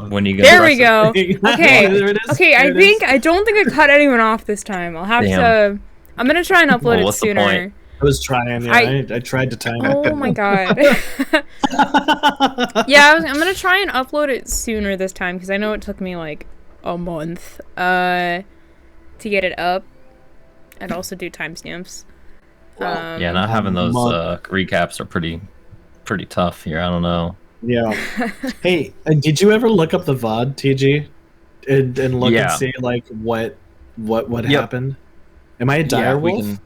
when you go. There we go. Okay. There it is. Okay, There it is. I don't think I cut anyone off this time. I'll have to. I'm gonna try and upload it what's the sooner. point? I was trying. Yeah, I tried to time it. Oh my god. Yeah, I'm gonna try and upload it sooner this time because I know it took me like a month to get it up, and also do timestamps. Yeah, not having those recaps are pretty tough here. I don't know. Yeah. Hey, did you ever look up the VOD, TG, and look and see like what happened? Am I a dire wolf?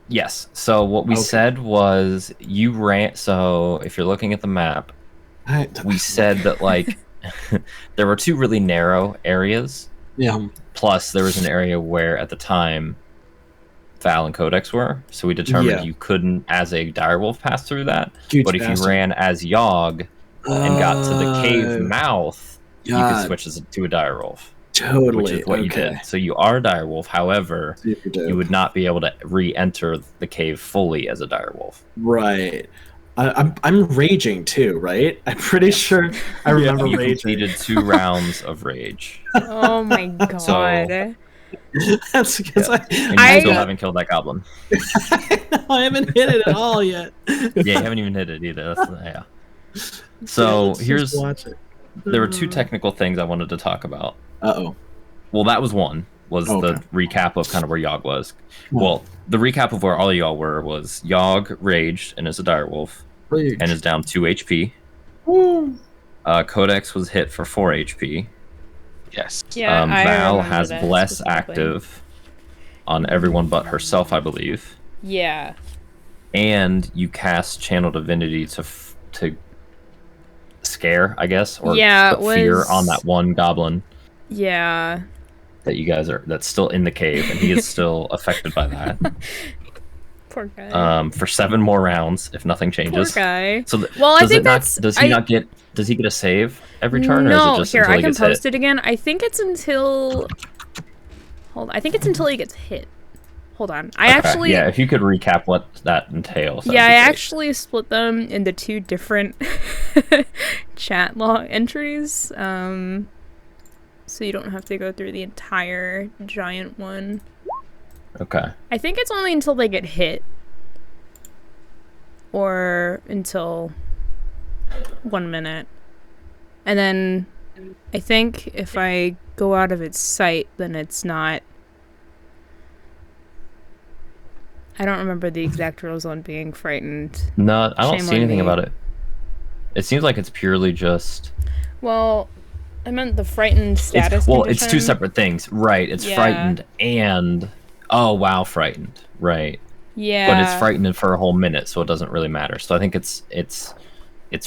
Yes. So what we said was you ran. So if you're looking at the map, we said that like there were two really narrow areas. Yeah. Plus there was an area where at the time Val and Codex were. So we determined you couldn't, as a direwolf, pass through that. But if you ran as Yogg and got to the cave mouth, you could switch to a direwolf. Totally. Which is what you did. So you are a direwolf. However, you would not be able to re-enter the cave fully as a direwolf. Right. I'm raging too, right? I'm pretty sure I remember you raging. completed 2 rounds of rage. Oh my god. So, that's because and you still haven't killed that goblin. I haven't hit it at all yet. Yeah, you haven't even hit it either. So here's there were 2 technical things I wanted to talk about. Well, that was one. The recap of kind of where Yogg was. Well, the recap of where all of y'all were was Yogg raged and is a direwolf and is down 2 HP. Codex was hit for 4 HP. Yes. Yeah, Val has Bless active on everyone but herself, I believe. Yeah. And you cast Channel Divinity to scare, I guess, or put fear on that one goblin. Yeah. That you guys that's still in the cave, and he is still affected by that. Poor guy. For 7 more rounds, if nothing changes. Poor guy. So I think that's. Does he get a save every turn, or is it just here until I he can gets post hit? it again. I think it's until. Hold on. I think it's until he gets hit. Hold on. Yeah, if you could recap what that entails. Yeah, I actually split them into 2 different chat log entries. So you don't have to go through the entire giant one. Okay. I think it's only until they get hit. Or until 1 minute. And then I think if I go out of its sight, then it's not... I don't remember the exact rules on being frightened. No, I don't see anything about it. It seems like it's purely just... Well... I meant the frightened status condition. It's 2 separate things. Right, it's frightened and... Oh, wow, frightened. Right. Yeah. But it's frightened for a whole minute, so it doesn't really matter. So I think it's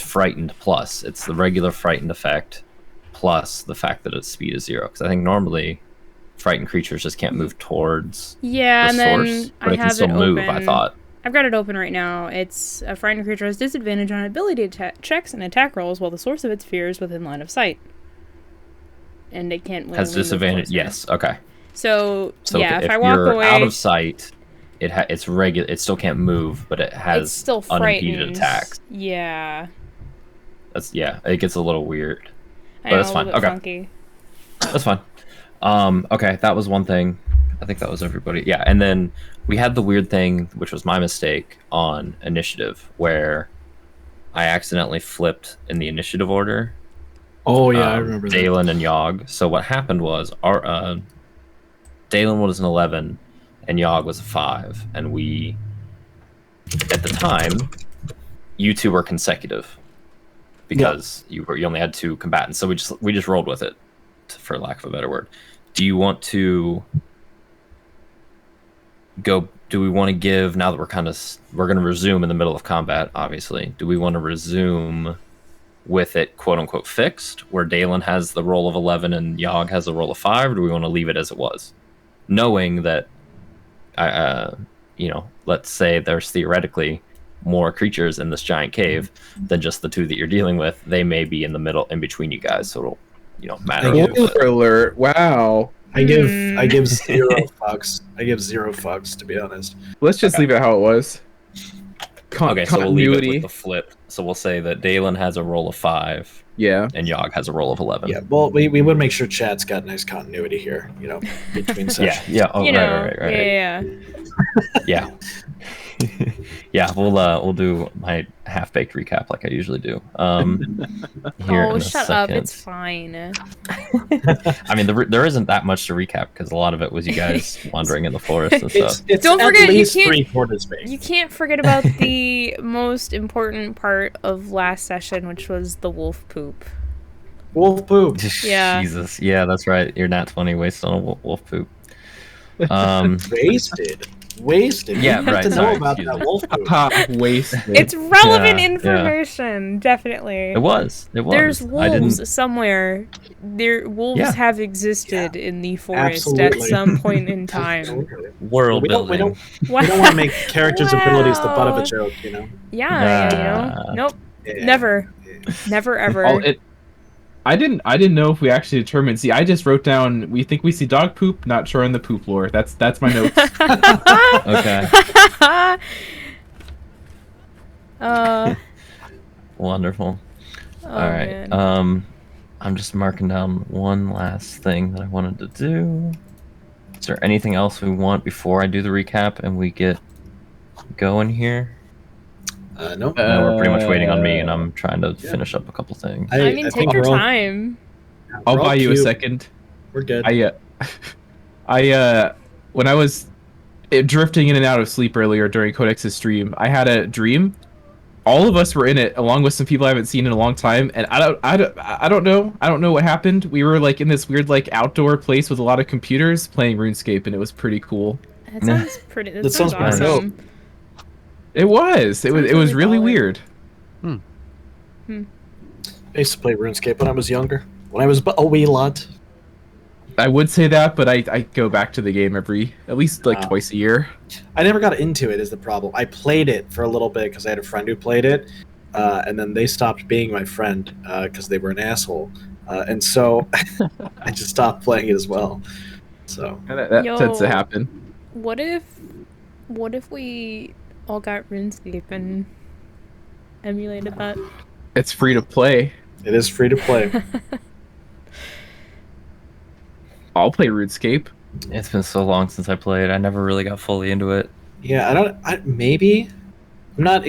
frightened plus. It's the regular frightened effect plus the fact that its speed is 0. Because I think normally frightened creatures just can't move towards the and source. But it can still move, I thought. I've got it open right now. It's a frightened creature has disadvantage on ability checks and attack rolls while the source of its fear is within line of sight. And it can't has disadvantage. Yes. Okay. So yeah, if I walk away out of sight, it's regular. It still can't move, but it has still unimpeded attacks. Yeah. It gets a little weird, but that's fine. Okay. Funky. That's fine. Okay, that was one thing. I think that was everybody. Yeah, and then we had the weird thing, which was my mistake on initiative, where I accidentally flipped in the initiative order. Oh yeah, I remember that. Dalen and Yogg. So what happened was our Dalen was an 11 and Yogg was a 5, and we at the time you 2 were consecutive because you only had 2 combatants. So we just rolled with it, for lack of a better word. Do you want to go? Do we want to give, now that we're going to resume in the middle of combat, obviously, do we want to resume with it quote unquote fixed, where Dalen has the roll of 11 and Yogg has the roll of 5, or do we want to leave it as it was, knowing that let's say there's theoretically more creatures in this giant cave than just the 2 that you're dealing with. They may be in the middle, in between you guys, so it'll matter. Spoiler alert! Wow. I give 0 fucks. I give 0 fucks, to be honest. Let's just leave it how it was. Okay, so we'll leave it with the flip. So we'll say that Dalen has a roll of 5 Yeah. and Yogg has a roll of 11. Yeah, well, we would make sure chat's got nice continuity here, between sessions. Yeah. Oh, you know, right. yeah. Yeah, we'll do my half-baked recap like I usually do. Here in a Shut second. up! It's fine. I mean, there isn't that much to recap because a lot of it was you guys wandering in the forest and stuff. It's Don't at forget, least you can't- 3/4 baked. You can't forget about the most important part of last session, which was the wolf poop. Wolf poop. Yeah. Jesus, yeah, that's right. You're nat 20 wasted on a wolf poop. Wasted. Yeah, You have right, to know sorry, about excuse that me. wolf poop. Wasted. It's relevant Yeah. information, definitely. It was. There's I didn't. wolves somewhere. Wolves Yeah. have existed in the forest Absolutely. at some point in time. Absolutely. World We don't building. want to make characters' abilities the butt of Wow. a joke, Yeah, nope, Yeah. never ever. I didn't know if we actually determined. See, I just wrote down. We think we see dog poop. Not sure on the poop lore. That's my notes. Okay. Wonderful. All right. Man. I'm just marking down one last thing that I wanted to do. Is there anything else we want before I do the recap and we get going here? Nope. No, we're pretty much waiting on me, and I'm trying to finish up a couple things. I mean, take your we're all- time. I'll we're all buy you a cute. second. We're good. When I was drifting in and out of sleep earlier during Codex's stream, I had a dream. All of us were in it, along with some people I haven't seen in a long time, and I don't know what happened. We were like in this weird like outdoor place with a lot of computers playing RuneScape, and it was pretty cool. That sounds pretty. That That sounds sounds pretty awesome. It was. It was really really baller. weird. I used to play RuneScape when I was younger. When I was a wee lad. I would say that, but I go back to the game at least twice a year. I never got into it is the problem. I played it for a little bit because I had a friend who played it, and then they stopped being my friend because they were an asshole. And so I just stopped playing it as well. So That tends to Yo. happen. What if we all got RuneScape and emulated that? It's free to play. it is free to play. I'll play RuneScape. It's been so long since I played. I never really got fully into it. Yeah, maybe I'm not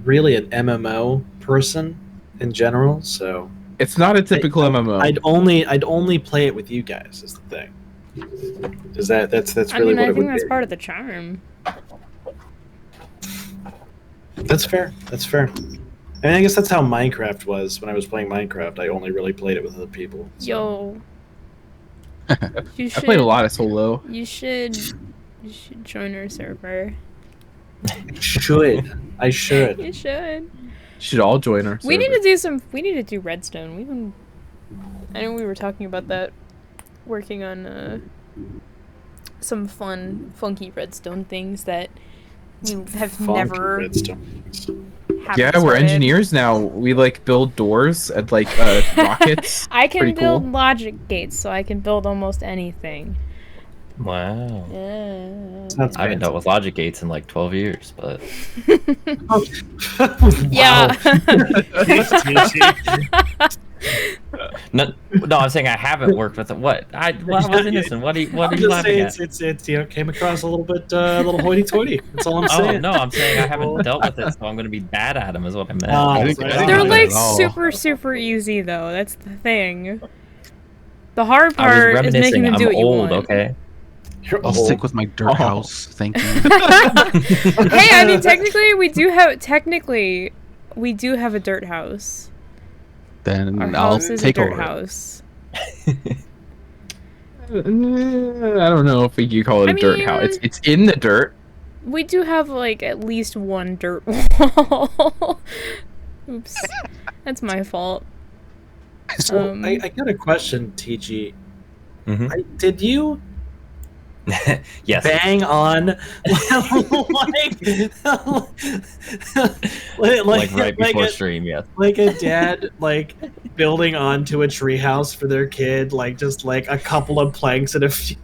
really an MMO person in general, so It's not a typical MMO. I'd only play it with you guys is the thing. Is that's I really mean, what I it think would that's be. part of the charm. That's fair. That's fair. I mean, I guess that's how Minecraft was when I was playing Minecraft. I only really played it with other people. So. Yo. You I should, played a lot of solo. You should join our server. I should. You should. Should all join our We server. need to do redstone. I know we were talking about that, working on some funky redstone things that we have Funky never. redstone. haven't Yeah, we're started. engineers now. We build doors and rockets. I can Pretty build cool. logic gates, so I can build almost anything. Wow. Yeah. That's I haven't dealt with logic gates in like 12 years, but Yeah. no, I'm saying I haven't worked with it. What? I was innocent. What are you I'm just laughing saying at? it's came across a little bit little hoity-toity. That's all I'm Oh saying. no, I'm saying I haven't dealt with it, so I'm going to be bad at them. Is what I meant. Oh, I think They're not like at all. super easy though. That's the thing. The hard I was part is making reminiscing. them do I'm what you old, want. okay? You're I'll old. stick with my dirt house. Thank you. Hey, I mean technically we do have a dirt house. Then Our I'll house is a take dirt over. house. I don't know if you call it a I dirt mean- house. It's in the dirt. We do have like at least one dirt wall. Oops. That's my fault. So Um, I got a question, TG. Mhm. Did you Yes. bang on, Like right before stream, yes. like a dad like building onto a treehouse for their kid, like just like a couple of planks and a few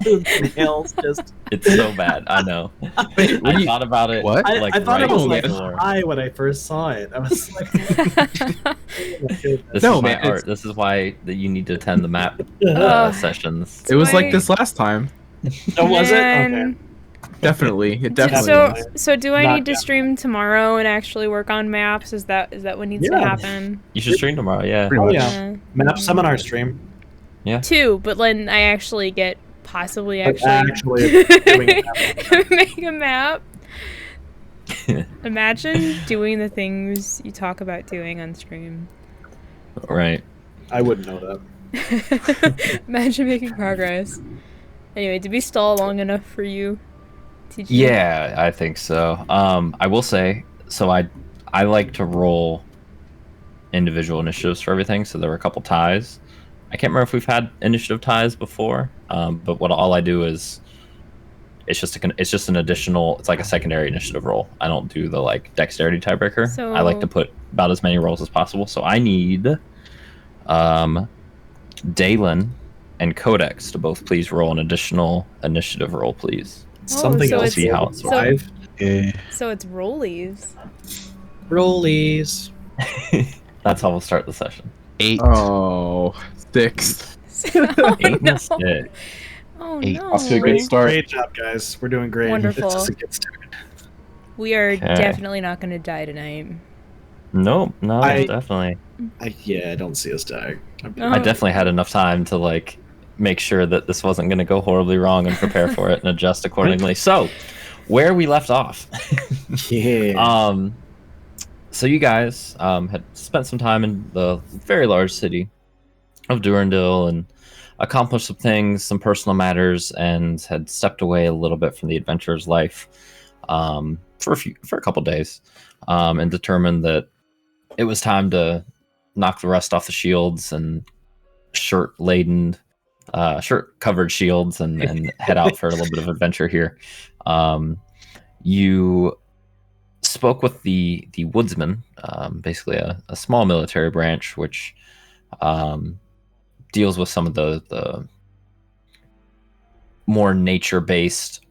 nails. Just It's so bad. I know. Wait, what I do you? thought about it. What? Like, I thought right it was like before. high when I first saw it. I was like, This No, is my man, it's- art. This is why that you need to attend the map sessions. It was like Why- this last time. oh, was it? Okay. Man. Definitely, it definitely. So, was. so do I Not need to yet. stream tomorrow and actually work on maps? Is that what needs to Yeah. happen? You should stream tomorrow. Yeah. Pretty Oh much. yeah, map seminar stream. Two, but then I actually get possibly actually Actually doing it. make a map. Imagine doing the things you talk about doing on stream. Right. I wouldn't know that. Imagine making progress. Anyway, did we stall long enough for you? TG? Yeah, I think so. I will say, so I like to roll individual initiatives for everything. So there were a couple ties. I can't remember if we've had initiative ties before. But what all I do is it's just an additional. It's like a secondary initiative roll. I don't do the like dexterity tiebreaker. So- I like to put about as many rolls as possible. So I need, Dalen and Codex to both please roll an additional initiative roll, please. Something so else. it's- See how it's so- Five Yeah. So it's rollies. rollies. That's how we'll start the session. 8. Oh, 6. Oh, 8 no. and 6. Oh Eight. no. Off to a great start. Great job, guys. We're doing great. Wonderful. It's just a good start. We are Okay. definitely not going to die tonight. No, I- definitely. I don't see us dying. No. I definitely had enough time to like make sure that this wasn't going to go horribly wrong and prepare for it and adjust accordingly. So, where we left off. Yeah. So you guys had spent some time in the very large city of Durandil and accomplished some things, some personal matters, and had stepped away a little bit from the adventurer's life for a couple days, and determined that it was time to knock the rust off the shields and shirt-covered shields and head out for a little bit of adventure here. You spoke with the woodsman, basically a small military branch, which deals with some of the more nature-based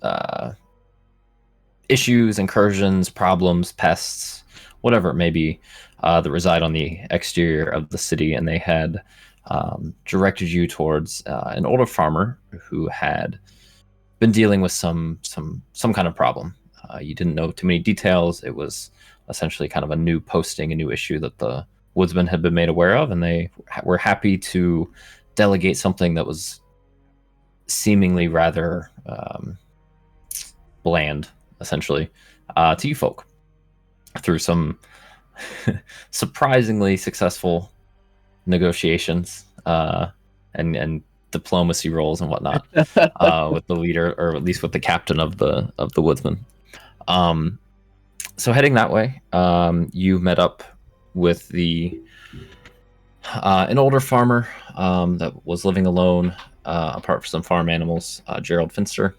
issues, incursions, problems, pests, whatever it may be, that reside on the exterior of the city, and they had directed you towards an older farmer who had been dealing with some kind of problem. You didn't know too many details. It was essentially kind of a new posting, a new issue that the woodsman had been made aware of, and they were happy to delegate something that was seemingly rather bland, essentially, to you folk through some surprisingly successful negotiations and diplomacy roles and whatnot with the leader, or at least with the captain of the woodsman. So heading that way, you met up with an older farmer that was living alone, apart from some farm animals, Gerald Finster,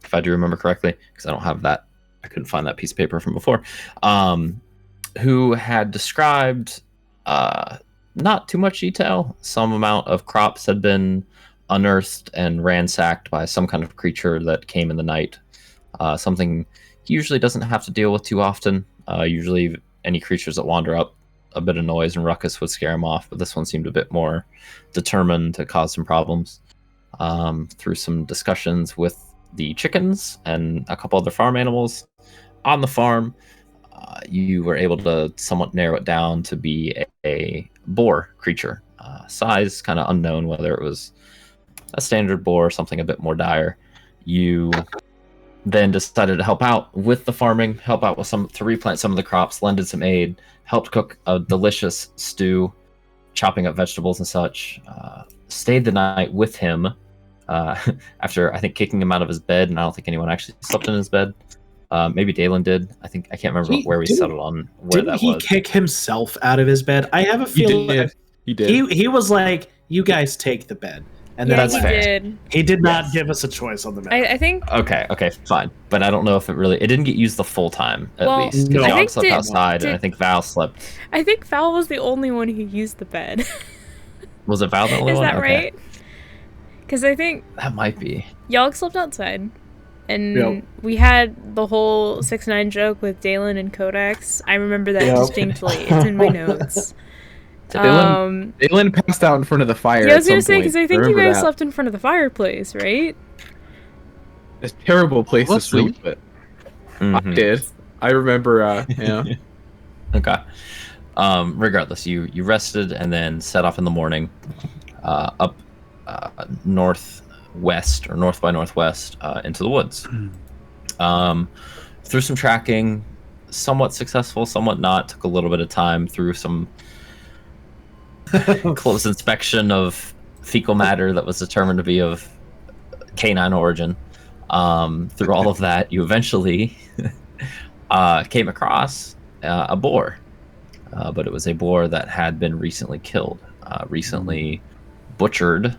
if I do remember correctly, because I don't have that. I couldn't find that piece of paper from before. Who had described, not too much detail, some amount of crops had been unearthed and ransacked by some kind of creature that came in the night. Something he usually doesn't have to deal with too often. Usually any creatures that wander up, a bit of noise and ruckus would scare him off, but this one seemed a bit more determined to cause some problems. Through some discussions with the chickens and a couple other farm animals on the farm, you were able to somewhat narrow it down to be a boar creature. Size kind of unknown, whether it was a standard boar or something a bit more dire. You then decided to help out with the farming, help out with to replant some of the crops, lended some aid, helped cook a delicious stew, chopping up vegetables and such. Stayed the night with him after, I think, kicking him out of his bed, and I don't think anyone actually slept in his bed. Maybe Dalen did. I can't remember where we settled on where that Didn't was. he kick himself out of his bed? I have a He feeling did. He did. he was like, "You guys take the bed." And Yeah, That's he fair. did. he did not Yes. give us a choice on the map. I think Okay, fine. But I don't know if it didn't get used the full time, at Well, least. No. Because I Yogg think slept did- outside, and I did- think Val slept. I think Val was the only one who used the bed. Was it Val the only Is one? that Okay. right? Because I think That might be. Yogg slept outside, and Yep. we had the whole 6ix9ine joke with Dalen and Codex. I remember that Yep. distinctly. It's in my notes. Dalen passed out in front of the fire. Yeah, I was at gonna some say point. because I think you remember guys that. slept in front of the fireplace, right? A terrible place to What, sleep, but I Mhm. did. I remember. Yeah. Okay. Regardless, you rested and then set off in the morning, up northwest or north by northwest into the woods. Through some tracking, somewhat successful, somewhat not. Took a little bit of time through some close inspection of fecal matter that was determined to be of canine origin. Through all of that, you eventually came across a boar. But it was a boar that had been recently killed, recently butchered,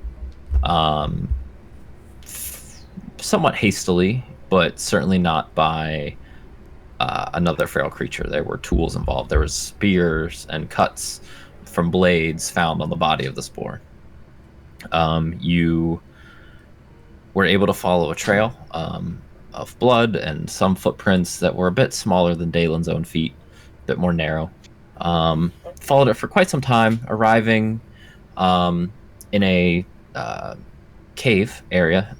somewhat hastily, but certainly not by another feral creature. There were tools involved. There was spears and cuts from blades found on the body of this boar. You were able to follow a trail of blood and some footprints that were a bit smaller than Dalen's own feet, a bit more narrow. Followed it for quite some time, arriving in a cave area,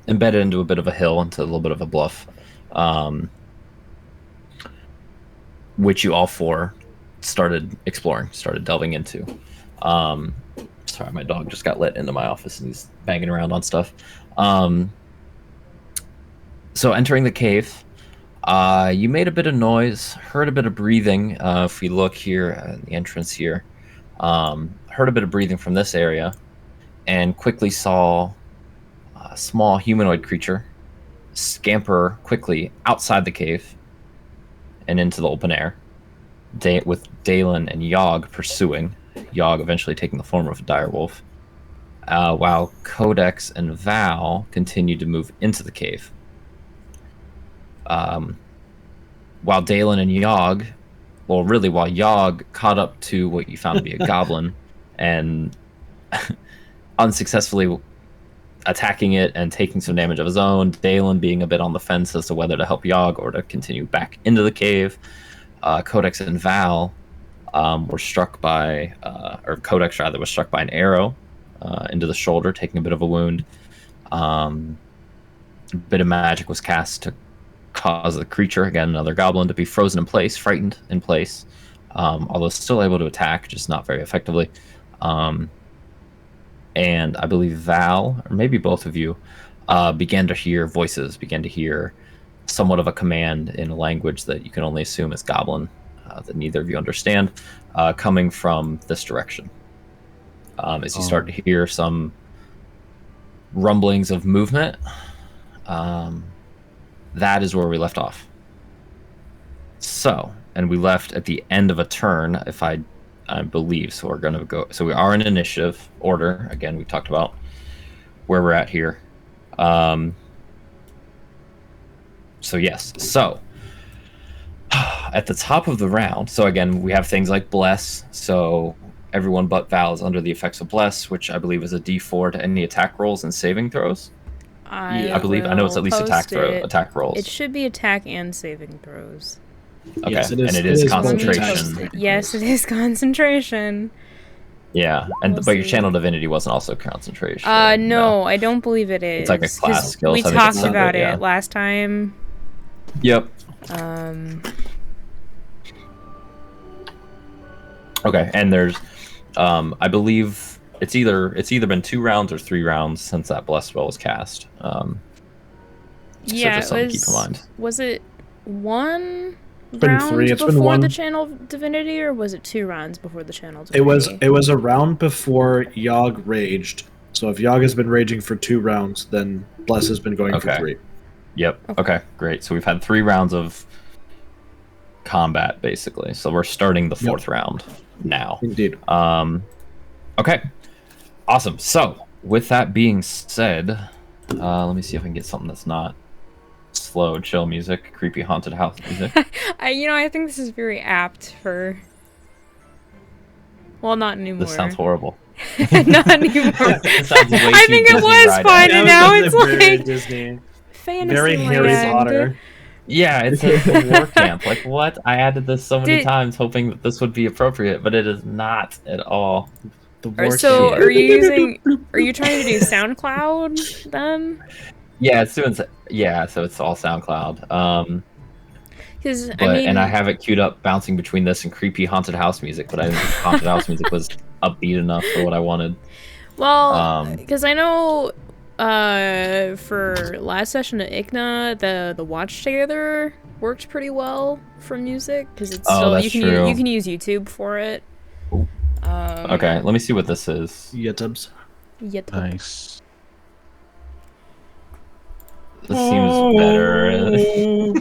embedded into a bit of a hill, into a little bit of a bluff, which you all four started exploring, started delving into. Sorry, my dog just got let into my office and he's banging around on stuff. So entering the cave, you made a bit of noise, heard a bit of breathing. If we look here at the entrance here, heard a bit of breathing from this area, and quickly saw a small humanoid creature scamper quickly outside the cave and into the open air, with Dalen and Yogg pursuing. Yogg eventually taking the form of a direwolf, while Codex and Val continued to move into the cave. While Dalen and Yogg, while Yogg caught up to what you found to be a goblin and unsuccessfully attacking it and taking some damage of his own, Dalen being a bit on the fence as to whether to help Yogg or to continue back into the cave. Codex and Val were struck by, or Codex rather, was struck by an arrow into the shoulder, taking a bit of a wound. A bit of magic was cast to cause the creature, again another goblin, to be frozen in place, frightened in place, although still able to attack, just not very effectively. And I believe Val, or maybe both of you, began to hear voices, began to hear somewhat of a command in a language that you can only assume is goblin, that neither of you understand, coming from this direction. As you start to hear some rumblings of movement, that is where we left off. So, and we left at the end of a turn, if I believe. So we're going to go. So we are in initiative order. Again, we talked about where we're at here. So yes. So at the top of the round. So again, we have things like bless. So everyone but Val is under the effects of bless, which I believe is a D4 to any attack rolls and saving throws. I believe. I know it's at least attack rolls. It should be attack and saving throws. Okay, Yes, it is, and it is both concentration. attacks. Yes, it is concentration. Yeah, and We'll but your see. channel divinity wasn't also concentration. No, I don't believe it is. It's like a class 'cause skill, We so I think it's talked about separate, yeah. it last time. Yep. Okay, and there's, I believe it's either been 2 rounds or 3 rounds since that blessed spell was cast. Yeah, just something to keep in mind. Was it 1 been round 3. It's been before 1. the channel of divinity, or was it 2 rounds before the channel of divinity? It was a round before Yogg raged. So if Yogg has been raging for 2 rounds, then Bless has been going for Okay. 3. Yep. Okay, great. So we've had 3 rounds of combat, basically. So we're starting the 4th round now. Indeed. Okay. Awesome. So, with that being said, let me see if I can get something that's not slow, chill music, creepy haunted house music. I think this is very apt for. Well, not anymore. This sounds horrible. Not anymore. It sounds way I too think it Disney was ride. fun, and now That was it's very like Disney, fantasy very Harry land. Potter. Yeah, it's a war camp. Like, what? I added this so many Did- times hoping that this would be appropriate, but it is not at all. The Or war so, camp. are you trying to do SoundCloud then? Yeah, it's doing. Yeah, so it's all SoundCloud. Because But and I have it queued up, bouncing between this and creepy haunted house music. But I didn't think haunted house music was upbeat enough for what I wanted. well, because I know for last session at ICNA, the watch together worked pretty well for music because it's Oh, still that's you can true. you can use YouTube for it. Okay, let me see what this is. YouTubes. Yep. Nice. This seems better.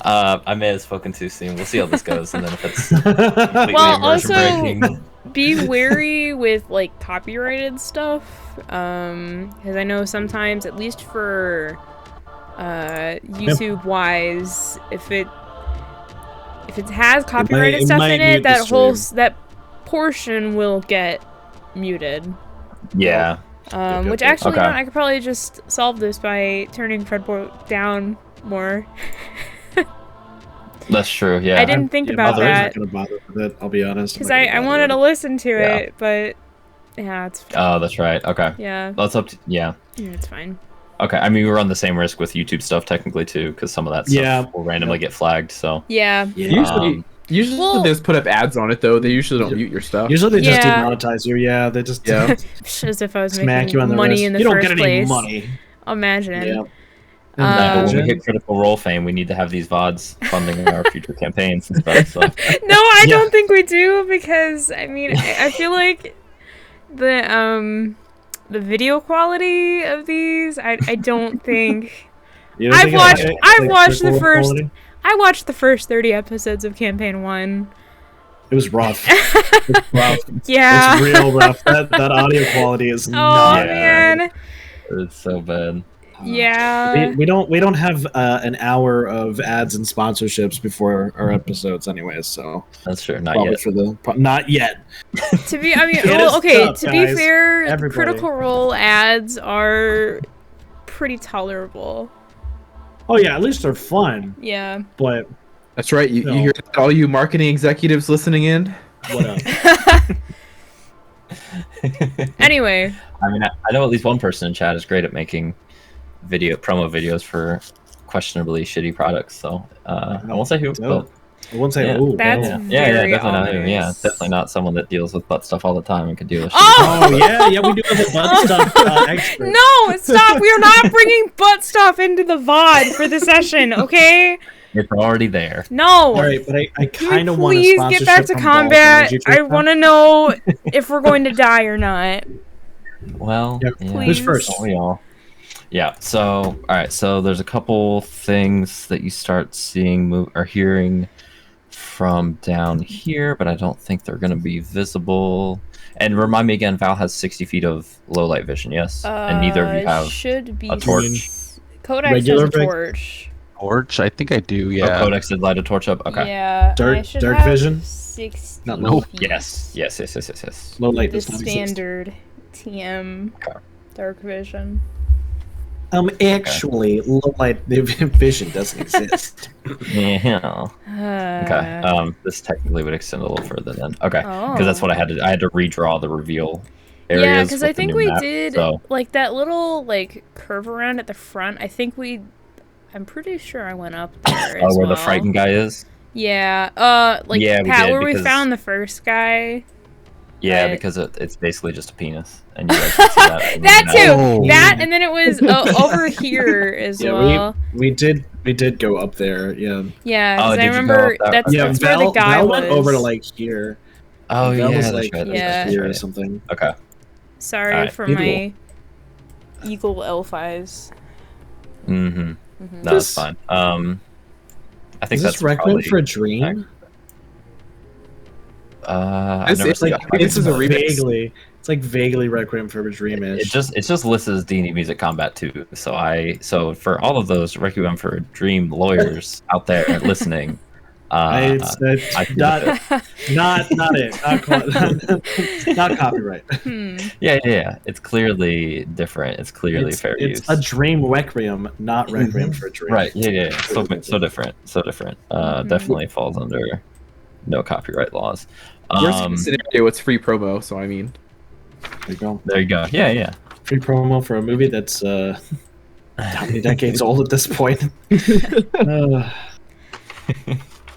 I may have spoken too soon. We'll see how this goes, and then if it's completely Well, immersion also- breaking. Be wary with like copyrighted stuff, because I know sometimes, at least for YouTube wise, if it has copyrighted it stuff might in mute it, the that whole stream. that portion will get muted. Yeah. Yep, Which yep. actually, Okay. I could probably just solve this by turning Fredbolt down more. That's true. Yeah. I didn't think about I'm that. not gonna bother with it. I'll be honest. Because I wanted to listen to Yeah. it, but yeah, it's Oh, that's right. Okay. yeah, That's up to yeah. it's fine. Okay. I mean, we run the same risk with YouTube stuff technically too, because some of that stuff Yeah. will randomly get flagged. So Yeah. Usually, usually Well- they just put up ads on it though. They usually don't mute your stuff. Usually they just Yeah. demonetize you. Yeah, they just Yeah. As if I was smack you on making the money wrist. in the you don't first get any place. money. Imagine. Yeah. No, but when we Imagine. hit Critical Role fame, we need to have these VODs funding our future campaigns and stuff. So No, I Yeah. don't think we do because I mean I feel like the video quality of these I don't think You don't I've think watched- it- I've like, watched the critical first- quality? I watched the first 30 episodes of Campaign 1. It was rough. It's rough. Yeah. It's real rough. That audio quality is Oh not. man. it's so bad. Yeah. We don't have an hour of ads and sponsorships before our episodes, anyways. So That's true. Not probably yet. for not yet. To be, I mean, Get well, us okay. up, To be guys. fair, Everybody. Critical Role ads are pretty tolerable. Oh yeah, at least they're fun. Yeah. But That's right. You No. hear that, all you marketing executives listening in? what up? Anyway, I mean, I know at least one person in chat is great at making promo videos for questionably shitty products. So I won't say who, Dope. but I won't say Yeah. who. That's no. yeah, very definitely not him. Yeah, ominous. definitely not someone that deals with butt stuff all the time and can deal with. shitty Oh! Oh yeah, we do have a butt stuff expert. no, stop. We are not bringing butt stuff into the VOD for the session, okay? products. It's already there. No. All right, but I Can kind we of want a please sponsorship get back to from combat? Balls Energy I Drink now. want to know if we're going to die or not. Well, Yeah, yeah. please. Who's first? Don't we all? Yeah. So, all right. So there's a couple things that you start seeing move or hearing from down here, but I don't think they're going to be visible. And remind me again, Val has 60 feet of low light vision, yes? And neither of you have should be a torch. Codex Regular has a rig- torch. Torch? I think I do, Oh, yeah. Codex did light a torch up. Okay. Yeah. Dark- I should dark have vision? 60 No, no. feet. Yes. Yes. Low light The does not exist. standard TM Okay. dark vision. Actually, low light vision doesn't exist. Yeah. Okay. This technically would extend a little further then. Okay. Because that's what I had to. I had to redraw the reveal areas. Yeah, because I with the think new we map, did So like that little like curve around at the front. I'm pretty sure I went up there. oh, as where the well. frightened guy is. Yeah. Like Yeah, we Pat, did, where we because- found the first guy. Yeah, But- because it's basically just a penis, and you guys can see that. in the That map. too. Oh. That and then it was over here as Yeah, well. we did go up there. Yeah. Yeah, Oh, because I did you go remember up that- that's, Yeah, that's where the guy Val was. went over to like here. Oh Val yeah, was that's like right. Yeah. here or Right. something. Okay. Sorry Alright, for beautiful. my eagle elf eyes. Mm-hmm. Mhm. No, that's fine. I think Is that's this Requiem probably. for a Dream? I've never It's seen like- it. This is a remix. It's like vaguely Requiem for a Dream-ish. It just lists as D&D Music Combat 2. So for all of those Requiem for a Dream lawyers out there listening, It's I feel not, that- not it. Not copyright. yeah. It's clearly different. It's clearly fair use. It's a dream requiem, not Requiem for a Dream. Right. Yeah. So different. Definitely falls under no copyright laws. Worst case scenario, it's free promo. So I mean, There you go. There you go. Yeah. Free promo for a movie that's how many decades old at this point?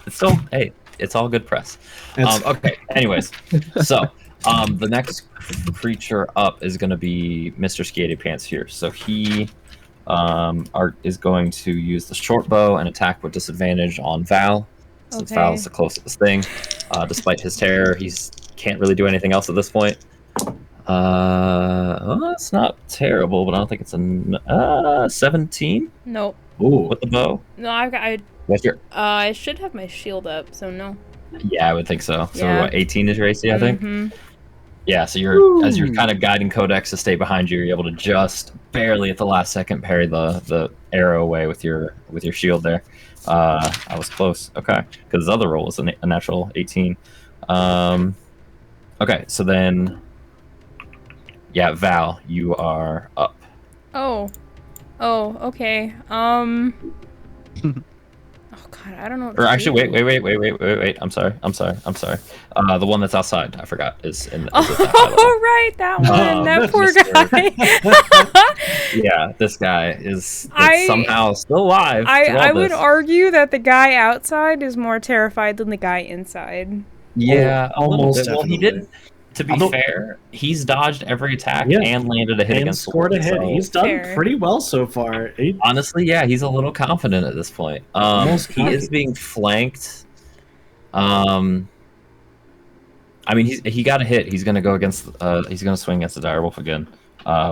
It's still, hey, it's all good press. Okay. Anyways, so the next creature up is going to be Mr. Skated Pants here. So he is going to use the short bow and attack with disadvantage on Val, since Okay. Val's the closest thing. Despite his terror, can't really do anything else at this point. Well, it's not terrible, but I don't think it's a 17 Nope. Ooh, with the bow. No, I What's your? I should have my shield up, so no. Yeah, I would think so. So Yeah. what, 18 is your AC, I think. Mhm. Yeah, so as you're kind of guiding Codex to stay behind you, you're able to just barely at the last second parry the arrow away with your shield there. I was close. Okay, because his other roll was a natural 18. Okay, so then, yeah, Val, you are up. Oh, okay. Oh god, I don't know. What Or to actually, do. wait. I'm sorry. The one that's outside, I forgot, is in. Is at that high Oh level. right, that one. That poor Mr. guy. Yeah, this guy is I- somehow still alive. through all I would this. argue that the guy outside is more terrified than the guy inside. Yeah, a little almost bit. Well, he definitely. did. To be Although- fair, he's dodged every attack Yeah. and landed a hit and against the scored a wall, hit. so- He's done Fair. pretty well so far. honestly, yeah, he's a little confident at this point. Almost He is cocky. being flanked. I mean, he got a hit. He's gonna go against. He's gonna swing against the direwolf again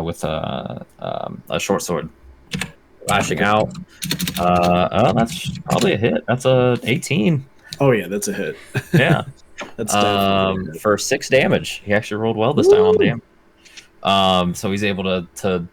with a short sword, lashing out. Oh, that's probably a hit. That's a 18. Oh yeah, that's a hit. Yeah. That's definitely a hit. For 6 damage. He actually rolled well this time on Woo! damage. So he's able to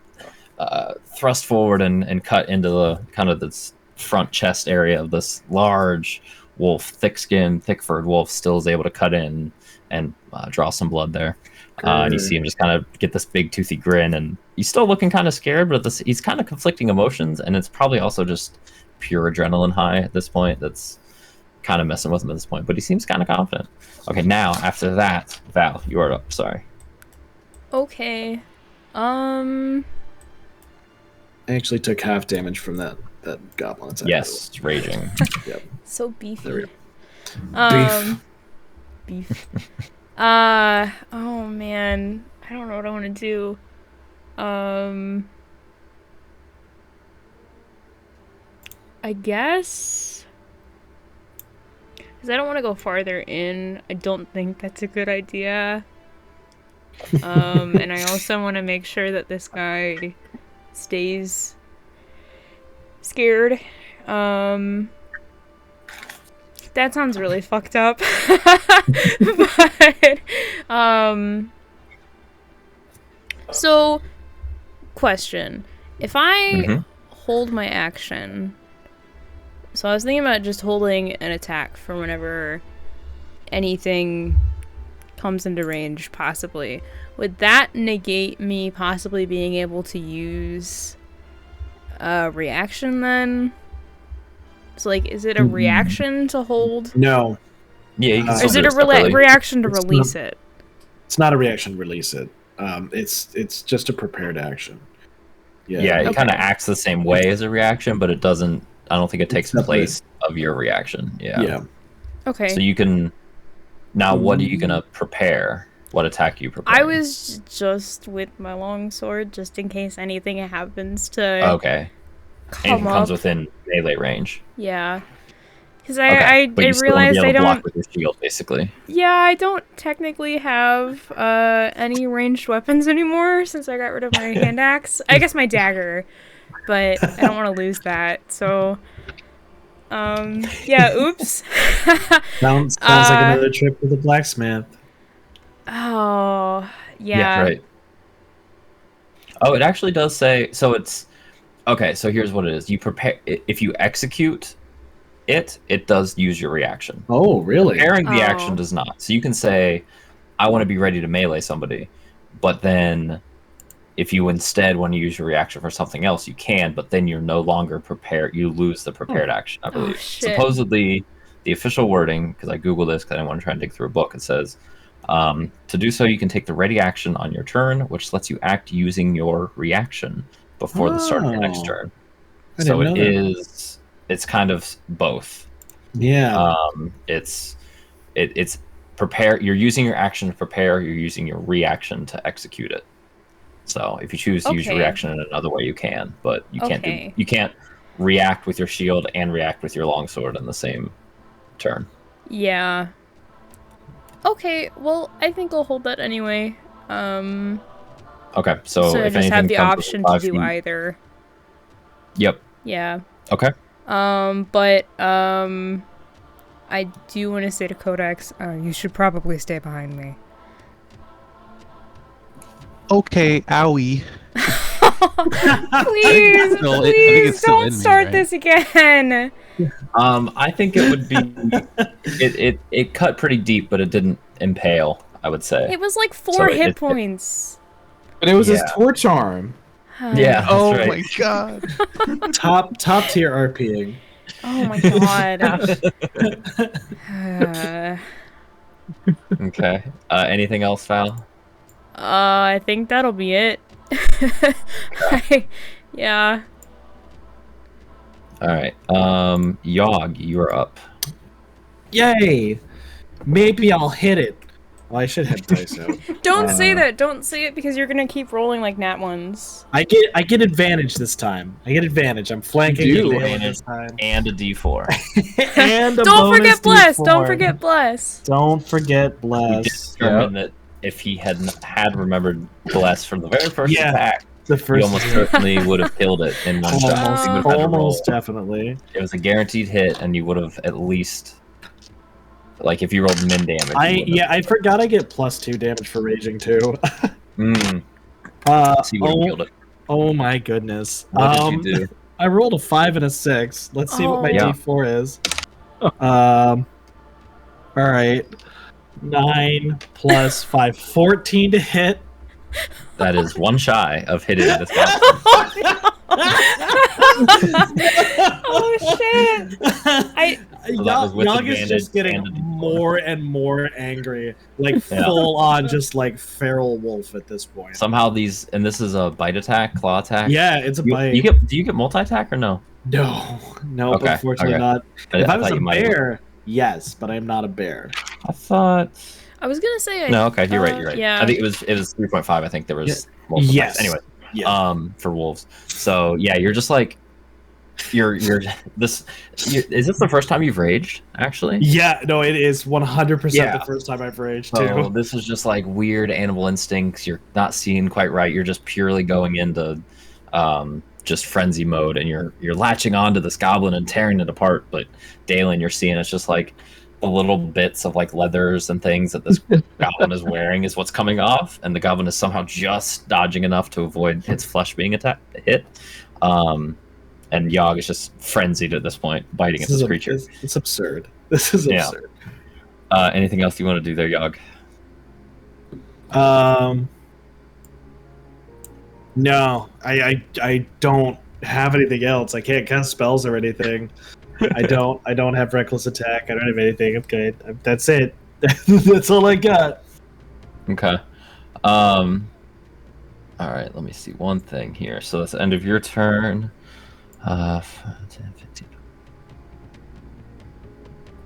thrust forward and cut into the kind of this front chest area of this large wolf, thick-skinned, thick-furred wolf. Still is able to cut in and draw some blood there. And you see him just kind of get this big toothy grin, and he's still looking kind of scared, but he's kind of conflicting emotions, and it's probably also just pure adrenaline high at this point. That's kind of messing with him at this point, but he seems kind of confident. Okay, now after that, Val, you are up. Sorry. Okay. I actually took half damage from that goblin attack. Yes, raging. So There we beefy. go. Beef. Oh man, I don't know what I want to do. I guess because I don't want to go farther in. I don't think that's a good idea. And I also want to make sure that this guy stays scared. That sounds really fucked up. But so question. If I Mhm. hold my action, so I was thinking about just holding an attack for whenever anything comes into range, possibly. Would that negate me possibly being able to use a reaction then? So, like, is it a reaction to hold? No, Yeah, you can Or Or still is do it a separately. reaction to It's not- release it? it's not a reaction. Release it. It's just a prepared action. Yeah, it Okay. kind of acts the same way as a reaction, but it doesn't. I don't think it takes separate. place of your reaction. Yeah. Okay. So you can. Now, what are you gonna prepare? What attack you prepare? I was just with my long sword, just in case anything happens to okay. come And comes up. within melee range. Yeah. Because Okay. I But you still wanna realized be I able to block don't. with your shield, basically. Yeah, I don't technically have any ranged weapons anymore since I got rid of my hand axe. I guess my dagger, but I don't want to lose that. So Yeah, oops. Sounds like another trip to the blacksmith. Oh, yeah. Right. Oh, it actually does say, so it's okay, so here's what it is. You prepare if you execute it does use your reaction. Oh, really? Preparing the Oh. action does not. So you can say, I want to be ready to melee somebody, but then if you instead want to use your reaction for something else, you can, but then you're no longer prepared. You lose the prepared action, I believe. Shit. Supposedly, the official wording, because I Googled this because I didn't want to try and dig through a book, it says, to do so, you can take the ready action on your turn, which lets you act using your reaction before the start of your next turn. I So didn't it know that. is, it's kind of both. Yeah. It's prepare. You're using your action to prepare. You're using your reaction to execute it. So if you choose to use your Okay. reaction in another way, you can, but you can't Okay. you can't react with your shield and react with your longsword in the same turn. Yeah. Okay, well, I think I'll hold that anyway. Okay, so So I if just anything have the comes option within to 5 do feet- either. Yep. Yeah. Okay. But I do want to say to Codex, you should probably stay behind me. Okay, owie. Please, still- I think please it's still don't in me, start right? this again. I think it would be it cut pretty deep, but it didn't impale, I would say. It was like 4 So hit points. But it was his Yeah. torch arm. Yeah, that's Oh right. my god. top tier RPing. Oh my god. Okay. Anything else, Val? I think that'll be it. Yeah. All right. Yogg, you're up. Yay! Maybe I'll hit it. Well, I should have dice out. Don't say that. Don't say it because you're gonna keep rolling like nat ones. I get advantage this time. I get advantage. I'm flanking You the do. Dalen this time. And a D4. And a Don't bonus forget bless. D4. Don't forget bless. Don't forget We bless. determined that if he had remembered bless from the very first Yeah. attack, The he first almost certainly would have killed it in one shot. almost, He would have had to roll. almost definitely. It was a guaranteed hit, and you would have at least, like, if you rolled min damage. I forgot I get +2 damage for raging too. So you would have killed it. Oh my goodness. What did you do? I rolled a 5 and a 6. Let's see what my Yeah. D4 is. All right. 9 plus 5, 14 to hit. That is one shy of hitting this guy. Oh shit! So that was with Yogg is advantage just getting and a D4. more and more angry, like Yeah. full on, just like feral wolf at this point. Somehow these, and this is a bite attack, claw attack. Yeah, it's a bite. Do you get multi attack or no? No, Okay, unfortunately okay. not. If I was thought a you might have- bear, yes, but I'm not a bear. I thought. I was gonna say. No, okay, you're right. You're right. Yeah. I think it was 3.5. I think there was multiple Yes. attacks. Anyway, Yeah. for wolves. So yeah, you're just like, you're this. Is this the first time you've raged? Actually. Yeah, no, it is 100% Yeah. the first time I've raged So too. this is just like weird animal instincts. You're not seeing quite right. You're just purely going into just frenzy mode, and you're latching onto this goblin and tearing it apart. But Dalen, you're seeing it's just like the little bits of like leathers and things that this goblin is wearing is what's coming off, and the goblin is somehow just dodging enough to avoid its flesh being hit. And Yogg is just frenzied at this point, biting at this creature. It's absurd. This is Yeah. absurd. Anything else you want to do there, Yogg? No, I don't have anything else. I can't cast spells or anything. I don't have reckless attack. I don't have anything. Okay, that's it. That's all I got. Okay. All right, let me see one thing here. So that's the end of your turn. 5, 10, 15.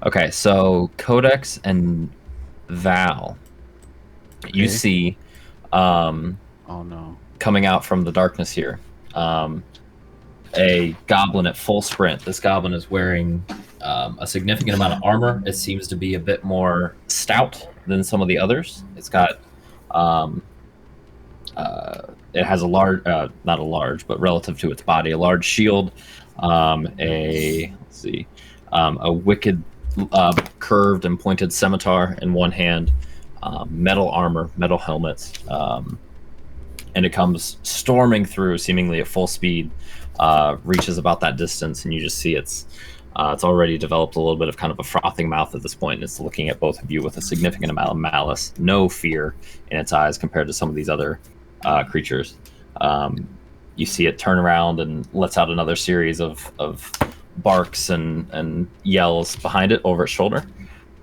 Okay, so Codex and Val, you Okay. see Oh no. coming out from the darkness here, a goblin at full sprint. This goblin is wearing a significant amount of armor. It seems to be a bit more stout than some of the others. It's got it has a large, not a large, but relative to its body, a large shield, let's see, a wicked, curved and pointed scimitar in one hand, metal armor, metal helmets, and it comes storming through, seemingly at full speed. Reaches about that distance, and you just see it's already developed a little bit of kind of a frothing mouth at this point, and it's looking at both of you with a significant amount of malice, no fear in its eyes compared to some of these other creatures. You see it turn around and lets out another series of barks and yells behind it over its shoulder.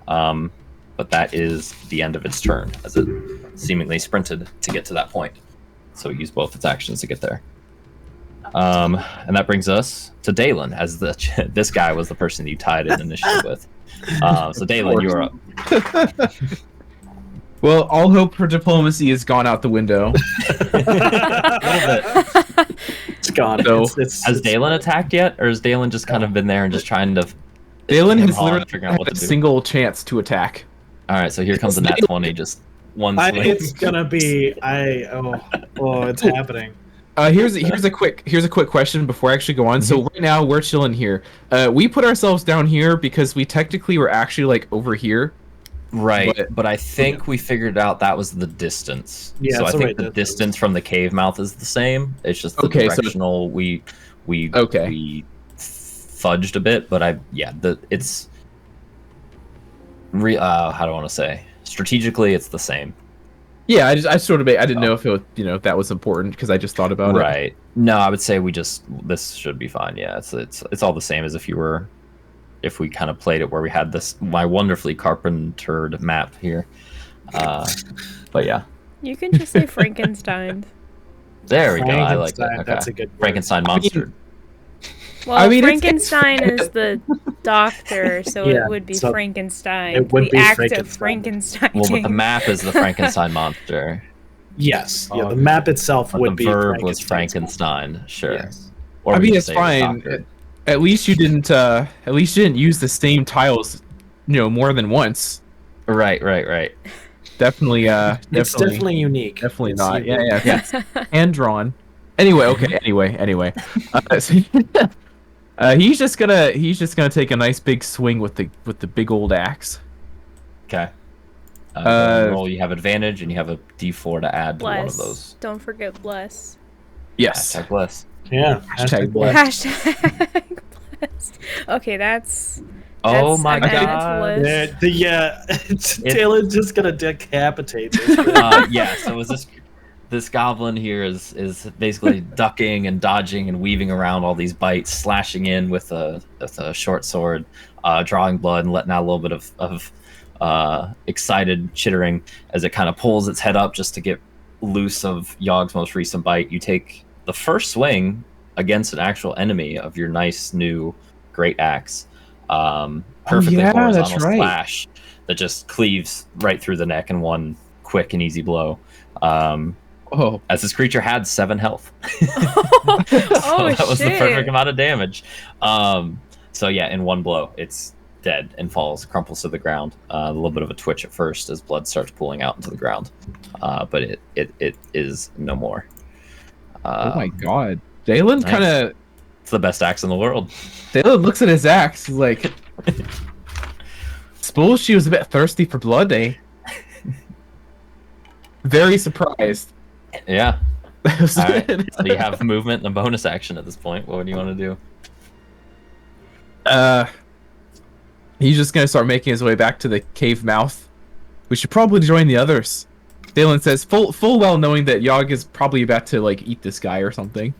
But that is the end of its turn, as it seemingly sprinted to get to that point. So it used both its actions to get there. And that brings us to Dalen, as this guy was the person you tied in initiative with. So Dalen, you're up. Well, all hope for diplomacy has gone out the window. A little bit. It's gone. So, Has Dalen attacked yet, or has Dalen just kind of been there and just trying to? Dalen has figuring literally out had what a to do? single chance to attack. All right, so here comes the nat 20, just one swing. It's gonna be. It's happening. Here's a quick question before I actually go on. So right now we're chilling here. We put ourselves down here because we technically were actually like over here. Right, but I think we figured out that was the distance. Yeah, so I it's the think right the distance. distance from the cave mouth is the same. It's just the Okay, so- directional we fudged a bit, but it's how do I want to say? Strategically, it's the same. Yeah, I didn't know if if that was important because I just thought about it. Right. No, I would say this should be fine. Yeah, it's all the same as if we kind of played it where we had my wonderfully carpentered map here. But yeah. You can just say Frankenstein. There we go. I like that. Frankenstein, Okay. that's a good word. Frankenstein monster. Well, I mean, Frankenstein is the doctor, so Yeah, it would be so Frankenstein. it would the be act Frankenstein. of Frankenstein. Well, but the map is the Frankenstein monster. Yes. Yeah. The map itself But would the be. verb was Frankenstein's Frankenstein. Sure. Yes. Or I we mean, could it's say the fine. doctor. At least you didn't. Use the same tiles, more than once. Right. Definitely. It's definitely unique. Definitely It's not. unique. Yeah. Hand drawn. Anyway. Okay. Anyway. He's just gonna take a nice big swing with the big old axe. Okay. Go ahead and roll. You have advantage, and you have a D4 to add to one of Bless. those. Don't forget bless. Yes. Hashtag bless. Yeah. Hashtag blessed. Hashtag blessed. Okay, that's. Oh That's my an added god. list. Taylor's just gonna decapitate this. Yeah. So is this goblin here is basically ducking and dodging and weaving around all these bites, slashing in with a short sword, drawing blood and letting out a little bit of excited chittering as it kind of pulls its head up just to get loose of Yogg's most recent bite. You take the first swing against an actual enemy of your nice new great axe. Perfectly horizontal slash that just cleaves right through the neck in one quick and easy blow. As this creature had 7 health. So that was the perfect amount of damage. So yeah, in one blow, it's dead and crumples to the ground. A little bit of a twitch at first as blood starts pooling out into the ground. But it is no more. Oh my god. Dalen nice. kind of... It's the best axe in the world. Dalen looks at his axe, he's like... Suppose she was a bit thirsty for blood, eh? Very surprised. Yeah. All right. So you have movement and a bonus action at this point. What would you want to do? He's just gonna start making his way back to the cave mouth. We should probably join the others. Dalen says, full well knowing that Yogg is probably about to eat this guy or something.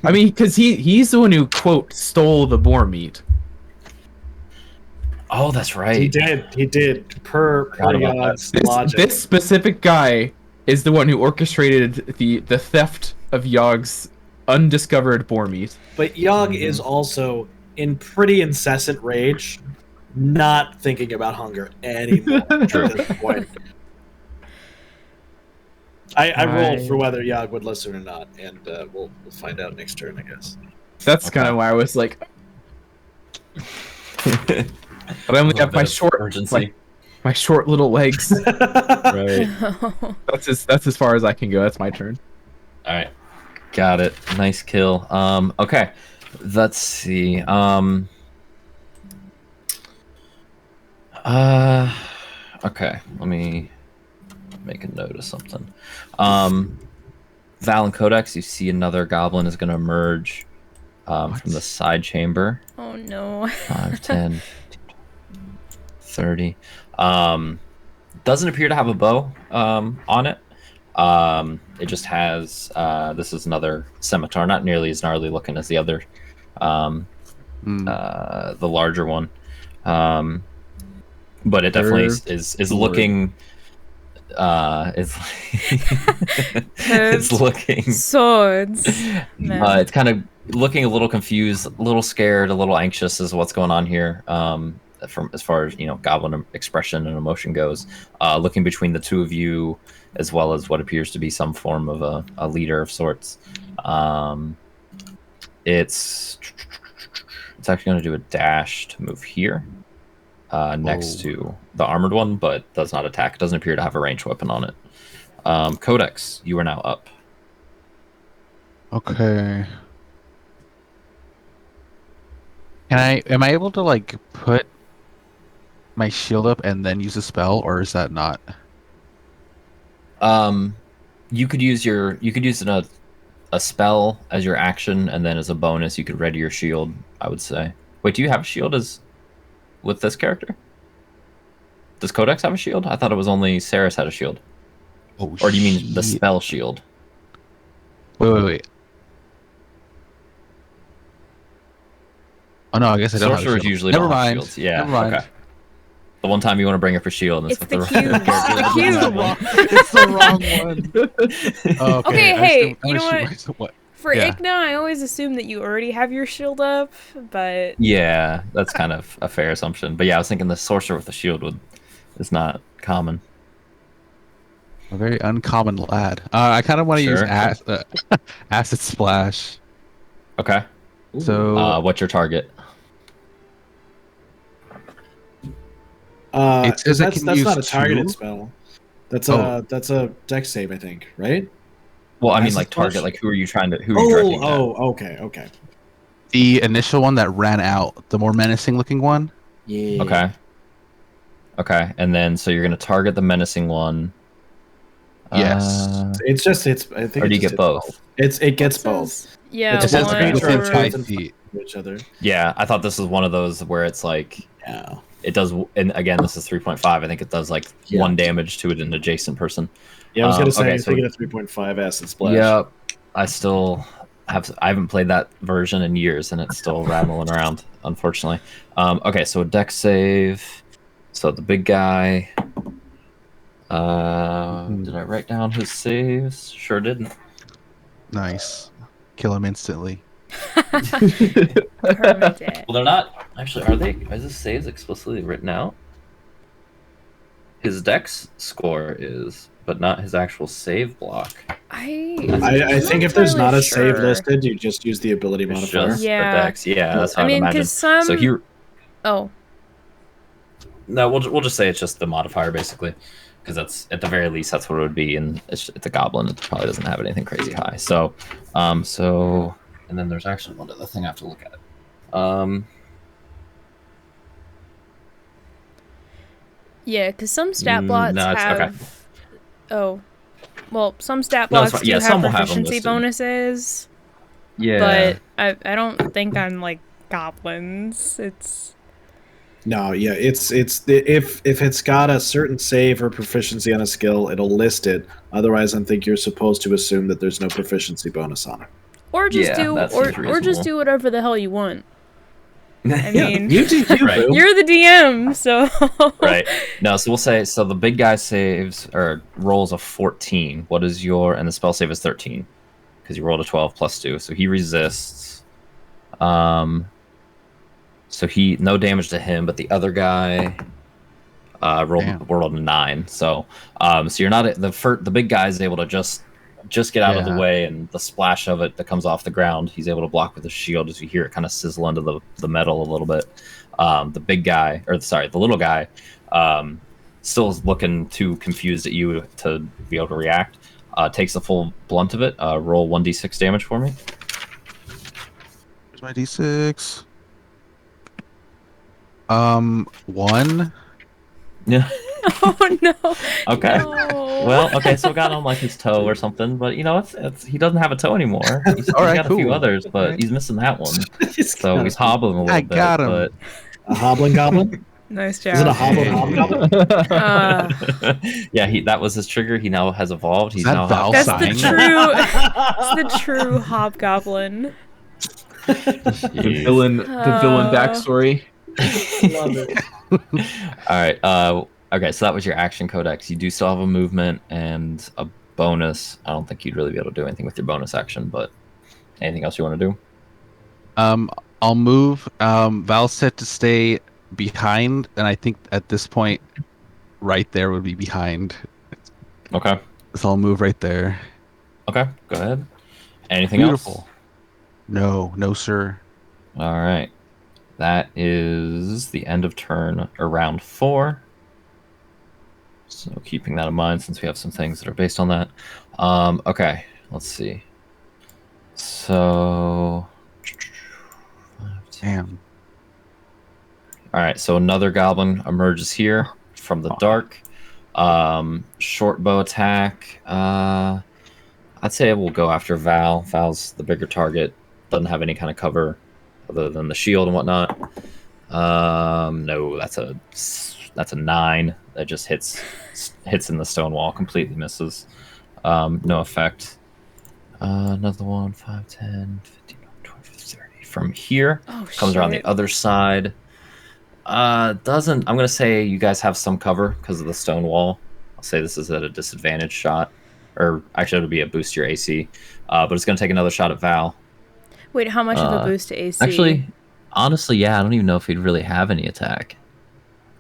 I mean, because he's the one who quote stole the boar meat. Oh, that's right. He did. Per Yogg's logic. This specific guy is the one who orchestrated the theft of Yogg's undiscovered boar meat. But Yogg is also in pretty incessant rage, not thinking about hunger anymore at this point. I rolled for whether Yogg would listen or not, and we'll find out next turn, I guess. That's kind of why I was like... But I only have my short urgency. My short little legs. Right. That's as far as I can go. That's my turn. All right. Got it. Nice kill. Okay. Let's see. Okay. Let me make a note of something. Val and Codex, you see another goblin is going to emerge from the side chamber. Oh no. 5, 10, 30. Doesn't appear to have a bow on it. It just has, this is another scimitar, not nearly as gnarly looking as the other, the larger one. But it definitely is looking, it's looking swords. it's kind of looking a little confused, a little scared, a little anxious is what's going on here, from as far as goblin expression and emotion goes, looking between the two of you as well as what appears to be some form of a leader of sorts. It's actually going to do a dash to move here next to the armored one, but does not attack. It doesn't appear to have a ranged weapon on it. Codex, you are now up. Okay. Am I able to like put my shield up and then use a spell, or is that not? You could use a spell as your action, and then as a bonus you could ready your shield, I would say. Wait, do you have a shield with this character? Does Codex have a shield? I thought it was only Saris had a shield. Oh, or do you mean the spell shield? Wait. Oh no, I guess I don't have a Sorcerers shield. usually Never don't have mind. shields. Yeah. Never mind. Okay. The one time you want to bring up your shield, and It's the cube. It's the wrong one. Oh, Okay, hey, you know what? what? For Igna, I always assume that you already have your shield up, but yeah, that's kind of a fair assumption. But yeah, I was thinking the sorcerer with the shield is not common. A very uncommon lad. I kind of want to use acid splash. Okay. So, what's your target? It says that's not a targeted 2? spell. That's a dex save, I think, right? Well, I mean, Acid like target. splash? Like, who are you directing at? Okay. The initial one that ran out, the more menacing looking one. Yeah. Okay, and then so you're gonna target the menacing one. Yes. I think. Or do you get both? It gets both. Yeah, It says within or 5 feet. each other. Yeah, I thought this was one of those where it's like, Yeah. it does, and again, this is 3.5. I think it does like 1 damage to an adjacent person. Yeah, I was gonna say, okay, you're so thinking of 3.5 acid splash. Yeah, I haven't played that version in years, and it's still rattling around, unfortunately. Okay, so a dex save. So the big guy. Did I write down his saves? Sure didn't. Nice. Kill him instantly. Permadeath. Well, they're not actually. Are they? Is his saves explicitly written out? His dex score is, but not his actual save block. I think if there's not a save listed, you just use the ability modifier. Just the dex. Yeah, that's how I mean, I'd imagine. because some. So he. Oh. No, we'll just say it's just the modifier basically, because that's at the very least that's what it would be, and it's a goblin. It probably doesn't have anything crazy high. So, and then there's actually one other thing I have to look at. Yeah, because some stat blots have. Okay. Oh, well, some stat blocks do have proficiency bonuses. Yeah, but I don't think on like goblins. It's. No, yeah, if it's got a certain save or proficiency on a skill, it'll list it. Otherwise, I think you're supposed to assume that there's no proficiency bonus on it. Or just do whatever the hell you want. I mean, you do, right. You're the DM, so right. No, so we'll say the big guy saves or rolls a 14. What is and the spell save is 13 because you rolled a 12 plus 2, so he resists. So no damage to him, but the other guy rolled a 9. So you're not the big guy is able to just get out of the way, and the splash of it that comes off the ground, he's able to block with his shield as you hear it kind of sizzle into the metal a little bit. The big guy, the little guy, still is looking too confused at you to be able to react. Takes the full blunt of it. Roll 1d6 damage for me. Here's my d6. 1. Yeah. Oh no. Okay. No. Well, okay, so it got on like his toe or something, but you know, it's he doesn't have a toe anymore. He's All right, got a few cool. others, but Alright. he's missing that one. He's So got he's a- hobbling a little I bit. got him. But a hobbling goblin. Nice Is it a job. hobbled Hey. hobgoblin? yeah, that was his trigger. He now has evolved. He's that now Val That's hobbling. the sign? true. It's the true hobgoblin. The villain backstory. Love it. All right. Okay, so that was your action codex. You do still have a movement and a bonus. I don't think you'd really be able to do anything with your bonus action, but anything else you want to do? I'll move. Val said to stay behind, and I think at this point, right there would be behind. Okay. So I'll move right there. Okay, go ahead. Anything Beautiful. No, sir. else? All right. That is the end of turn around 4. So keeping that in mind since we have some things that are based on that. Okay, let's see. So... Damn. All right, so another goblin emerges here from the dark. Short bow attack. I'd say we'll go after Val. Val's the bigger target. Doesn't have any kind of cover other than the shield and whatnot. No, that's a 9. That just hits in the stone wall. Completely misses. No effect. Another one. 5, 10, 15, 20, 30. From here, Oh, comes around the shit. other side. Doesn't. I'm gonna say you guys have some cover because of the stone wall. I'll say this is at a disadvantage shot, or actually it'll be a boost to your AC. But it's gonna take another shot at Val. Wait, how much of a boost to AC? Actually, honestly, yeah, I don't even know if he'd really have any attack.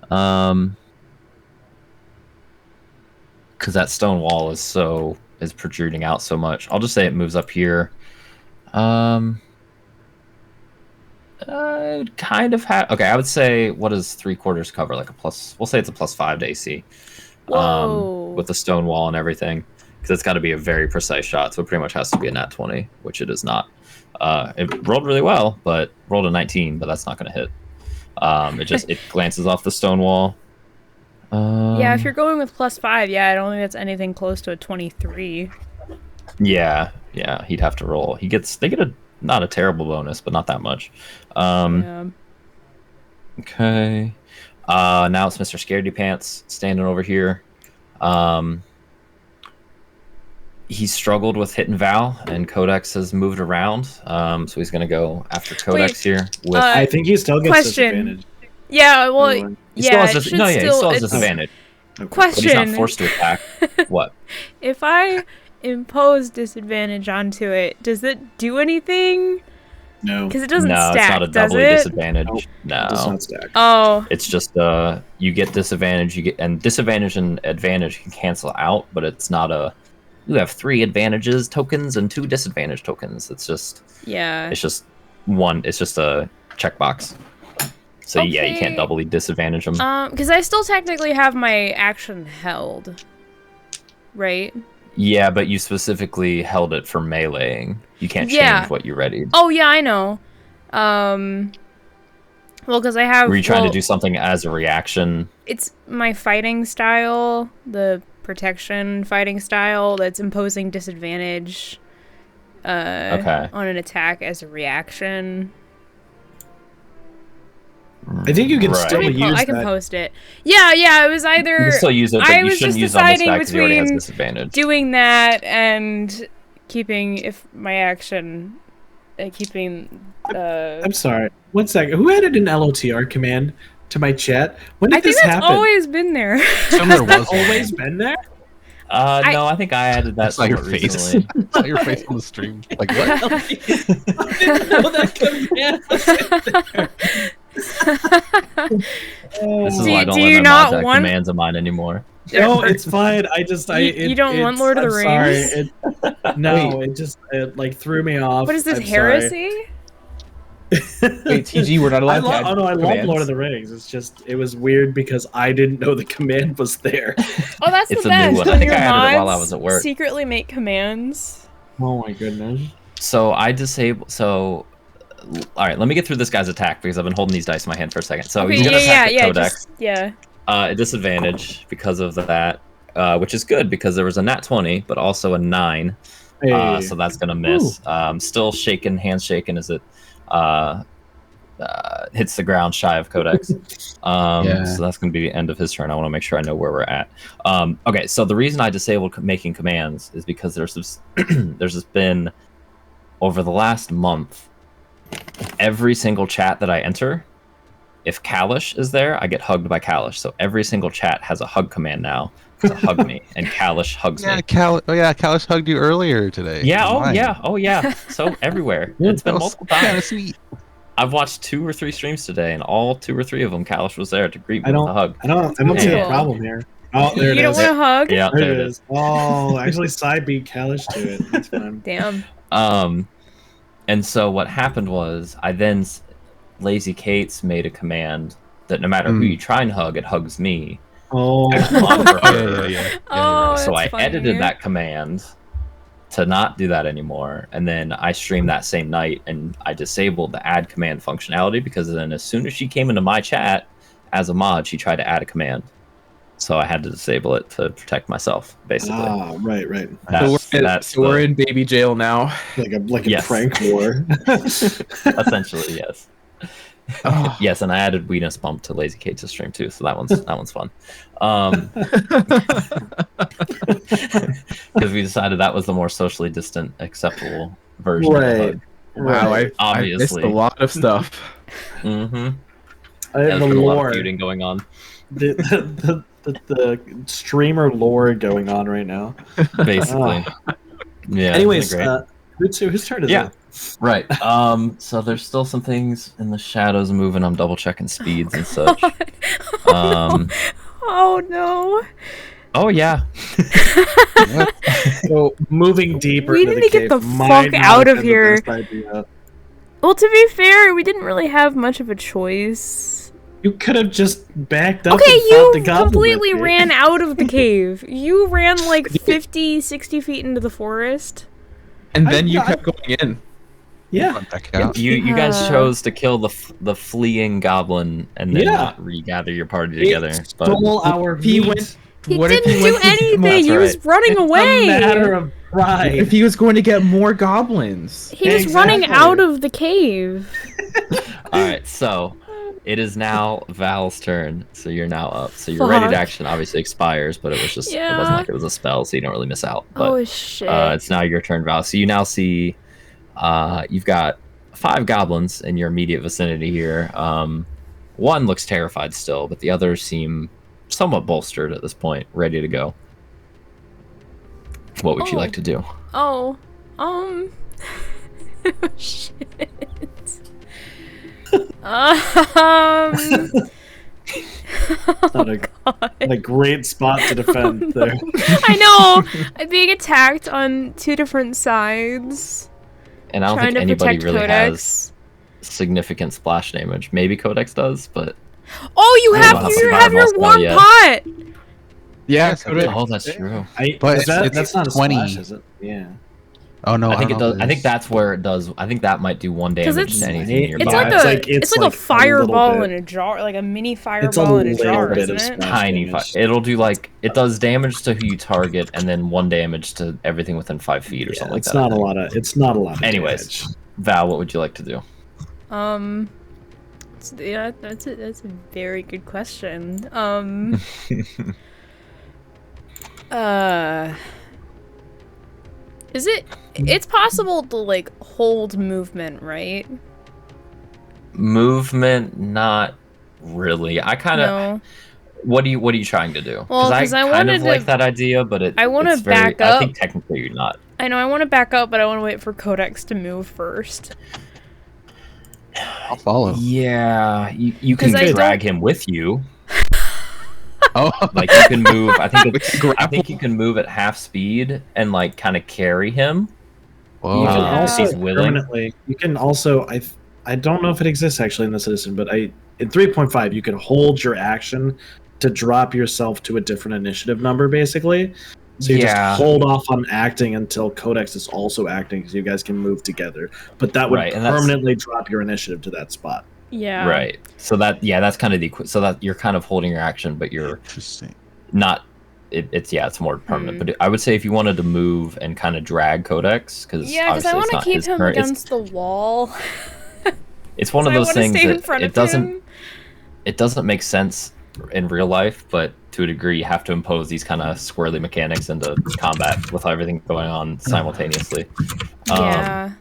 Because that stone wall is protruding out so much. I'll just say it moves up here. Kind of have. Okay, I would say what is 3/4 cover? Like a plus. We'll say it's a +5 to AC. Whoa. With the stone wall and everything, because it's got to be a very precise shot. So it pretty much has to be a nat 20, which it is not. It rolled really well, but rolled a 19, but that's not going to hit. It glances off the stone wall. Yeah, if you're going with +5, yeah, I don't think that's anything close to a 23. Yeah, he'd have to roll. They get a not a terrible bonus, but not that much. Yeah. Okay. Now it's Mr. Scaredy Pants standing over here. He struggled with hitting Val, and Codex has moved around. So he's going to go after Codex here. With I think he still gets Question. disadvantage. Yeah, well, Everyone. he still yeah, has it should he still has it's- disadvantage, Okay. but he's not Question. forced to attack. What? If I impose disadvantage onto it, does it do anything? No, Because it doesn't No, stack, it's not a does doubly it? disadvantage. Nope. No. it does not stack. Oh, It's just you get disadvantage, and disadvantage and advantage can cancel out, but it's not a you have 3 advantages tokens and 2 disadvantage tokens. It's just yeah. a checkbox. So yeah, you Okay. can't doubly disadvantage them. Because I still technically have my action held, right? Yeah, but you specifically held it for meleeing. You can't change Yeah. what you readied. Oh yeah, I know. Well, because I have. Were you trying well, to do something as a reaction? It's my fighting style, the protection fighting style that's imposing disadvantage Okay. on an attack as a reaction. I think you can Right. still Let me use I can that. post it. Yeah, it was You either can still use it, but I you was shouldn't just use it on this deciding guy because he already has between disadvantage. doing that and keeping if my action keeping I'm sorry. 1 second. Who added an LOTR command to my chat? When did I think this that's happen? always been there. Somewhere was Always been there? No, I think I added that That's not your somewhat face. recently. It's not your face on the stream. Like what? I didn't know that command was in there. This is Do why I you- don't do let you my not mods add want- commands of mine anymore. No, it's fine. I just You don't want Lord of the I'm Rings? Sorry. No, it like threw me off. What is this I'm heresy? sorry. Wait, TG, we're not allowed to add I love commands? Lord of the Rings. It's just it was weird because I didn't know the command was there. Oh, that's It's the a new best. one. I When think your I added it while I mods was at work. secretly make commands. Oh my goodness. So I disable. So, all right, let me get through this guy's attack because I've been holding these dice in my hand for a second. So Okay, he's gonna attack the yeah, Codex. just, yeah. A disadvantage because of that, which is good because there was a nat 20, but also a 9. Hey. So that's gonna miss. Still shaking, hands shaking as it hits the ground shy of Codex. Yeah. So that's gonna be the end of his turn. I want to make sure I know where we're at. Okay, so the reason I disabled making commands is because there's just been over the last month, every single chat that I enter, if Kalish is there, I get hugged by Kalish. So every single chat has a hug command now to hug me, and Kalish hugs me. Kalish hugged you earlier today. Yeah, Mine. oh yeah. So everywhere. It's been That was multiple kind of times. sweet. I've watched 2 or 3 streams today, and all 2 or 3 of them, Kalish was there to greet me I with a hug. don't see the Cool. problem here. Oh, there You it don't is. want a hug? Yeah, There it is. Oh, actually, side beat Kalish to it. That's fine. Damn. And so what happened was, Lazy Kate's made a command that no matter who you try and hug, it hugs me. Oh, Oh, So I that's funny. edited that command to not do that anymore, and then I streamed that same night, and I disabled the add command functionality because then as soon as she came into my chat as a mod, she tried to add a command. So I had to disable it to protect myself, basically. ah, right. So we're in baby jail now. Like a Yes. prank war. Essentially, yes. Oh. Yes, and I added Weenus Bump to Lazy Kate's stream too, so that one's fun. Because we decided that was the more socially distant, acceptable version of the hug. Wow, I missed Obviously. a lot of stuff. Mm-hmm. I have There's the been a lot lore. of feuding going on. The streamer lore going on right now. Basically. Yeah. Anyways, great. whose turn is Yeah. it? Right. So there's still some things in the shadows moving. I'm double checking speeds and such. Oh no. Oh yeah. So moving deeper We into need the to get cave the might fuck not out have of been the here. best idea. Well, to be fair, we didn't really have much of a choice. You could have just backed up Okay, and fought the you goblin completely with me. ran out of the cave. You ran like 50, 60 feet into the forest. And then you I- kept going in. Yeah. Back out. You guys chose to kill the fleeing goblin and then Yeah. not regather your party together. But Stole our He meat. went. He What if didn't he do went to get more- anything. He was That's running It's away. a matter of If pride. he was going to get more goblins. He was running Exactly. out of the cave. all right, so it is now Val's turn. So you're now up. So your ready to Fuck. action obviously expires, but it was just it Yeah. wasn't like it was a spell, so you don't really miss out. But Oh shit. it's now your turn, Val. So you now see you've got 5 goblins in your immediate vicinity here. One looks terrified still, but the others seem somewhat bolstered at this point, ready to go. What would you Oh. like to do? Oh, shit. Not a great spot to defend there. I know. I'm being attacked on 2 different sides. And I don't Trying think to anybody protect really Codex. has significant splash damage. Maybe Codex does, but Oh, you I don't have know how you survival have your spell warm yet. pot. Yeah, Yes, I Codex. did. oh, that's true. But That's it's not a 20. splash, is it? Yeah. Oh no, I think it don't know does. if I think is. that's where it does. I think that might do 1 damage it's- to anything nearby. It's Yeah, like it's a like- it's a like a fireball little in bit. a jar, like a mini It's a fireball in a little jar, bit isn't of it? splash. Tiny. damage. It'll do like it does damage to who you target, and then 1 damage to everything within 5 feet or something like it's that. I not a think. lot of. It's not a lot of. Anyways. damage. Val, what would you like to do? Yeah, that's a very good question. Is it? It's possible to like hold movement, right? Movement, not really. I kind of. No. What are you trying to do? Well, I 'cause I kind wanted of to- like that idea, but I wanna it's very, back I up. think technically you're not. I know I want to back up, but I want to wait for Codex to move first. I'll follow. Yeah, you 'Cause can I drag him with you. Oh, Like you can move. I think We it's, can I grapple. think you can move at half speed and like kind of carry him. Whoa. You can Yeah. also He's willing. permanently. You can also. I don't know if it exists actually in the Citizen, but in 3.5 you can hold your action to drop yourself to a different initiative number, basically. So you Yeah. just hold off on acting until Codex is also acting, so you guys can move together. But that would Right, and that's- permanently drop your initiative to that spot. Yeah. Right. So that's kind of so that you're kind of holding your action, but you're Interesting. not. It's more permanent. But I would say if you wanted to move and kind of drag Codex, because Yeah, because I want to keep him against the wall. It's one of those things stay in that front it of doesn't him. it doesn't make sense in real life, but to a degree you have to impose these kind of squirrely mechanics into combat with everything going on simultaneously. Yeah.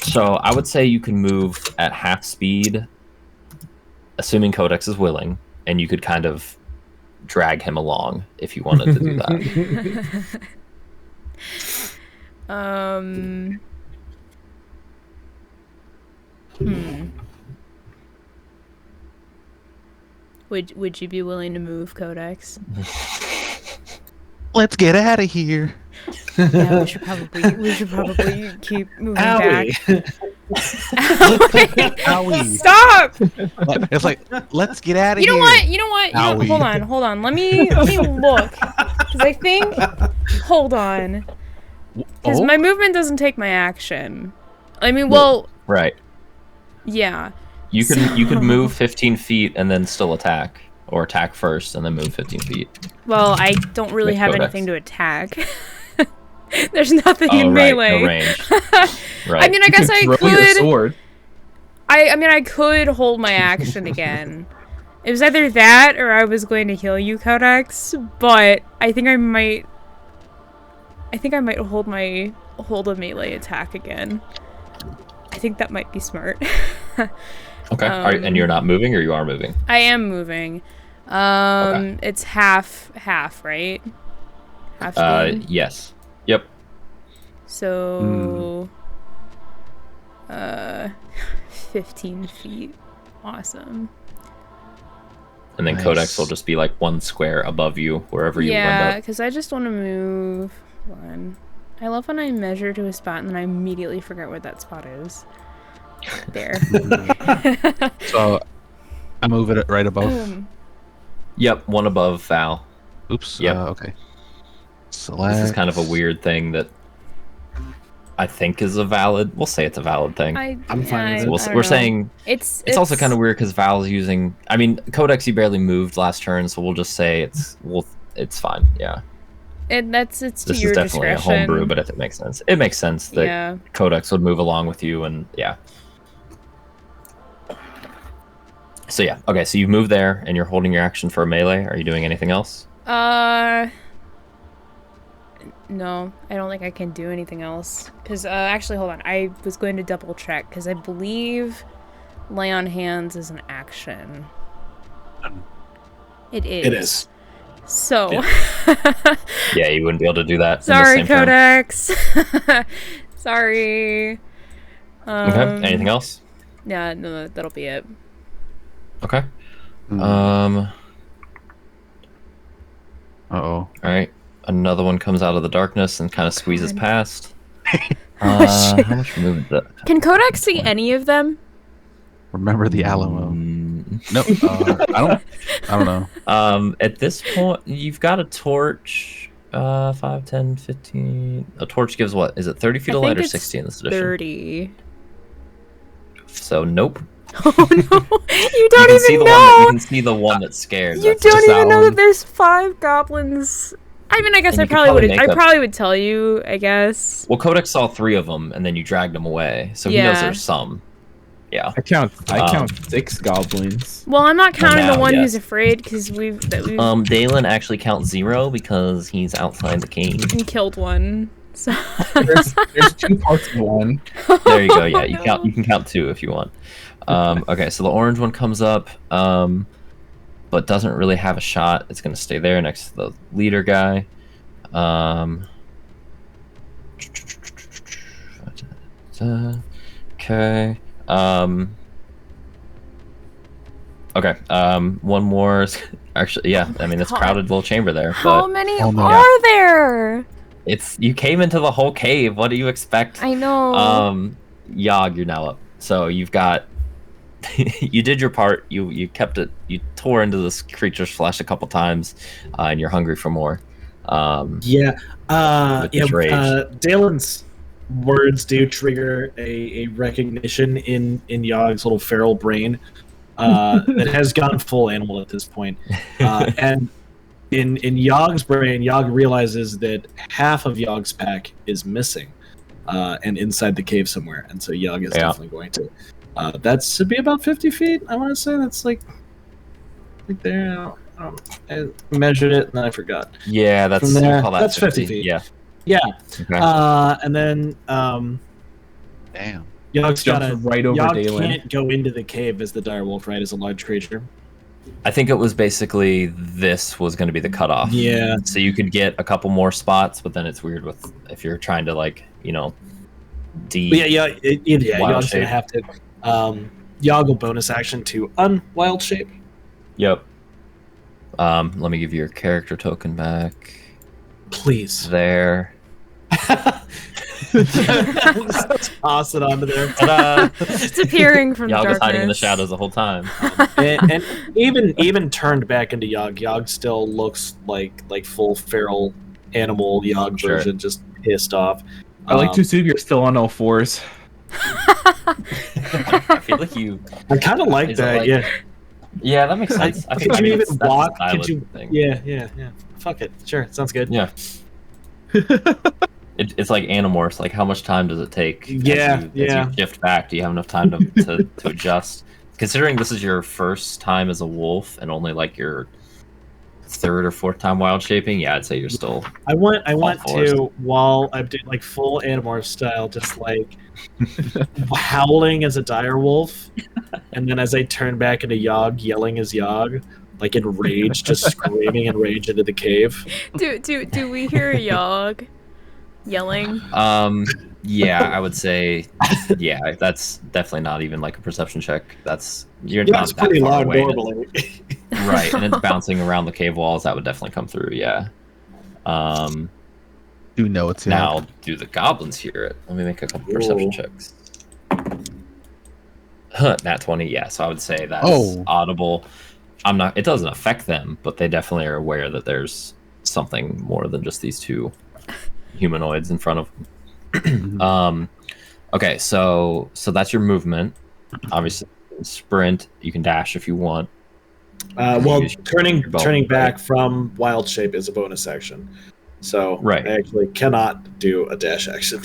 So I would say you can move at half speed, assuming Codex is willing, and you could kind of drag him along if you wanted to do that. Would you be willing to move, Codex? Let's get out of here. Yeah, we should probably keep moving back. Owie. Stop! It's like, let's get out of You here. know what? Hold on. Let me look. Because I think... Hold on. Because my movement doesn't take my action. I mean, well... Right. Yeah. You could move 15 feet and then still attack. Or attack first and then move 15 feet. Well, I don't really With have Codex. anything to attack. There's nothing in melee. No range. Right. I mean, I guess I Throw your could... sword. I mean, I could hold my action again. It was either that or I was going to heal you, Codex, but I think I might hold a melee attack again. I think that might be smart. Okay. And you're not moving, or you are moving? I am moving. Okay. It's half, right? Half speed? Yes. Yep. So 15 feet. Awesome. And then Nice. Codex will just be like one square above you, wherever you end Yeah, up. because I just want to move one. I love when I measure to a spot and then I immediately forget where that spot is. There. So I move it right above. Yep, one above Val. Oops. Yep. Okay. Select. This is kind of a weird thing that I think is a valid. We'll say it's a valid thing. I'm fine with it. So we're saying it's also kind of weird because Val's using. I mean, Codex he barely moved last turn, so we'll just say it's fine. Yeah. It's to This your is definitely discretion. a homebrew, but if it makes sense, it makes sense that Yeah. Codex would move along with you, and yeah. So yeah, okay. So you move there, and you're holding your action for a melee. Are you doing anything else? No, I don't think I can do anything else. Because, actually, hold on. I was going to double check, because I believe lay on hands is an action. It is. It is. So. Yeah, you wouldn't be able to do that. Sorry, in the same turn. Codex. Sorry. Okay. Anything else? Yeah, no, that'll be it. Okay. Uh-oh. All right. Another one comes out of the darkness and kind of squeezes past. How much movement is that? Can Codex see any of them? Remember the Alamo. No, I don't know. At this point, you've got a torch. 5, 10, 15. A torch gives what? Is it 30 feet of light or 60 in this edition? 30. So nope. Oh no! You You don't can see even the know. one. You can see the one that's scared. You That's don't just even that know one. that there's 5 goblins. I mean, I guess And I you could probably probably would. make I up- probably would tell you. I guess. Well, Codex saw 3 of them, and then you dragged them away, so he knows Yeah. there's some. Yeah. I count 6 goblins. Well, I'm not counting the now, one who's yes. afraid because we've Dalen actually counts 0 because he's outside the cave. killed one. So. There's 2 parts of one. There you go. Yeah, you No. count. You can count 2 if you want. Okay, so the orange one comes up, but doesn't really have a shot. It's gonna stay there next to the leader guy. Okay. Okay. One more. Actually, yeah. I mean, it's God. crowded little chamber there, How but many Oh, no. are there? it's you came into the whole cave. What do you expect? I know. Yogg, you're now up. So you've got. You did your part. You kept it. You tore into this creature's flesh a couple times, and you're hungry for more. Yeah. With this rage. Dalen's words do trigger a recognition in Yogg's little feral brain that has gone full animal at this point. And in Yogg's brain, Yogg realizes that half of Yogg's pack is missing and inside the cave somewhere. And so Yogg is definitely going to. That should be about 50 feet. I want to say that's like there. I measured it and then I forgot. Yeah, that's From there, call that that's 50 feet. Yeah. Yeah. Okay. And then Damn. Yogg's Jumps gotta, right over Yogg Dalen. can't go into the cave as the direwolf, right? As a large creature. I think it was basically this was going to be the cutoff. Yeah. So you could get a couple more spots, but then it's weird with if you're trying to like But yeah. Wild Yogg's gonna shape. have to. Yogg will bonus action to unwild shape. Yep. Let me give you your character token back. Please. There. Just toss it onto there. Ta-da! It's appearing from Yogg was darkness. hiding in the shadows the whole time. and even turned back into Yogg still looks like full feral animal Yogg Sure. version, just pissed off. I like to assume you're still on all fours. I feel like you. I kind of like Is it that. like- Yeah. Yeah, that makes sense. I think Could you even that's the walk? style Could of you? the thing. Yeah. Fuck it. Sure. Sounds good. Yeah. It's like Animorphs. Like, how much time does it take? Yeah, as you shift back, do you have enough time to adjust? Considering this is your first time as a wolf and only like your third or fourth time wild shaping, yeah, I'd say you're still. I want fours. to, while I'm doing like full Animorph style, just like howling as a dire wolf, and then as I turn back into Yogg, yelling as Yogg, like in rage, just screaming in rage into the cave. Do we hear Yogg yelling? Yeah, I would say, yeah, that's definitely not even like a perception check. You're Yeah, not it's that pretty far loud away. normally. Right, and it's bouncing around the cave walls. That would definitely come through. Yeah. Do know it's Now, do the goblins hear it? Let me make a couple perception Ooh. checks. Nat 20, yeah. So I would say that's Oh. audible. It doesn't affect them, but they definitely are aware that there's something more than just these two humanoids in front of them. Okay, so that's your movement. Obviously, sprint. You can dash if you want. Well, Use turning your bow, back right? from wild shape is a bonus action. So Right. I actually cannot do a dash action.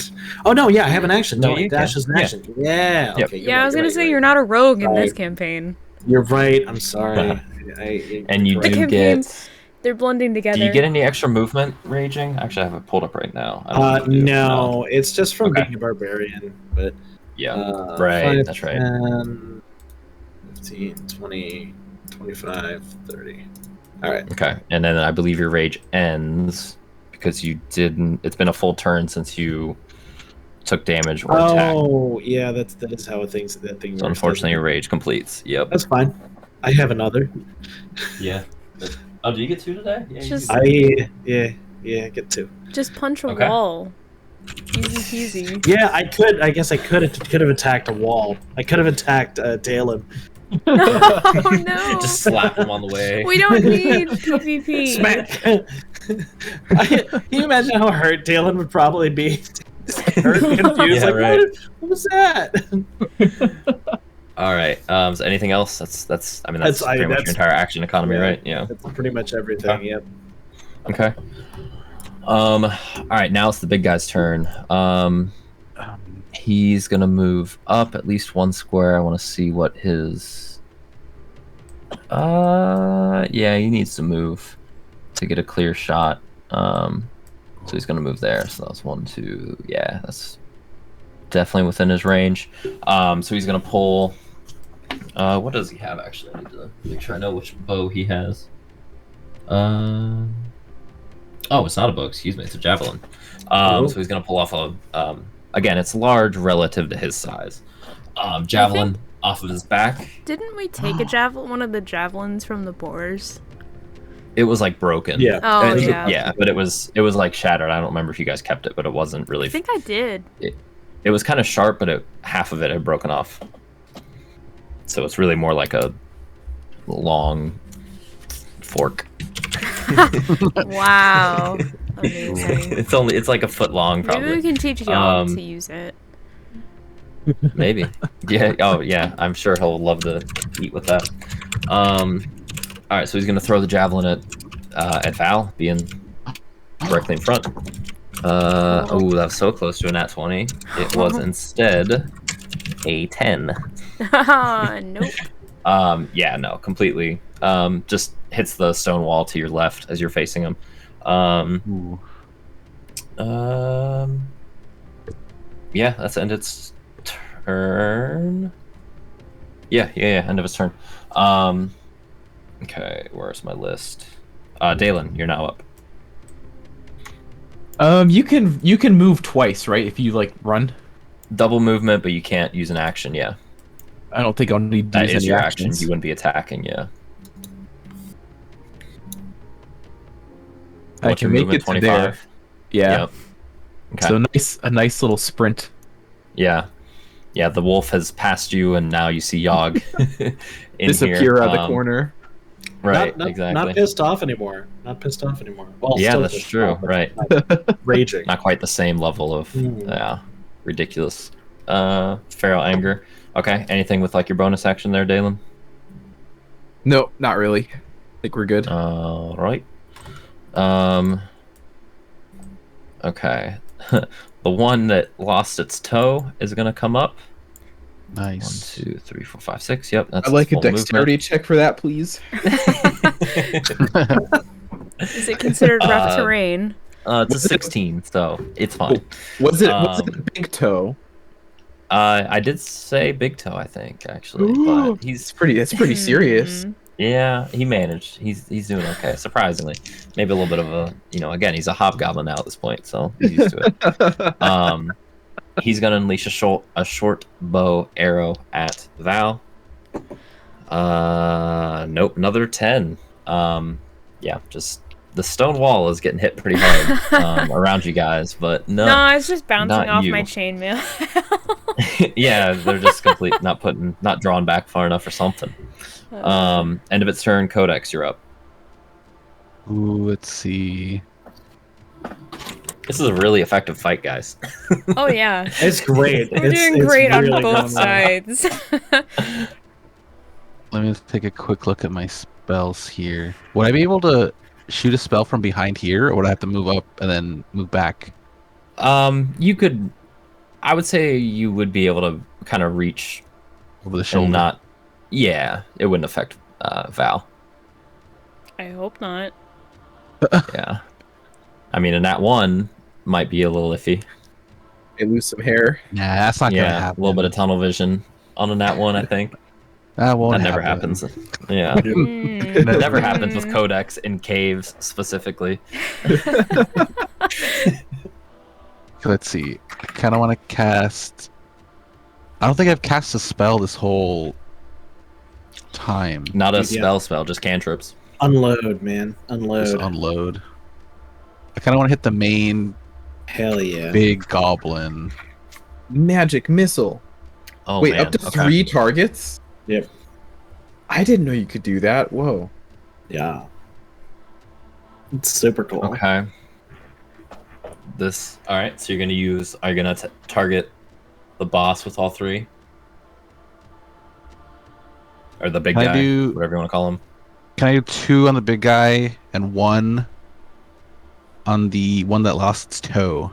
Oh no, yeah, I have an action. No, No, you dash can. is an Yeah. action. Yeah. Yep. Okay. Yeah, I was gonna say you're not a rogue in this campaign. You're right. I'm sorry. And you The do campaigns, get. they're blending together. Do you get any extra movement raging? Actually, I have it pulled up right now. I don't know if you do. No, it's just from Okay. being a barbarian. But Yeah. right, 5, that's right. 10, 15, 20, 25, 30. All right. Okay, and then I believe your rage ends because you didn't. It's been a full turn since you took damage or attacked. Oh, yeah, that is how that thing works. So unfortunately, your rage completes. Yep. That's fine. I have another. Yeah. Oh, do you get 2 today? Yeah. Just- Yeah, get 2. Just punch a Okay. wall. Easy peasy. Yeah, I guess I could have attacked a wall. I could have attacked Dalen. Oh no! Just slap him on the way. We don't need PvP. Smack. Can you imagine how hurt Dalen would probably be? Hurt and confused. Yeah, like, right. what was that? All right. So anything else? That's. I mean, that's That's- pretty much that's- your entire action economy, yeah. right? Yeah. That's pretty much everything. Okay. Yep. Okay. All right. Now it's the big guy's turn. He's gonna move up at least 1 square. I want to see what his. Yeah, he needs to move to get a clear shot. So he's gonna move there. So that's 1, 2. Yeah, that's definitely within his range. So he's gonna pull. What does he have actually? I need to make sure I know which bow he has. Oh, it's not a bow. Excuse me. It's a javelin. So he's gonna pull off a. Again, it's large relative to his size. Javelin off of his back. Didn't we take one of the javelins from the boars? It was like broken. Yeah. Oh, And- yeah. Yeah, but it was like shattered. I don't remember if you guys kept it, but it wasn't really. I think I did. It was kind of sharp, but half of it had broken off. So it's really more like a long fork. Wow. Amazing. It's like a foot long, Maybe probably. we can teach Yog to use it. Maybe. Yeah. Oh, yeah. I'm sure he'll love to eat with that. All right. So he's gonna throw the javelin at Val, being directly in front. Oh, that was so close to a nat 20. It was instead a 10. Nope. Yeah, no, completely. Just hits the stone wall to your left as you're facing him. Yeah, that's end its turn. Yeah, end of its turn. Okay, where's my list? Dalen, you're now up. You can move twice, right? If you like run. Double movement, but you can't use an action. Yeah, I don't think I'll need to that use is any your actions. action. You wouldn't be attacking. Yeah. I What's can your make movement, it to there. Yeah. Yep. Okay. So a nice little sprint. Yeah. Yeah, the wolf has passed you, and now you see Yog in Disappear here. out of the corner. Right, not exactly. pissed off anymore. Not pissed off anymore. Well, Yeah, still that's pissed true. off, but Right. not raging. Not quite the same level of ridiculous feral anger. Okay, anything with like your bonus action there, Dalen? No, not really. I think we're good. All right. Okay. The one that lost its toe is gonna come up. Nice. 1, 2, 3, 4, 5, 6. Yep, that's I'd like a its full dexterity check for that, please. Is it considered rough terrain? It's a 16, so it's fine. Was it a big toe? I did say big toe, I think, actually, Ooh, but he's that's pretty serious. yeah, he managed. He's doing okay, surprisingly. Maybe a little bit of a, again, he's a hobgoblin now at this point, so he's used to it. He's gonna unleash a short bow arrow at Val. Nope, another 10. Yeah, just the stone wall is getting hit pretty hard around you guys, but No, it's just bouncing not off you. my chainmail. Yeah, they're just not drawn back far enough or something. End of its turn, Codex, you're up. Ooh, let's see. This is a really effective fight, guys. Oh yeah, It's great. we're doing great on really both going well. sides. Let me take a quick look at my spells here. Would I be able to shoot a spell from behind here, or would I have to move up and then move back? You could. I would say you would be able to kind of reach Over the shoulder? and not. Yeah, it wouldn't affect Val. I hope not. Yeah. I mean, a nat 1 might be a little iffy. They lose some hair. Nah, that's not gonna Yeah, a happen. little bit of tunnel vision on a nat 1, I think. That won't That never happen. happens. Yeah. Mm. That never happens with Codex in caves, specifically. Let's see. I kind of want to cast. I don't think I've cast a spell this whole time. Not a Yeah. spell, just cantrips. Unload, man. Unload. Just unload. I kind of want to hit the main Hell yeah. big goblin. Magic missile. Oh, Wait, man. up to Okay. 3 targets? Yep. I didn't know you could do that. Whoa. Yeah. It's super cool. Okay. All right, so are you gonna target the boss with all 3? Or the big Can I guy, do- whatever you want to call him. Can I do 2 on the big guy and 1 on the one that lost its toe?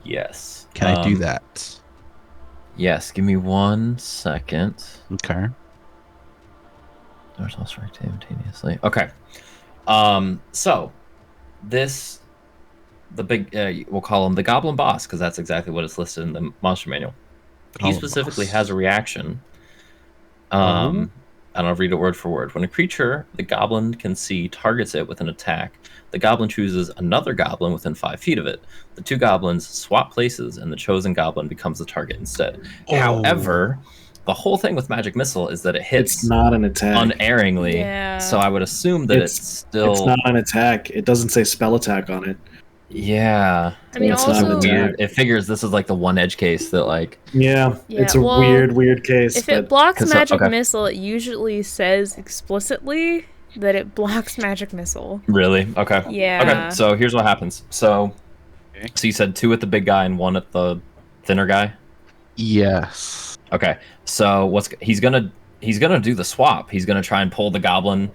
Yes. Can I do that? Yes, give me 1 second. Okay. Doors all strike simultaneously. Okay. So the big we'll call him the Goblin Boss because that's exactly what is listed in the monster manual. He Goblin specifically Boss. has a reaction. Oh. And I'll read it word for word. When a creature the goblin can see targets it with an attack, the goblin chooses another goblin within 5 feet of it. The 2 goblins swap places, and the chosen goblin becomes the target instead. Oh. However, the whole thing with Magic Missile is that it hits It's not an attack. unerringly. Yeah. So I would assume that it's still. It's not an attack. It doesn't say spell attack on it. Yeah. I mean, It's not also, an attack. Weird. It figures this is like the one edge case that like. Yeah. Yeah, It's a well, weird case. if but it blocks Cause- magic okay. missile, it usually says explicitly that it blocks magic missile. Really? Okay. Yeah. Okay. So here's what happens. So, Okay. so you said 2 at the big guy and 1 at the thinner guy. Yes. Okay. So he's gonna do the swap. He's gonna try and pull the goblin.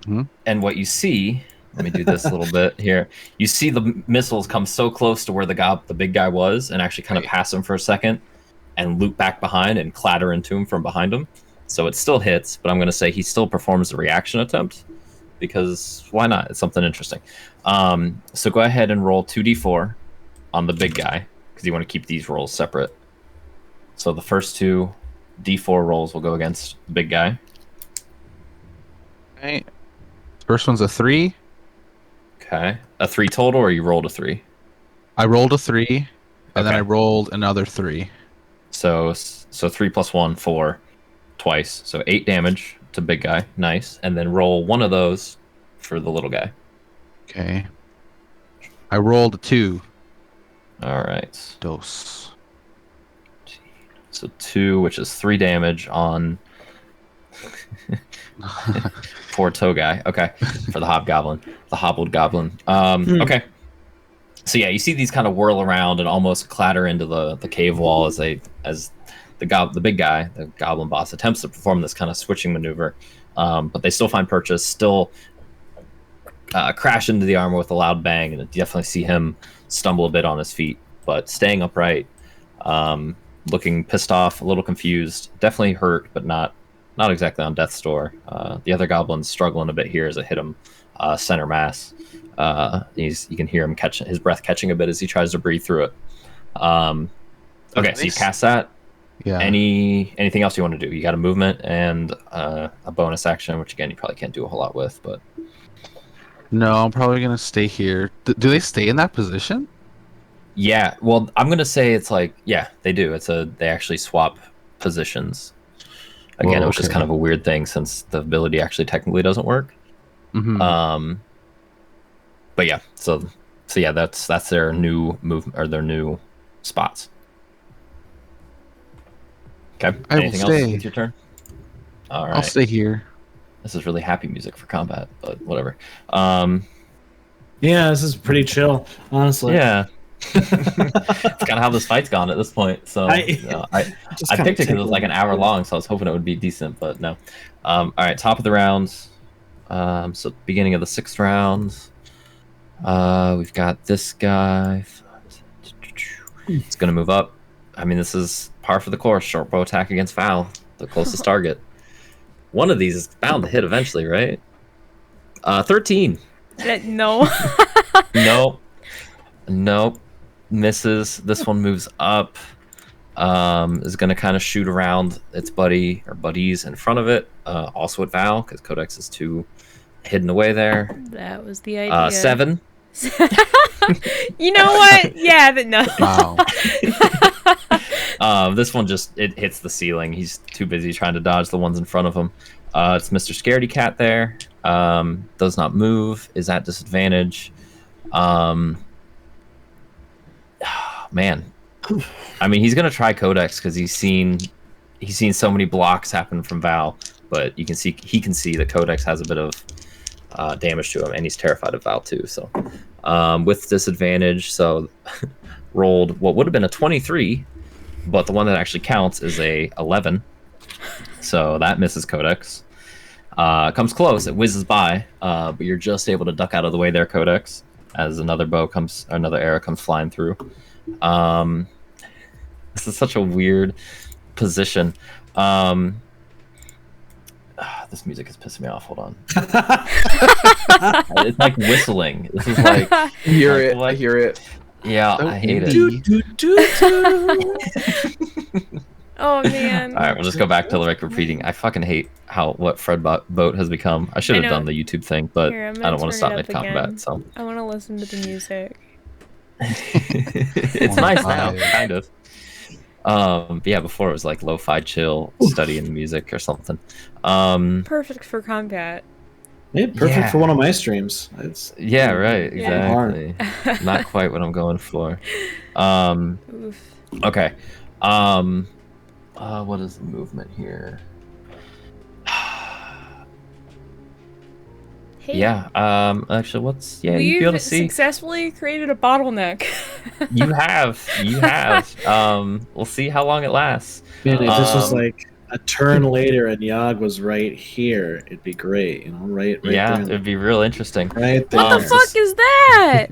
Mhm. And what you see, let me do this a little bit here. You see the missiles come so close to where the big guy was, and actually kind of pass him for a second, and loop back behind and clatter into him from behind him. So it still hits, but I'm going to say he still performs the reaction attempt, because why not? It's something interesting. So go ahead and roll 2d4 on the big guy, because you want to keep these rolls separate. So the first 2 d4 rolls will go against the big guy. Okay. First one's a 3. Okay. A 3 total, or you rolled a 3? I rolled a 3, and then Okay. I rolled another 3. So 3 plus 1, 4, twice. So 8 damage to big guy. Nice. And then roll 1 of those for the little guy. Okay. I rolled a 2. All right. Dose. So 2, which is 3 damage on poor toe guy. Okay. For the hobgoblin. The hobbled goblin. Okay. So yeah, you see these kind of whirl around and almost clatter into the cave wall as the big guy, the goblin boss, attempts to perform this kind of switching maneuver. But they still find purchase, still crash into the armor with a loud bang, and you definitely see him stumble a bit on his feet, but staying upright, looking pissed off, a little confused, definitely hurt, but not exactly on death's door. The other goblin's struggling a bit here as it hit him center mass. You can hear him his breath catching a bit as he tries to breathe through it. Okay, so you cast that. Yeah. Anything else you want to do? You got a movement and a bonus action, which again you probably can't do a whole lot with, but No, I'm probably gonna stay here. Do they stay in that position? yeah. Well, I'm gonna say it's like, yeah, they do. They actually swap positions. Again, Whoa, it was just okay. kind of a weird thing since the ability actually technically doesn't work. Mm-hmm. But yeah, so yeah, that's their new move or their new spots. Okay. I will Anything else stay. with your turn? All right. I'll stay here. This is really happy music for combat, but whatever. Yeah, this is pretty chill, honestly. Yeah. It's kind of how this fight's gone at this point. So I Just I kinda picked it because it was like an hour tickled. long, so I was hoping it would be decent, but no. All right, top of the round. So beginning of the 6th round. We've got this guy. It's gonna move up. I mean, this is par for the course. Short bow attack against Val, the closest target. One of these is bound to hit eventually, right? 13. No. Nope. Misses. This one moves up. Is going to kind of shoot around its buddy or buddies in front of it. Also at Val, because Codex is too hidden away there. That was the idea. 7. You know what? Yeah, no. Wow. This one it hits the ceiling. He's too busy trying to dodge the ones in front of him. It's Mr. Scaredy Cat there. Does not move. Is at disadvantage. Man, I mean, he's gonna try Codex because he's seen so many blocks happen from Val, but he can see that Codex has a bit of damage to him, and he's terrified of Val too. So with disadvantage, so rolled what would have been a 23, but the one that actually counts is a 11. So that misses Codex. Comes close, it whizzes by, but you're just able to duck out of the way there, Codex, as another arrow comes flying through. This is such a weird position. This music is pissing me off. Hold on. It's like whistling. This is like I hear it. yeah, So I hate it. Oh man. All right, we'll just go back to like repeating. I fucking hate what Fred Boat has become. I should have know. done the YouTube thing, but Here, I'm I gonna don't want to turn stop it up mid-combat. again. So I want to listen to the music. it's Oh my nice now, God. kind of. But yeah, before it was like lo-fi chill, studying music or something. Perfect for combat. Yeah, perfect Yeah. for one of my streams. It's Yeah, right, Yeah. exactly. Not quite what I'm going for. Oof. Okay. What is the movement here? Hey, Yeah. Actually, you'd be able to we've see. successfully created a bottleneck. You have. We'll see how long it lasts. Man, if this was Um, like a turn later and Yog was right here, it'd be great. You know, right yeah, there. it'd be real interesting. Right there. What the fuck is that?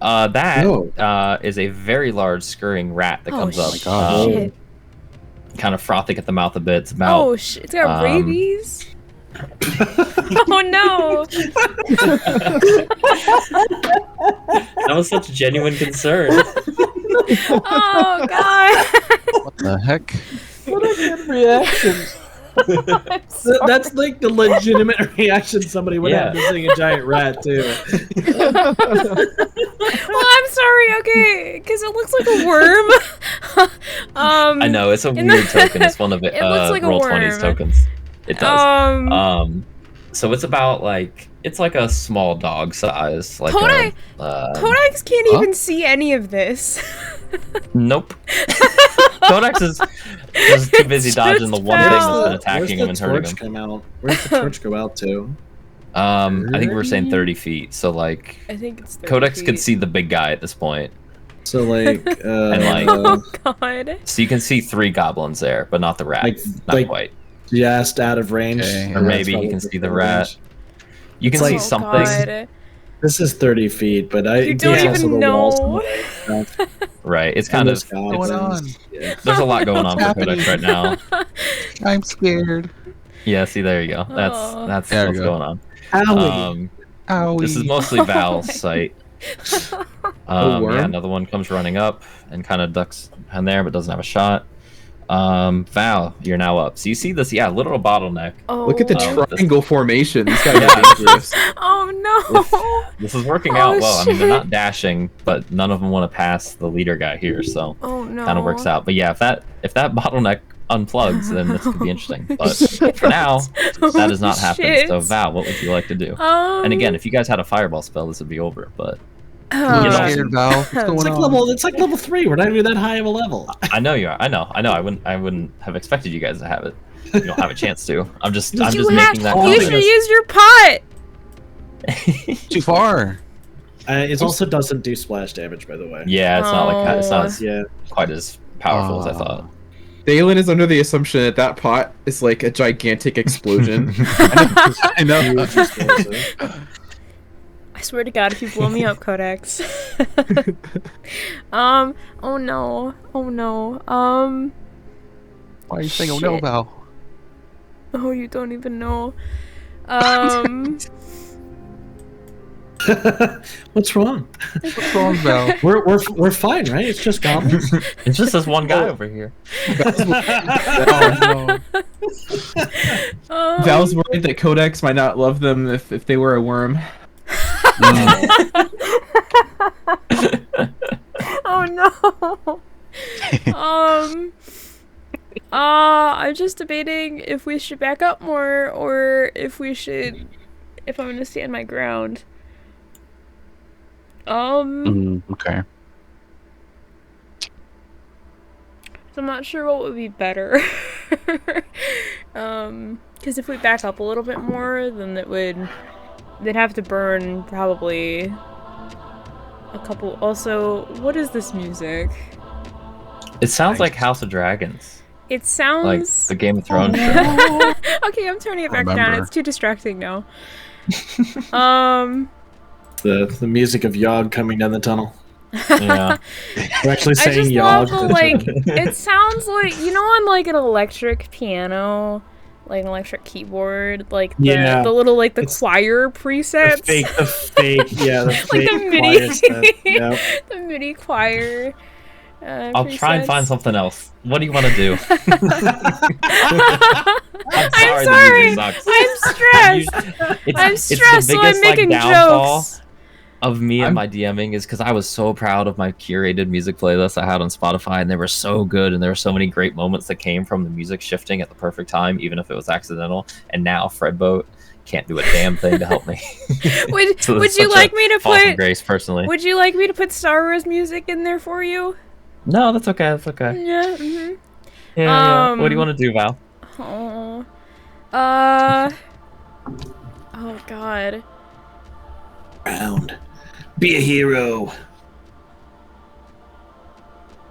That is a very large scurrying rat that comes up. God. Shit. Kind of frothing at the mouth a bit. It's about. Oh shit! It's got rabies. Oh no! That was such genuine concern. Oh god! What the heck? What a good reaction. That's like the legitimate reaction somebody would have to seeing a giant rat too. Well, I'm sorry. Okay, because it looks like a worm. I know it's a weird token. It's one of it. looks like a Roll20's worm. tokens. It does. Um, So it's about it's like a small dog size. Like Codex can't even see any of this. Nope. Codex is just too busy It's dodging the just one thing that's foul. been attacking him and hurting him. Come out? Where's the torch go out to? I think we were saying 30 feet. So I think it's 30 Codex feet. could see the big guy at this point. So like, Oh god. So you can see 3 goblins there, but not the rat. Not like- quite. just out of range. Okay. Or That's maybe you probably can see the range. rat. You can It's see like- something. God. This is 30 feet, but You don't it's also even the walls know. and the- Right. It's and kind the of. sky. What's going on? Yeah. There's a lot going on for happening? Codex right now. I'm scared. Yeah. See, there you go. That's Oh. that's There what's we go. going on. Owie. Owie. This is mostly Val's site. worm? Yeah, another one comes running up and kind of ducks behind there, but doesn't have a shot. Val, you're now up. So you see this, literal bottleneck. Oh. Look at the Oh, triangle formation. These guys are dangerous. Oh no. This is working Oh, out well. I mean, they're shit. not dashing, but none of them want to pass the leader guy here, so Oh no. kind of works out. But yeah, if that bottleneck unplugs, then this could be interesting. But for now, that has not happened. Shit. So Val, what would you like to do? And again, if you guys had a fireball spell, this would be over. But I'm You know, scared, Val. What's going It's like on? level 3. We're not even that high of a level. I know you are. I know. I wouldn't have expected you guys to have it. You don't have a chance to. I'm just you making that you should comment. use your pot. Too far. It also doesn't do splash damage, by the way. Yeah, it's not like it's not Yeah. quite as powerful as I thought. Dalen is under the assumption that that pot is like a gigantic explosion. I know. Huge explosive. I swear to God, if you blow me up, Codex. Oh no. Oh no. Why are you saying, oh no, Shit. Val? Oh, you don't even know. What's wrong? What's wrong, Val? We're fine, right? It's just goblins. It's just this one guy over here. Oh, no. Val's worried that Codex might not love them if they were a worm. Oh no. I'm just debating if we should back up more or if I'm gonna stand my ground. Okay. So I'm not sure what would be better. Because if we back up a little bit more, then they'd have to burn probably a couple. Also, what is this music? It sounds like House of Dragons, It like sounds. the Game of Thrones show. Okay, I'm turning it back down. Remember. It's too distracting now. The music of Yog coming down the tunnel. Yeah, We're actually I saying just Yog. love the it sounds like on like an electric piano, like an electric keyboard, like the little like the It's choir the presets. fake, the Like fake the MIDI. choir stuff. Yep. The MIDI choir. I'll try and find presets. something else. What do you want to do? I'm the sorry. music sucks. I'm stressed. I'm It's stressed, the so biggest I'm making downfall jokes. of me and my DMing is because I was so proud of my curated music playlists I had on Spotify, and they were so good, and there were so many great moments that came from the music shifting at the perfect time, even if it was accidental. And now Fredboat can't do a damn thing to help me. Would So Would it's you such like a me to fall from put grace personally? Would you like me to put Star Wars music in there for you? No, that's okay. That's okay. Yeah. Mhm. Yeah. What do you want to do, Val? Oh. Oh God. Round. Be a hero.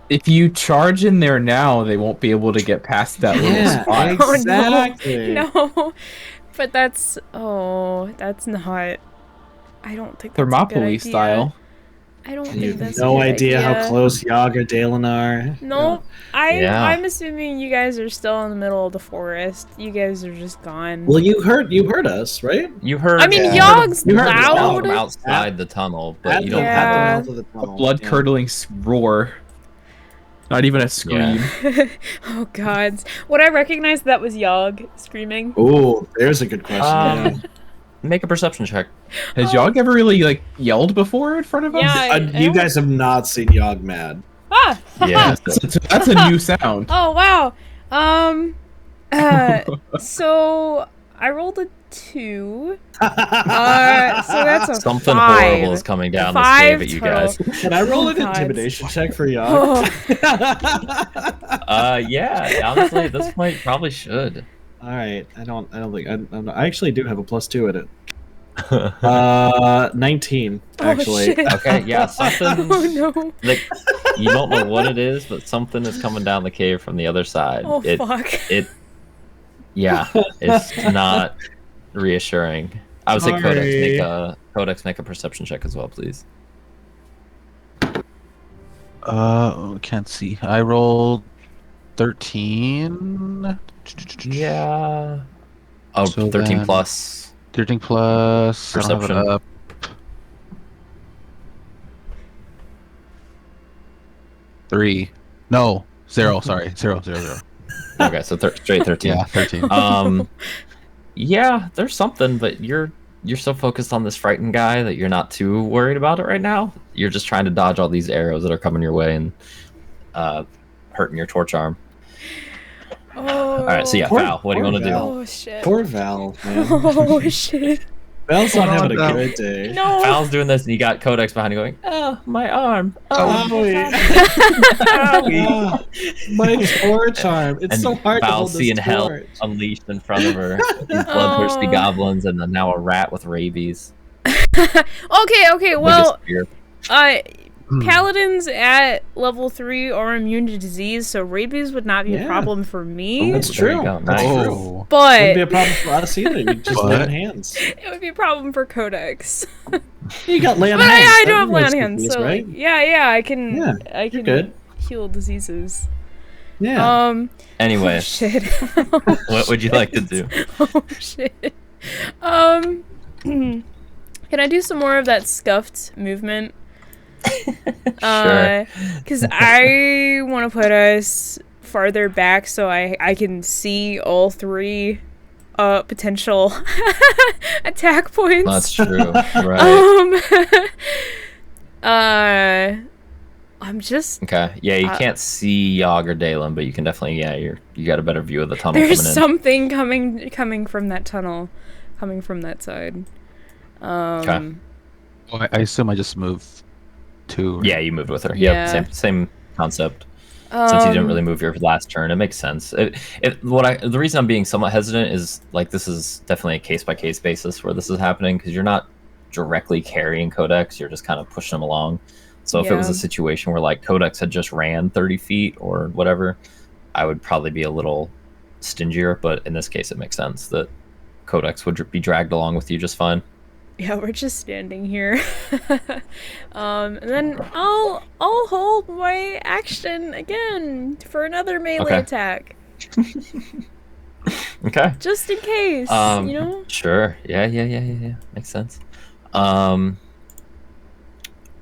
If you charge in there now, they won't be able to get past that little spot. exactly. No, but that's not. I don't think that's a good Thermopylae idea. style. I don't You think have that's no a good idea how idea. close Yogg or Dalen are. Nope. Yeah. I'm assuming you guys are still in the middle of the forest. You guys are just gone. Well, you heard us, right? You heard. I mean, Yeah. Yogg's You heard the sound loud. from outside the tunnel, but At you the, don't at have the Yeah. mouth of the tunnel. Blood-curdling roar. Not even a scream. Oh God. Would I recognize that was Yogg screaming? Oh, there's a good question. Make a perception check. Has Yogg ever really like yelled before in front of us? Yeah. You guys have not seen Yogg mad. Ah. Yeah. That's a new sound. Oh wow. So I rolled a 2. So that's a Something 5. horrible is coming down this 5 cave at you total. guys. Can I roll an Oh, God. intimidation check for Yogg? Oh. Yeah. Honestly, at this point, you probably should. All right. I don't think I actually do have a +2 at it. 19 actually. Oh, shit. Okay. Yeah. Something. Oh no. Like you don't know what it is, but something is coming down the cave from the other side. Oh fuck. Yeah, it's not reassuring. I would say Codex make a perception check as well, please. Can't see. I rolled 13. Yeah. Oh, So 13 then- plus. 13 plus. I don't have it Perception. up. 3. No. 0. Sorry. 0. Okay, so straight 13. Yeah, 13. Yeah, there's something, but you're so focused on this frightened guy that you're not too worried about it right now. You're just trying to dodge all these arrows that are coming your way and hurting your torch arm. Oh. All right, so yeah, Val, what do you want to do? Val. Oh shit. Poor Val, man. Oh shit. Val's not having a Val. good day. No. Val's doing this, and you got Codex behind you going, "Oh, my arm! Oh, Owie. owie." Ah, my torch arm. It's And so hard to Val's hold seeing this hell torch. unleashed in front of her. These bloodthirsty Oh. goblins, and then now a rat with rabies. Okay, well, Biggest paladins at level 3 are immune to disease, so rabies would not be a Yeah. problem for me. fear. That's There you true. go. That's Nice. true. Oh. Wouldn't be a But problem for us either. You just But- lay on hands. it would be a problem for Codex. You got lay on But hands. I do That have lay on makes hands, disease, so right? yeah, I can Yeah, good. heal diseases. Yeah. Anyway, Oh, shit. what would you like to do? Oh shit. Can I do some more of that scuffed movement? Sure. Because I want to put us farther back so I can see all 3 potential attack points. That's true. Right. I'm just Okay. Yeah, you can't see Yogg or Dalen, but you can definitely. You got a better view of the tunnel there's coming in. something coming from that tunnel, coming from that side. Okay. Oh, I assume I just moved 2. Yeah, you moved with her. Yeah. Yep. Same concept. Since you didn't really move your last turn, it makes sense. The reason I'm being somewhat hesitant is like this is definitely a case by case basis where this is happening because you're not directly carrying Codex, you're just kind of pushing him along. So if it was Yeah. a situation where like Codex had just ran 30 feet or whatever, I would probably be a little stingier. But in this case, it makes sense that Codex would be dragged along with you just fine. Yeah, we're just standing here. And then I'll hold my action again for another melee Okay. attack. Okay. Just in case, you know? Sure. Yeah. Makes sense. All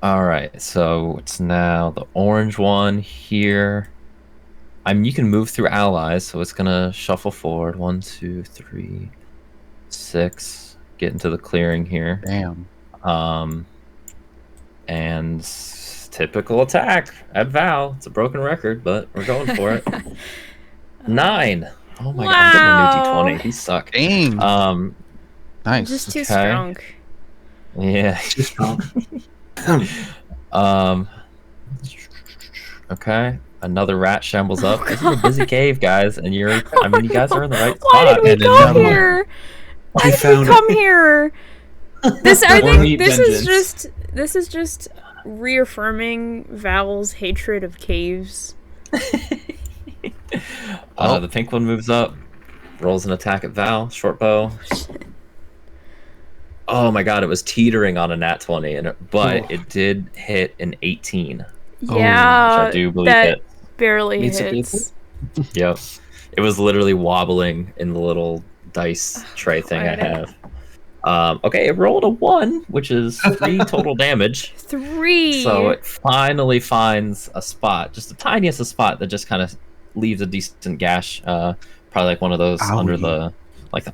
right. So it's now the orange one here. You can move through allies, so it's gonna shuffle forward. 1, 2, 3, 6. Get into the clearing here. Damn. And typical attack at Val. It's a broken record, but we're going for it. 9. Oh my god, I'm getting a new D20. These suck. Dang. I'm Nice. just too Okay. strong. Yeah. Too strong. Okay. Another rat shambles up. This is a busy cave, guys, and you guys are in the right Why spot. did we And go another one. here? Why He did found we come here? I Or think meet this is just reaffirming Val's hatred of caves. The pink one moves up, rolls an attack at Val, short bow. Oh my god, it was teetering on a nat 20, but it did hit an 18. Yeah, which I do believe that hit. barely Meets a hits. Yep. It was literally wobbling in the little dice tray thing I have. Okay, it rolled a 1, which is 3 total damage. 3. So it finally finds a spot, just the tiniest of spot that just kind of leaves a decent gash. Probably like one of those under the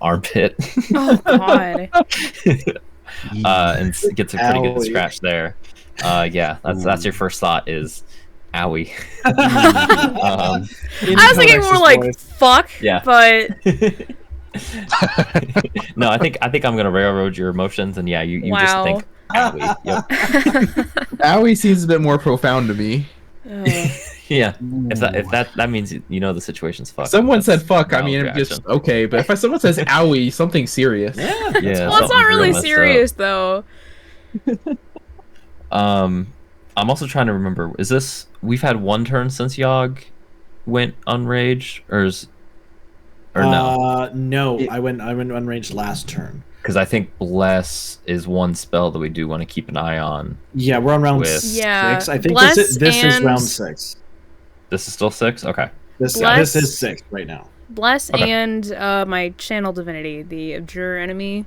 armpit. Oh god. And gets a pretty good Owie. scratch there. Yeah, that's your first thought is, owie. I was thinking more like fuck, Yeah. but No, I think I'm gonna railroad your emotions, and yeah, you just Wow. think owie. Yep. Owie seems a bit more profound to me. Yeah. If that means you know the situation's fucked. Someone said That's fuck, I Val's mean, reaction. just okay, but if someone says owie, something serious. Yeah. well, it's something's not really real messed up. serious though. I'm also trying to remember. Is this we've had one turn since Yogg went unraged, or no? No, I went unraged last turn. Because I think Bless is one spell that we do want to keep an eye on. Yeah, we're on round With- 6. Yeah, I think Bless this is and- round 6. This is still 6. Okay. This Bless- is 6 right now. Bless Okay. and my channel divinity, the Abjure enemy.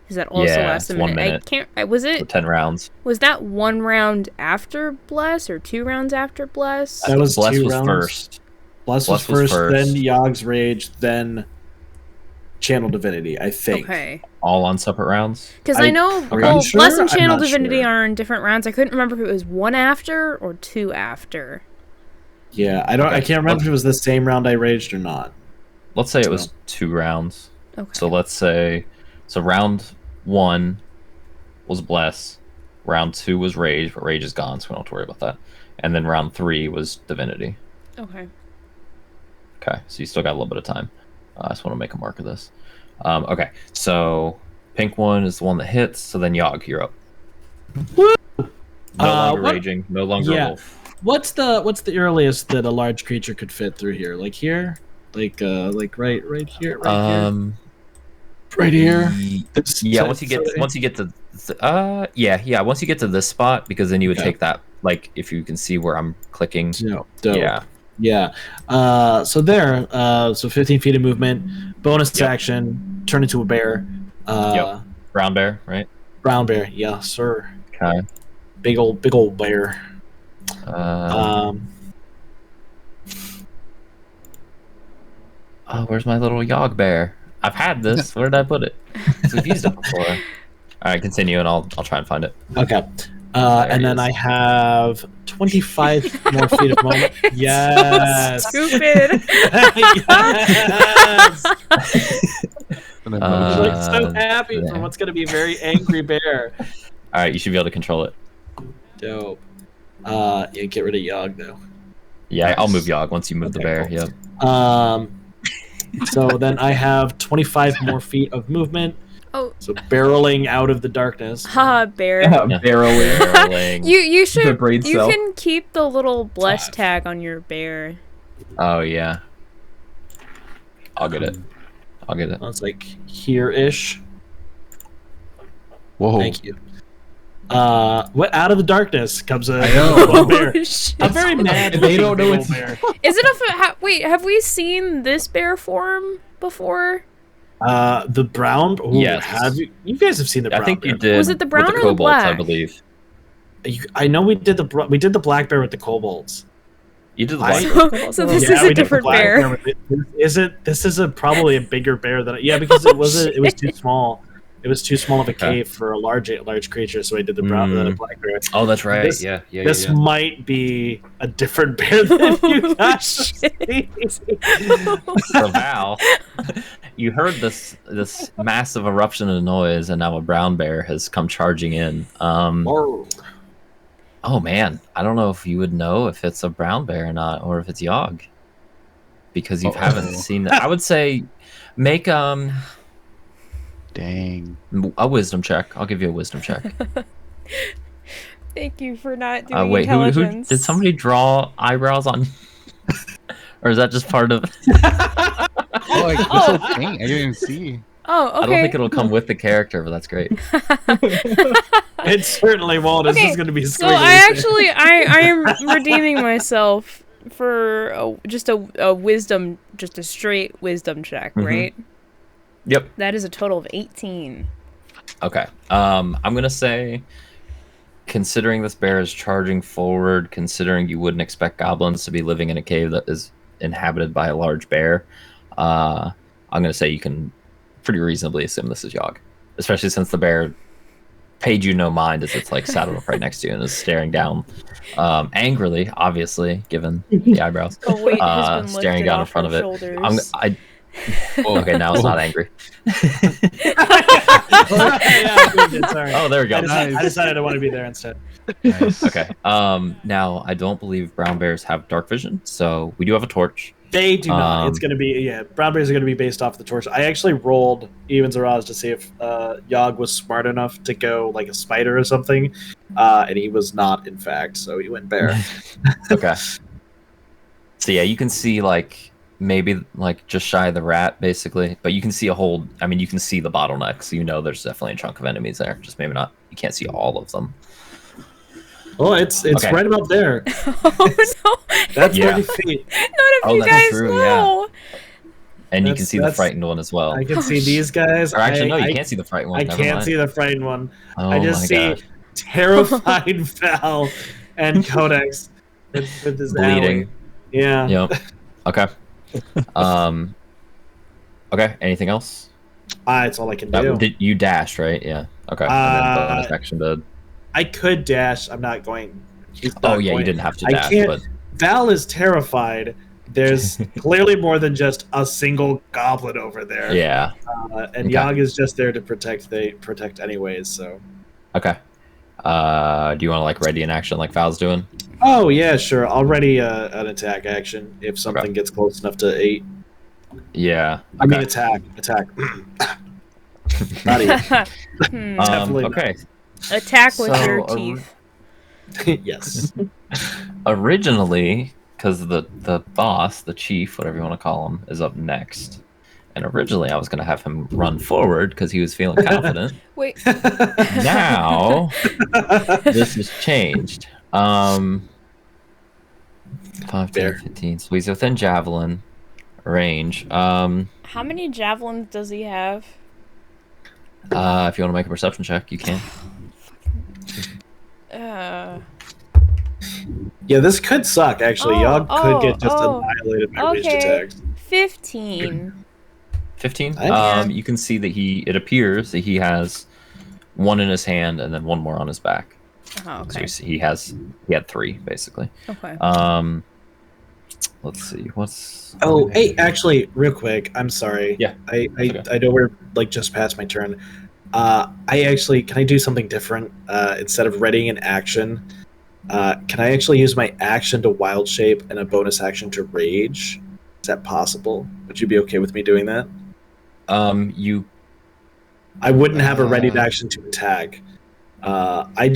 Is that also Yeah, last it's a 1 minute? I minute. can't. Was For it? 10 rounds. Was that 1 round after Bless or 2 rounds after Bless? That was Bless 2 was rounds. first. Bless was first, then Yogg's Rage, then Channel Divinity, I think. Okay. All on separate rounds. Because I- I know are well, you sure? Bless and I'm Channel not Divinity sure. are in different rounds. I couldn't remember if it was 1 after or 2 after. Yeah, I Okay. can't remember if it was the same round I raged or not. Let's say it was 2 rounds. Okay. So let's say round 1 was Bless. Round 2 was Rage, but Rage is gone, so we don't have to worry about that. And then round 3 was Divinity. Okay. Okay, so you still got a little bit of time. I just want to make a mark of this. Okay, so pink one is the one that hits. So then Yogg, you're up. No longer what- raging. No longer yeah. a wolf. What's the earliest that a large creature could fit through here? Like here? Like right here? Right here? This Yeah, side- once you get side? once you get to once you get to this spot, because then you would Okay. take that, like, if you can see where I'm clicking. No, dope. Yeah. Yeah. So there. So 15 feet of movement. Bonus Yep. action. Turn into a bear. Yep. Brown bear, right? Brown bear. Yeah, sir. Okay. Big old bear. Oh, where's my little Yogg bear? I've had this. Where did I put it? 'Cause we've used it before. All right, continue, and I'll try and find it. Okay. There And he then is. I have 25 more feet of movement. Yes. Stupid. Yes. And I'm like so Uh, happy for yeah. what's going to be a very angry bear. All right, you should be able to control it. Dope. Yeah, get rid of Yogg though. Yeah, I'll move Yogg once you move the Okay, bear. cool. Yep. So then I have 25 more feet of movement. Oh. So barreling out of the darkness. Haha, bear. Barreling. Barreling. You should. The brain You cell. can keep the little bless 5. tag on your bear. Oh yeah. I'll get it. I'll get it. It's like here-ish. Whoa. Thank you. What out of the darkness comes a I know. one bear. Oh, shit. I'm very mad. They don't know big it's- old bear. Is it a wait? Have we seen this bear form before? The brown. Ooh, Yes. Have you? You guys have seen the brown. I think bear. you did. Was it the with brown or the kobolds, I black? believe. I know we did the black bear with the kobolds. You did the I- black. So this Yeah, is we a did the different black bear. with it. This is probably a bigger bear than because it was too small. It was too small of a Okay. cave for a large creature, so I did the brown the black bear. Oh, that's right. This- yeah. This might be a different bear than you guys. So Val, you heard this massive eruption of noise, and now a brown bear has come charging in. Oh man, I don't know if you would know if it's a brown bear or not, or if it's Yogg, because you haven't seen that. I would say make Dang. A wisdom check. I'll give you a wisdom check. Thank you for not doing Wait, who intelligence. did somebody draw eyebrows on? Or is that just part of? Oh, like this whole thing. I didn't even see. Oh, okay. I don't think it'll come with the character, but that's great. It certainly won't. It's Okay, just going to be So squiggly. I am redeeming myself for just a wisdom, just a straight wisdom check, right? Yep. That is a total of 18. Okay. I'm gonna say, considering this bear is charging forward, considering you wouldn't expect goblins to be living in a cave that is inhabited by a large bear, I'm gonna say you can pretty reasonably assume this is Yogg, especially since the bear paid you no mind as it's like saddled up right next to you and is staring down angrily, obviously, given the eyebrows. A weight has been staring lifted down in off front her of it. shoulders. Okay, now it's not angry. Sorry. Oh, there we go. I decided I want to be there instead. Nice. Okay. Now I don't believe brown bears have dark vision, so we do have a torch. They do not. It's going to be, brown bears are going to be based off the torch. I actually rolled Evens or odds to see if Yogg was smart enough to go like a spider or something, and he was not, in fact, so he went bear. Okay. So yeah, you can see like maybe like just shy of the rat, basically, but you can see you can see the bottleneck, so you know there's definitely a chunk of enemies there. Just maybe not. You can't see all of them. Oh, it's Okay. right about there. Oh no! That's Yeah. 30 feet. None of you that's guys true, know. And you can That's- see the that's- frightened one as well. I can see these guys. Or actually, no, you I can't see the frightened one. I Never can't mind. see the frightened one. Oh I just my see gosh. terrified Val and Codex with his Bleeding. alley. Yeah. Yep. Okay. Okay. Anything else? That's all I can do. Did you dashed, right? Yeah. Okay. And then bonus action to. I could dash. I'm not going. He's Oh not yeah, you going. didn't have to I dash, can't- but Val is terrified. There's clearly more than just a single goblin over there. yeah. And Okay. Yogg is just there to protect. They protect anyways. So. Okay. Do you want to like ready an action like Val's doing? Oh yeah, sure. I'll ready an attack action if something gets close enough to 8. Yeah. I mean Okay. attack. Not 8. Definitely not. Okay. Attack with So, your teeth. Yes. Originally, because the boss, the chief, whatever you want to call him, is up next. And originally, I was going to have him run forward because he was feeling confident. Wait. Now, this has changed. 5, 10, Fair. 15. So he's within javelin range. How many javelins does he have? If you want to make a perception check, you can. Yeah, this could suck actually. Yogg could get just oh, annihilated by ranged okay. attacks. 15. 15. Nice. You can see that it appears that he has one in his hand and then one more on his back. Oh, So okay. you see he had 3 basically. Okay. Let's see. What's Oh, hey, actually, real quick, I'm sorry. Yeah, I okay. I know we're like just past my turn. Can I do something different? Instead of readying an action, can I actually use my action to wild shape and a bonus action to rage? Is that possible? Would you be okay with me doing that? you I wouldn't have a readied action to attack. I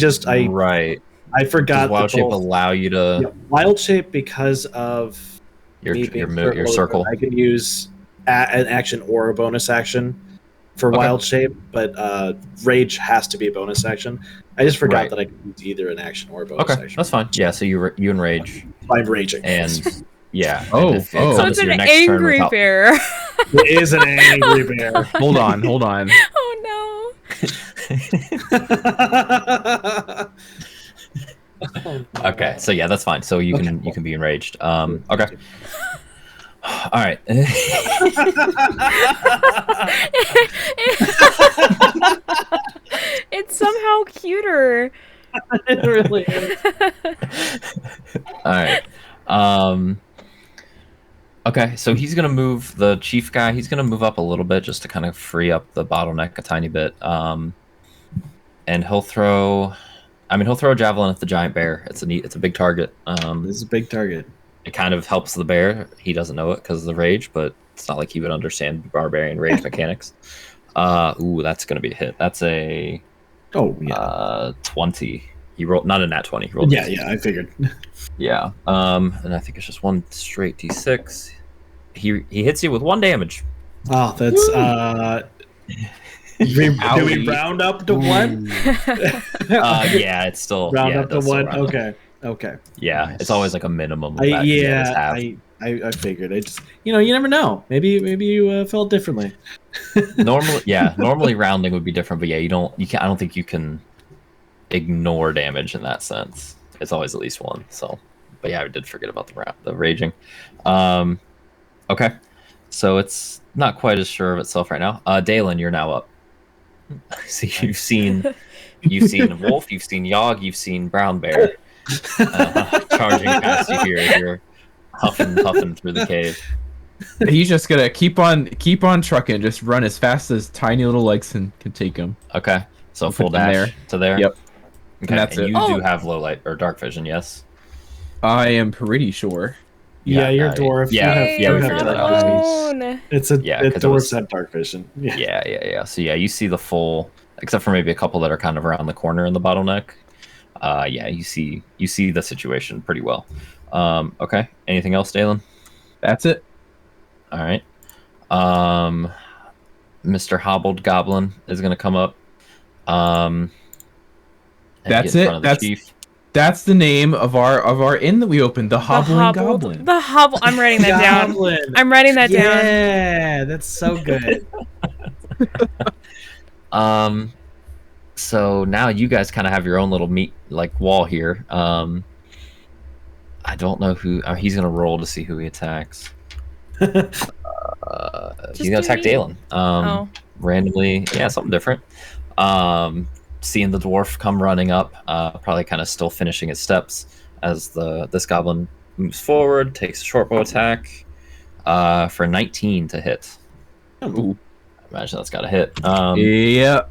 right. forgot Does wild that shape both- allow you to yeah, wild shape because of your me being your circle? I can use an action or a bonus action for Okay. wild shape, but rage has to be a bonus action. I just forgot Right. that I can use either an action or a bonus Okay, action. that's fine. Yeah, so you enrage I'm raging. and yeah. Oh, and if it oh. comes So it's to an your next turn angry without- bear. It is an angry bear. Hold on, hold on. Oh Okay, so yeah, that's fine. So you can be enraged. Okay. All right. no. It's somehow cuter. It really is. All right. Okay, so he's gonna move the chief guy. He's gonna move up a little bit just to kind of free up the bottleneck a tiny bit. And he'll throw. He'll throw a javelin at the giant bear. It's a big target. This is a big target. It kind of helps the bear. He doesn't know it because of the rage, but it's not like he would understand barbarian rage mechanics. Ooh, that's gonna be a hit. That's a Oh yeah. 20. He rolled not a nat 20. He rolled. Yeah, I figured. Yeah. And I think it's just one straight d6. He hits you with 1 damage. Oh, that's do we Owie. round up to 1? Yeah, it's still round yeah, up it to does still 1. round up. Okay. Yeah, Nice. it's always like a minimum. Of that, 'cause you always have. I figured. I just you never know. Maybe you felt differently. Normally rounding would be different, but yeah, you can I don't think you can ignore damage in that sense. It's always at least 1. So, but yeah, I did forget about the raging. Okay, so it's not quite as sure of itself right now. Dalen, you're now up. See, you've seen Wolf, you've seen Yogg, you've seen Brown Bear charging past you here as you're huffing through the cave. He's just gonna keep on trucking, just run as fast as tiny little legs can take him. Okay, so full Put him dash to there. Yep. Okay, And that's it. you do have low light or dark vision, yes? I am pretty sure. Yeah, you're a dwarf. yeah, you yeah, we have figured that dark out. vision. It's a Yeah, 'cause it dwarves was- have dark vision. Yeah. Yeah. So yeah, you see the full, except for maybe a couple that are kind of around the corner in the bottleneck. Yeah, you see the situation pretty well. Okay. Anything else, Dalen? That's it. All right. Mr. Hobbled Goblin is gonna come up. And That's get in it. front of the chief. That's the name of our inn that we opened, the Hobbling Goblin. The hobble. I'm writing that down. Goblin. I'm writing that down. Yeah, that's so good. So now you guys kind of have your own little wall here. I don't know who he's gonna roll to see who he attacks. He's Just gonna do attack me. Dalen. Randomly, yeah, something different. Seeing the dwarf come running up, probably kind of still finishing his steps as this goblin moves forward, takes a short bow attack for 19 to hit. Ooh. I imagine that's got to hit. Yeah.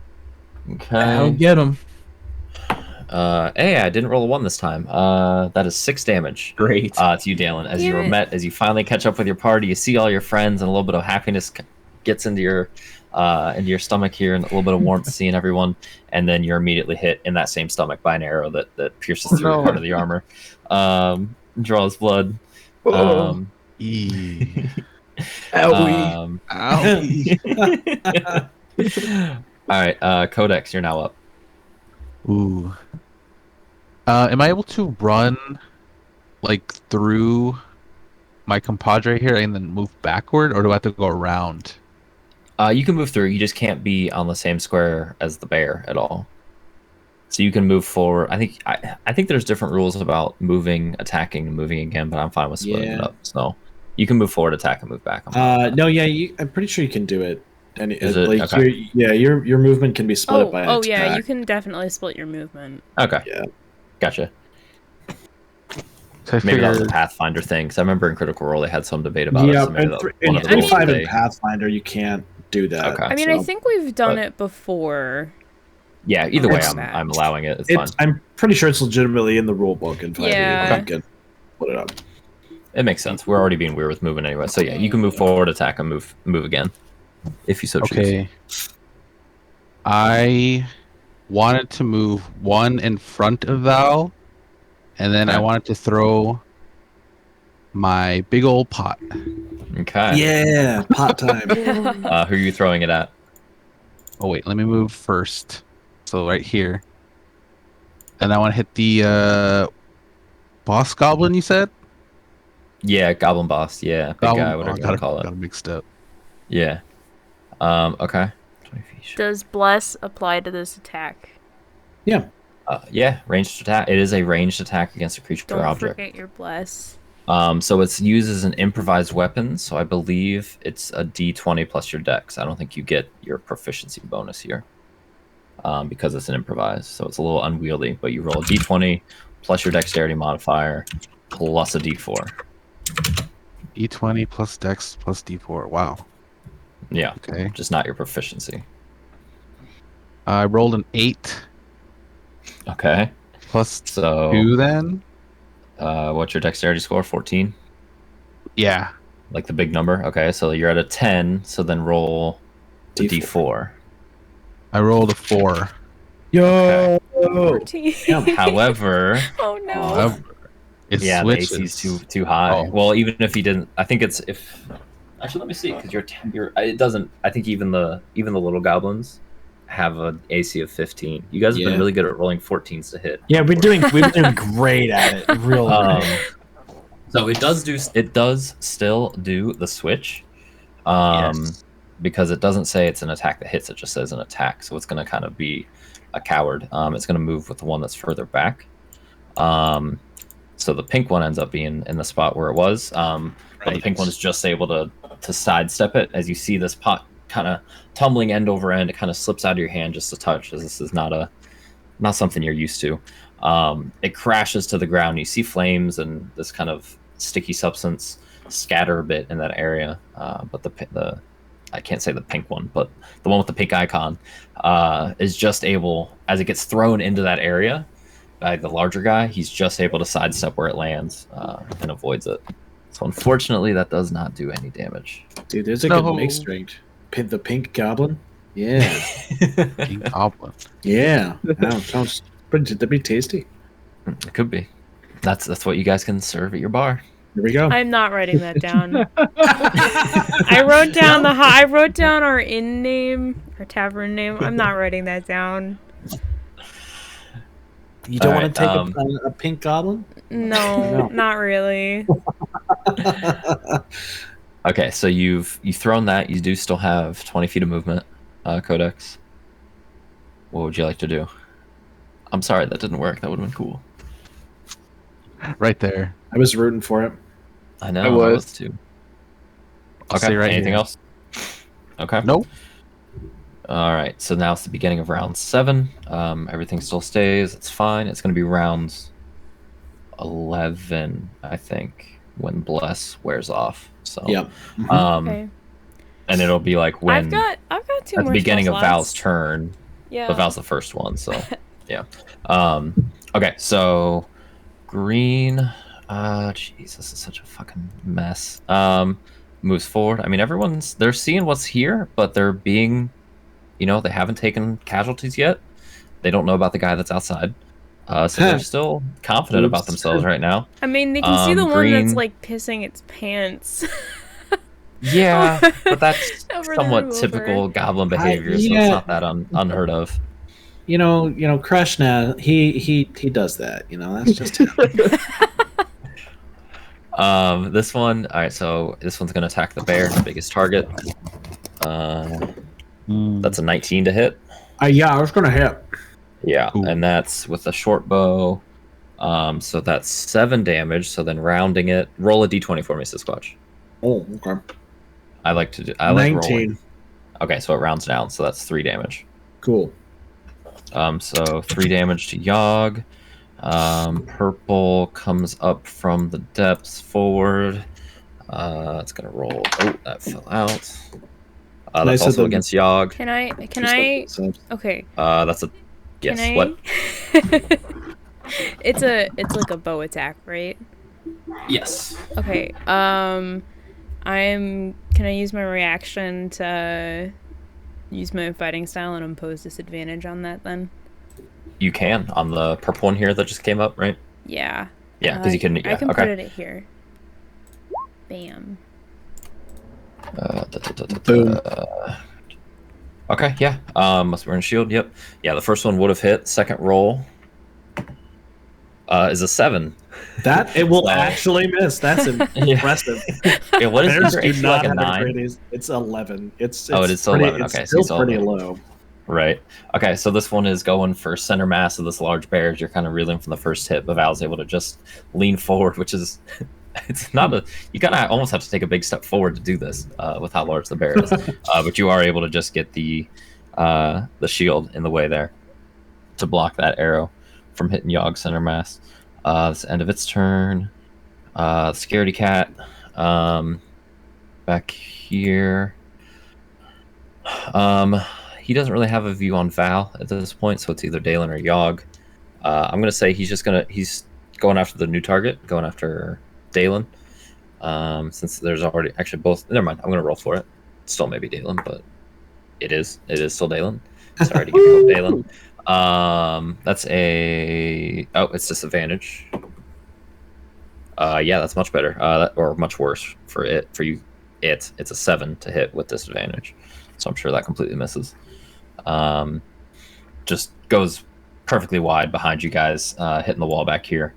I'll Okay. get him. Hey, I didn't roll a 1 this time. That is 6 damage. Great. To you, Dalen. As you Damn it. as you finally catch up with your party, you see all your friends, and a little bit of happiness gets into your stomach here, and a little bit of warmth seeing everyone, and then you're immediately hit in that same stomach by an arrow that pierces through part of the armor, draws blood. Oh. Eee. Owie. Ow. All right, Codex, you're now up. Ooh. Am I able to run through my compadre here and then move backward, or do I have to go around? You can move through. You just can't be on the same square as the bear at all. So you can move forward. I think there's different rules about moving, attacking, and moving again, but I'm fine with splitting it up. So you can move forward, attack, and move back. No, yeah, I'm pretty sure you can do it. And Is it? Okay. your movement can be split up by an yeah, attack. you can definitely split your movement. Okay. Yeah. Gotcha. So I Maybe that was a figured- Pathfinder thing, because I remember in Critical Role they had some debate about it. Yeah, So maybe and that was in one of the rules 3.5 that in Pathfinder, you can't do that. Okay. I mean, I think we've done it before. Yeah, either way, It's- I'm allowing it. It's fine. I'm pretty sure it's legitimately in the rule book. In fact, Yeah. you can put it up. It makes sense. We're already being weird with moving anyway. So yeah, you can move forward, attack, and move again, if you so choose. Okay. I wanted to move 1 in front of Val, and then I Okay. wanted to throw my big old pot. Okay. Yeah, pot time. Who are you throwing it at? Oh wait, let me move first. So right here. And I want to hit the boss goblin, you said? Yeah, Goblin Boss. Yeah, big guy, whatever you want to call got it. it mixed up. Yeah. Okay. 20 feet. Does bless apply to this attack? Yeah. Yeah, ranged attack. It is a ranged attack against a creature or Don't object. forget your bless. So it's used as an improvised weapon. So I believe it's a D20 plus your dex. I don't think you get your proficiency bonus here, because it's an improvised. So it's a little unwieldy. But you roll a D20 plus your dexterity modifier plus a D4. E20 plus dex plus d4. Wow. Yeah, Okay. just not your proficiency. I rolled an 8 Okay. plus So 2 then. what's your dexterity score? 14. Yeah. Like the big number. Okay, so you're at a 10. So then roll a D4. I rolled a 4. Yo. 14. However, Oh no. However, it yeah, the AC switches. is too high. Oh. Well, even if he didn't, I think it's if. Actually, let me see because you're. It doesn't. I think even the little goblins have an AC of 15. You guys have been Yeah. really good at rolling 14s to hit. Yeah, we've been doing great at it. Real great. So it does still do the switch. Yes. Because it doesn't say it's an attack that hits, it just says an attack. So it's going to kind of be a coward. It's going to move with the one that's further back. So the pink one ends up being in the spot where it was. But the pink one is just able to sidestep it. As you see this pot kind of tumbling end over end, it kind of slips out of your hand just a touch, as this is not something you're used to. It crashes to the ground. You see flames and this kind of sticky substance scatter a bit in that area. But the I can't say the pink one, but the one with the pink icon is just able, as it gets thrown into that area by the larger guy, he's just able to sidestep where it lands and avoids it. So unfortunately, that does not do any damage. Dude, there's a good mixed drink. The pink goblin? Yeah. Pink goblin. Yeah. Wow, sounds pretty tasty. It could be. That's what you guys can serve at your bar. Here we go. I'm not writing that down. I wrote down our inn name, our tavern name. I'm not writing that down. You don't All want to right, take a pink goblin? No, not really. Okay, so you've thrown that. You do still have 20 feet of movement, Codex. What would you like to do? I'm sorry, that didn't work. That would have been cool. Right there. I was rooting for it. I know. I I was. was too. I'll Okay. stay right Anything here. else? Okay. Nope. All right. So now it's the beginning of round 7. Everything still stays. It's fine. It's going to be round 11, I think, when Bless wears off. So. Yep. Okay. And it'll be like when I've got 2 at more the beginning spell of Val's slots. turn. Yeah. But Val's the first one, so yeah. Okay, so green. Jeez, this is such a fucking mess. Moves forward. I mean, they're seeing what's here, but they're being, they haven't taken casualties yet. They don't know about the guy that's outside. So they're still confident about themselves right now. I mean, they can see the one green. that's like pissing its pants. Yeah, but that's Over the somewhat roof, typical or- goblin behavior, so yeah. it's not that unheard of. Krishna, he does that. That's just him. This one. All right, so this one's gonna attack the bear, the biggest target. That's a 19 to hit. Yeah, I was gonna hit. Yeah, Ooh. and that's with a short bow. So that's 7 damage. So then rounding it, roll a d20 for me, Sasquatch. Oh, okay. I like 19. 19. Okay, so it rounds down. So that's 3 damage. Cool. So 3 damage to Yogg. Purple comes up from the depths forward. It's gonna roll. Oh, that fell out. That's Nice of also them. against Yogg. Can I? Okay. That's a yes. Can I? What? It's like a bow attack, right? Yes. Okay. Can I use my reaction to use my fighting style and impose disadvantage on that then? You can on the purple one here that just came up, right? Yeah. Yeah, because you can. Yeah, I can okay. put it here. Bam. Boom. Okay, yeah. Must burn shield. Yep. Yeah, the first one would have hit. Second roll is a 7. That it will So- actually miss. That's impressive. Yeah, what is Bears your do AC, not like a have 9? great. It's 11. It's Oh, it is still pretty, 11. It's Okay, so still you pretty still- low. Right. Okay, so this one is going for center mass of this large bear. You're kind of reeling from the first hit, but Val's able to just lean forward, which is it's not a you kind of almost have to take a big step forward to do this with how large the bear is. But you are able to just get the shield in the way there to block that arrow from hitting Yogg center mass. It's the end of its turn. Scaredy cat back here. He doesn't really have a view on Val at this point, so it's either Dalen or Yogg. I'm gonna say he's going after the new target, going after Dalen. Since there's already actually both. Never mind. I'm gonna roll for it. Still maybe Dalen, but It is still Dalen. Sorry to give you Dalen. That's it's disadvantage. Yeah, that's much better. Or much worse for it. For you, it's a 7 to hit with disadvantage. So I'm sure that completely misses. Just goes perfectly wide behind you guys, hitting the wall back here.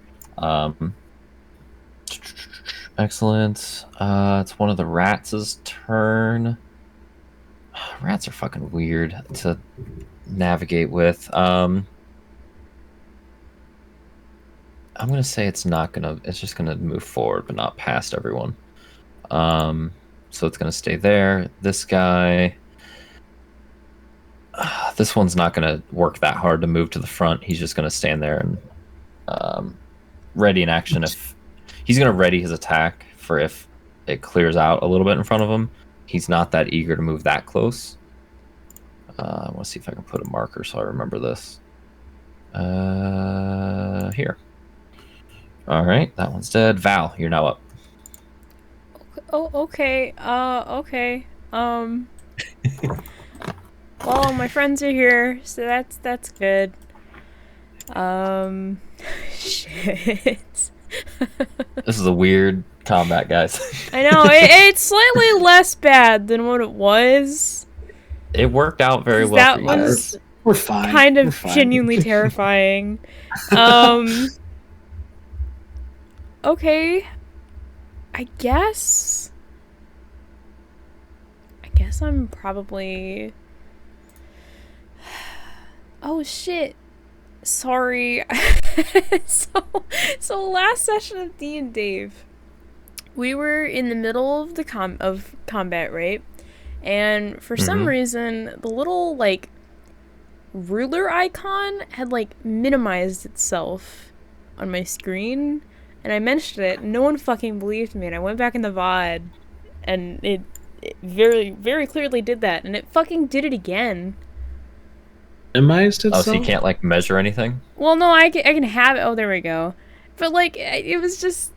Excellent. It's one of the rats' turn. Rats are fucking weird to navigate with. I'm gonna say it's just gonna move forward but not past everyone. So it's gonna stay there. This guy, this one's not gonna work that hard to move to the front. He's just gonna stand there and ready in action. If he's gonna ready his attack for if it clears out a little bit in front of him. He's not that eager to move that close. I want to see if I can put a marker so I remember this. Here. All right, that one's dead. Val, you're now up. Oh, okay. Okay. Well, my friends are here, so that's good. Shit. This is a weird combat, guys. I know, it's slightly less bad than what it was. It worked out very well That for you guys. was We're fine. kind We're of fine. genuinely terrifying. Okay. I guess I'm probably... Oh shit. Sorry. So last session of D&Dave, we were in the middle of the combat, right? And for some reason, the little like ruler icon had like minimized itself on my screen, and I mentioned it. And no one fucking believed me, and I went back in the VOD, and it very, very clearly did that, and it fucking did it again. Minimized itself? Oh, so you can't like measure anything? Well, no, I can have it. Oh, there we go. But like, it was just...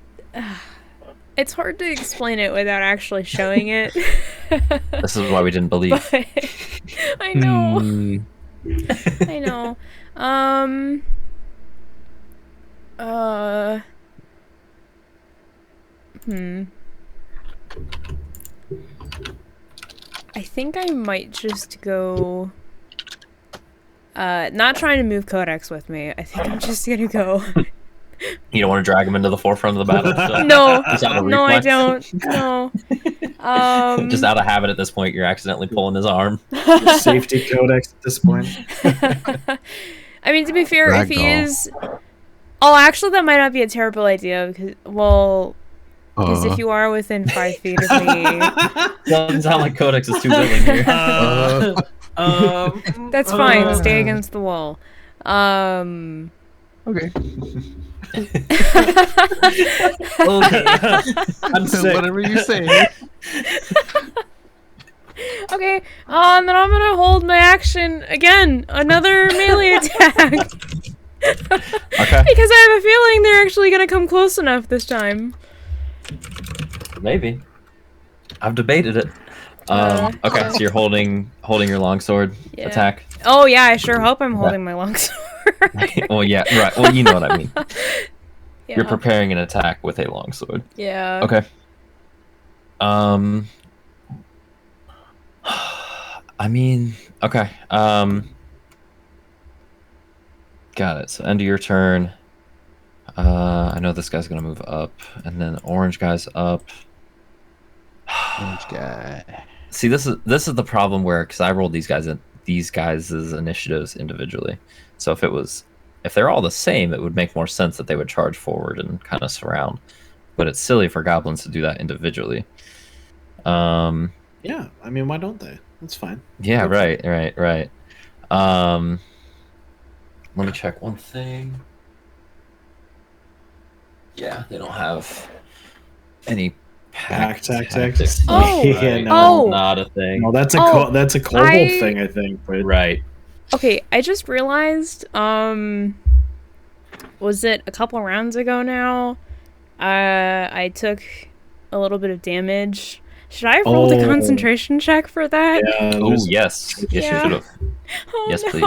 it's hard to explain it without actually showing it. This is why we didn't believe. But, I know. I know. I think I might just go... not trying to move Codex with me. I think I'm just gonna go... You don't want to drag him into the forefront of the battle? Still? No, Just out of no, I reflex? don't. No. Just out of habit at this point, you're accidentally pulling his arm. Safety codex at this point. I mean, to be fair, if he is... Oh, actually, that might not be a terrible idea, because, well... Because if you are within 5 feet of me... Doesn't sound like Codex is too willing here. That's fine, stay against the wall. Okay. Okay. I'm sick. Whatever you say. Okay, and then I'm gonna hold my action again. Another melee attack. Okay. Because I have a feeling they're actually gonna come close enough this time. Maybe. I've debated it. Okay, so you're holding your longsword attack. Oh yeah, I sure hope I'm holding my longsword. Well, yeah, right. Well, you know what I mean. Yeah. You're preparing an attack with a longsword. Yeah. Okay. I mean, okay. Got it. So end of your turn. I know this guy's gonna move up, and then the orange guy's up. Orange guy. See, this is the problem where, because I rolled these guys' initiatives individually. So if they're all the same, it would make more sense that they would charge forward and kind of surround. But it's silly for goblins to do that individually. Yeah, I mean, why don't they? That's fine. Yeah, right. Let me check one thing. Yeah, they don't have any pack tactics. Oh, yeah, no. oh. Not a thing. No, that's a Oh, that's a kobold thing, I think. But Right. Okay, I just realized, was it a couple rounds ago now? I took a little bit of damage. Should I have rolled a Oh. concentration check for that? Yeah, Oh there's- yes, yes, Yeah. you should have. Oh, Yes, no. please.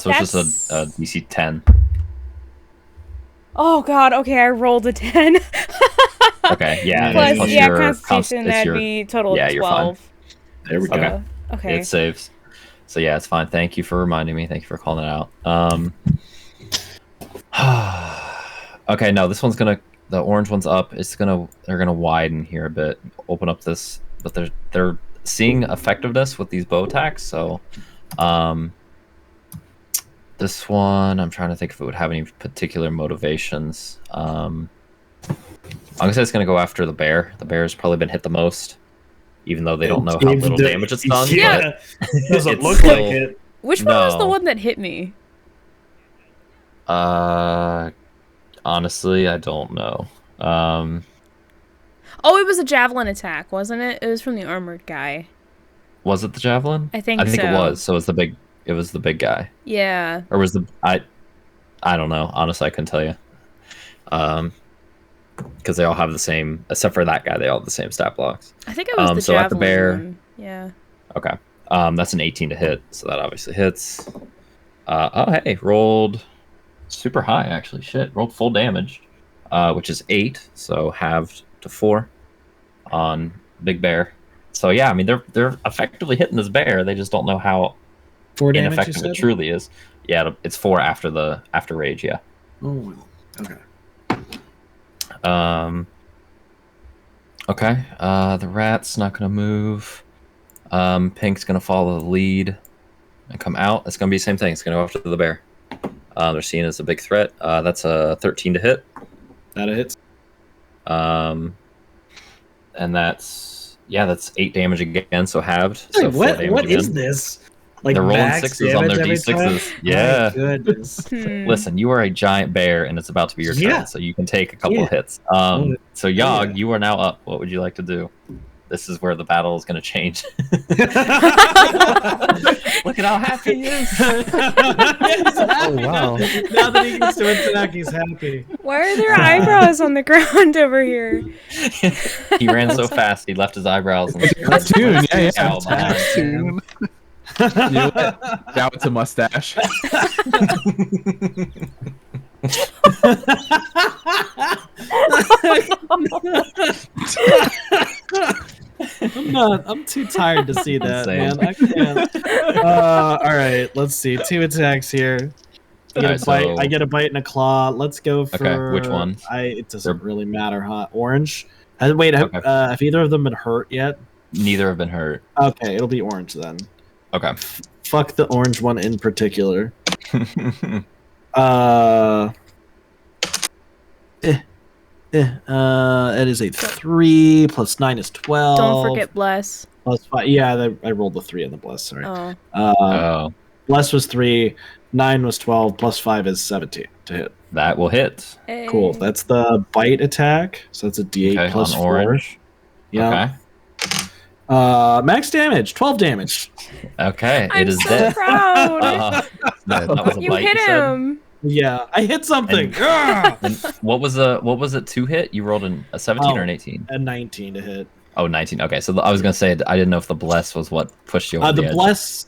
So it's just That's- a DC 10. Oh god, okay, I rolled a 10. Okay, yeah. Plus- Plus, yeah, your Constitution, it's that'd your- be total yeah, of you're fine. 12. There we So, go. okay. It saves. So yeah, it's fine. Thank you for reminding me. Thank you for calling it out. Okay, no, this one's gonna. The orange one's up. They're gonna widen here a bit. Open up this, but they're seeing effectiveness with these bow attacks. So, this one, I'm trying to think if it would have any particular motivations. I'm gonna say it's gonna go after the bear. The bear's probably been hit the most, even though they don't know how little damage it's done. Yeah, doesn't it's look still- like it. Which one was the No. one that hit me? Honestly, I don't know. Oh, it was a javelin attack, wasn't it? It was from the armored guy. Was it the javelin? I think it so. was. So it was the big. It was the big guy, Yeah. or was the I don't know. Honestly, I couldn't tell you. Because they all have the same, except for that guy. They all have the same stat blocks. I think it was the so at the javelin bear- one. Yeah. Okay. That's an 18 to hit, so that obviously hits. Oh hey, rolled super high actually. Shit, rolled full damage, which is 8, so halved to 4 on Big Bear. So yeah, I mean they're effectively hitting this bear. They just don't know how 4 damage, you ineffective said? it truly is. Yeah, it's 4 after rage. Yeah. Oh, okay. Okay. The rat's not gonna move. Pink's gonna follow the lead and come out. It's gonna be the same thing. It's gonna go after the bear. They're seen as a big threat. That's a 13 to hit. That hits. And that's 8 damage again, so halved. So 4 damage What again. is this? Like They're rolling max 6s on their damage every time? D6s. Yeah. My goodness. Listen, you are a giant bear, and it's about to be your Yeah. turn, so you can take a couple Yeah. of hits. Oh, So Yogg, yeah. you are now up. What would you like to do? This is where the battle is going to change. Look at how happy he is. Oh wow. Now that he gets to attack, he's happy. Why are there eyebrows on the ground over here? He ran so fast, he left his eyebrows. On the Cartoon, yeah. Ow, behind. Cartoon. You know what? Now it's a mustache. I'm too tired to see that, Same. man. I can't. All right, let's see. 2 attacks here. I get, Alright, a bite, so- I get a bite and a claw. Let's go for. Okay, which ones? It doesn't They're- really matter, huh? Orange. Wait, Okay. have either of them been hurt yet? Neither have been hurt. Okay, it'll be orange then. Okay. Fuck the orange one in particular. It is a 3 plus 9 is 12. Don't forget bless. Plus 5. Yeah, I rolled the 3 on the bless. Sorry. Oh. Oh, Bless was 3. 9 was 12. Plus 5 is 17 to hit. that will hit. Cool. Hey. That's the bite attack. So that's a D8 Okay, plus on 4. orange. Yeah. Okay. Max damage. 12 damage. Okay, I'm it is so dead. proud. That was a You bite, hit said? him. Yeah, I hit something. And- Ah! And what was it to hit? You rolled a 17 or an 18? A 19 to hit. Oh, 19. Okay, so I was gonna say I didn't know if the bless was what pushed you over The the edge. bless.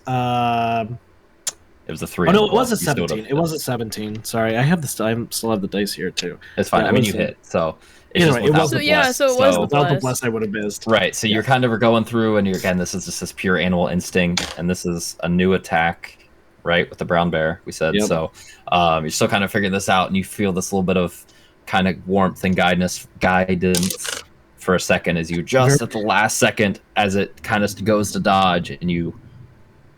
It was a 3. Oh on no, the it was a bless. You still 17. would've- It was a 17. Sorry, I still have the dice here too. It's fine. Yeah, I mean, it you was- hit, so it's Either just way, it without was- the So, yeah, bless. so it was the Without the Bless. bless, I would have missed. Right, so you're kind of going through, and this is just this pure animal instinct, and this is a new attack, right, with the brown bear, we said. Yep. So you're still kind of figuring this out, and you feel this little bit of kind of warmth and guidance for a second as you just at the last second as it kind of goes to dodge, and you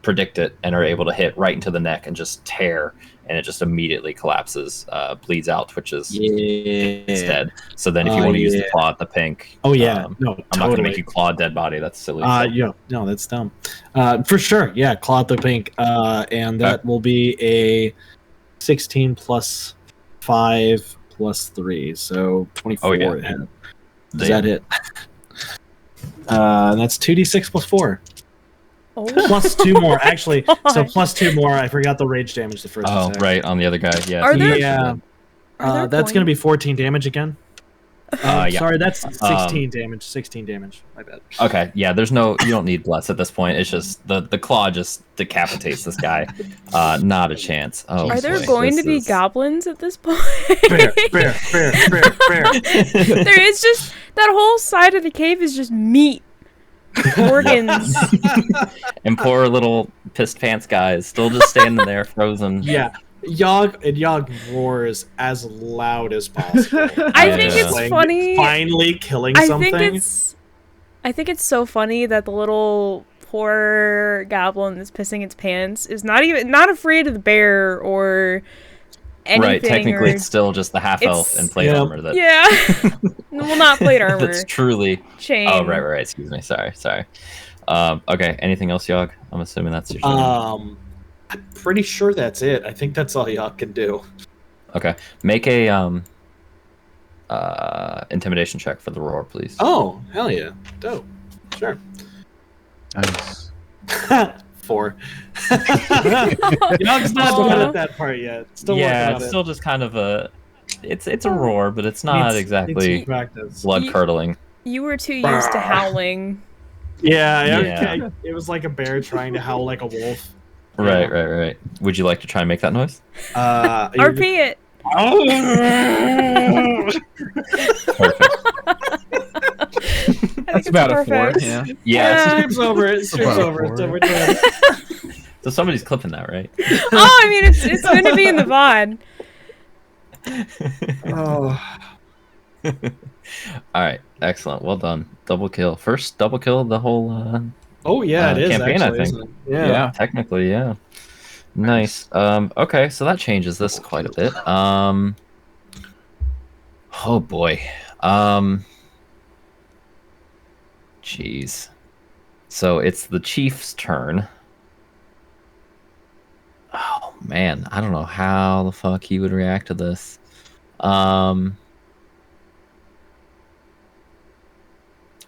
predict it and are able to hit right into the neck and just tear, and it just immediately collapses, bleeds out, twitches. It's dead. So then if you want to use the claw at the pink, Oh yeah, no, I'm not going to totally. make you claw a dead body. That's silly. So- Yeah, no, that's dumb. For sure, yeah, claw at the pink, and that will be a 16 plus 5 plus 3, so 24 Oh, yeah. to hit. Damn. Does that hit? That's 2d6 plus 4. Oh. Plus 2 more, actually. So God. plus 2 more. I forgot the rage damage the first Oh, attack. right, on the other guy. Yeah. Are there- Yeah. Are there That's going to be points? 14 damage again. Yeah. Sorry, that's 16 damage. 16 damage. My bad. Okay, yeah, there's no, you don't need bless at this point. It's just the claw just decapitates this guy. Not a chance. Oh, Are there boy, going to this be is- goblins at this point? Bear. There is just that whole side of the cave is just meat, organs. And poor little pissed pants guy is still just standing there frozen. Yeah. Yog roars as loud as possible. I Yeah. think it's Like, funny. Finally killing I something. think it's so funny that the little poor goblin that's pissing its pants is not afraid of the bear or anything. Right, technically or, it's still just the half elf It's- in plate Yeah. armor that yeah. Well, not plate armor. that's truly. Chain. Oh, right. Excuse me. Sorry. Okay. Anything else, Yog? I'm assuming that's your turn. I'm pretty sure that's it. I think that's all Yog can do. Okay. Make a intimidation check for the roar, please. Oh, hell yeah. Dope. Sure. Nice. 4. Yog's not Aw. done at that part yet. Still yeah, working it's on still just kind of a. It's a roar, but it's not Needs exactly practice. blood curdling. You were too used to howling. Yeah, Yeah. it was like a bear trying to howl like a wolf. Right. Would you like to try and make that noise? RP it. Perfect. I think That's about a 4. perfect. Yeah. Yeah. Stream's over. It's about a over. It's 4. over. Done. So somebody's clipping that, right? Oh, I mean, it's going to be in the VOD. Oh. All right. Excellent. Well done. Double kill. First double kill of the whole. Oh yeah, it is campaign, I actually, think. isn't it? Yeah. Technically, yeah. Nice. Okay, so that changes this quite a bit. Oh boy. Jeez. So it's the chief's turn. Oh man, I don't know how the fuck he would react to this.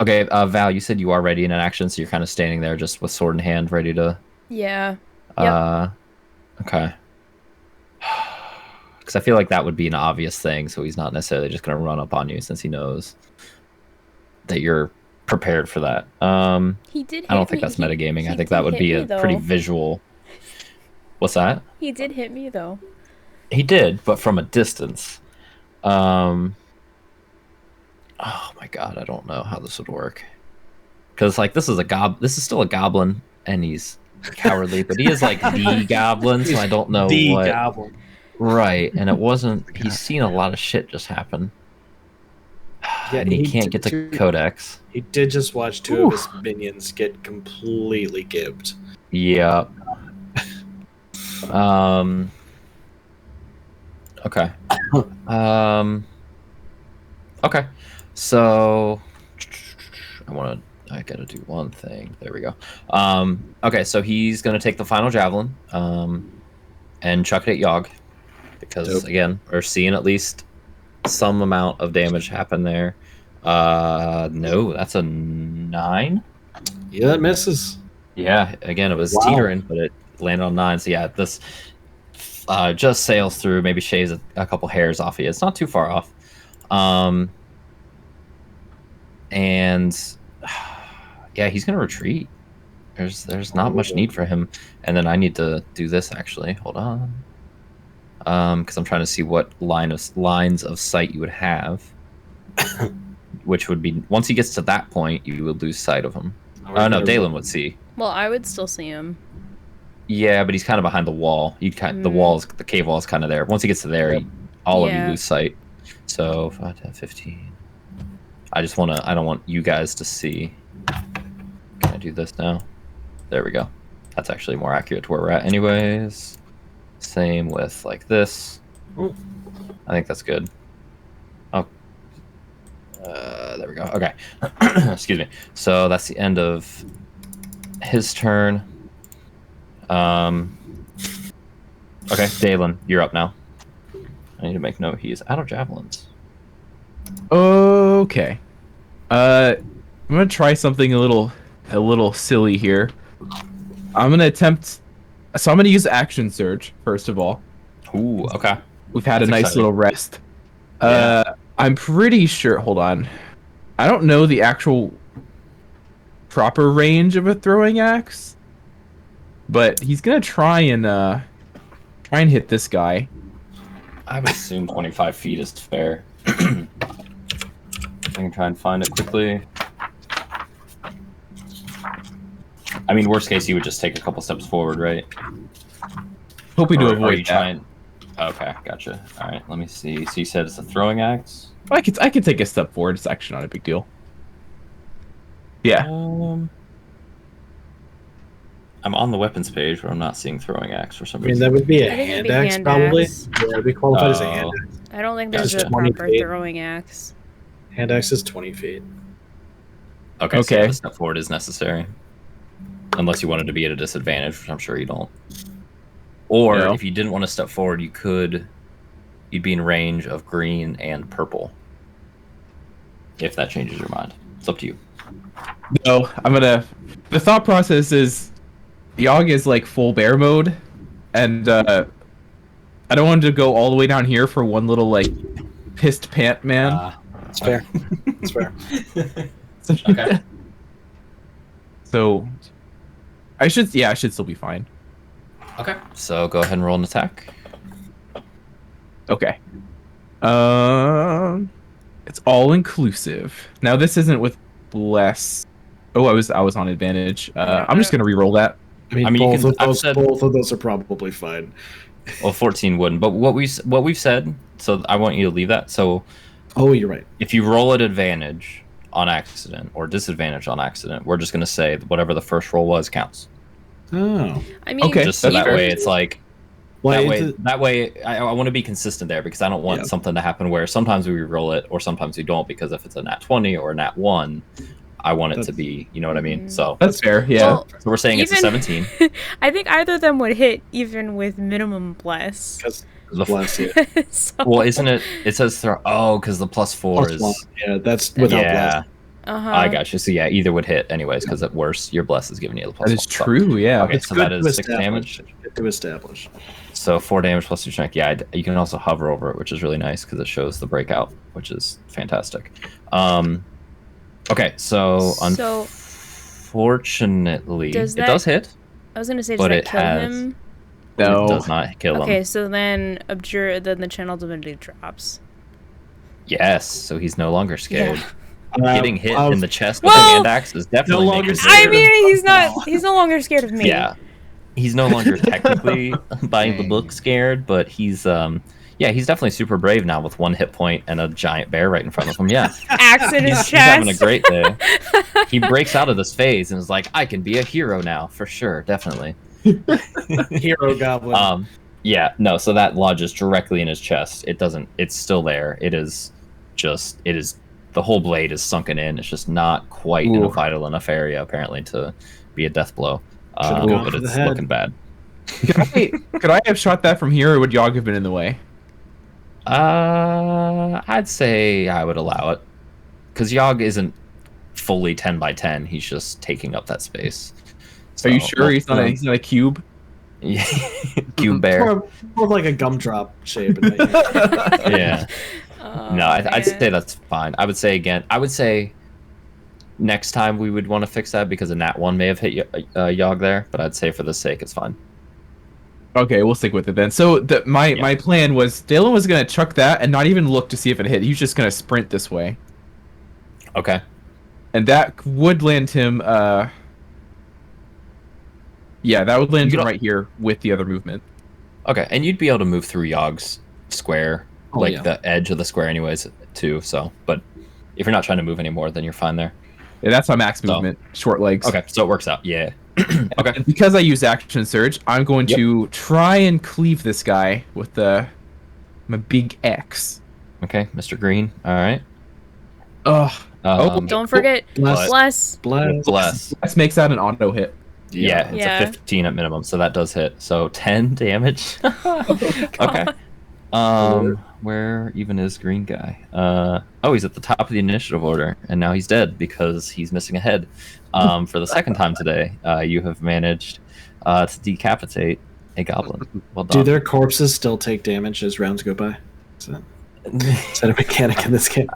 Okay, Val, you said you are ready in an action, so you're kind of standing there just with sword in hand, ready to. Yeah. Okay. Because I feel like that would be an obvious thing, so he's not necessarily just going to run up on you since he knows that you're prepared for that. He did hit I don't think me. that's metagaming. He I think did that would hit be me, a pretty though. visual. What's that? He did hit me, though. He did, but from a distance. Oh my god, I don't know how this would work. Because like this is still a goblin, and he's cowardly, but he is like the goblin, so I don't know The what. goblin. Right, and it wasn't. He's seen a lot of shit just happen. Yeah, and he he can't did get to too. Codex. He did just watch two of his minions get completely gibbed. Yeah. Okay. Okay. So I gotta do one thing. There we go. Okay, so he's gonna take the final javelin, and chuck it at Yogg. Because Dope. again, we're seeing at least some amount of damage happen there. No, that's a 9. Yeah, that misses. Yeah, again, it was Wow. teetering, but it landed on 9. So yeah, this just sails through, maybe shaves a couple hairs off of you. It's not too far off. And yeah, he's gonna retreat. There's not much need for him. And then I need to do this actually. Hold on. Because I'm trying to see what lines of sight you would have. Which would be once he gets to that point, you would lose sight of him. Oh no, Dalen would see. Well, I would still see him. Yeah, but he's kind of behind the wall. The cave wall is kind of there. Once he gets to there, all of you Yeah. lose sight. So 5, 10, 15. I don't want you guys to see. Can I do this now? There we go. That's actually more accurate to where we're at anyways. Same with like this. Ooh. I think that's good. Oh. There we go. Okay. Excuse me. So that's the end of his turn. Okay, Dalen, you're up now. I need to make note he is out of javelins. Okay. I'm gonna try something a little silly here. I'm gonna use action surge first of all. Ooh, okay. We've had That's a nice exciting. little rest. Yeah. I'm pretty sure. Hold on. I don't know the actual proper range of a throwing axe, but he's gonna try and hit this guy. I would assume 25 feet is fair. I can try and find it quickly. I mean, worst case, you would just take a couple steps forward, right? Hoping to Or avoid you that. trying... Okay, gotcha. All right, let me see. So you said it's a throwing axe? I could take a step forward. It's actually not a big deal. Yeah. I'm on the weapons page, but I'm not seeing throwing axe for some I mean, reason. that would be a I think it'd hand be axe, hand probably. axe. Yeah, it'd be qualified as a hand Oh. axe. I don't think there's Gotcha. a 20 proper feet. throwing axe. Hand axe is 20 feet. Okay, so yeah, Okay. the step forward is necessary. Unless you wanted to be at a disadvantage, which I'm sure you don't. Or No. if you didn't want to step forward, you'd be in range of green and purple. If that changes your mind. It's up to you. No, the thought process is Yogg is like full bear mode, and I don't want him to go all the way down here for one little like pissed pant man. It's fair. It's fair. Okay. So I should still be fine. Okay. So go ahead and roll an attack. Okay. It's all inclusive. Now this isn't with bless. Oh, I was on advantage. I'm just gonna re-roll that. I mean, I mean, you both, can- of I've those, said- both of those are probably fine. Well, 14 wouldn't. But what we've said, so I want you to leave that. So Oh, you're right. if you roll at advantage on accident or disadvantage on accident, we're just going to say whatever the first roll was counts. Oh. I mean, Okay. Just so That's that fair. way it's like Well, that way I want to be consistent there because I don't want Yeah. something to happen where sometimes we roll it or sometimes we don't, because if it's a nat 20 or a nat 1, I want it to That's- be, you know what I mean? So That's fair. Yeah. Well, we're saying it's a even- 17. I think either of them would hit even with minimum bless. because The- bless you. So, Well, isn't it? It says because the +4 Plus is. one. Yeah, that's without Yeah, bless. uh-huh. I got you. So yeah, either would hit anyways, because at worst your bless is giving you the +1. that is So- true. Yeah. Okay, It's so good that to is 6 establish. damage. Good to establish. So 4 damage plus your strength. Yeah, you can also hover over it, which is really nice because it shows the breakout, which is fantastic. Okay, so So, unfortunately, does it that- does hit. I was gonna say, does But that it kill has- him? No. It does not kill Okay, him. so then then the channel divinity drops. Yes, so he's no longer scared. Getting hit in the chest with Well, a hand axe is definitely longer making scared. I scared. mean, he's no longer scared of me. Yeah, he's no longer technically by the book scared, but he's he's definitely super brave now with 1 hit point and a giant bear right in front of him. Yeah, Axe in his he's having a chest. great day. He breaks out of this phase and is like, I can be a hero now for sure, definitely. Hero goblin. Yeah, no, so that lodges directly in his chest. It's still there. It is the whole blade is sunken in. It's just not quite in a Ooh. vital enough area apparently to be a death blow. Should've gone But for the it's head. looking bad. Could I have shot that from here, or would Yogg have been in the way? I'd say I would allow it, because Yogg isn't fully 10 by 10. He's just taking up that space. Are you So, sure he's not a cube? Yeah, cube bear. More like a gumdrop shape. Yeah. Oh, No, I'd man. say that's fine. I would say next time we would want to fix that because a nat 1 may have hit Yogg there, but I'd say for the sake it's fine. Okay, we'll stick with it then. So my plan was Dalen was gonna chuck that and not even look to see if it hit. He was just gonna sprint this way, Okay. and that would land him. Yeah, that would land You him don't- right here with the other movement. Okay, and you'd be able to move through Yogg's square, Oh, like yeah. the edge of the square anyways, too, so, but if you're not trying to move anymore, then you're fine there. Yeah, that's my max So- movement. Short legs. Okay, so it works out, yeah. Okay. And because I use action surge, I'm going Yep. to try and cleave this guy with my big X. Okay, Mr. Green, alright. Ugh. Don't forget, Bless. bless. Bless. This makes that an auto hit. Yeah, it's Yeah. a 15 at minimum, so that does hit. So 10 damage. Okay. Where even is green guy? He's at the top of the initiative order, and now he's dead because he's missing a head. For the second time today, you have managed to decapitate a goblin. Well done. Do their corpses still take damage as rounds go by? So, Is that a mechanic in this game?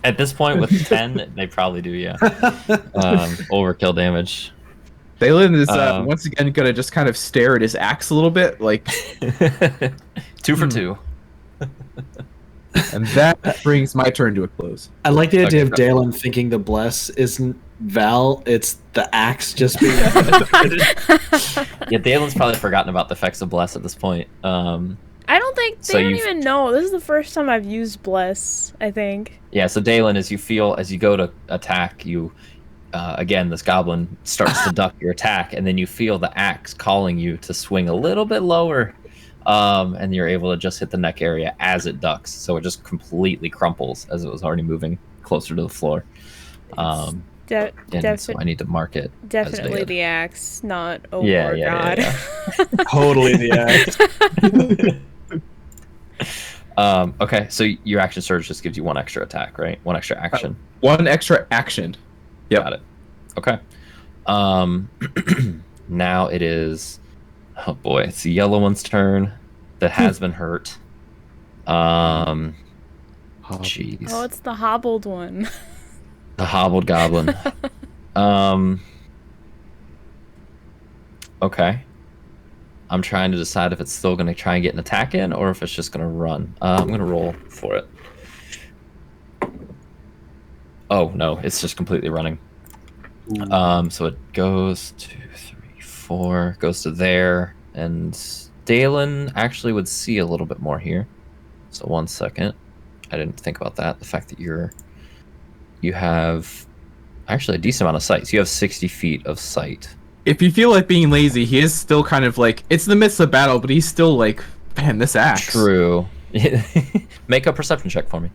At this point, with 10, they probably do, yeah. Overkill damage. Dalen is once again gonna just kind of stare at his axe a little bit, like 2 for 2. and that brings my turn to a close. I like the idea Okay. of Dalen thinking the bless isn't Val, it's the axe just being. Yeah, Dalen's probably forgotten about the effects of Bless at this point. I don't think they don't even know. This is the first time I've used Bless, I think. Yeah, so Dalen, as you go to attack, you again, this goblin starts to duck your attack, and then you feel the axe calling you to swing a little bit lower, and you're able to just hit the neck area as it ducks, so it just completely crumples as it was already moving closer to the floor. And so I need to mark it. Definitely the axe, not oh Yeah, my yeah, god. yeah, Totally the axe. Okay, so your action surge just gives you 1 extra attack, right? 1 extra action. 1 extra action. Yep. Got it. Okay. Now it is. Oh boy, it's the yellow one's turn. That has been hurt. Jeez. Oh, it's the hobbled one. The hobbled goblin. Okay. I'm trying to decide if it's still going to try and get an attack in, or if it's just going to run. I'm going to roll for it. Oh no, it's just completely running. So it goes 2, 3, 4, goes to there, and Dalen actually would see a little bit more here. So 1 second. I didn't think about that. The fact that you have actually a decent amount of sight. So you have 60 feet of sight. If you feel like being lazy, he is still kind of like, it's in the midst of battle, but he's still like, man, this axe. True. Make a perception check for me.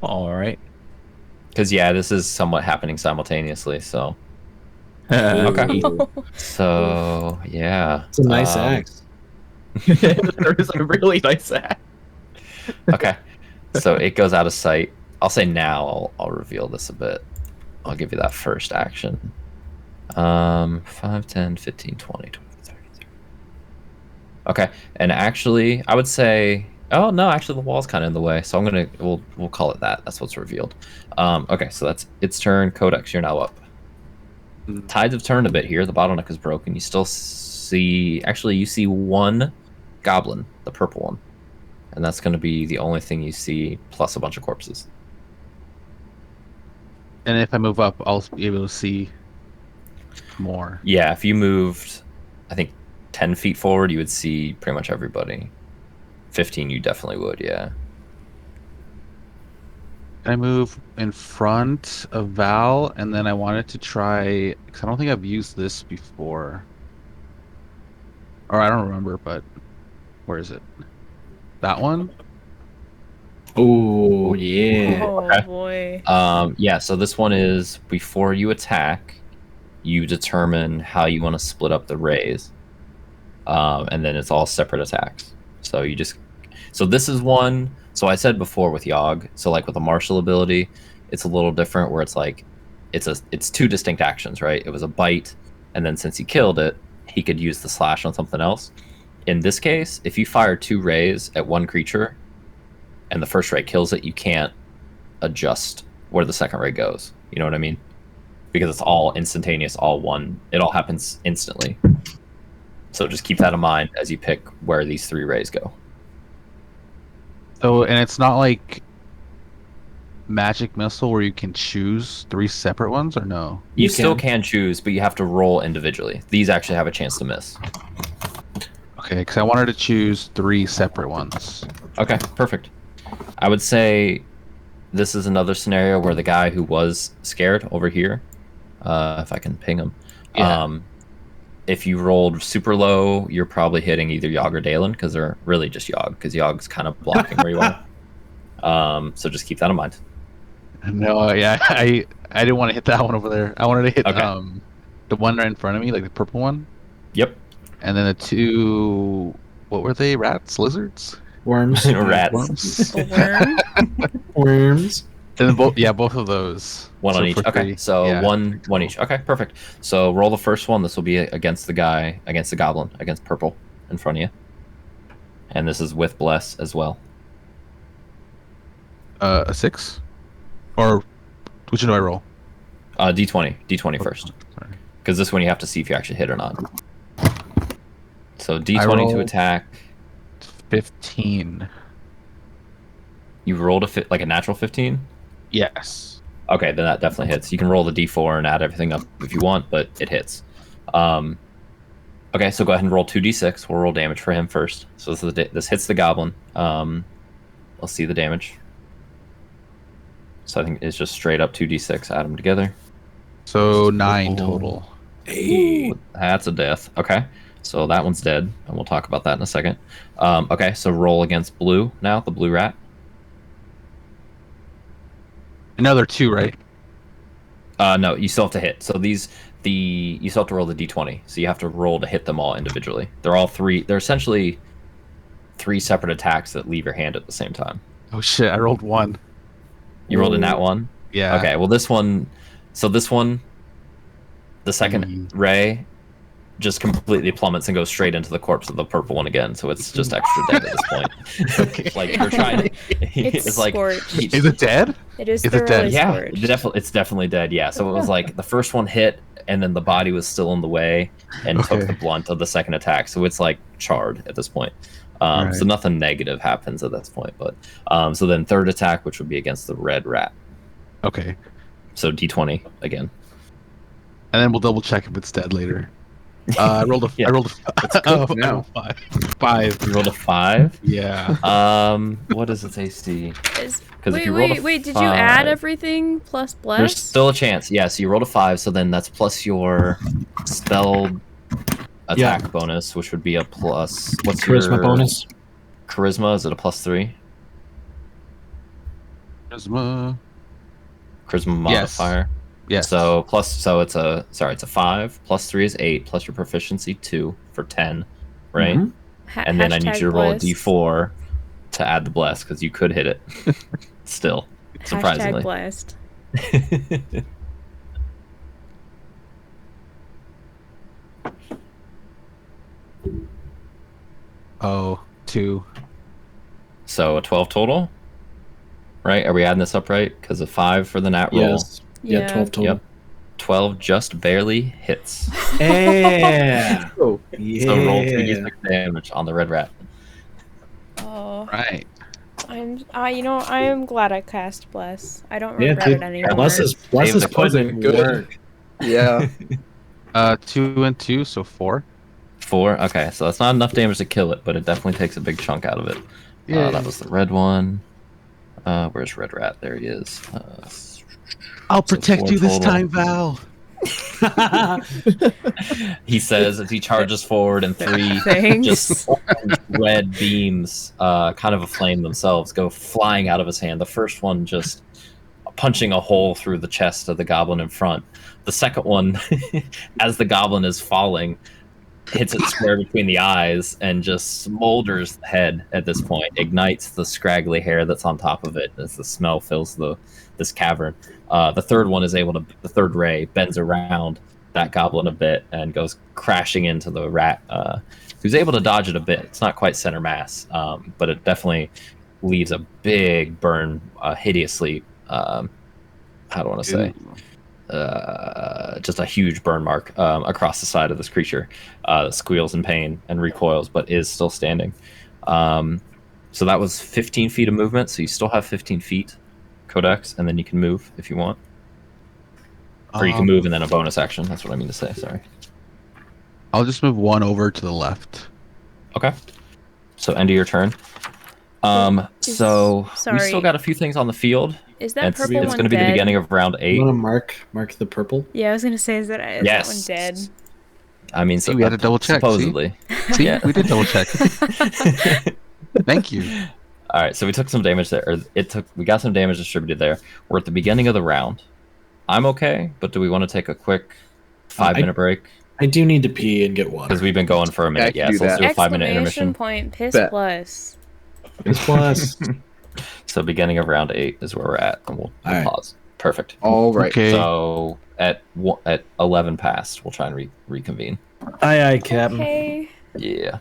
All right. Because yeah, this is somewhat happening simultaneously. So Okay. so yeah, It's a nice axe. There is a really nice axe. Okay, so it goes out of sight. I'll say now. I'll reveal this a bit. I'll give you that first action. 5, 10, 15, 20, 20, 30, 30. Okay, and actually, I would say, oh no, actually the wall's kind of in the way, so we'll call it that. That's what's revealed. Okay, so that's its turn. Codex, you're now up. Tides have turned a bit here. The bottleneck is broken. You still see, actually, you see 1 goblin, the purple one, and that's going to be the only thing you see, plus a bunch of corpses. And if I move up, I'll be able to see more. Yeah, if you moved, I think 10 feet forward, you would see pretty much everybody. 15, you definitely would, yeah. I move in front of Val, and then I wanted to try, because I don't think I've used this before. Or I don't remember, but where is it? That one? Oh yeah. Oh Okay. boy. Yeah, so this one is before you attack, you determine how you want to split up the rays. And then it's all separate attacks. So this is one. So I said before with Yogg, so like with a martial ability, it's a little different where it's like, it's 2 distinct actions, right? It was a bite, and then since he killed it, he could use the slash on something else. In this case, if you fire 2 rays at 1 creature, and the first ray kills it, you can't adjust where the second ray goes. You know what I mean? Because it's all instantaneous, all one. It all happens instantly. So just keep that in mind as you pick where these 3 rays go. So, and it's not like magic missile where you can choose 3 separate ones, or no? You still can choose, but you have to roll individually. These actually have a chance to miss. Okay, because I wanted to choose 3 separate ones. Okay, perfect. I would say this is another scenario where the guy who was scared over here, if I can ping him, Yeah. If you rolled super low, you're probably hitting either Yogg or Dalen, because they're really just Yogg, because Yogg's kind of blocking where you are. So just keep that in mind. No, yeah, I didn't want to hit that one over there. I wanted to hit Okay. the one right in front of me, like the purple one, Yep. and then the 2. What were they? Rats, lizards, Worms. Rats. worms. The worm. Worms. And then both of those. One So on each. for Okay, 3, so yeah. one each. Okay, perfect. So roll the first one. This will be against the goblin, against purple in front of you. And this is with bless as well. A 6? Or which do I roll? D20 first. Sorry. Because this one you have to see if you actually hit or not. So I D20 to rolled- attack. 15. You rolled like a natural 15? Yes. Okay, then that definitely hits. You can roll the D4 and add everything up if you want, but it hits. Okay, so go ahead and roll 2d6. We'll roll damage for him first. So this hits the goblin. Let's see the damage. So I think it's just straight up 2d6. Add them together. So 9 total. Hey. Ooh, that's a death. Okay, so that one's dead, and we'll talk about that in a second. Okay, so roll against blue now, the blue rat. Another 2, right? No, you still have to hit. So you still have to roll the d20. So you have to roll to hit them all individually. They're essentially 3 separate attacks that leave your hand at the same time. Oh shit, I rolled 1. You rolled a nat 1? Yeah. Okay, well this one, the second ray just completely plummets and goes straight into the corpse of the purple one again. So it's just extra dead at this point. Okay. Like you're trying. It's like scorched. Is it dead? It is Is it dead? thoroughly Yeah, scorched. it's definitely dead. Yeah, so it was like the first one hit, and then the body was still in the way and took Okay. the blunt of the second attack. So it's like charred at this point. Right. So nothing negative happens at this point. But so then third attack, which would be against the red rat. Okay. So D20 again. And then we'll double check if it's dead later. I rolled a. Yeah. I rolled a. cooked now. 5. You rolled a 5. Yeah. What is its AC? Is- Because if you rolled a wait, did you add 5 everything plus bless? There's still a chance. Yeah, so you rolled a 5, so then that's plus your spell attack bonus, which would be a plus. What's Charisma your bonus. Charisma? Is it a +3? Charisma. Charisma Yes. modifier. Yes. So it's a 5 plus 3 is 8 plus your proficiency 2 for 10, right? Mhm. And then I need you to roll a blessed. D4 to add the bless because you could hit it. Still, surprisingly. Blessed. Oh, 2. So a 12 total, right? Are we adding this up right? Because a 5 for the nat roll. Yes. Yeah, 12 total. Yep. 12 just barely hits. Yeah. Oh, Yeah. So roll 3d6 damage on the red rat. Oh, Right. I am glad I cast bless. I don't Yeah, regret dude. it anymore. Bless is Save the poison good. work. yeah. 2 and 2, so 4. 4. Okay, so that's not enough damage to kill it, but it definitely takes a big chunk out of it. Yeah. That was the red one. Where's red rat? There he is. I'll So protect 4 you this total. time, Val. He says as he charges forward, and 3 Thanks. just orange red beams, kind of a flame themselves, go flying out of his hand. The first one just punching a hole through the chest of the goblin in front. The second one, as the goblin is falling, hits it square between the eyes and just smolders the head at this point, ignites the scraggly hair that's on top of it as the smell fills this cavern. The third one is the third ray bends around that goblin a bit and goes crashing into the rat, who's able to dodge it a bit. It's not quite center mass, but it definitely leaves a big burn, hideously, how do I want to say? Just a huge burn mark across the side of this creature. Squeals in pain and recoils, but is still standing. So that was 15 feet of movement, so you still have 15 feet, Codex, and then you can move if you want. Or you can move and then a bonus action. That's what I mean to say, sorry. I'll just move 1 over to the left. Okay. So end of your turn. So we sorry. still got a few things on the field. Is that It's purple going one to be the dead? beginning of round 8. You want to mark the purple? Yeah, I was gonna say, is that Yes. one dead? I mean, See, we had to double check, see? supposedly. See, Yeah. we did double check. Thank you. All right, so we took some damage there. We got some damage distributed there. We're at the beginning of the round. I'm okay, but do we want to take a quick 5-minute break? I do need to pee and get water. Because we've been going for a minute. Yeah, I Yeah, can so do let's do a 5-minute Exclamation intermission. point, piss Bet. plus. Plus. So beginning of round 8 is where we're at, and we'll All right. pause. Perfect. All right. Okay. So at 11 past, we'll try and reconvene. Aye, Captain. Okay. Yeah.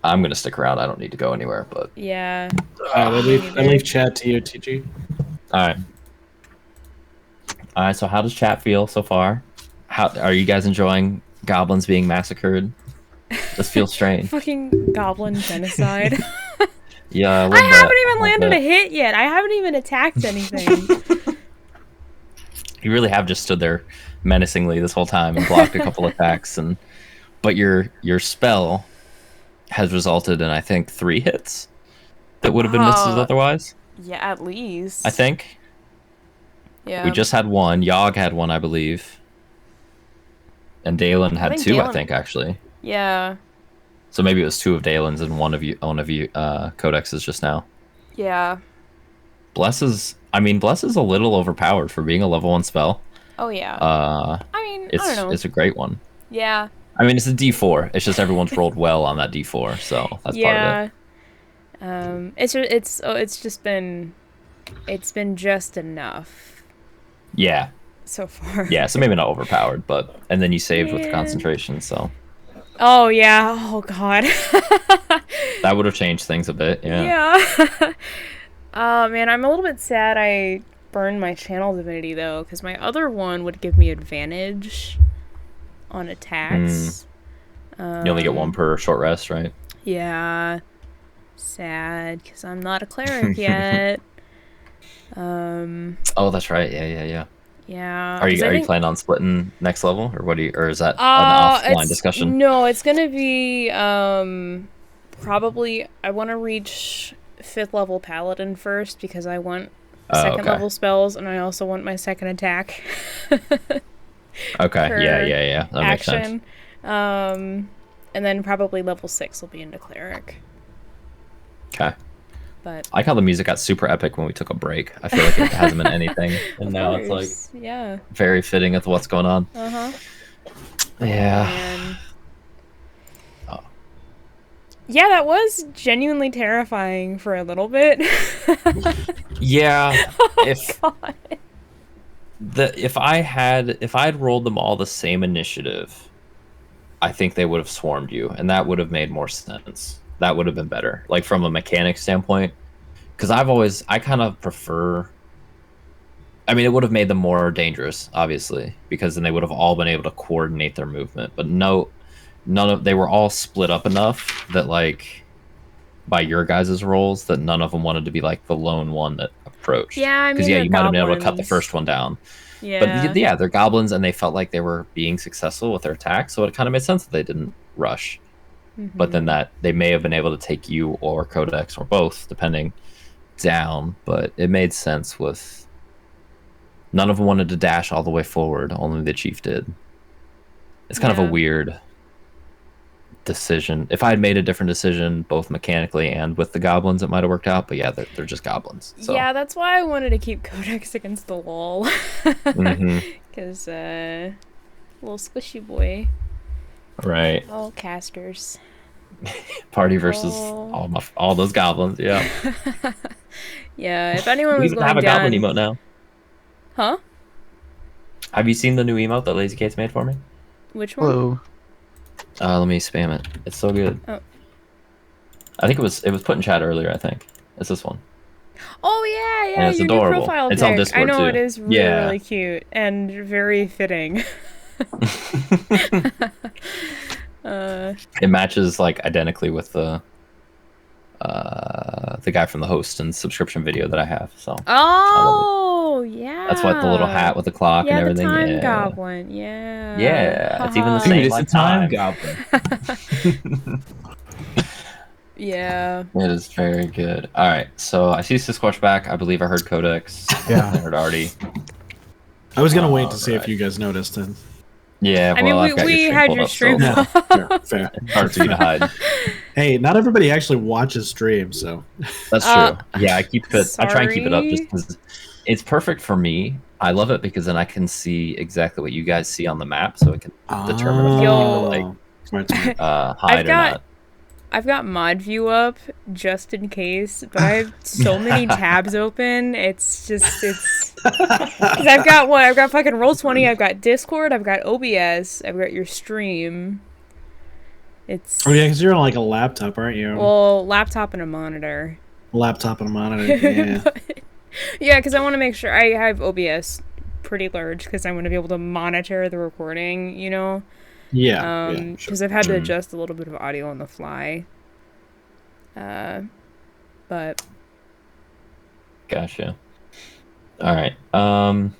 I'm gonna stick around. I don't need to go anywhere. But Yeah. I Me leave neither. chat to you, TG. all right. All right. So how does chat feel so far? How are you guys enjoying goblins being massacred? This feels strange. Fucking goblin genocide. Yeah, I haven't even landed a hit yet. I haven't even attacked anything. You really have just stood there menacingly this whole time and blocked a couple attacks, but your spell has resulted in, I think, 3 hits that would have been misses otherwise. Yeah, at least. I think. Yeah. We just had 1. Yogg had 1, I believe. And Dalen had 2, I Dalen- think, actually. Yeah. So maybe it was 2 of Dalen's and one of you Codex's just now. Yeah. Bless is a little overpowered for being a level 1 spell. Oh yeah. I mean, I don't know. It's a great one. Yeah. I mean, it's a D4. It's just everyone's rolled well on that D4, so that's part of it. It's been just enough Yeah. so far. Yeah, so maybe not overpowered, and then you saved with the Man. concentration, so Oh yeah. Oh god. that would have changed things a bit. Yeah. Yeah. Oh man, I'm a little bit sad I burned my channel divinity though, because my other one would give me advantage on attacks. You only get 1 per short rest, right? Yeah. Sad, because I'm not a cleric yet. Oh, that's right. Yeah. Yeah. Are 'cause you I are you think- planning on splitting next level, or is that an offline discussion? No, it's gonna be probably I want to reach 5th level paladin first because I want second level spells and I also want my second attack. Okay. per Yeah. That makes sense. action. And then probably level 6 will be into cleric. Okay. But I like how the music got super epic when we took a break. I feel like it hasn't been anything, and of now it's like course, yeah. very fitting with what's going on. Uh-huh. Yeah. And Oh. yeah, that was genuinely terrifying for a little bit. Yeah. Oh, If God. if I had rolled them all the same initiative, I think they would have swarmed you, and that would have made more sense. That would have been better, like from a mechanic standpoint, because I kind of prefer. I mean, it would have made them more dangerous, obviously, because then they would have all been able to coordinate their movement. But they were all split up enough that, like, by your guys' rolls, that none of them wanted to be like the lone one that approached. Yeah, I mean, because they're you might have been able to cut the goblins. first one down. Yeah. But yeah, they're goblins, and they felt like they were being successful with their attack, so it kind of made sense that they didn't rush. But then that they may have been able to take you or Codex or both, depending, down. But it made sense with none of them wanted to dash all the way forward. Only the chief did. It's kind of a weird decision. If I had made a different decision, both mechanically and with the goblins, it might have worked out. But yeah, they're just goblins. So. Yeah, that's why I wanted to keep Codex against the wall. Because, little squishy boy. Right. All casters. Party versus Oh. all those goblins. Yeah. Yeah, if anyone We was even going have a down... goblin emote now. Huh? Have you seen the new emote that Lazy Kate's made for me? Which one? Hello. Let me spam it. It's so good. Oh. I think it was put in chat earlier. I think it's this one. Oh yeah, And it's your adorable. new profile It's pic. on Discord, I know too. it is really, Yeah. really cute and very fitting. It matches like identically with the guy from the host and subscription video that I have. So Oh yeah. that's why the little hat with the clock yeah, and everything. the time Yeah. goblin. Yeah. Yeah, it's even the Haha. same. Dude, it's like a time time. goblin. Yeah. It is very good. All right, so I see Sisquatch back. I believe I heard Codex. Yeah. I heard Artie. I was gonna wait to see if Alright. you guys noticed it. Yeah, I well, mean, I've got we your had pulled your up, stream so Yeah, fair, fair. hard for you to hide. Hey, not everybody actually watches streams, so That's true. Yeah, I keep it. I try and keep it up sorry. just because it's perfect for me. I love it because then I can see exactly what you guys see on the map, so it can determine if I'm Yo. able to like Smart, smart. hide or not. I've got mod view up just in case, but I have so many tabs open. It's because I've got what? I've got fucking Roll20. I've got Discord. I've got OBS. I've got your stream. It's Oh yeah, because you're on like a laptop, aren't you? well, laptop and a monitor. Laptop and a monitor. Yeah. Yeah, because I want to make sure I have OBS pretty large because I want to be able to monitor the recording, you know. Yeah. Because I've had to adjust a little bit of audio on the fly. But Gotcha. All right. I'm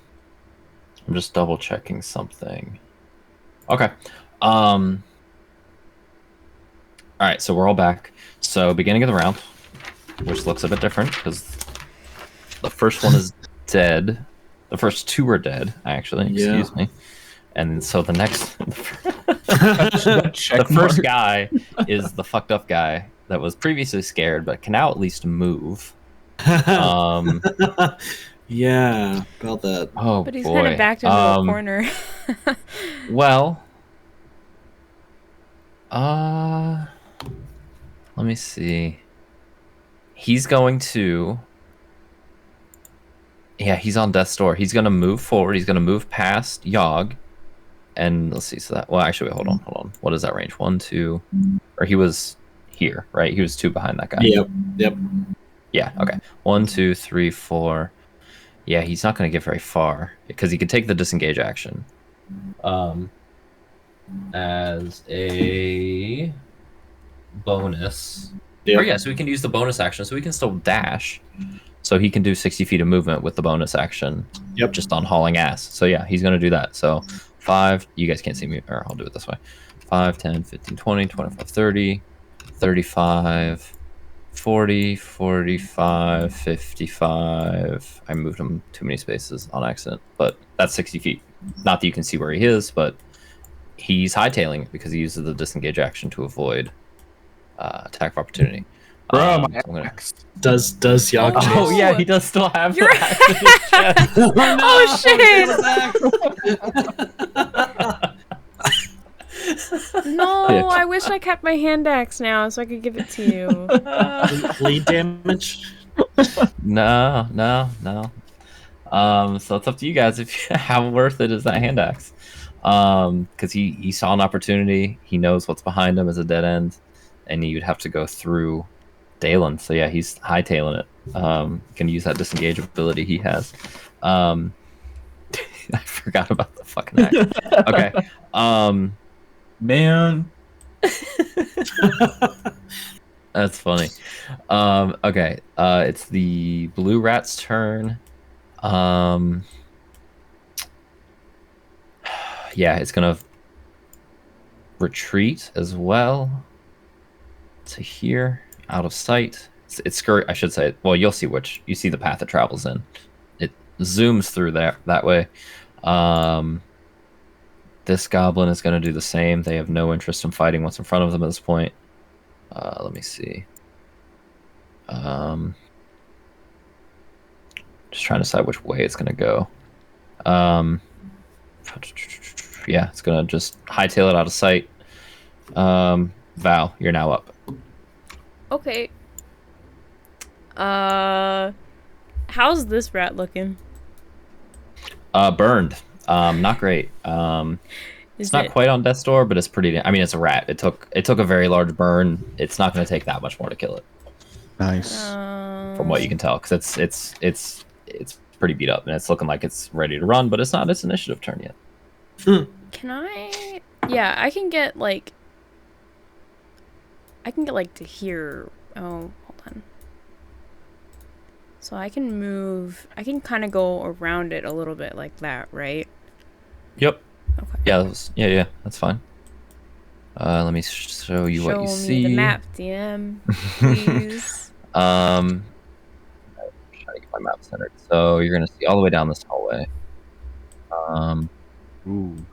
just double checking something. Okay. All right. So we're all back. So beginning of the round, which looks a bit different because the first one is dead. The first two are dead, actually. Excuse me. And so the next, the first guy is the fucked up guy that was previously scared, but can now at least move. Yeah, about that. Oh, but he's boy. kind of backed into a corner. Well, let me see. He's going to. Yeah, he's on death's door. He's going to move forward. He's going to move past Yogg. And let's see. So that. Well, actually, wait, hold on. What is that range? 1, 2. Or he was here, right? He was 2 behind that guy. Yep. Yeah, okay. 1, 2, 3, 4. Yeah, he's not going to get very far because he can take the disengage action. As a bonus. Yep. Or yeah, so we can use the bonus action, so we can still dash. So he can do 60 feet of movement with the bonus action. Yep. Just on hauling ass. So yeah, he's going to do that. So 5, you guys can't see me, or I'll do it this way. 5, 10, 15, 20, 25, 30, 35, 40, 45, 55. I moved him too many spaces on accident, but that's 60 feet. Not that you can see where he is, but he's hightailing because he uses the disengage action to avoid attack of opportunity. Bro, my so axe. Does Yogg chase? Oh yeah, he does still have Your the axe in his chest. Oh shit! No, Yeah. I wish I kept my hand axe now so I could give it to you. Bleed damage? No. So it's up to you guys if how worth it is that hand axe. Because he saw an opportunity. He knows what's behind him as a dead end, and you'd have to go through Dalen. So yeah, he's hightailing it. Can use that disengage ability he has. I forgot about the fucking axe. Okay. Man. That's funny. Okay. It's the blue rat's turn. Yeah, it's gonna retreat as well to here, out of sight. It's scurry. I should say. Well, you'll see which. You see the path it travels in. It zooms through that way. This goblin is going to do the same. They have no interest in fighting what's in front of them at this point. Let me see. Just trying to decide which way it's going to go. Yeah, it's going to just hightail it out of sight. Val, you're now up. Okay. How's this rat looking? Burned. Not great. It's not quite on death's door, but it's pretty. I mean, it's a rat. It took a very large burn. It's not going to take that much more to kill it. Nice. From what you can tell, because it's pretty beat up and it's looking like it's ready to run, but it's not its initiative turn yet. Can I? Yeah, I can get like to here. Oh, hold on. So I can move. I can kind of go around it a little bit like that, right? Yep. Okay. Yeah, that's fine. Let me show you what you see. Show me the map, DM, please. I'm trying to get my map centered. So you're gonna see all the way down this hallway.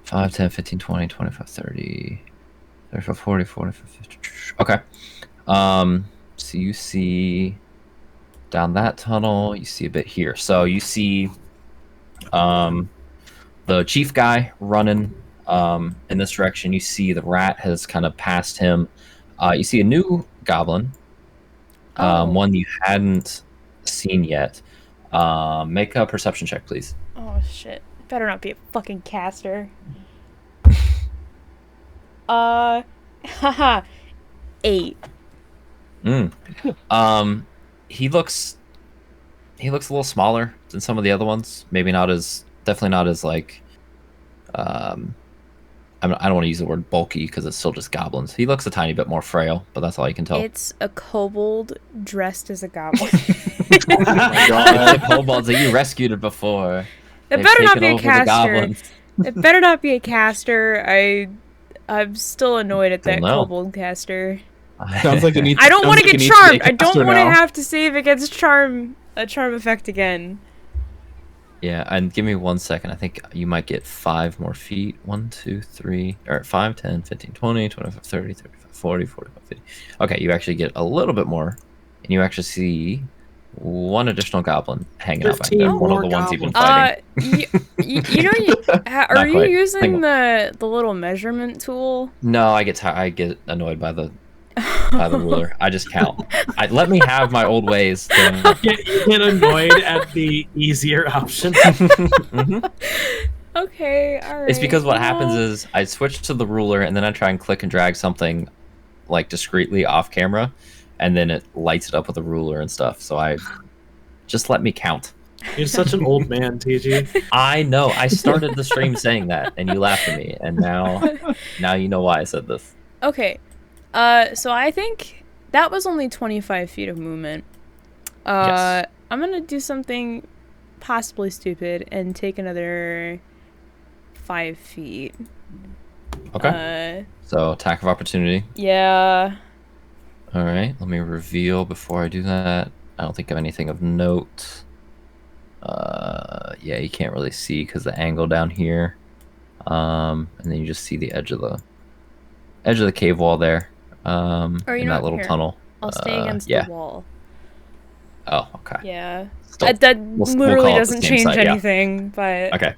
5, 10, 15, 20, 25, 30, 35, 40, 45, 50. Okay. So you see down that tunnel, you see a bit here. So you see the chief guy running in this direction. You see the rat has kind of passed him. You see a new goblin, one you hadn't seen yet. Make a perception check, please. Oh shit! Better not be a fucking caster. Haha. 8. He looks a little smaller than some of the other ones. Maybe not as, definitely not as like, I don't want to use the word bulky because it's still just goblins. He looks a tiny bit more frail, but that's all you can tell. It's a kobold dressed as a goblin. Oh my god, the kobolds that you rescued before. It better not be a caster. It better not be a caster. I'm still annoyed at that kobold caster. Sounds like it needs. I don't want to get charmed. I don't want to now. have to save against a charm effect again. Yeah, and give me 1 second. I think you might get 5 more feet. 1, 2, 3, or 5, 10, 15, 20, 25, 30, 35, 40, 45, 50. Okay, you actually get a little bit more, and you actually see 1 additional goblin hanging out back there. One of the ones you've been fighting. Are you quite. using the little measurement tool? No, I get annoyed by the ruler. I just count. Let me have my old ways. You get annoyed at the easier option. Okay, alright. It's because what happens is I switch to the ruler and then I try and click and drag something like discreetly off camera, and then it lights it up with a ruler and stuff. So I just let me count. You're such an old man, TG. I know. I started the stream saying that, and you laughed at me, and now you know why I said this. Okay. So I think that was only 25 feet of movement. Yes. I'm gonna do something possibly stupid and take another 5 feet. Okay. So attack of opportunity. Yeah. All right. Let me reveal before I do that. I don't think of anything of note. Yeah, you can't really see because the angle down here. And then you just see the edge of the cave wall there. In that little tunnel. I'll stay against the wall. Oh, okay. Yeah. Still, that we'll literally call it the doesn't same change side, yeah. anything, but... Okay.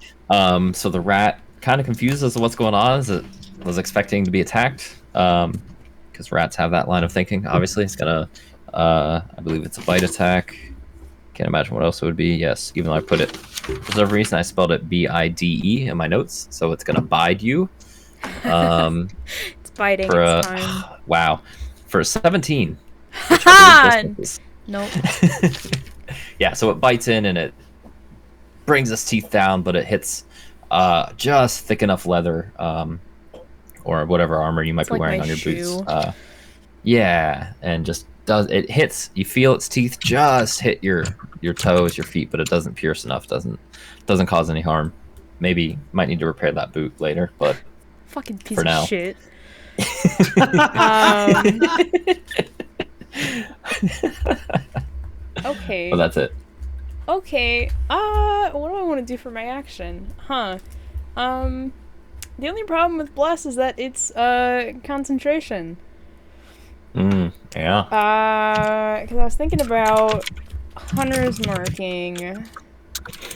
So the rat kind of confused as to what's going on, as it was expecting to be attacked. Because rats have that line of thinking, obviously. It's gonna, I believe it's a bite attack. Can't imagine what else it would be. Yes, even though I put it, for some reason I spelled it B-I-D-E in my notes, so it's gonna bide you. It's biting its time. Wow. For a 17. Nope. Yeah, so it bites in and it brings its teeth down, but it hits just thick enough leather, or whatever armor you might be like wearing my on your shoe. boots. Yeah, and just it hits. You feel its teeth just hit your toes, your feet, but it doesn't pierce enough. Doesn't cause any harm. Maybe might need to repair that boot later, but Fucking piece for of now. shit. Okay. Well, that's it. Okay. What do I want to do for my action? The only problem with Bless is that it's concentration. Yeah. Because I was thinking about Hunter's marking.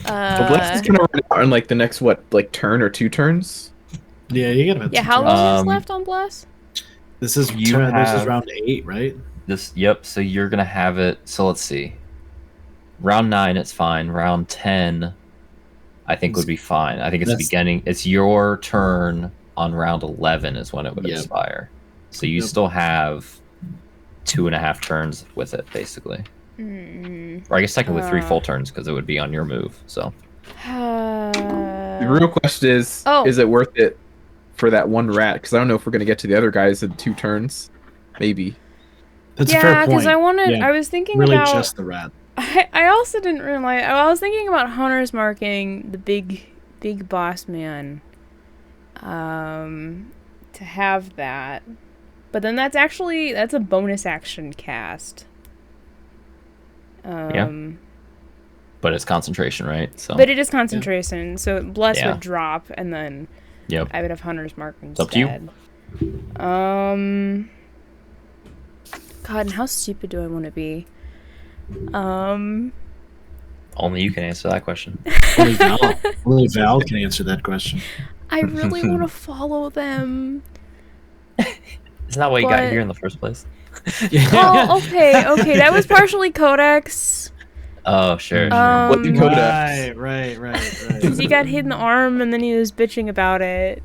But Bless is gonna run out in like the next turn or 2 turns. Yeah, you get Yeah, how long is left on Bless? This is You this is have- round 8, right? Yep, so you're gonna have it. So let's see. Round 9, it's fine. Round 10, I think would be fine. I think it's the beginning. It's your turn on round 11 is when it would expire. So you still have 2.5 turns with it, basically. Or I guess technically 3 full turns because it would be on your move. So The real question is it worth it for that one rat? Because I don't know if we're gonna get to the other guys in 2 turns. Maybe. That's a fair point. because I wanted. Yeah. I was thinking Really about. just the rat. I also didn't realize. I was thinking about Hunter's marking the big boss man. To have that, but then that's a bonus action cast. Yeah. But it's concentration, right? So. But it is concentration, so Bless Yeah. would drop, and then Yep. I would have Hunter's mark instead. It's up to you. God, and how stupid do I want to be? Only you can answer that question. Only Val can answer that question. I really want to follow them. Isn't that why you got But- here in the first place? Oh, okay. That was partially Codex. Oh, sure. What do Right. Because he got hit in the arm and then he was bitching about it.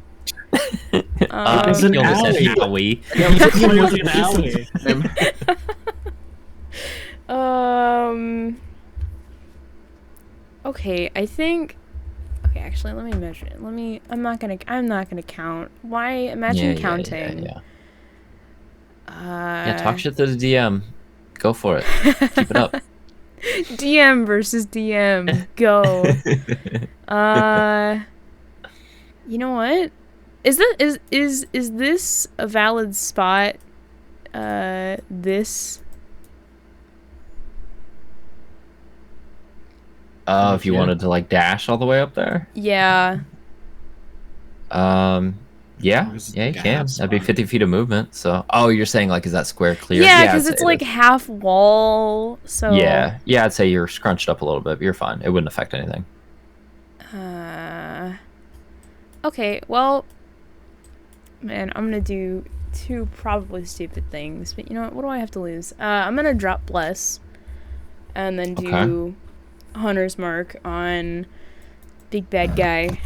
was an you almost said alley. alley. Yeah, it was literally an alley. Okay, I think. Okay, actually, let me measure it. I'm not gonna count. Why? Imagine counting. Yeah, talk shit to the DM. Go for it. Keep it up. DM versus DM. Go. You know what? Is this a valid spot? This. If you wanted to like dash all the way up there. Yeah. Yeah, you can. That'd be 50 feet of movement. So, you're saying like, is that square clear? Yeah, because it's like half wall. So. Yeah, I'd say you're scrunched up a little bit, but you're fine. It wouldn't affect anything. Okay, well, man, I'm gonna do two probably stupid things, but you know what do I have to lose? I'm gonna drop Bless, and then do Hunter's Mark on Big Bad Guy.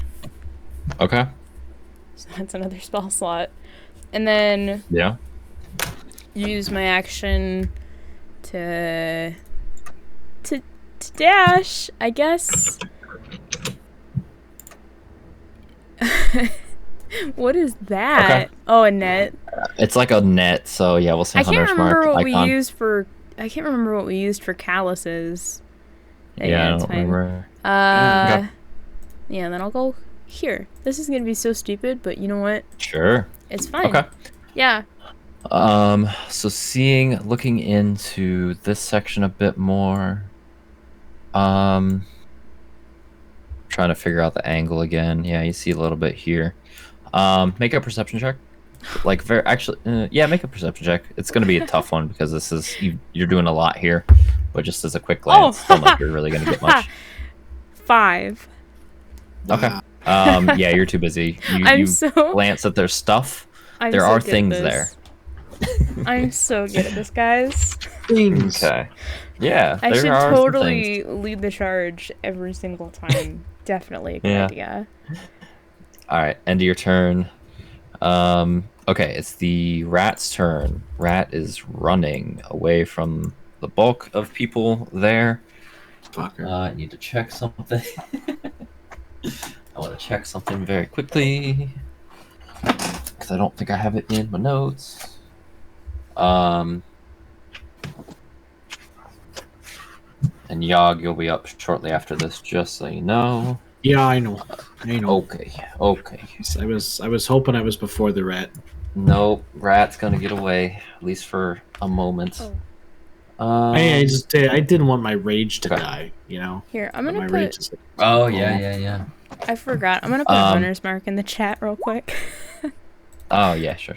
Okay. So that's another spell slot. And then use my action to dash, I guess. What is that? Okay. Oh, a net. It's like a net, so yeah, we'll say Hunter's Mark. I can't remember what we used for calluses. Yeah, I don't remember. Yeah, and then I'll go here. This is gonna be so stupid, but you know what? Sure. It's fine. Okay. Yeah. So looking into this section a bit more. Trying to figure out the angle again. Yeah, you see a little bit here. Make a perception check. Like make a perception check. It's gonna be a tough one because this is you're doing a lot here, but just as a quick glance, don't think you're really gonna get much. 5. Okay. Yeah, you're too busy. You glance at their stuff. There are things there. I'm so good at this, guys. Okay. Yeah. I should totally lead the charge every single time. Definitely a good idea. All right, end of your turn. Okay, it's the rat's turn. Rat is running away from the bulk of people there. Fucker. I need to check something. I want to check something very quickly because I don't think I have it in my notes. And Yog, you'll be up shortly after this, just so you know. Yeah, I know. Okay. I was hoping I was before the rat. Nope, rat's gonna get away, at least for a moment. I didn't want my rage to die, you know. Here, I'm gonna put. Oh yeah. I forgot. I'm gonna put Hunter's Mark in the chat real quick. Oh yeah, sure.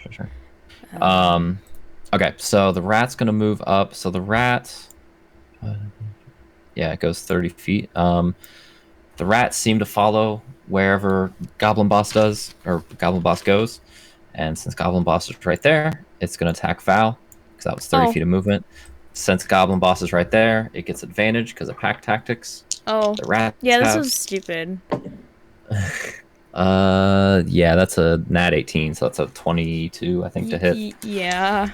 Okay, so the rat's gonna move up. So the rat, it goes 30 feet. The rats seem to follow wherever Goblin Boss does, or Goblin Boss goes. And since Goblin Boss is right there, it's going to attack Val, because that was 30 feet of movement. Since Goblin Boss is right there, it gets advantage because of pack tactics. Oh. The rats this was stupid. Yeah, that's a nat 18, so that's a 22, I think, to hit. Yeah.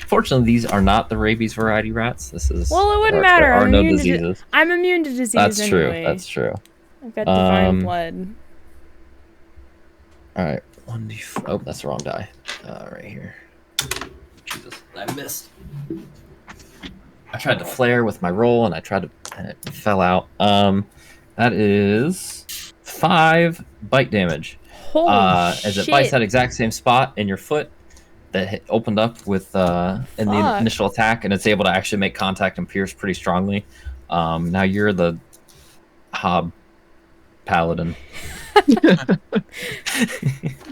Fortunately, these are not the rabies variety rats. This is... Well, it wouldn't matter. There are no diseases. I'm immune to disease anyway. That's true. I've got divine blood. Alright. Oh, that's the wrong die. Right here. Jesus, I missed. I tried to flare with my roll, and it fell out. That is 5 bite damage. Holy as it bites that exact same spot in your foot that opened up with in the initial attack, and it's able to actually make contact and pierce pretty strongly. Now you're the Hob Paladin.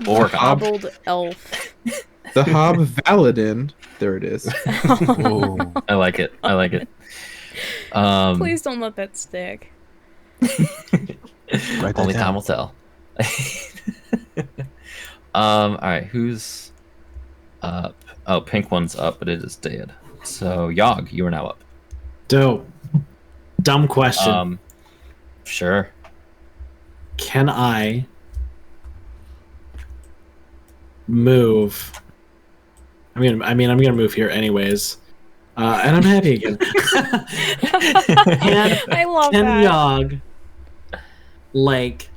Or hobbled elf. The Hob Valadin. There it is. I like it. Please don't let that stick. Only time will tell. Alright, who's up? Oh, pink one's up, but it is dead. So, Yog, you are now up. Dope. Dumb question. Sure. Can I move. I'm gonna move here anyways, and I'm happy again. I love Can that. Yog like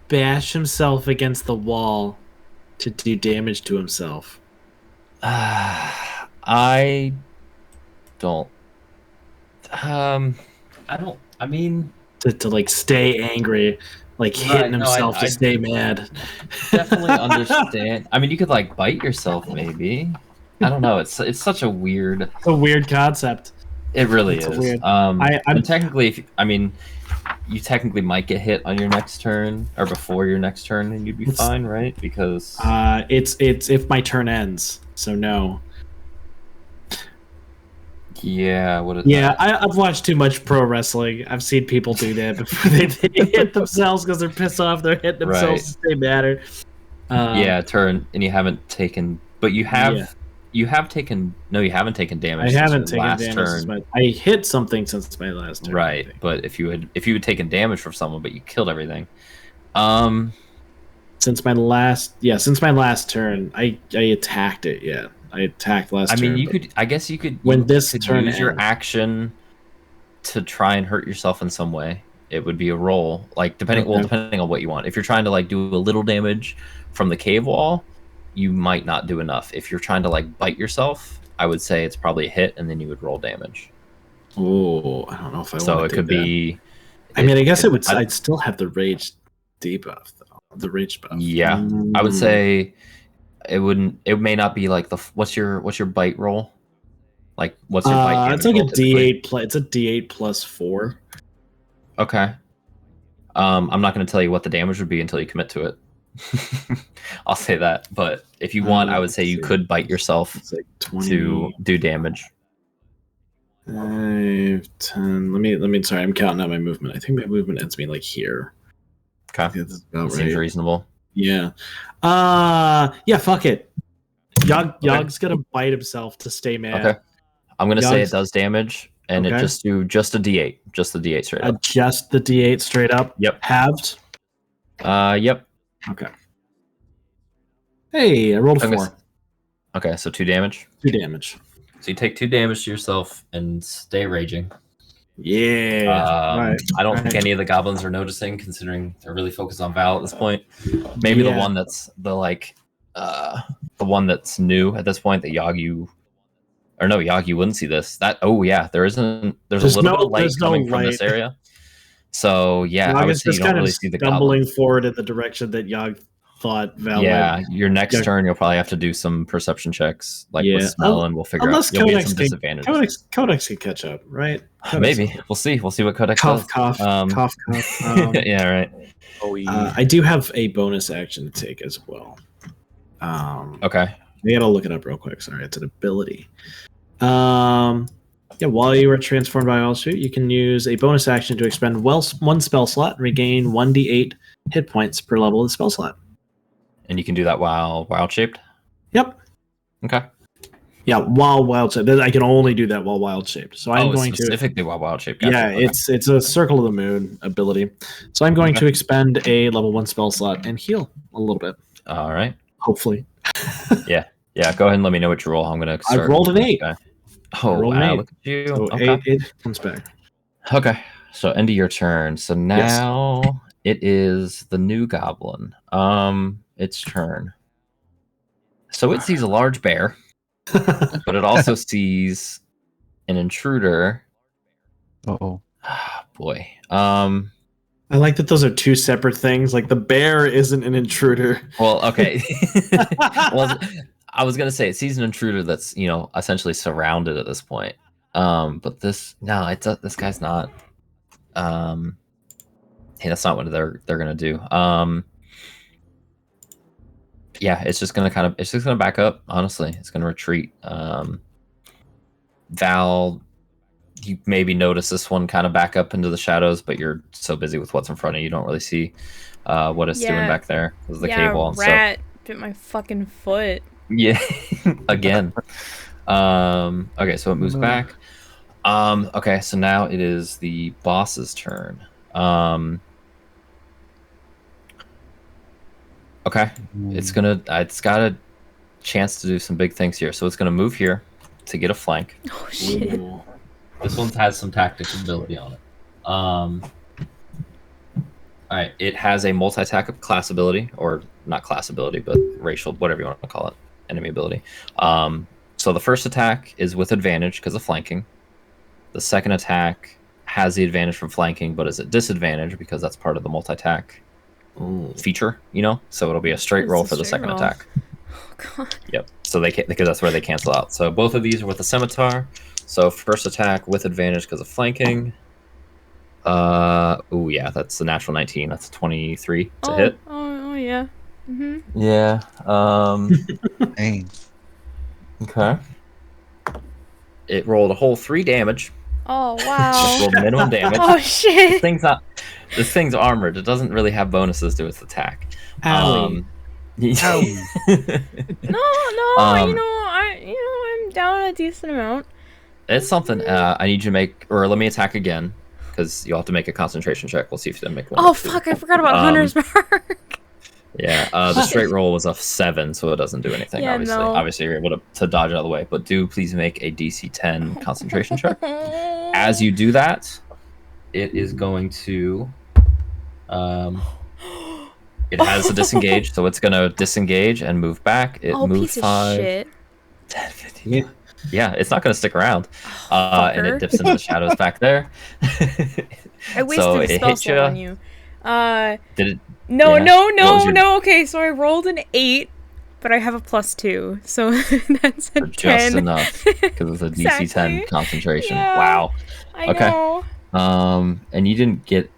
bash himself against the wall to do damage to himself? I don't. I don't. I mean, To like stay angry, like hitting Right, no, himself I to stay mad. definitely understand. I mean, you could like bite yourself, maybe. I don't know. It's such a weird. It's a weird concept. It really It's is. weird. And technically, you technically might get hit on your next turn or before your next turn, and you'd be fine, right? Because it's if my turn ends, so no. yeah, what is Yeah, that? I've watched too much pro wrestling. I've seen people do that before they hit themselves because they're pissed off. They're hitting themselves to stay madder. Yeah, turn, and you haven't taken, but you have. Yeah. You have taken. No, you haven't taken damage. I since haven't your taken last damage turn. since I hit something since my last turn. Right, but if you had taken damage from someone, but you killed everything, since my last turn, I attacked it. Yeah, I attacked last. I mean, turn, you could. I guess you could. When you this could turn use your ends. action to try and hurt yourself in some way. It would be a roll, like depending on what you want. If you're trying to like do a little damage from the cave wall, you might not do enough. If you're trying to like bite yourself, I would say it's probably a hit, and then you would roll damage. Oh, I don't know if I So want it to could do that. be. I mean, I guess it would. I'd still have the rage debuff though. The rage buff. Yeah, I would say it wouldn't. It may not be like the. What's your bite roll? Like what's your bite damage it's like roll a typically? D8. It's a D8 plus 4. Okay. I'm not going to tell you what the damage would be until you commit to it. I'll say that. But if you want, I would say you could bite yourself It's like 20 to do damage. 5, 10. Let me. Sorry, I'm counting out my movement. I think my movement ends me like here. Okay. I think that's about Seems right. reasonable. Yeah. Yeah. Fuck it. Yog's gonna bite himself to stay mad. Okay. I'm going to say it Yog's- does damage, and it Okay. just do just a D8. Just the D8 straight up. Adjust the D8 straight up. Yep. Halved. Yep. Okay. Hey, I rolled a I'm gonna 4. s- Okay, so 2 damage. 2 damage. So you take 2 damage to yourself and stay raging. Yeah. Right. I don't think right. any of the goblins are noticing, considering they're really focused on Val at this point. Maybe the Yeah. one that's the one that's new at this point that Yog you wouldn't see this. There's a little bit of light there's no coming from this light. area. So yeah, Yog I would is say you just don't kind really of see the stumbling goblins. forward in the direction that Yog thought Val Yeah, went. your next Yeah. turn you'll probably have to do some perception checks, like Yeah. with smell, and we'll figure out. Unless You'll be at Codex some can, disadvantages. Codex can catch up, right? Codex Maybe can. we'll see. We'll see what Codex Cough, does. cough, cough, cough. Yeah, right. I do have a bonus action to take as well. Okay. I gotta look it up real quick. Sorry, it's an ability. Yeah, while you are transformed by Wild Shoot, you can use a bonus action to expend one spell slot and regain 1d8 hit points per level of the spell slot. And you can do that while wild shaped. Yep. Okay. Yeah, while wild shaped. I can only do that while wild shaped. So I'm going to specifically while wild shaped. Yeah, it's a Circle of the Moon ability. So I'm going to expend a level 1 spell slot and heal a little bit. All right. Hopefully. Yeah. Go ahead and let me know what you roll. I'm gonna. I've rolled an 8. Oh rolled an wow! 8. Look at you. So Okay. 8 comes back. Okay. So end of your turn. So now it is the new goblin. Its turn. So it sees a large bear, but it also sees an intruder. Uh-oh. Boy. I like that those are 2 separate things. Like the bear isn't an intruder. Well, okay. Well, I was gonna say it sees an intruder that's essentially surrounded at this point. But this guy's not. Hey, that's not what they're gonna do. Yeah, it's just gonna back up. Honestly, it's gonna retreat. Val, you maybe notice this one kind of back up into the shadows, but you're so busy with what's in front of you, you don't really see what it's doing back there. This is the cave wall. Rat bit my fucking foot. Yeah, again. Okay, so it moves back. Okay, so now it is the boss's turn. Okay, it's gotta chance to do some big things here. So it's going to move here to get a flank. Oh shit. Ooh. This one has some tactical ability on it. All right, it has a multi-attack class ability, or not class ability, but racial, whatever you want to call it, enemy ability. So the first attack is with advantage because of flanking. The second attack has the advantage from flanking, but is at disadvantage because that's part of the multi-attack feature, you know? So it'll be a straight It's roll a for the straight second roll. attack. Oh god. Yep. So they can't, because that's where they cancel out. So both of these are with the scimitar. So first attack with advantage because of flanking. Oh yeah, that's a natural 19. That's a 23 to hit. Oh yeah. Mhm. Yeah. Dang. Okay. It rolled a whole 3 damage. Oh Just wow. rolled minimum damage. Oh This shit. thing's armored. It doesn't really have bonuses to its attack. Owie. No, I'm down a decent amount. It's something. I need you to make, or let me attack again, because you'll have to make a concentration check. We'll see if you make one. Oh fuck, I forgot about Hunter's Mark. Yeah, the straight roll was a 7, so it doesn't do anything. Yeah, obviously, no. obviously you're able to dodge out of the way. But do please make a DC 10 concentration check. As you do that, it is going to. It has a disengage, so it's gonna disengage and move back. It Oh, moves piece 5, of shit. 10, 15. Yeah. Yeah, it's not gonna stick around. Oh, And it fucker. dips into the shadows back there. I wasted so a it spell hit slot on you. Did it? No, Yeah. no, What no, was your- no. Okay, so I rolled an 8, but I have a +2, so that's a 10. Just enough because it's a DC 10 Exactly. concentration. Yeah. Wow. I Okay. know. And you didn't get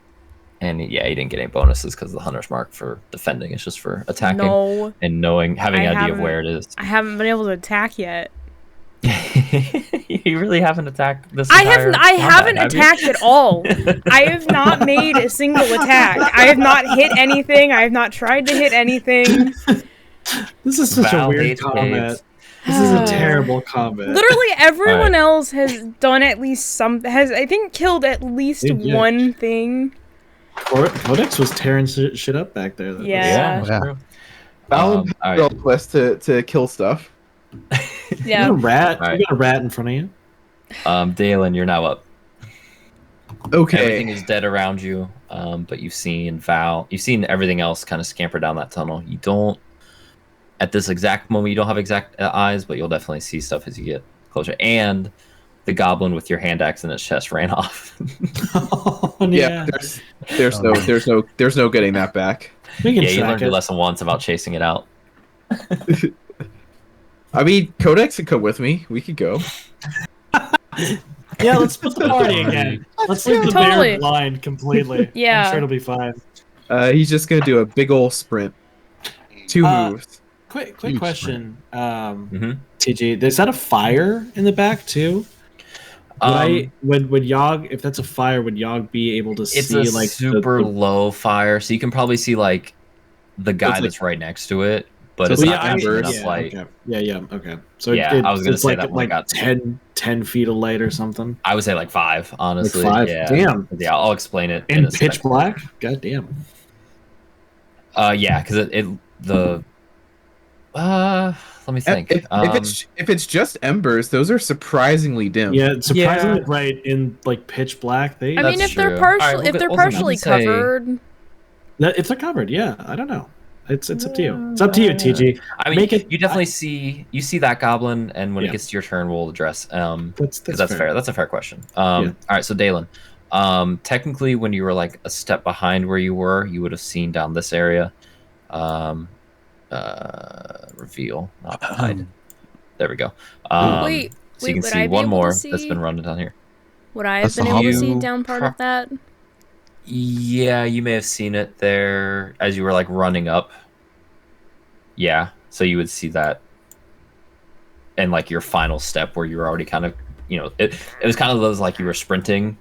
any. Yeah, you didn't get any bonuses because the Hunter's Mark for defending. It's just for attacking No, and having I an idea of haven't- where it is. I haven't been able to attack yet. You really haven't attacked this. I entire haven't combat, have you? attacked at all. I have not made a single attack. I have not hit anything. I have not tried to hit anything. This is such a Val weird hates combat. caves. This is a terrible combat. Literally everyone Alright. else has done at least I think killed at least Yeah. one thing. Codex was tearing shit up back there. That was- Yeah. that's Yeah. true. Val Alright. and quest to kill stuff. You Yeah. got a rat. Alright. You got a rat in front of you. Dalen, you're now up. Okay. Everything is dead around you, but you've seen everything else kind of scamper down that tunnel. You don't, at this exact moment, you don't have exact eyes, but you'll definitely see stuff as you get closer. And the goblin with your hand axe in its chest ran off. Oh, Yeah, there's no getting that back. We can Yeah, you track learned your it. lesson once about chasing it out. I mean, Codex could come with me. We could go. Yeah, let's split the party again. Let's leave the Totally. bear blind completely. Yeah. I'm sure it'll be fine. He's just gonna do a big ol' sprint. 2 moves. Quick Huge question. Mm-hmm. TG, is that a fire in the back too? Would Yogg, if that's a fire, would Yogg be able to It's see a like super low fire, so you can probably see like the guy like- that's right next to it, but So it's it's not like giving embers. enough light. Okay. So Yeah, I was gonna it's say like that when I got 10 feet of light or something. I would say like 5, honestly. Like 5? Yeah. Damn. Yeah, I'll explain it In a pitch second. black? God damn. Yeah, because let me think. If it's just embers, those are surprisingly dim. Yeah, it's surprisingly Yeah. bright in like pitch black. I mean, That's if they're true. partial, Alright, if they're we'll partially say- covered, If they're covered, yeah. I don't know. It's up to you. It's up to you, TG. I mean, make it- you definitely see that goblin, and when Yeah. it gets to your turn, we'll address. That's Fair. That's a fair question. Yeah. All right, so Dalen, technically, when you were like a step behind where you were, you would have seen down this area. Reveal, not hide. There we go. wait, so you can would see I be one able more to see? that's been running down here. Would I have That's been the able to hobby. see down part of that? Yeah, you may have seen it there as you were like running up. Yeah, so you would see that, and like your final step where you were already kind of, it was kind of those like you were sprinting,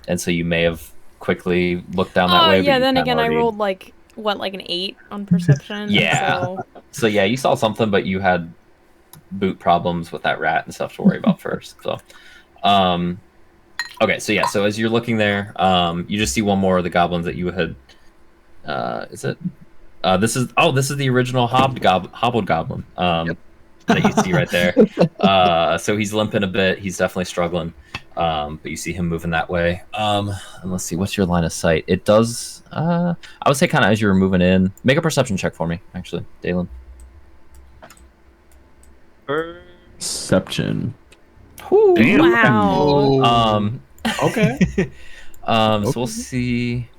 and so you may have quickly looked down that way. but Yeah. you Then kinda again, I already- rolled like an 8 on perception. Yeah. So. So yeah, you saw something, but you had boot problems with that rat and stuff to worry about first. So, okay, so yeah, so as you're looking there, you just see one more of the goblins that you had. Is it This is the original hobbled goblin that you see right there. So he's limping a bit. He's definitely struggling. But you see him moving that way. And let's see, what's your line of sight? It does. I would say kind of as you were moving in. Make a perception check for me, actually, Dalen. Perception. Damn. Wow. Okay. So we'll see.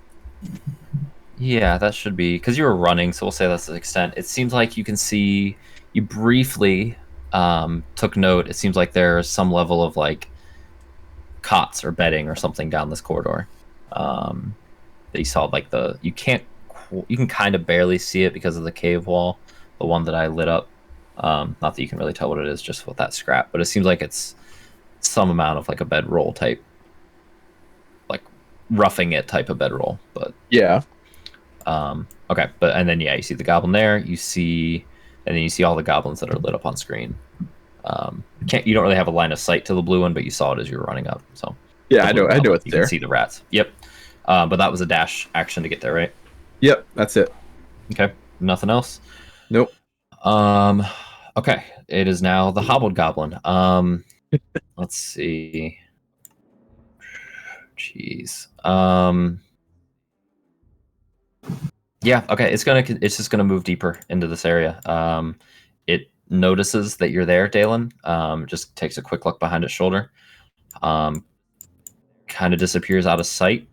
Yeah, that should be because you were running, so we'll say that's the extent. It seems like you can see. You briefly took note. It seems like there's some level of like cots or bedding or something down this corridor. That you saw like you can kind of barely see it because of the cave wall, the one that I lit up. Not that you can really tell what it is just with that scrap, but it seems like it's some amount of like a bedroll type, like roughing it type of bedroll. But Yeah. okay, and then you see the goblin there. You see all the goblins that are lit up on screen. You don't really have a line of sight to the blue one, but you saw it as you were running up. So Yeah, I know it's you there. can see the rats. Yep. But that was a dash action to get there, right? Yep, that's it. Okay. Nothing else. Nope. Okay. It is now the hobbled goblin. Let's see. Jeez. Yeah. Okay. It's just gonna move deeper into this area. It notices that you're there, Dalen. Just takes a quick look behind its shoulder. Kind of disappears out of sight.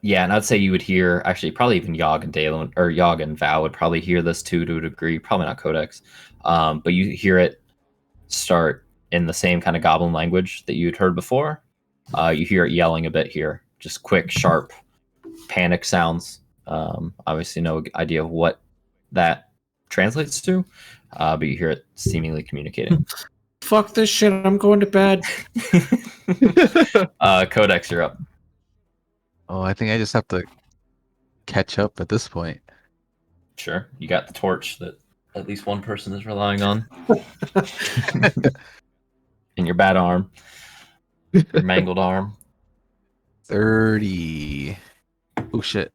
Yeah, and I'd say you would hear, actually, probably even Yogg and Dalen, or Yogg and Val would probably hear this too to a degree. Probably not Codex, but you hear it start in the same kind of goblin language that you'd heard before. You hear it yelling a bit here, just quick, sharp, panic sounds. Obviously, no idea of what that translates to, but you hear it seemingly communicating. Fuck this shit. I'm going to bed. Codex, you're up. Oh, I think I just have to catch up at this point. Sure. You got the torch that at least one person is relying on. In your bad arm. Your mangled arm. 30. Oh, shit.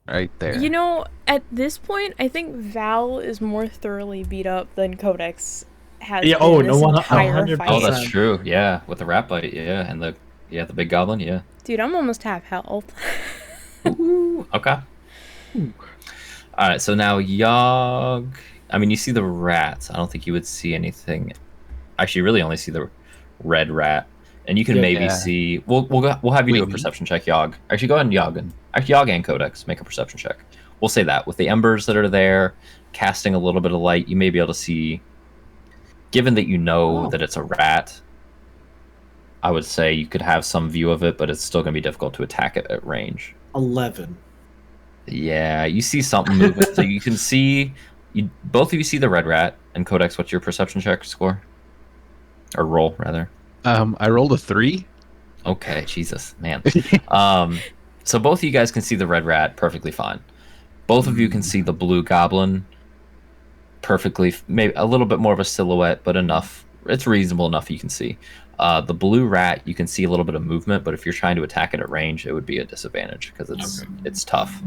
Right there. You know, at this point, I think Val is more thoroughly beat up than Codex has Yeah, been no this one- entire 100%. fight. Oh, that's true. Yeah, with the rat bite. Yeah, and the big goblin. Yeah. Dude, I'm almost half health. Ooh, okay. All right. So now Yogg. I mean, you see the rats. I don't think you would see anything. Actually, you really only see the red rat, and you can Yeah. maybe see. We'll have you do a Wait. perception check, Yogg. Actually, go ahead and Yogg and Codex make a perception check. We'll say that with the embers that are there, casting a little bit of light, you may be able to see. Given that you know that it's a rat, I would say you could have some view of it, but it's still going to be difficult to attack it at range. 11. Yeah, you see something moving. So you can see, both of you see the red rat. And Codex, what's your perception check score? Or roll, rather. I rolled a 3. Okay, Jesus, man. So both of you guys can see the red rat perfectly fine. Both of you can see the blue goblin perfectly, maybe a little bit more of a silhouette, but enough. It's reasonable enough you can see. The blue rat, you can see a little bit of movement, but if you're trying to attack it at range, it would be a disadvantage because it's tough.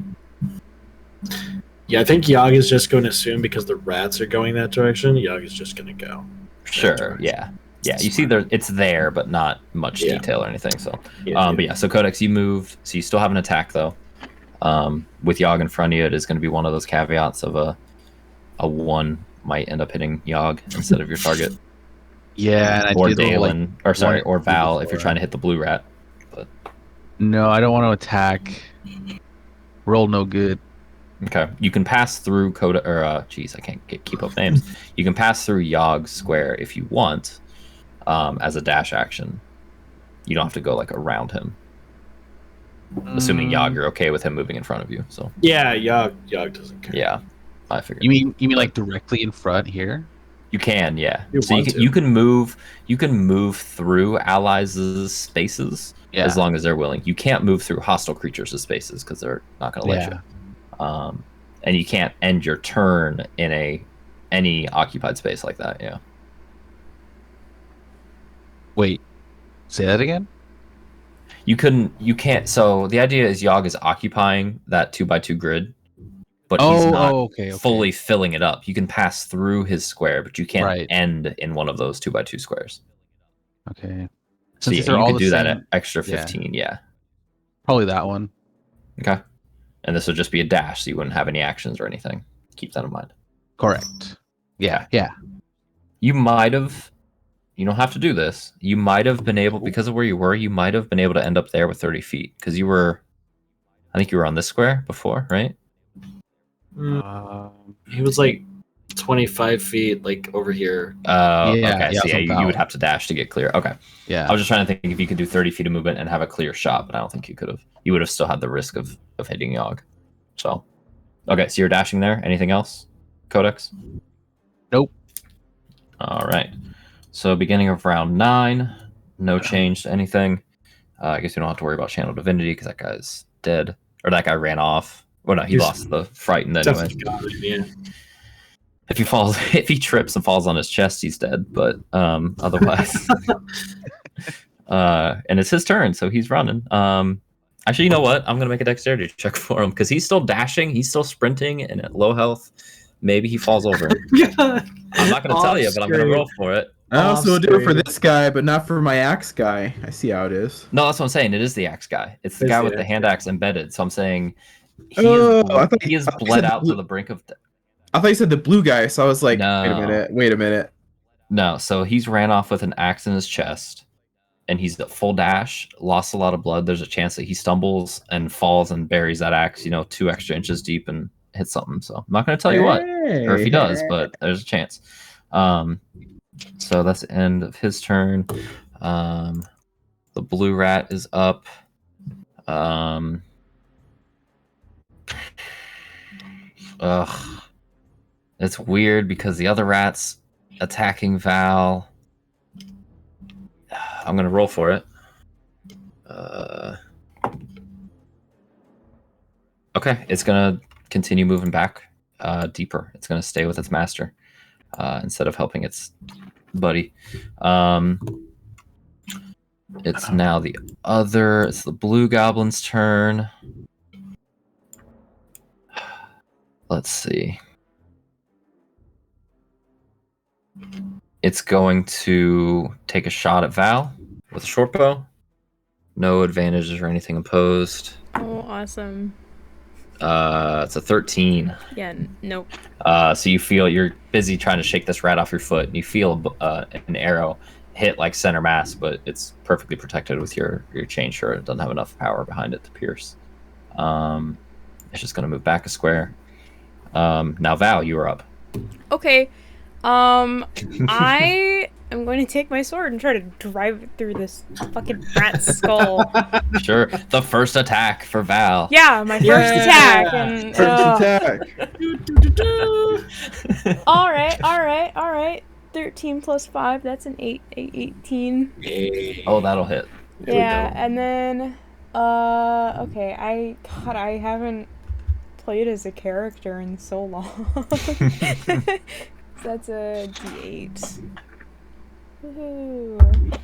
Yeah, I think Yogg is just going to assume because the rats are going that direction, Yogg is just going to go. Sure, yeah. You see it's there, but not much detail or anything. So, but yeah. So Codex, you moved. So you still have an attack though. With Yogg in front of you, it is going to be one of those caveats of a 1 might end up hitting Yogg instead of your target. Yeah, and Or I did Dalen, or Val if you're trying to hit the blue rat. But No, I don't want to attack. Roll no good. okay, you can pass through I can't keep up names. You can pass through Yogg's square if you want, as a dash action. You don't have to go like around him. Assuming Yogg, you're okay with him moving in front of you. So Yeah, Yogg doesn't care. yeah, I figured. You mean like directly in front here? You can, yeah. You So want to. you can move through allies' spaces as long as they're willing. You can't move through hostile creatures' spaces because they're not going to let you. And you can't end your turn in any occupied space like that. Yeah. Wait, say that again? You can't. So the idea is Yogg is occupying that 2x2 grid, but he's not okay. fully filling it up. You can pass through his square, but you can't Right. end in one of those 2x2 squares. Okay. So Since yeah, these are you all could the do that same, at extra 15. Yeah. probably that one. Okay. And this would just be a dash, so you wouldn't have any actions or anything. Keep that in mind. Correct. Yeah. You might have. You don't have to do this. You might have been able, because of where you were, you might have been able to end up there with 30 feet. Because you were, I think you were on this square before, right? He was like 25 feet, like over here. Okay. So so you would have to dash to get clear. Okay. Yeah. I was just trying to think if you could do 30 feet of movement and have a clear shot, but I don't think you could have. You would have still had the risk of hitting Yogg. So, okay. So you're dashing there. Anything else, Codex? Nope. All right. So beginning of round 9, no change to anything. I guess we don't have to worry about Channel Divinity because that guy's dead. Or that guy ran off. Well, no, he lost the frightened anyway. Yeah. If he trips and falls on his chest, he's dead. But otherwise, and it's his turn, so he's running. Actually, you know what? I'm gonna make a dexterity check for him because he's still dashing, he's still sprinting, and at low health, maybe he falls over. I'm not gonna tell you, but I'm gonna roll for it. I also do it for this guy, but not for my axe guy. I see how it is. No, that's what I'm saying. It is the axe guy. It's the guy with the hand axe embedded. So I'm saying he is bled out to the brink of death. I thought you said the blue guy, so I was like, No. wait a minute. No, so he's ran off with an axe in his chest, and he's at full dash, lost a lot of blood. There's a chance that he stumbles and falls and buries that axe, 2 extra inches deep and hits something. So I'm not going to tell you what, or if he does, but there's a chance. So that's the end of his turn. The blue rat is up. It's weird because the other rat's attacking Val. I'm gonna roll for it. Okay, it's gonna continue moving back deeper. It's gonna stay with its master instead of helping its buddy. It's now it's the blue goblin's turn. Let's see. It's going to take a shot at Val with a short bow. No advantages or anything imposed. Oh, awesome. It's a 13. Yeah, nope. So you feel you're busy trying to shake this rat off your foot, and you feel an arrow hit like center mass, but it's perfectly protected with your chain shirt. It doesn't have enough power behind it to pierce. It's just going to move back a square. Now, Val, you are up. Okay. I am going to take my sword and try to drive it through this fucking rat's skull. Sure. The first attack for Val. Yeah, my first attack. And, First attack. All right. 13 plus 5, that's an 18. Oh, that'll hit. Yeah, and then, okay, I haven't played as a character in so long. That's a D8. Woohoo.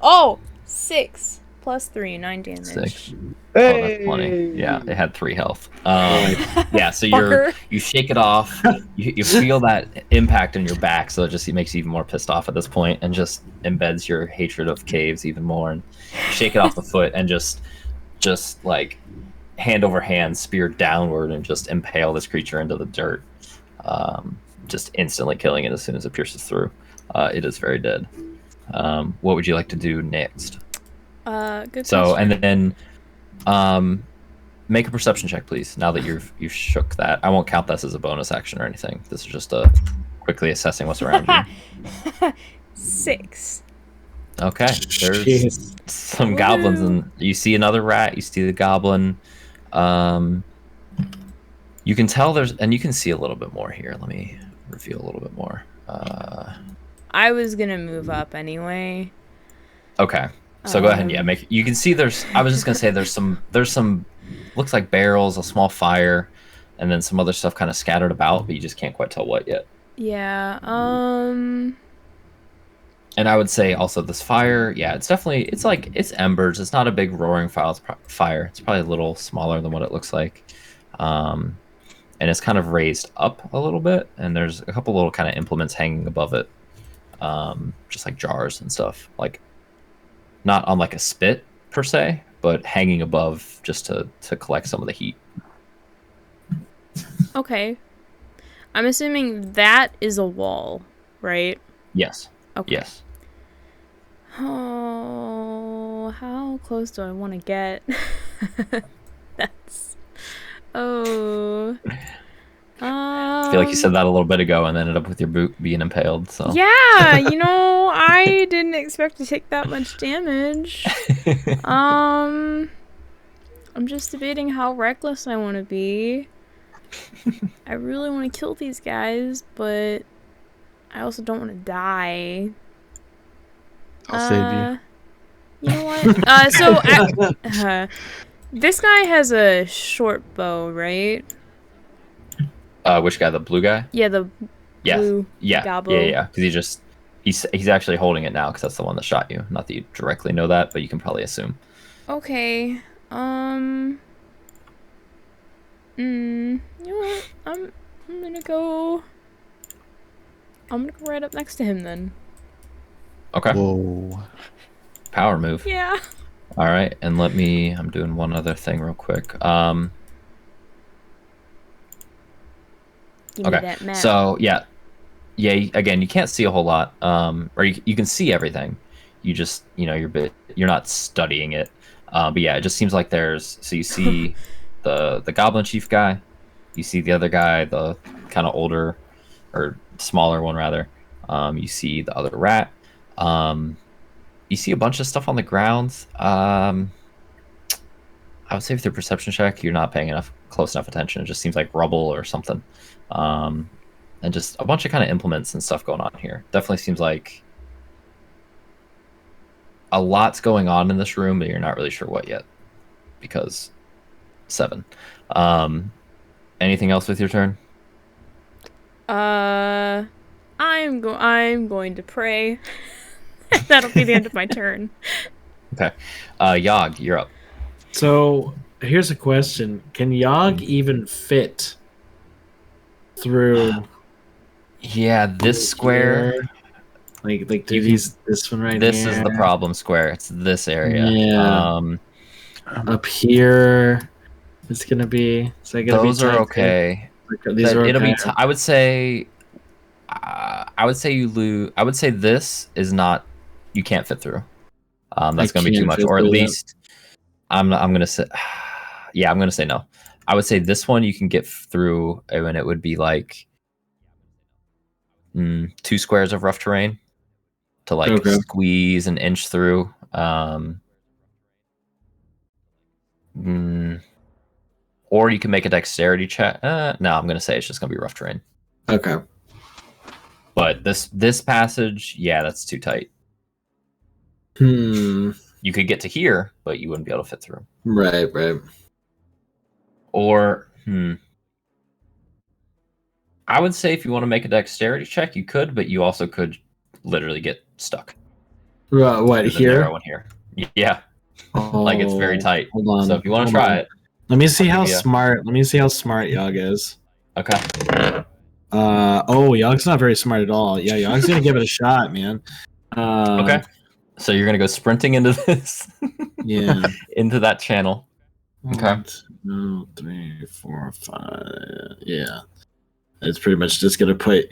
Oh, 6 plus 3, 9 damage. 6. Oh, that's plenty. Yeah, it had 3 health. Yeah, so you shake it off. You feel that impact in your back, so it just makes you even more pissed off at this point, and just embeds your hatred of caves even more. And you shake it off the foot, and just like hand over hand, spear downward, and just impale this creature into the dirt. Just instantly killing it as soon as it pierces through. It is very dead. What would you like to do next? Good So, question. and then make a perception check, please, now that you've shook that. I won't count this as a bonus action or anything. This is just quickly assessing what's around you. 6. Okay, there's some goblins, and you see another rat, you see the goblin. You can tell and you can see a little bit more here. Let me reveal a little bit more. I was gonna move up anyway. Okay. So go ahead and you can see I was just gonna say there's some looks like barrels, a small fire, and then some other stuff kind of scattered about, but you just can't quite tell what yet. Yeah, And I would say also this fire, yeah, it's embers. It's not a big roaring fire. It's probably a little smaller than what it looks like. And it's kind of raised up a little bit, and there's a couple little kind of implements hanging above it. Just like jars and stuff. Like not on like a spit per se, but hanging above just to collect some of the heat. Okay. I'm assuming that is a wall, right? Yes. Okay. Yes. Oh, how close do I want to get? That's... Oh. I feel like you said that a little bit ago and ended up with your boot being impaled, so... Yeah, I didn't expect to take that much damage. I'm just debating how reckless I want to be. I really want to kill these guys, but I also don't want to die. I'll save you. You know what? This guy has a short bow, right? Which guy? The blue guy? Yeah, the blue Yeah. gobbo. Yeah. Because he's actually holding it now because that's the one that shot you. Not that you directly know that, but you can probably assume. Okay. You know what? I'm gonna go right up next to him then. Okay. Whoa. Power move. Yeah. All right, and I'm doing one other thing real quick. Give me Okay. that map. So yeah. Again, you can't see a whole lot, or you can see everything. You just, you're not studying it. But yeah, it just seems like so you see the goblin chief guy, you see the other guy, the kind of older or smaller one rather. You see the other rat. You see a bunch of stuff on the ground. I would say with your perception check, you're not paying close enough attention. It just seems like rubble or something. And just a bunch of kind of implements and stuff going on here. Definitely seems like a lot's going on in this room, but you're not really sure what yet. Because 7. Anything else with your turn? I'm going to pray. That'll be the end of my turn. Okay. Yogg, you're up. So here's a question: can Yogg even fit through? Yeah, this square. Like this one right This here. is the problem square. It's this area. Yeah. Up here, it's gonna be. Is that gonna those be are tight okay. there? These are It'll okay. be. I would say. I would say you lose. I would say this is not. You can't fit through. That's gonna be too can't much, fit or at through that. least. I'm gonna say. Yeah, I'm gonna say no. I would say this one you can get through, and it would be like 2 squares of rough terrain to like squeeze an inch through. Or you can make a dexterity check. No, I'm gonna say it's just gonna be rough terrain. Okay. But this passage, yeah, that's too tight. You could get to here, but you wouldn't be able to fit through. Right. Or I would say if you want to make a dexterity check, you could, but you also could literally get stuck. What There's here? a narrow one here. Yeah. Like it's very tight. Hold on. So if you want to try it. Let me see how smart Yogg is. Okay. Yogg's not very smart at all. Yeah, Yogg's gonna give it a shot, man. Okay. So you're gonna go sprinting into this. Yeah. Into that channel. Okay. 1, 2, 3, 4, 5. Yeah. It's pretty much just gonna put.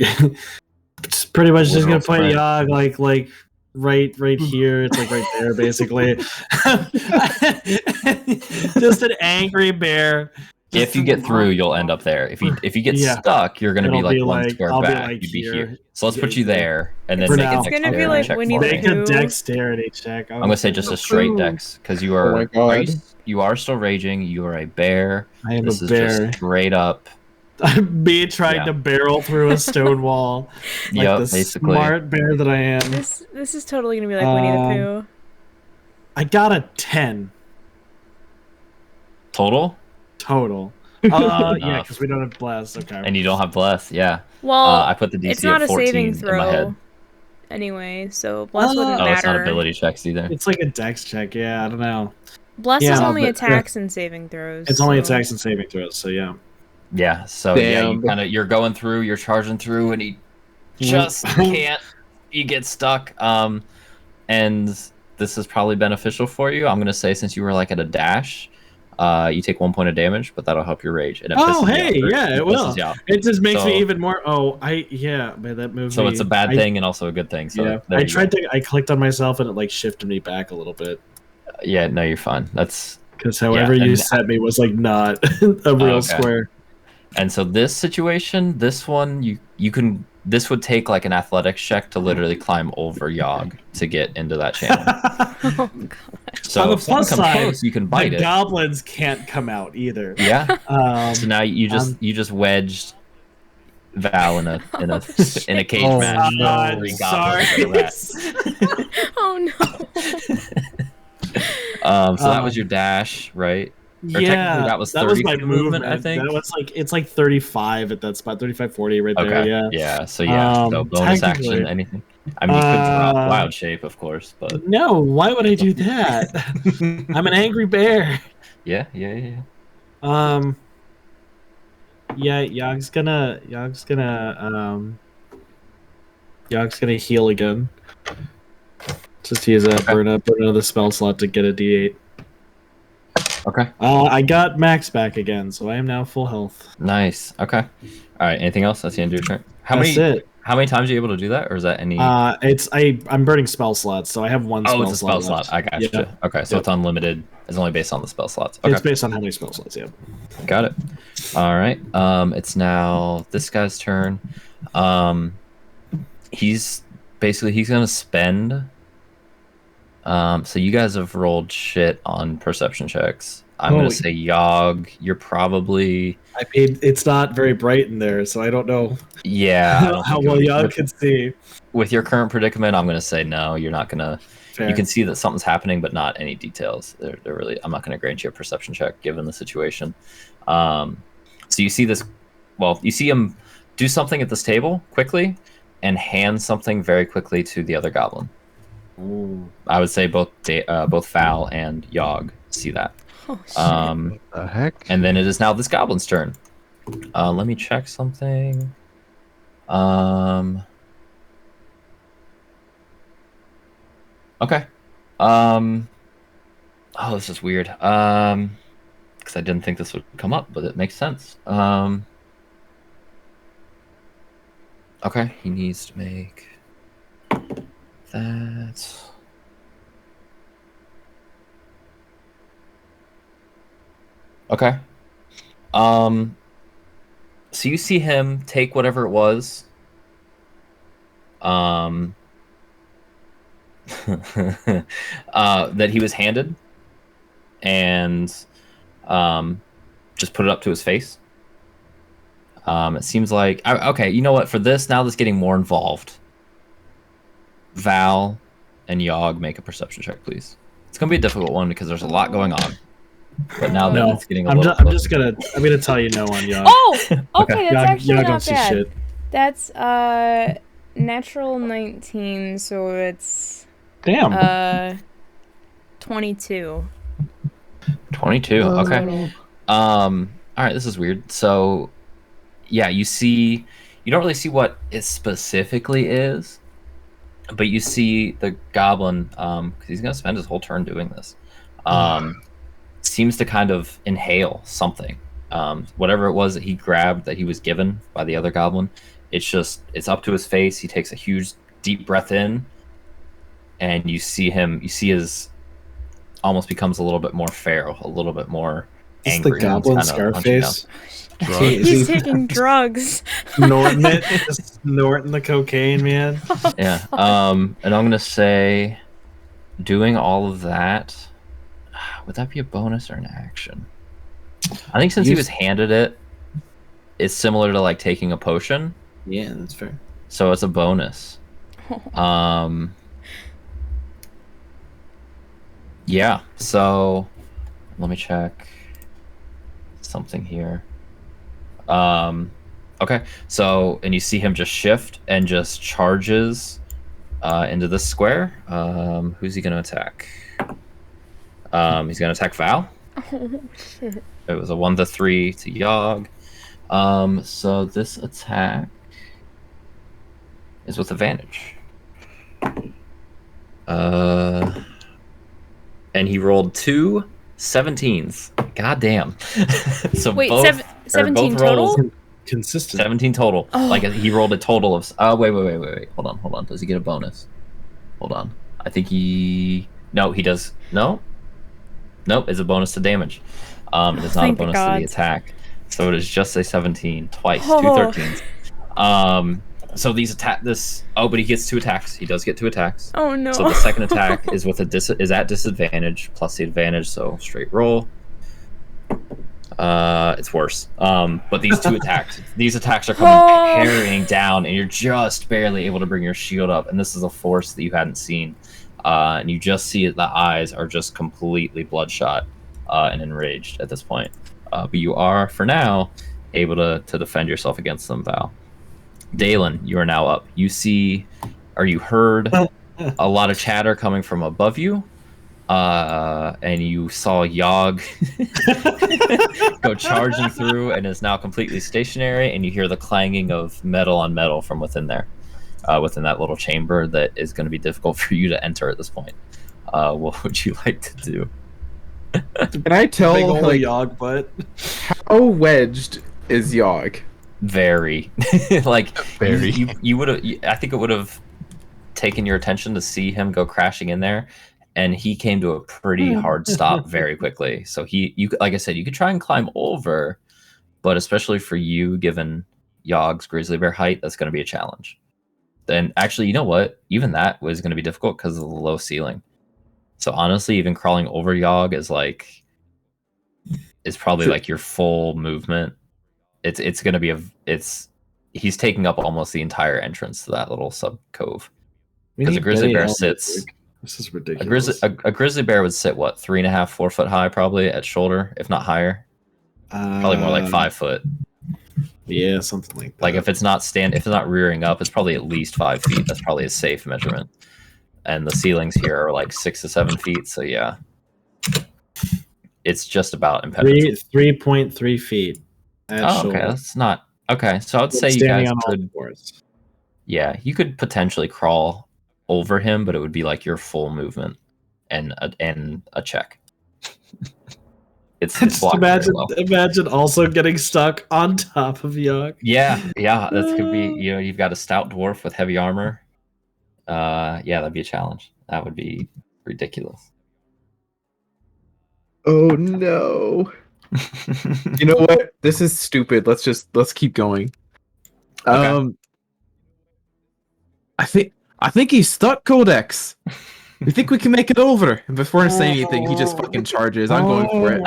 It's pretty much just gonna put Yogg like right here. It's like right there, basically. Just an angry bear. If you get through, you'll end up there. If you get stuck, you're gonna be like one square back. You'd be here. So let's put you there, and then make a It's gonna be like Winnie the Make a dexterity check. I'm gonna say just a straight dex because you are. You are still raging. You are a bear. I am this a bear. Is just straight up. Me trying to barrel through a stone wall. Like the basically. Smart bear that I am. This is totally gonna be like Winnie the Pooh. I got a 10 total. Yeah, because we don't have bless. Okay. And you don't have bless. Yeah. Well, I put the DC it's not at 14 a saving in my throw. head. anyway, so bless Oh, wouldn't Oh, it's not matter. ability checks either. It's like a dex check. Yeah, I don't know. Bless Yeah, is only but- attacks and saving throws. It's only so- attacks and saving throws. So yeah. Yeah. So yeah, you Damn. you're going through, you're charging through, and he just can't. You get stuck. And this is probably beneficial for you. I'm gonna say since you were like at a dash, you take 1 point of damage, but that'll help your rage. And it Oh, pisses you hey, off, or yeah, it will. pisses you off. It just makes me So- even more. Oh, man, that movie. So it's a bad thing and also a good thing. So Yeah, there I you tried go. to. I clicked on myself and it like shifted me back a little bit Yeah, no, you're fine. That's because however you and- set me was like not a real okay. square. And so this situation, this one, you can. This would take like an athletics check to literally climb over Yogg to get into that channel. Oh god. So On the if someone plus comes side, close, you can bite The it. goblins can't come out either. Yeah. Um, So now you just wedged Val in a Oh, shit. in a cage Oh, match. no. Three sorry. goblins and a rat. Oh no. So that was your dash, right? technically Yeah, that was my 30 movement, I think. That was like it's like 35 at that spot, 35, 40 right there. Okay. Yeah. Yeah. So yeah. So bonus technically- action, anything. I mean, you could drop Uh, wild shape, of course, but No, why would I do that? I'm an angry bear. yeah. Yeah. Yeah, Yogg's gonna heal again. Just use a burn another spell slot to get a D8. Okay. I got Max back again, so I am now full health. Nice. Okay. All right. Anything else? That's the end of your turn. That's it. How many times are you able to do that, or is that any? I'm burning spell slots, so I have one. Oh, it's a spell left. slot. I gotcha. Yeah. Okay, so Yep. it's unlimited. It's only based on the spell slots. Okay, It's based on how many spell slots. Yeah. got it. All right. It's now this guy's turn. He's gonna spend. So you guys have rolled shit on perception checks. I'm gonna Holy- say Yogg. You're probably I mean, it's not very bright in there, so I don't know yeah. I don't how think it well would- Yogg can see. with your current predicament, I'm gonna say no. You're not gonna. Fair. You can see that something's happening, but not any details. They're really. I'm not going to grant you a perception check given the situation. So you see this. Well, you see him do something at this table quickly, and hand something very quickly to the other goblin. Ooh. I would say both Val and Yogg see that. Oh shit. What the heck? And then it is now this goblin's turn. Let me check something. Okay. Oh, this is weird. Because I didn't think this would come up, but it makes sense. Okay, he needs to make that. Okay. So you see him take whatever it was. That he was handed, and just put it up to his face. It seems like okay. You know what? For this, now that's getting more involved. Val and Yogg, make a perception check, please. It's gonna be a difficult one because there's a lot going on. But now that No, it's getting a I'm little just gonna tell you no on Yogg. Oh, okay, that's Yogg actually don't not see bad. shit. That's natural 19, so it's Damn. 22. 22. Okay. All right, this is weird. So, yeah, you don't really see what it specifically is, but you see the goblin, because he's gonna spend his whole turn doing this. Seems to kind of inhale something. Whatever it was that he grabbed that he was given by the other goblin, it's up to his face. He takes a huge deep breath in, and you see his almost becomes a little bit more feral, a little bit more Is angry. the and goblin kinda punching Scarface? Drugs. He's taking drugs. Snorting it, just snorting the cocaine, man. down. Yeah. And I'm gonna say, doing all of that, would that be a bonus or an action? I think since he was handed it, it's similar to like taking a potion, Yeah, that's fair. so it's a bonus. Yeah, so let me check something here. Okay, so and you see him just shift and just charges into this square. Who's he going to attack? He's going to attack Val. Oh shit. It was a 1-3 to Yogg. So this attack is with advantage. And he rolled 2 17s. God damn. So Wait, both, 17 both rolls- total? Consistent. 17 total. Oh. Like he rolled a total of. Wait. Hold on. Does he get a bonus? Hold on. I think he. No, he does. No. Nope. It's a bonus to damage. It's not a Thank bonus God. to the attack. So it is just a 17 twice. Oh. 2 13s. So these attack this. Oh, but he gets 2 attacks. He does get 2 attacks. Oh no. So the second attack is with is at disadvantage plus the advantage. So straight roll. It's worse. But these 2 attacks, are coming parrying down, and you're just barely able to bring your shield up. And this is a force that you hadn't seen. And you just see the eyes are just completely bloodshot and enraged at this point. But you are, for now, able to defend yourself against them, Val. Dalen, you are now up. You see, or you heard a lot of chatter coming from above you. And you saw Yogg go charging through and is now completely stationary, and you hear the clanging of metal on metal from within there, within that little chamber that is going to be difficult for you to enter at this point. What would you like to do? Can I tell Big old like Yogg butt. how wedged is Yogg? Very. Like, Very. you would have, I think it would have taken your attention to see him go crashing in there. And he came to a pretty hard stop very quickly. So you like I said, you could try and climb over, but especially for you, given Yogg's grizzly bear height, that's going to be a challenge. Then actually, you know what? Even that was going to be difficult because of the low ceiling. So honestly, even crawling over Yogg is probably like your full movement. It's going to be he's taking up almost the entire entrance to that little sub cove. Because a grizzly bear sits. This is ridiculous. A grizzly bear would sit what, 3.5, 4 foot high probably at shoulder, if not higher. Probably more like 5 foot. Yeah, something like that. Like if it's not rearing up, it's probably at least 5 feet. That's probably a safe measurement. And the ceilings here are like 6 to 7 feet. So yeah, it's just about impenetrable. 3.3 feet. Oh, okay, that's not okay. So I would say you guys could. Yeah, you could potentially crawl over him, but it would be like your full movement and a check. It's Just imagine also getting stuck on top of Yogg. Yeah, that could be. You've got a stout dwarf with heavy armor. Yeah, that'd be a challenge. That would be ridiculous. Oh no. You know what? This is stupid. Let's keep going. Okay. I think he's stuck, Codex. You think we can make it over? And before I say anything, he just fucking charges. I'm going for it.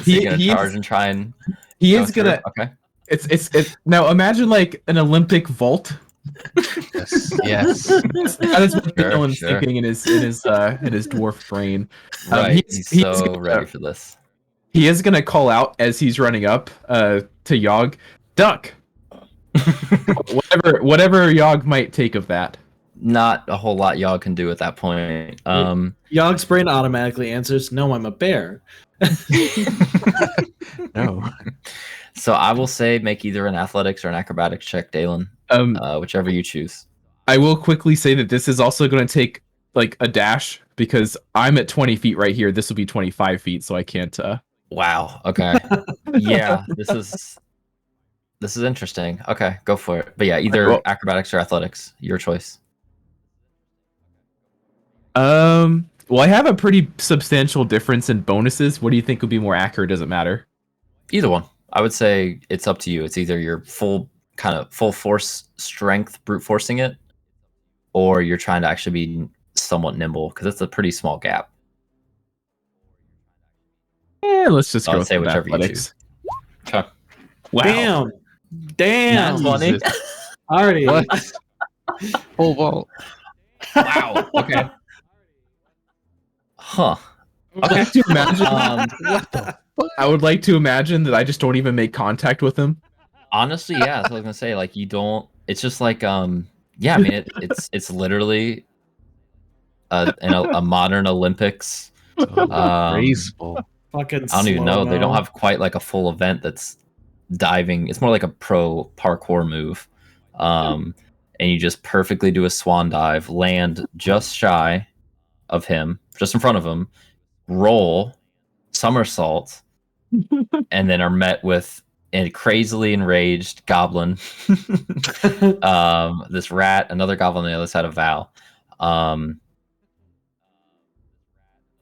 He's gonna charge and try and. He is gonna. Okay. It's now. Imagine like an Olympic vault. Yes. That is what Dylan's thinking in his dwarf brain. Right. He's so ready for this. He is gonna call out as he's running up to Yogg, duck. whatever Yogg might take of that. Not a whole lot Yogg can do at that point. Yogg's brain automatically answers, "No, I'm a bear." No. So I will say make either an athletics or an acrobatics check, Dalen. Whichever you choose. I will quickly say that this is also going to take like a dash because I'm at 20 feet right here. This will be 25 feet, so I can't. Wow. Okay. Yeah. This is interesting. Okay, go for it. But yeah, either acrobatics or athletics, your choice. Well, I have a pretty substantial difference in bonuses. What do you think would be more accurate? Does it matter? Either one. I would say it's up to you. It's either your full force strength brute forcing it, or you're trying to actually be somewhat nimble because it's a pretty small gap. Yeah, let's just go with say whichever athletics. You choose. Okay. Wow. Damn. Not funny. Already. What? Full vault. Wow. Okay. Huh. Okay. To imagine, What the fuck? I would like to imagine that I just don't even make contact with him. Honestly, yeah, that's what I was gonna say. Like you don't. It's just like Yeah, I mean it's literally a modern Olympics. Graceful. Fucking I don't even know. They don't slow-mo. have quite like a full event that's diving. It's more like a pro parkour move. And you just perfectly do a swan dive, land just shy of him, just in front of him, roll, somersault, and then are met with a crazily enraged goblin. This rat, another goblin on the other side of Val. I'm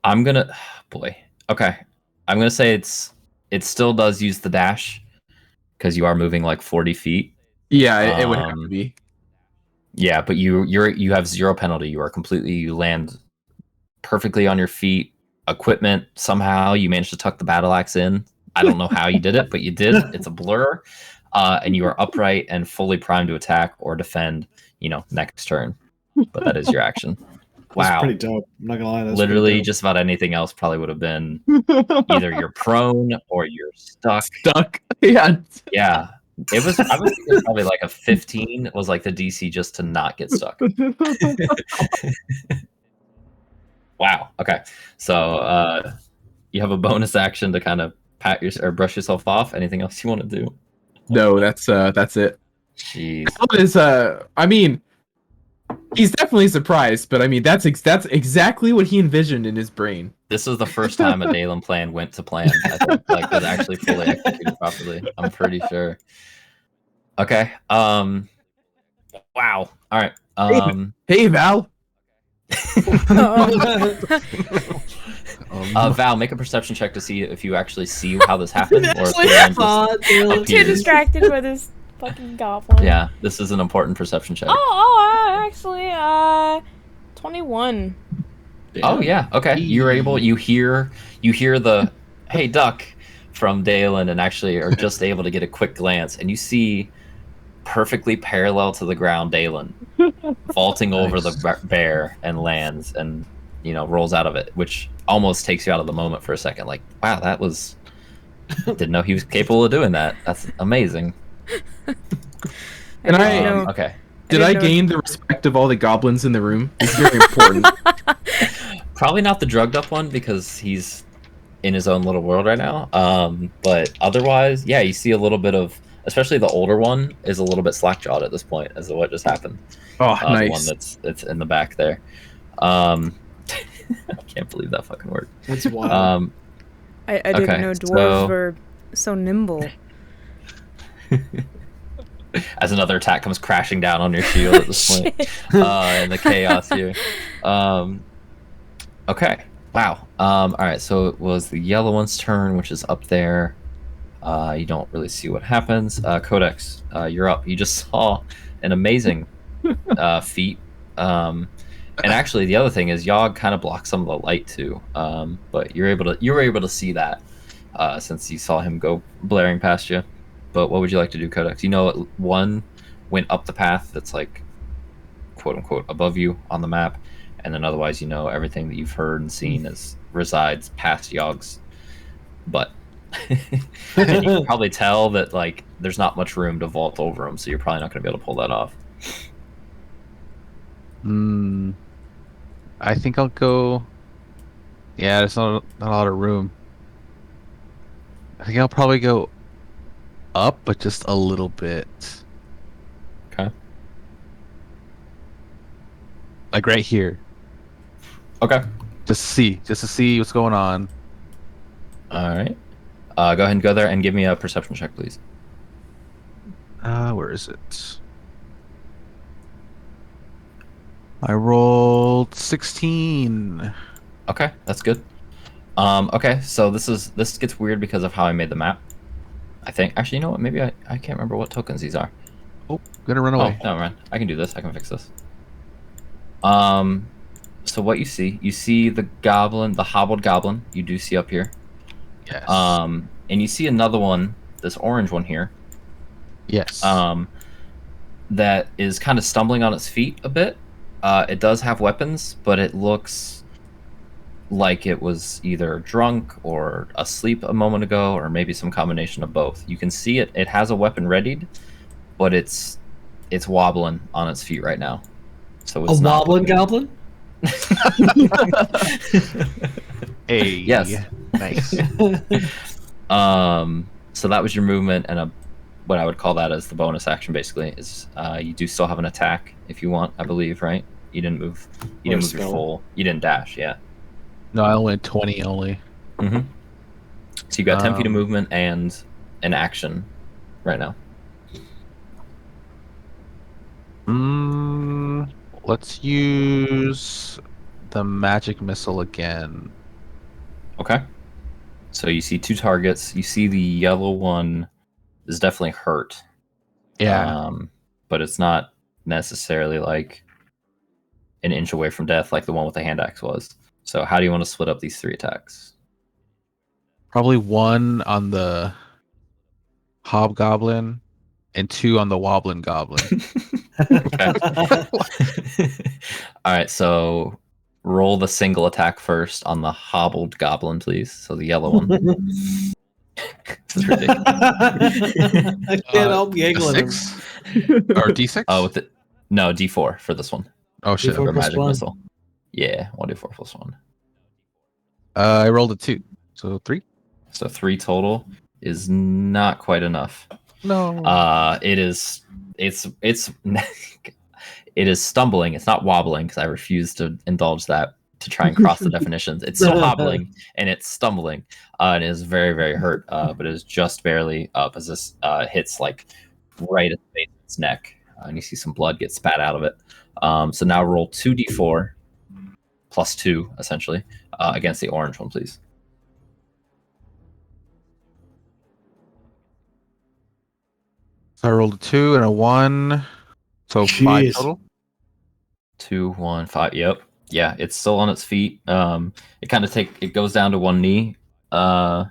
gonna, boy, okay. I'm gonna say it still does use the dash because you are moving like 40 feet. Yeah, it would have to be. Yeah, but you have zero penalty. You land perfectly on your feet. Equipment, somehow you managed to tuck the battle axe in. I don't know how you did it, but you did. It's a blur. And you are upright and fully primed to attack or defend, next turn. But that is your action. That's Wow. pretty dope. I'm not gonna lie. That's Literally pretty dope. just about anything else probably would have been either you're prone or you're stuck. Stuck. Yeah. Yeah. I was thinking probably like a 15 was like the DC just to not get stuck. Wow. Okay. So you have a bonus action to kind of or brush yourself off. Anything else you want to do? No, that's it. Jeez. That is, I mean, he's definitely surprised, but I mean, that's exactly what he envisioned in his brain. This is the first time a Dalen plan went to plan. I think, like, was actually fully executed properly. I'm pretty sure. Okay. Wow. All right. Hey, Val. Val, make a perception check to see if you actually see how this happened, or if Actually, Dalen just I'm too appears. distracted by this fucking goblin. Yeah, this is an important perception check. Actually, 21. Oh yeah, okay. You're able. You hear the "Hey, duck" from Dalen, and actually are just able to get a quick glance, and you see perfectly parallel to the ground Dalen vaulting over the bear and lands, and rolls out of it, which almost takes you out of the moment for a second. Like, wow, that was didn't know he was capable of doing that. That's amazing. And okay. Did I gain the respect of all the goblins in the room? It's very important. Probably not the drugged up one because he's in his own little world right now. But otherwise, yeah, you see a little bit of, especially the older one is a little bit slack-jawed at this point as to what just happened. Oh, nice. The one that's in the back there. I can't believe that fucking worked. That's wild. I didn't know dwarves were so nimble. As another attack comes crashing down on your shield at this point, and the chaos here. Okay. Wow. All right. So it was the yellow one's turn, which is up there. You don't really see what happens. Codex, you're up. You just saw an amazing feat. And actually, the other thing is Yogg kind of blocks some of the light too. But you were able to see that since you saw him go blaring past you. But what would you like to do, Codex? One went up the path that's like, quote unquote, above you on the map, and then otherwise, everything that you've heard and seen resides past Yogg's butt. And you can probably tell that like there's not much room to vault over him, so you're probably not going to be able to pull that off. I think I'll go. Yeah, there's not a lot of room. I think I'll probably go up, but just a little bit. Okay. Like right here. Okay. Just to see what's going on. All right. Go ahead and go there and give me a perception check, please. Where is it? I rolled 16. Okay, that's good. Okay, so this gets weird because of how I made the map. I think actually, you know what? Maybe I can't remember what tokens these are. Oh, gonna run away. Oh, never mind. I can do this. I can fix this. So what you see the goblin, the hobbled goblin. You do see up here. Yes. And you see another one, this orange one here. Yes. That is kind of stumbling on its feet a bit. It does have weapons, but it looks like it was either drunk or asleep a moment ago, or maybe some combination of both. You can see it has a weapon readied, but it's it's wobbling on its feet right now. So A it's not wobbling goblin? Hey. Yes. Nice. So that was your movement, and what I would call that as the bonus action. Basically, is you do still have an attack if you want. I believe, right? You didn't move. You didn't move your full. You didn't dash. Yeah. No, I went 20 only. Mm-hmm. So you got 10 feet of movement and an action right now. Let's use the magic missile again. Okay. So you see 2 targets. You see the yellow one is definitely hurt. Yeah. But it's not necessarily like an inch away from death like the one with the hand axe was. So how do you want to split up these 3 attacks? Probably 1 on the hobgoblin and 2 on the wobbling goblin. All right, so roll the single attack first on the hobbled goblin, please. So the yellow one. This is ridiculous. I can't help giggling. 6 or D6? Oh, with it. No, D4 for this one. Oh shit. D4 For plus magic 1. missile. Yeah, 1d4 plus 1. I rolled a 2, so 3. So 3 total is not quite enough. No. It is. It is stumbling. It's not wobbling because I refuse to indulge that to try and cross the definitions. It's still hobbling and it's stumbling, and it is very, very hurt. But it is just barely up as this hits like right at the base of its neck, and you see some blood get spat out of it. So now roll 2d4 plus 2 essentially against the orange one, please. So I rolled a 2 and a 1, so 5 Jeez. total. 2, 1, 5. Yep. Yeah, it's still on its feet. It kind of it goes down to one knee for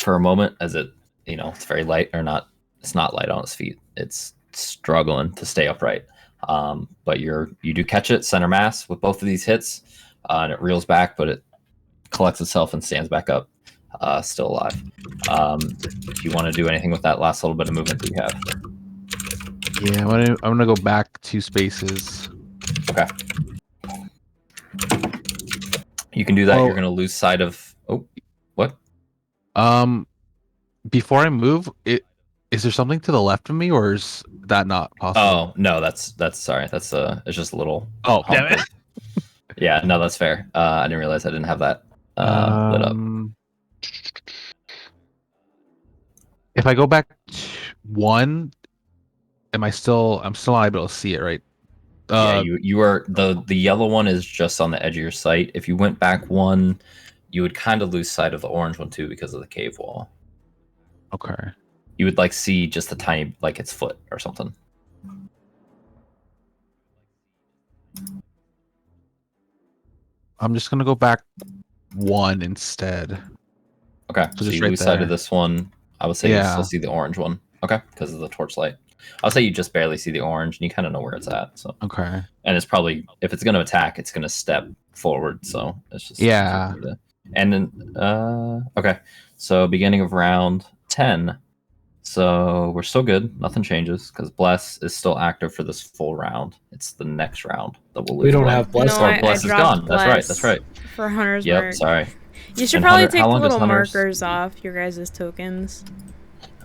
a moment as it's very light, or not. It's not light on its feet. It's struggling to stay upright. But you do catch it center mass with both of these hits, and it reels back, but it collects itself and stands back up, still alive. If you want to do anything with that last little bit of movement that you have. Yeah, I'm gonna go back 2 spaces. Okay. You can do that. Oh. You're going to lose sight of. Oh, what? Before I move, is there something to the left of me, or is that not possible? Oh no, that's sorry. That's it's just a little. Oh, damn it. Yeah, no, that's fair. I didn't realize I didn't have that lit up. If I go back 1, I'm still not able to see it, right? Yeah, you are the yellow one is just on the edge of your sight. If you went back 1, you would kind of lose sight of the orange one too because of the cave wall. Okay. You would see just a tiny, its foot or something. I'm just gonna go back 1 instead. Okay, so just you right lose sight there. of this one. I would say you Yeah. still see the orange one. Okay, because of the torchlight. I'll say you just barely see the orange, and you kind of know where it's at. So Okay. and it's probably, if it's going to attack, it's going to step forward. So it's just Yeah. And then okay, so beginning of round 10. So we're still good. Nothing changes because Bless is still active for this full round. It's the next round that we'll lose. We don't have Bless. No, I Bless is dropped gone. Bless That's right. for Hunter's Yep. Mark. Sorry. You should And probably Hunter- take how the long does little Hunter's- markers off your guys' tokens.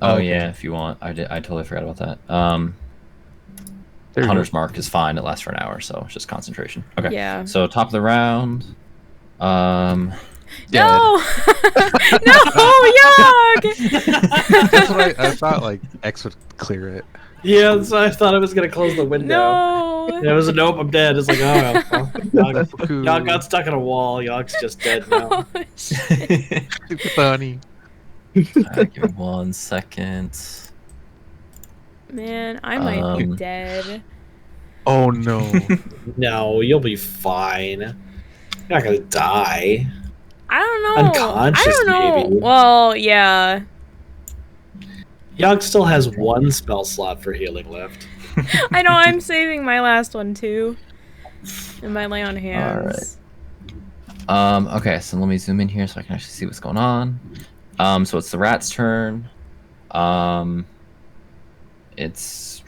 Oh Okay. yeah, if you want. I totally forgot about that. There you Hunter's go. Mark is fine. It lasts for an hour, so it's just concentration. Okay. Yeah. So top of the round. No! No, Yog! That's what I thought. X would clear it. Yeah, so I thought I was gonna close the window. No! And it was a nope, I'm dead. It's like, oh, well, Cool. Yog got stuck in a wall. Yog's just dead now. Oh, shit. Super funny. Alright, give me 1 second. Man, I might be Um, dead. Oh no. No, you'll be fine. You're not gonna die. I don't know. Unconscious, I don't know. maybe. Well, yeah. Yog still has 1 spell slot for healing left. I know, I'm saving my last one too. In my lay on hands. Okay, so let me zoom in here so I can actually see what's going on. So it's the rat's turn. It's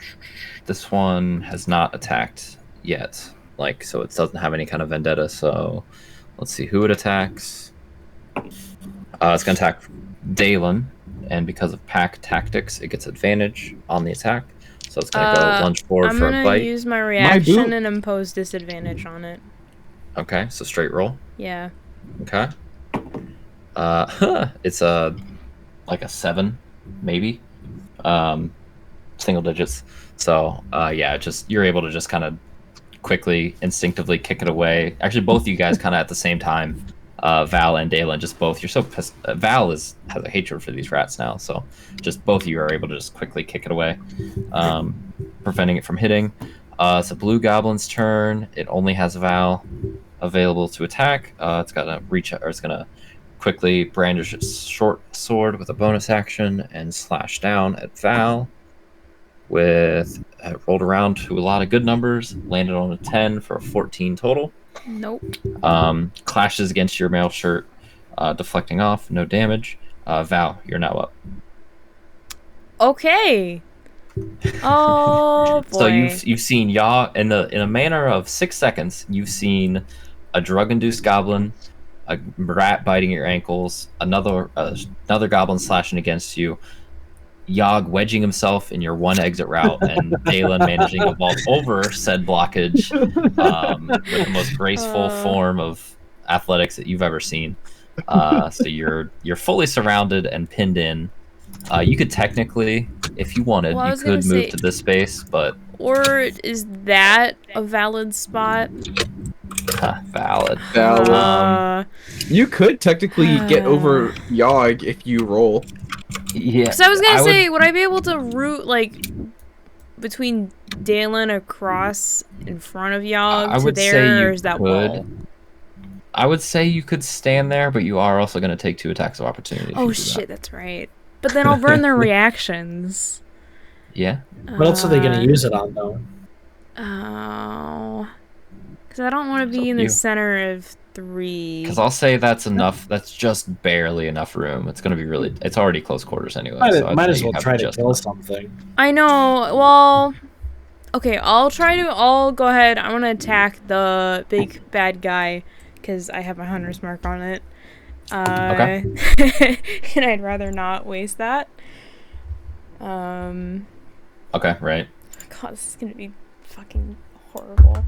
This one has not attacked yet. Like, so it doesn't have any kind of vendetta. So let's see who it attacks. It's going to attack Dalen, and because of pack tactics, it gets advantage on the attack. So it's going to go lunge forward for a bite. I'm going to use my reaction and impose disadvantage on it. Okay, so straight roll. Yeah. Okay. It's like a 7, maybe. Single digits. So yeah, just you're able to just kind of quickly, instinctively kick it away. Actually, both of you guys kind of at the same time. Val and Dalen, just both. You're so pissed. Val has a hatred for these rats now, so just both of you are able to just quickly kick it away, preventing it from hitting. It's a blue goblin's turn. It only has Val available to attack. It's gonna reach, or it's gonna quickly brandish its short sword with a bonus action and slash down at Val. With rolled around to a lot of good numbers, landed on a 10 for a 14 total. Nope. Clashes against your mail shirt, deflecting off, no damage. Val, you're now up. Okay. Oh boy. So you've seen in a manner of 6 seconds, you've seen a drug-induced goblin, a rat biting your ankles, another goblin slashing against you, Yogg wedging himself in your one exit route, and Dalen managing to vault over said blockage with the most graceful form of athletics that you've ever seen. So you're fully surrounded and pinned in. You could technically, if you wanted, you could move to this space, but or is that a valid spot? Valid. You could technically get over Yogg if you roll. Yeah. Because I was gonna say, would I be able to root like between Dalen across in front of Yogg to there, or is that wall? I would say you could stand there, but you are also going to take 2 attacks of opportunity. Oh shit, that's right. But then I'll burn their reactions. Yeah. What else are they going to use it on, though? Oh, because I don't want to be in the center of 3. Because I'll say that's enough. That's just barely enough room. It's going to be really. It's already close quarters anyway. Might as well try to kill something. I know. Well, okay. I'll go ahead. I want to attack the big bad guy because I have my hunter's mark on it. Okay. And I'd rather not waste that. Okay. Right. God, this is gonna be fucking horrible.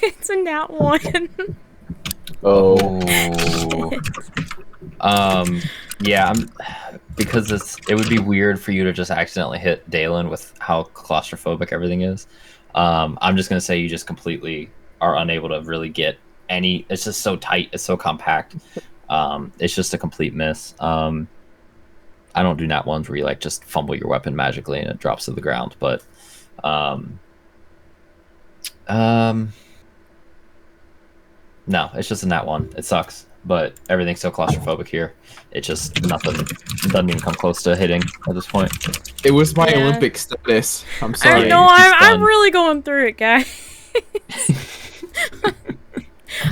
It's a nat 1. Oh. Yeah. Because it would be weird for you to just accidentally hit Dalen with how claustrophobic everything is. I'm just gonna say you just completely are unable to really get any. It's just so tight. It's so compact. It's just a complete miss. I don't do nat 1s where you like just fumble your weapon magically and it drops to the ground, but no, it's just a nat 1. It sucks, but everything's so claustrophobic here. It just nothing doesn't even come close to hitting at this point. It was my Olympic status. I'm sorry. I know. I'm really going through it, guys.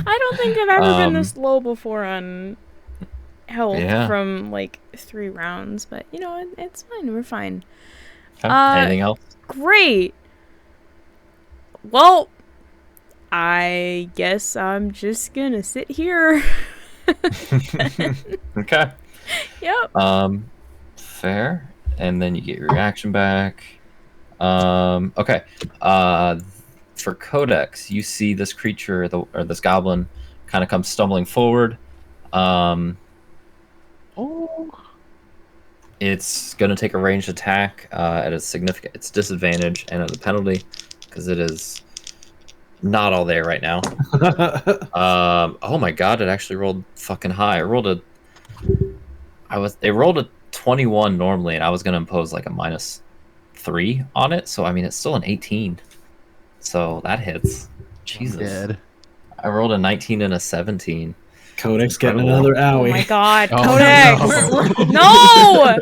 I don't think I've ever been this low before on health from like 3 rounds, but you know, it's fine. We're fine. Okay. Anything else? Great. Well, I guess I'm just gonna sit here. Okay. Yep. Fair. And then you get your reaction back. Okay. For Codex, you see this creature, or this goblin, kind of come stumbling forward. It's going to take a ranged attack at its disadvantage and at a penalty because it is not all there right now. Oh my god, it actually rolled fucking high. It rolled a 21 normally, and I was going to impose like a -3 on it. So I mean, it's still an 18. So that hits. Jesus. Dead. I rolled a 19 and a 17. Codex getting Incredible. another Oh owie. my god, Oh, Codex! no. No!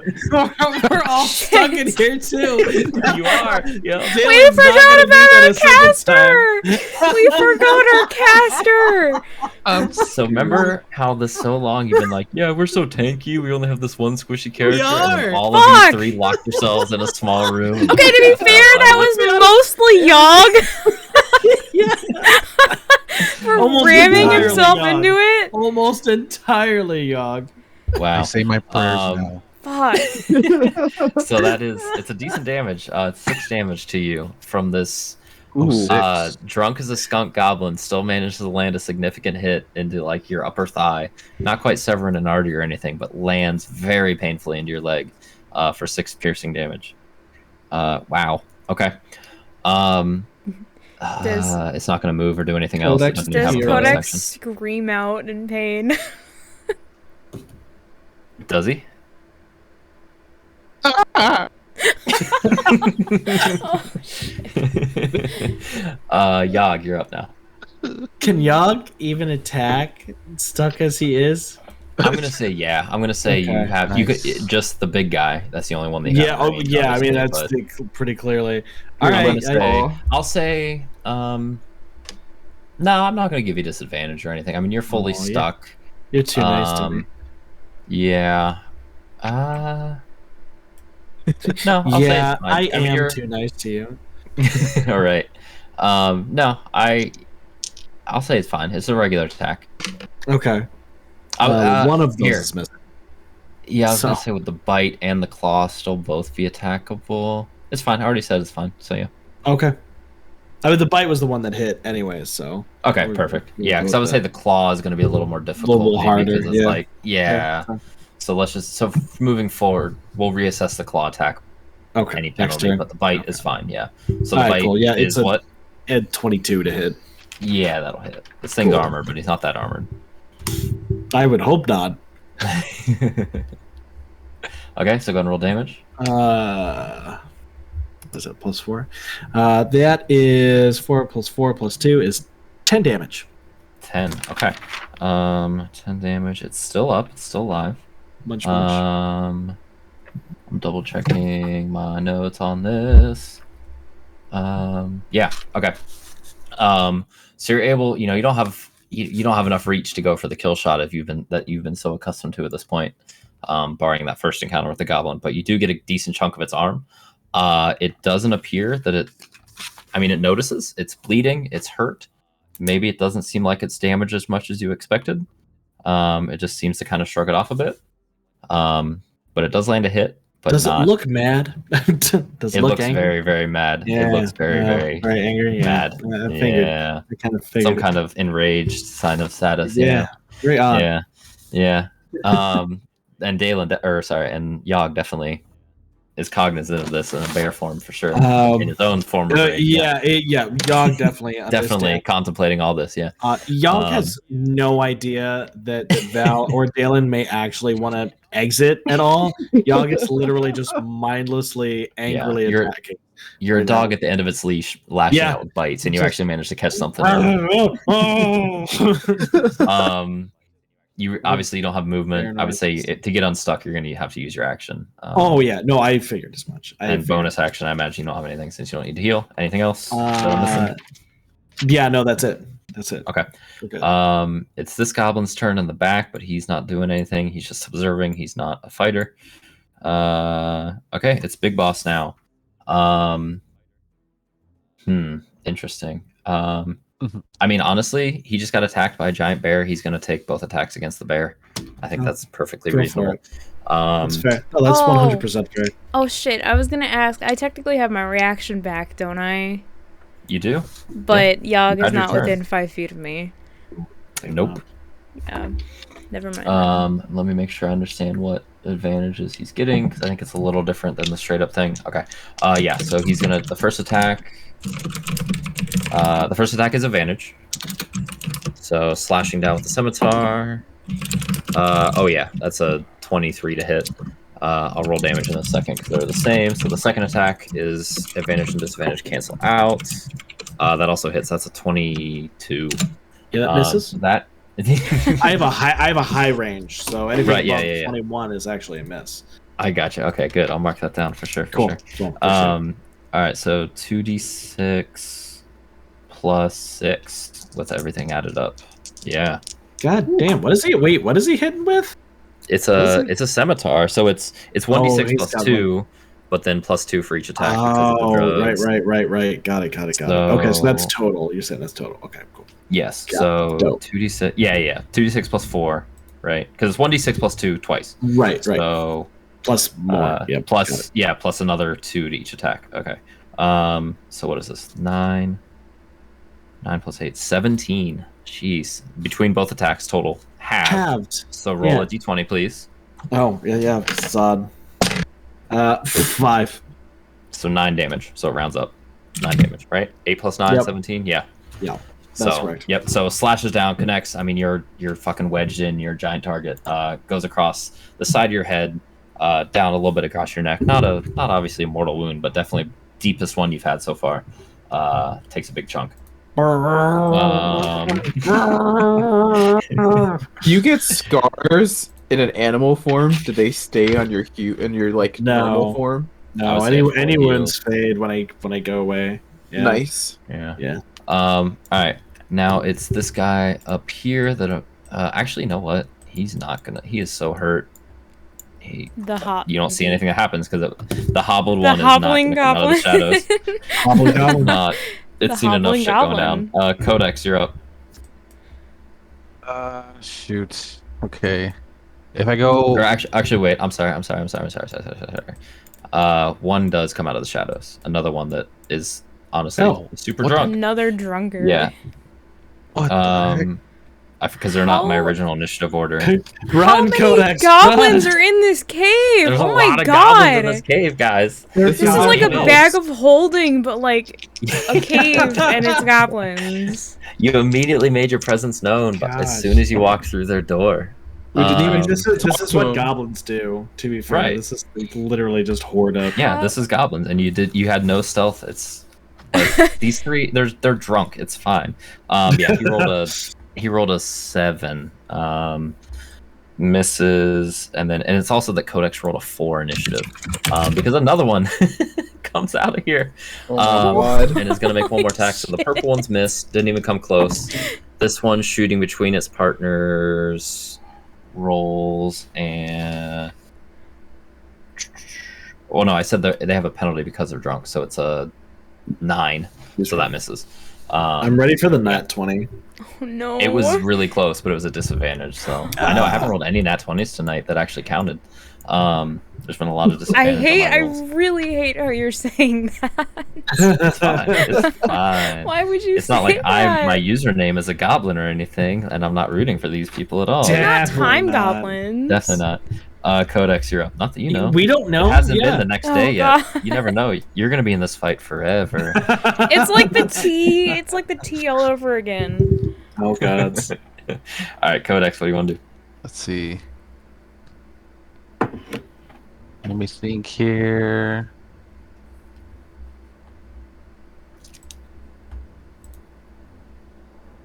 We're all stuck in here too. You are. Yeah. We forgot about our caster! We forgot our caster! So remember how this so long you've been like, yeah, we're so tanky. We only have this one squishy character. And then are. all Fuck. of you three locked yourselves in a small room. and Okay, to be passed out fair, by that was mostly Yogg for Almost ramming entirely himself Yogg. into it. Almost entirely Yogg. Wow. I say my prayers Um, now. Fuck. So it's a decent damage. It's 6 damage to you from this. Ooh. Drunk as a skunk goblin still manages to land a significant hit into like your upper thigh, not quite severing an artery or anything, but lands very painfully into your leg, for 6 piercing damage. Wow. Okay. It's not going to move or do anything else. It Codex doesn't have Does a bonus Codex action. scream out in pain? Does he? Yogg, you're up now. Can Yogg even attack, stuck as he is? I'm gonna say yeah. I'm gonna say Okay, you have you could nice. just the big guy. That's the only one that you Yeah. have. Oh, yeah. I mean, that's but pretty clearly. I'm All gonna right. say I'll say no. I'm not gonna give you disadvantage or anything. I mean, you're fully Oh, yeah. stuck. You're too nice to me. Yeah. No. I'll say Yeah, it's fine. I mean, am you're- too nice to you. All right. No. I'll say it's fine. It's a regular attack. Okay. I'll- One of those here. is missing. Yeah, I was gonna So- say with the bite and the claw still both be attackable. It's fine. I already said it's fine. So yeah. Okay. I mean, the bite was the one that hit, anyways. So. Okay, We're- perfect. we're Yeah, good because I would with say that. the claw is going to be a little more difficult. little maybe, harder, 'cause it's yeah. like, yeah. Okay. So let's just moving forward, we'll reassess the claw attack, Okay. any Next penalty, turn. but the bite is fine. Yeah. So the Alright, bite cool. Yeah, is it's a- what? At 22 to hit. Yeah, that'll hit. This thing's Cool. armored, but he's not that armored. I would hope not. Okay, so go and roll damage. Is it +4? That is 4 + 4 + 2 is 10 damage. 10. Okay. 10 damage. It's still up. It's still alive. Much. I'm double checking my notes on this. Yeah. Okay. So you're able. You know, you don't have enough reach to go for the kill shot if you've been so accustomed to at this point. Barring that first encounter with the goblin, but you do get a decent chunk of its arm. It doesn't appear that it. I mean, it notices. It's bleeding. It's hurt. Maybe it doesn't seem like it's damaged as much as you expected. It just seems to kind of shrug it off a bit. But it does land a hit. But Does not, it look mad? Does it look looks angry? very, very mad. It looks very angry. Yeah. mad. I figured. Yeah. I kind of figured. Some kind of enraged sign of status. Yeah. Very odd. Yeah. And Dalen, and Yogg definitely is cognizant of this in a bear form for sure. In his own form. Of rage, Yogg definitely definitely understands. contemplating all this. Yeah. Yogg has no idea that Val or Dalen may actually want to exit at all. Yogg is literally just mindlessly, angrily you're- attacking. You're a Right dog now. at the end of its leash, lashing Yeah. out with bites, and you Just- actually manage to catch something. Oh, You obviously you don't have movement. Fair I would say enough. to get unstuck, you're going to have to use your action. yeah, no, I figured as much. And bonus action, I imagine you don't have anything since you don't need to heal. Anything else? that I'm missing? Yeah, no, that's it. That's it. Okay. We're good. It's this goblin's turn in the back, but he's not doing anything. He's just observing. He's not a fighter. Okay, it's Big Boss now. Interesting. I mean, honestly, he just got attacked by a giant bear. He's going to take both attacks against the bear. I think that's perfectly Go for reasonable. it. That's fair. Oh, that's Oh. 100% fair. Oh shit, I was gonna ask. I technically have my reaction back, don't I? You do? But Yogg is Add your not turn. within 5 feet of me. Nope. Yeah. Never mind. Let me make sure I understand what advantages he's getting, because I think it's a little different than the straight up thing. Okay. Yeah, so he's gonna the first attack is advantage. So slashing down with the scimitar. Oh yeah, that's a 23 to hit. I'll roll damage in a second because they're the same. So the second attack is advantage and disadvantage cancel out. That also hits. That's a 22. Yeah, that misses. That I have a high range, so anything Right, yeah, above yeah, yeah. 21 is actually a miss. I gotcha. Okay, good. I'll mark that down for sure. For Cool. sure. Cool. Appreciate it. All right. So 2d6 plus 6 with everything added up. Yeah. God damn! What is he? Wait, what is he hitting with? It's What is a scimitar, so it's 1d6 he's plus got 2, but then plus 2 for each attack because of the Oh, drugs. right. Got it. Okay, so that's total. You're saying that's total. Okay, cool. Yes. Yeah, So dope. 2d6. Yeah. 2d6 plus 4, right? Because it's 1d6 plus 2 twice. Right. So Plus more. Yeah. plus another 2 to each attack. Okay. So what is this? 9 plus 8, 17. Jeez. Between both attacks, total halved. So roll a d20, please. Oh, yeah. This is odd. 5. So 9 damage. So it rounds up. 9 damage, right? 8 plus 9, Yep. 17. Yeah. Yeah. That's So right. yep. So slashes down, connects. I mean, you're fucking wedged in your giant target. Goes across the side of your head, down a little bit across your neck. Not obviously a mortal wound, but definitely deepest one you've had so far. Takes a big chunk. Do you get scars in an animal form? Do they stay on your No. normal form? I No, would say for any you. wounds fade when I go away. Yeah. Nice. Yeah. Yeah. All right. Now it's this guy up here that. Actually, you know what? He's not gonna. He is so hurt. You don't see anything that happens because the hobbled one is not hobbling gonna come out of the goblin. shadows. Hobble goblin. Not. It's The seen enough hobbling shit going down. goblin. Codex, you're up. Shoot. Okay. If I go, Or actually, wait. I'm sorry. One does come out of the shadows. Another one that is honestly super what the- drunk. Another drunkard. Yeah. what the heck? Because they're not in my How- original initiative order. How Run, many Codex. goblins run. are in this cave? There's Oh a my lot of god! goblins in this cave, guys. This is God like a knows. bag of holding, but like a cave, and it's goblins. You immediately made your presence known, but as Gosh. soon as you walk through their door. We didn't even This talk is to what him. goblins do. To be fair, Right. this is literally just horde up. Yeah, this is goblins, and you had no stealth. It's like, these three. They're drunk. It's fine. Yeah, he rolled a 7. Misses, and it's also that Codex rolled a 4 initiative, because another one comes out of here, Oh my god. and is gonna make one more attack. So the purple one's missed, didn't even come close. This one's shooting between its partners, rolls, and oh no, I said they have a penalty because they're drunk, so it's a 9, so that misses. I'm ready for the nat 20. Oh no. It was really close, but it was a disadvantage. So I know I haven't rolled any nat 20s tonight that actually counted. There's been a lot of disadvantage. I really hate how you're saying that. It's fine. It's fine. Why would you It's say not like that? my username is a goblin or anything, and I'm not rooting for these people at all. Damn. They're not Definitely time not. goblins. Definitely not. Codex, you're up. Not that you know. We don't know. It hasn't yeah. been the next Oh, day yet. God. You never know. You're gonna be in this fight forever. It's like the tea. It's like the tea all over again. Oh god. All right, Codex, what do you want to do? Let's see. Let me think here.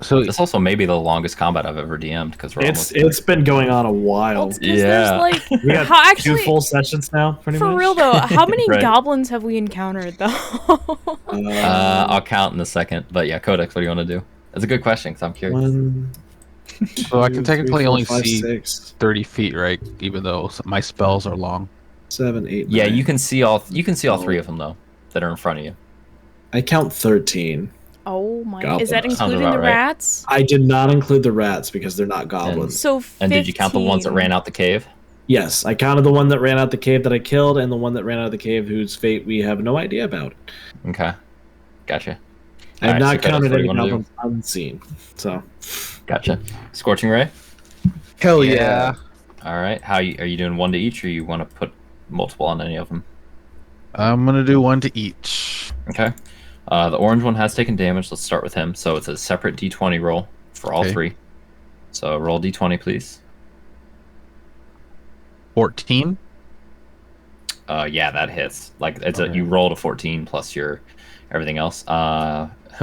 So This also may be the longest combat I've ever DM'd because we're It's been going on a while. Well, it's 'cause Yeah. there's like We got how, 2 actually full sessions now, pretty for much. real though. How many Right. goblins have we encountered though? I'll count in a second, but yeah, Codex, what do you want to do? That's a good question because I'm curious. 1, So I can 2, technically 3, 4, only 5, see 6, 30 feet, right? Even though my spells are long. 7, 8. Yeah, 9. you can see all 3 of them though that are in front of you. I count 13. Oh my! Goblins. Is that Sounds including about the right. rats? I did not include the rats because they're not goblins. So 15. And did you count the ones that ran out the cave? Yes, I counted the one that ran out the cave that I killed, and the one that ran out of the cave whose fate we have no idea about. Okay, gotcha. I have Alright, not so Codex, counted what do any you wanna do? goblins unseen. So Gotcha. Scorching ray. Hell yeah. All right. Are you doing one to each, or you want to put multiple on any of them? I'm gonna do one to each. Okay. The orange one has taken damage. Let's start with him. So it's a separate D20 roll for all Okay. 3. So roll D20, please. 14. Yeah, that hits. Like Okay. you rolled a 14 plus your everything else.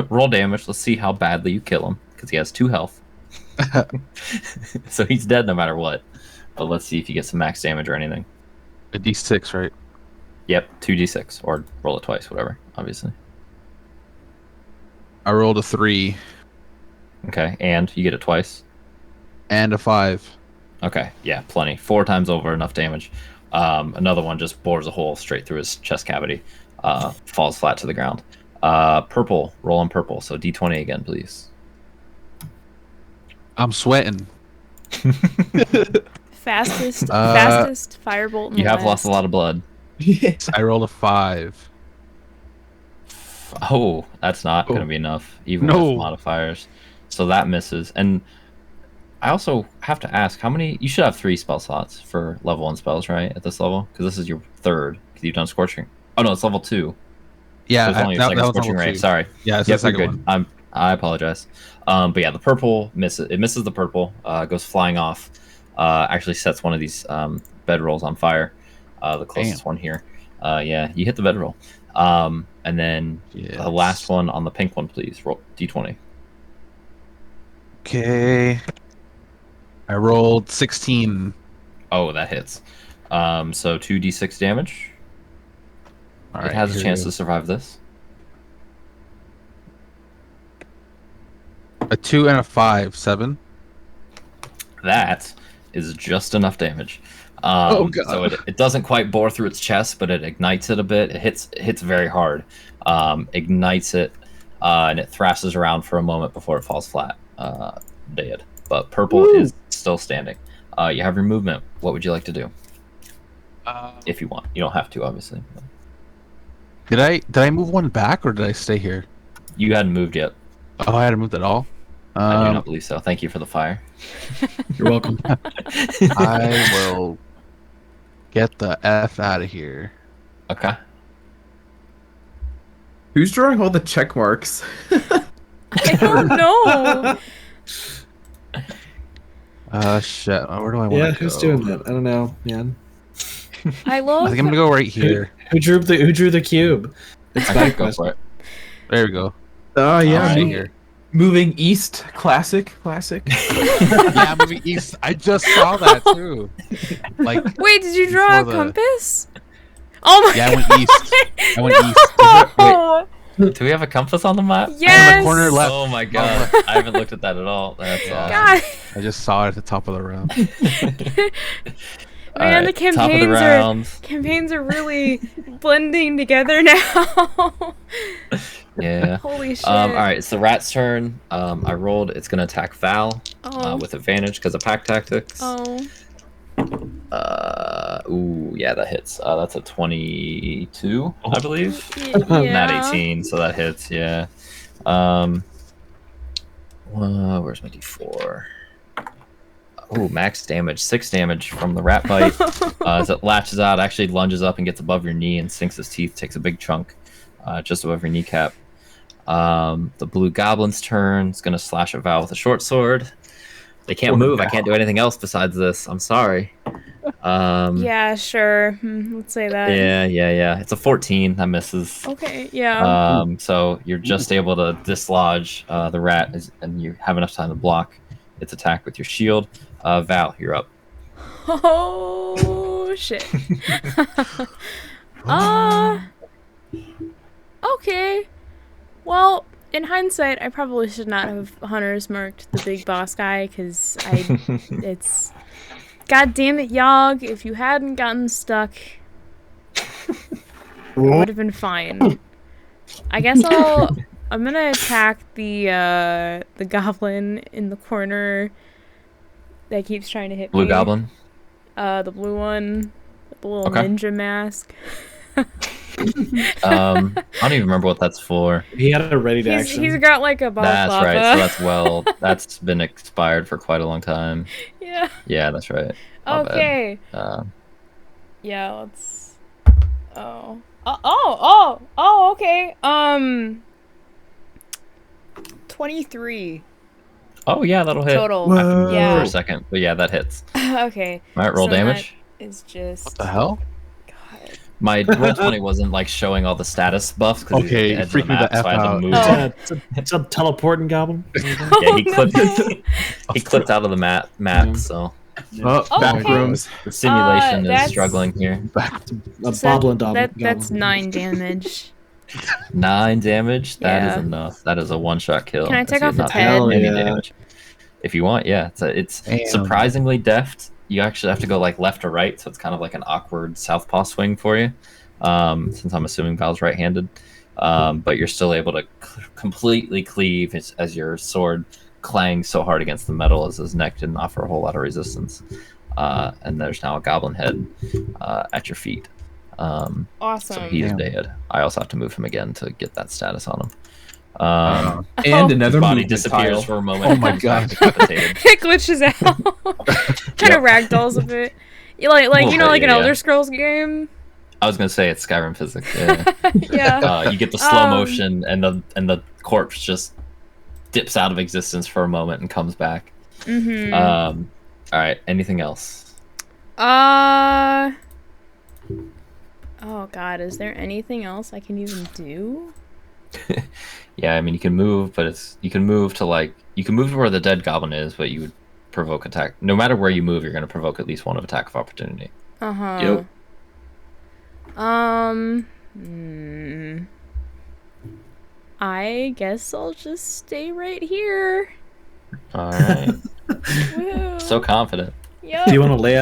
Roll damage. Let's see how badly you kill him because he has 2 health. So he's dead no matter what. But let's see if you get some max damage or anything. A D6, right? Yep, 2d6 or roll it twice, whatever. Obviously. I rolled a 3 Okay, and you get it twice. and a 5. Okay, yeah, plenty. 4 times over, enough damage. Another one just bores a hole straight through his chest cavity. Falls flat to the ground. Purple, roll on purple. So d20 again, please. I'm sweating. Fastest firebolt in You the have lost West. a lot of blood. Yes. I rolled a 5. Oh, that's not going to be enough, even No. with modifiers. So that misses. And I also have to ask, how many... You should have 3 spell slots for level 1 spells, right? At this level? Because this is your 3rd. Because you've done Scorching. Oh, no, it's level 2. Yeah, There's only a second was Scorching level Ray. 2. Sorry. Yeah, it's Yep, the you're second good. one. I apologize. But yeah, the purple misses. It misses the purple. Goes flying off. Actually sets one of these bedrolls on fire. The closest one here. Yeah, you hit the bedroll. And then the last one on the pink one, please. Roll d20. Okay. I rolled 16. Oh, that hits. So 2d6 damage. All It right, has a here chance we to survive this. go. A 2 and a 5, 7. That is just enough damage. Oh, God. So it doesn't quite bore through its chest, but it ignites it a bit. It hits very hard. Ignites it, and it thrashes around for a moment before it falls flat, dead. But purple is still standing. You have your movement. What would you like to do? If you want, you don't have to, obviously. Did I move one back or did I stay here? You hadn't moved yet. Oh, I hadn't moved at all. I do not believe so. Thank you for the fire. You're welcome. I will get the F out of here. Okay. Who's drawing all the check marks? I don't know. Shit. Where do I want to Yeah, go? who's doing that? I don't know, man. I I love. think I'm gonna go right here. Who drew the cube? It's my Okay, go question. for it. There we go. Oh yeah, Alright. Right here. moving east. Classic. Yeah, moving east. I just saw that too. Like, Wait, did you draw a before the- compass? Oh my yeah, I god. went east. I went east. No! Do we have a compass on the map? Yes. In the corner left. Oh my god. I haven't looked at that at all. That's Yeah. awesome. God. I just saw it at the top of the round. Man, the top of the round. campaigns are really blending together now. Yeah. Holy shit. All right, it's the rat's turn. I rolled. It's gonna attack Val Oh. with advantage because of pack tactics. Oh. Ooh, yeah, that hits. That's a 22, I believe. Yeah. Not 18, so that hits. Yeah. Where's my D4? Oh, max damage. 6 damage from the rat bite. As it latches out, actually lunges up and gets above your knee and sinks his teeth. Takes a big chunk, just above your kneecap. The blue goblin's turn. It's gonna slash at Val with a short sword. They can't move. I can't do anything else besides this. I'm sorry. Yeah, sure. Let's say that. Yeah. It's a 14. That misses. Okay, yeah. So you're just able to dislodge the rat, and you have enough time to block its attack with your shield. Val, you're up. Oh, shit. Okay. Well, in hindsight, I probably should not have Hunter's marked the big boss guy, because it's... God damn it, Yogg, if you hadn't gotten stuck, it would have been fine. I guess I'm gonna attack the goblin in the corner that keeps trying to hit me. Blue goblin. The blue one, with the little Okay. ninja mask. I don't even remember what that's for. He had a ready to action. He's got like a That's balaclava. right. So that's been expired for quite a long time. Yeah. Yeah, that's right. My bad. Okay. Uh, Yeah, let's... Oh, okay. 23 oh yeah, that'll hit. total. I can move Yeah. for a second, but yeah, that hits. Okay. All right, roll so damage. That is just... What the hell? God. My Roll20 wasn't like showing all the status buffs because Okay, you freaked me the F so I had to out. move. Oh. It's a teleporting goblin. Yeah, he clipped. He clipped out of the map. Yeah. So Oh, Oh, back okay. rooms. the simulation is that's- struggling here. A So boblin goblin. that's 9 damage. 9 damage. That is Yeah. enough. That is a one-shot kill. Can I as take you off have not its taken head? Hell any yeah. damage. If you want, yeah. It's Damn. surprisingly deft. You actually have to go like left or right, so it's kind of like an awkward southpaw swing for you. Since I'm assuming Val's right-handed, but you're still able to completely cleave as your sword clangs so hard against the metal as his neck didn't offer a whole lot of resistance. And there's now a goblin head at your feet. So Awesome. he is Damn. dead. I also have to move him again to get that status on him. And His another body movement disappears tile. for a moment. Oh my and comes back God. decapitated. It glitches out. Kind of ragdolls a bit. You like Little you know, bit, like an yeah. Elder Scrolls game. I was gonna say it's Skyrim physics. Yeah. Yeah. You get the slow Um, motion, and the corpse just dips out of existence for a moment and comes back. Mm-hmm. All right. Anything else? Oh God, is there anything else I can even do? Yeah, I mean you can move, but you can move to where the dead goblin is, but you would provoke attack. No matter where you move, you're going to provoke at least one of attack of opportunity. Uh-huh. Yep. I guess I'll just stay right here. All right. Woo. So confident. Yep. Do you want to lay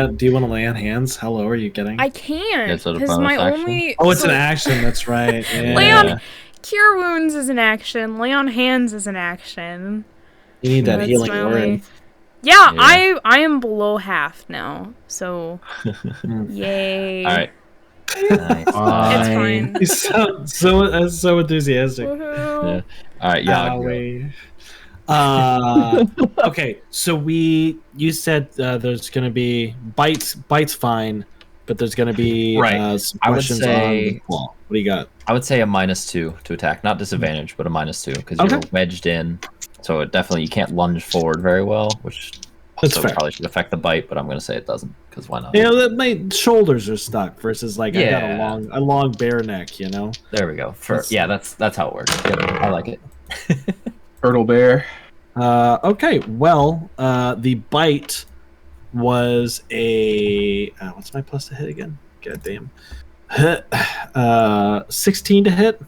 on hands? How low are you getting? I can't, Yeah, so the because bonus my action? only... Oh, it's so an action. That's right. Yeah. Lay on... Cure Wounds is an action. Lay on Hands is an action. You need that That's healing my word. only- Yeah, Yeah. I am below half now, so... Yay. All right. Nice. It's fine. He's so enthusiastic. Woohoo. All right. Yeah. Owie. Okay, so you said there's gonna be bites fine, but there's gonna be Right. some I would questions say- on the claw. What do you got? I would say a -2 to attack, not disadvantage, but a -2 because Okay. you're wedged in. So it definitely you can't lunge forward very well, which That's also fair. probably should affect the bite. But I'm going to say it doesn't because why not? You know, that my shoulders are stuck versus like I got Yeah. a long bare neck. You know. There we go. That's how it works. Yep, I like it. Turtle bear. Okay. Well, the bite was a what's my plus to hit again? God damn. 16 to hit.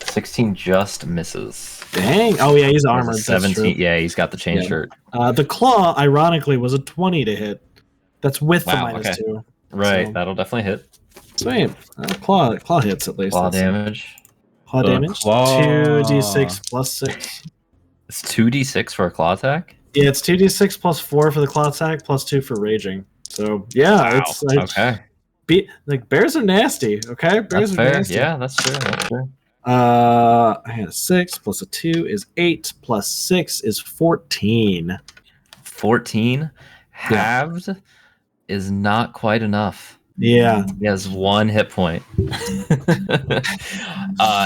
16 just misses. Dang. Oh yeah, he's There's a armored. That's true. 17. Yeah, he's got the chain Yeah. shirt. The claw, ironically, was a 20 to hit. That's with Wow, the okay. -2. Right, So- that'll definitely hit. Sweet. Claw hits at least. Claw That's- damage. Claw The damage. claw. 2d6 plus 6. It's 2d6 for a claw attack. Yeah, it's 2d6 plus 4 for the claw attack, plus 2 for raging. So yeah, it's like Okay, bears are nasty. Okay, bears that's are fair. nasty. Yeah, that's true. That's true. I had a 6 plus a 2 is 8 plus 6 is 14. 14 halved is not quite enough. Yeah. He has 1 hit point.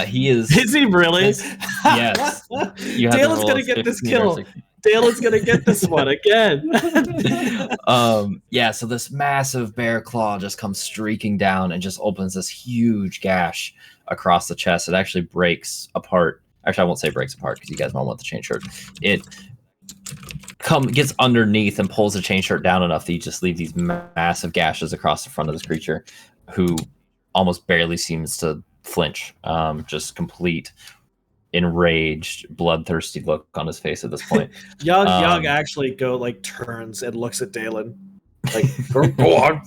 He is. Is he really? Yes. You have to Dale is roll gonna a get this 15 or kill. 16. Dale is gonna get this one again. Yeah, so this massive bear claw just comes streaking down and just opens this huge gash across the chest. It actually breaks apart. Actually, I won't say breaks apart because you guys won't want the chain shirt. It gets underneath and pulls the chain shirt down enough that you just leave these massive gashes across the front of this creature, who almost barely seems to flinch. Just complete enraged, bloodthirsty look on his face at this point. Yog actually turns and looks at Dalen. Like, go on.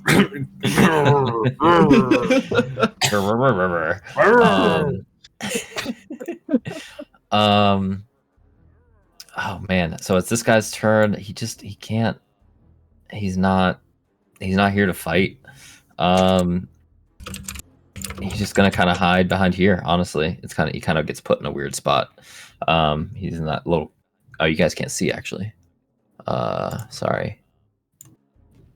Oh man, so it's this guy's turn. He can't. He's not here to fight. He's just gonna kind of hide behind here. Honestly, he kind of gets put in a weird spot. He's in that little. Oh, you guys can't see actually. Sorry.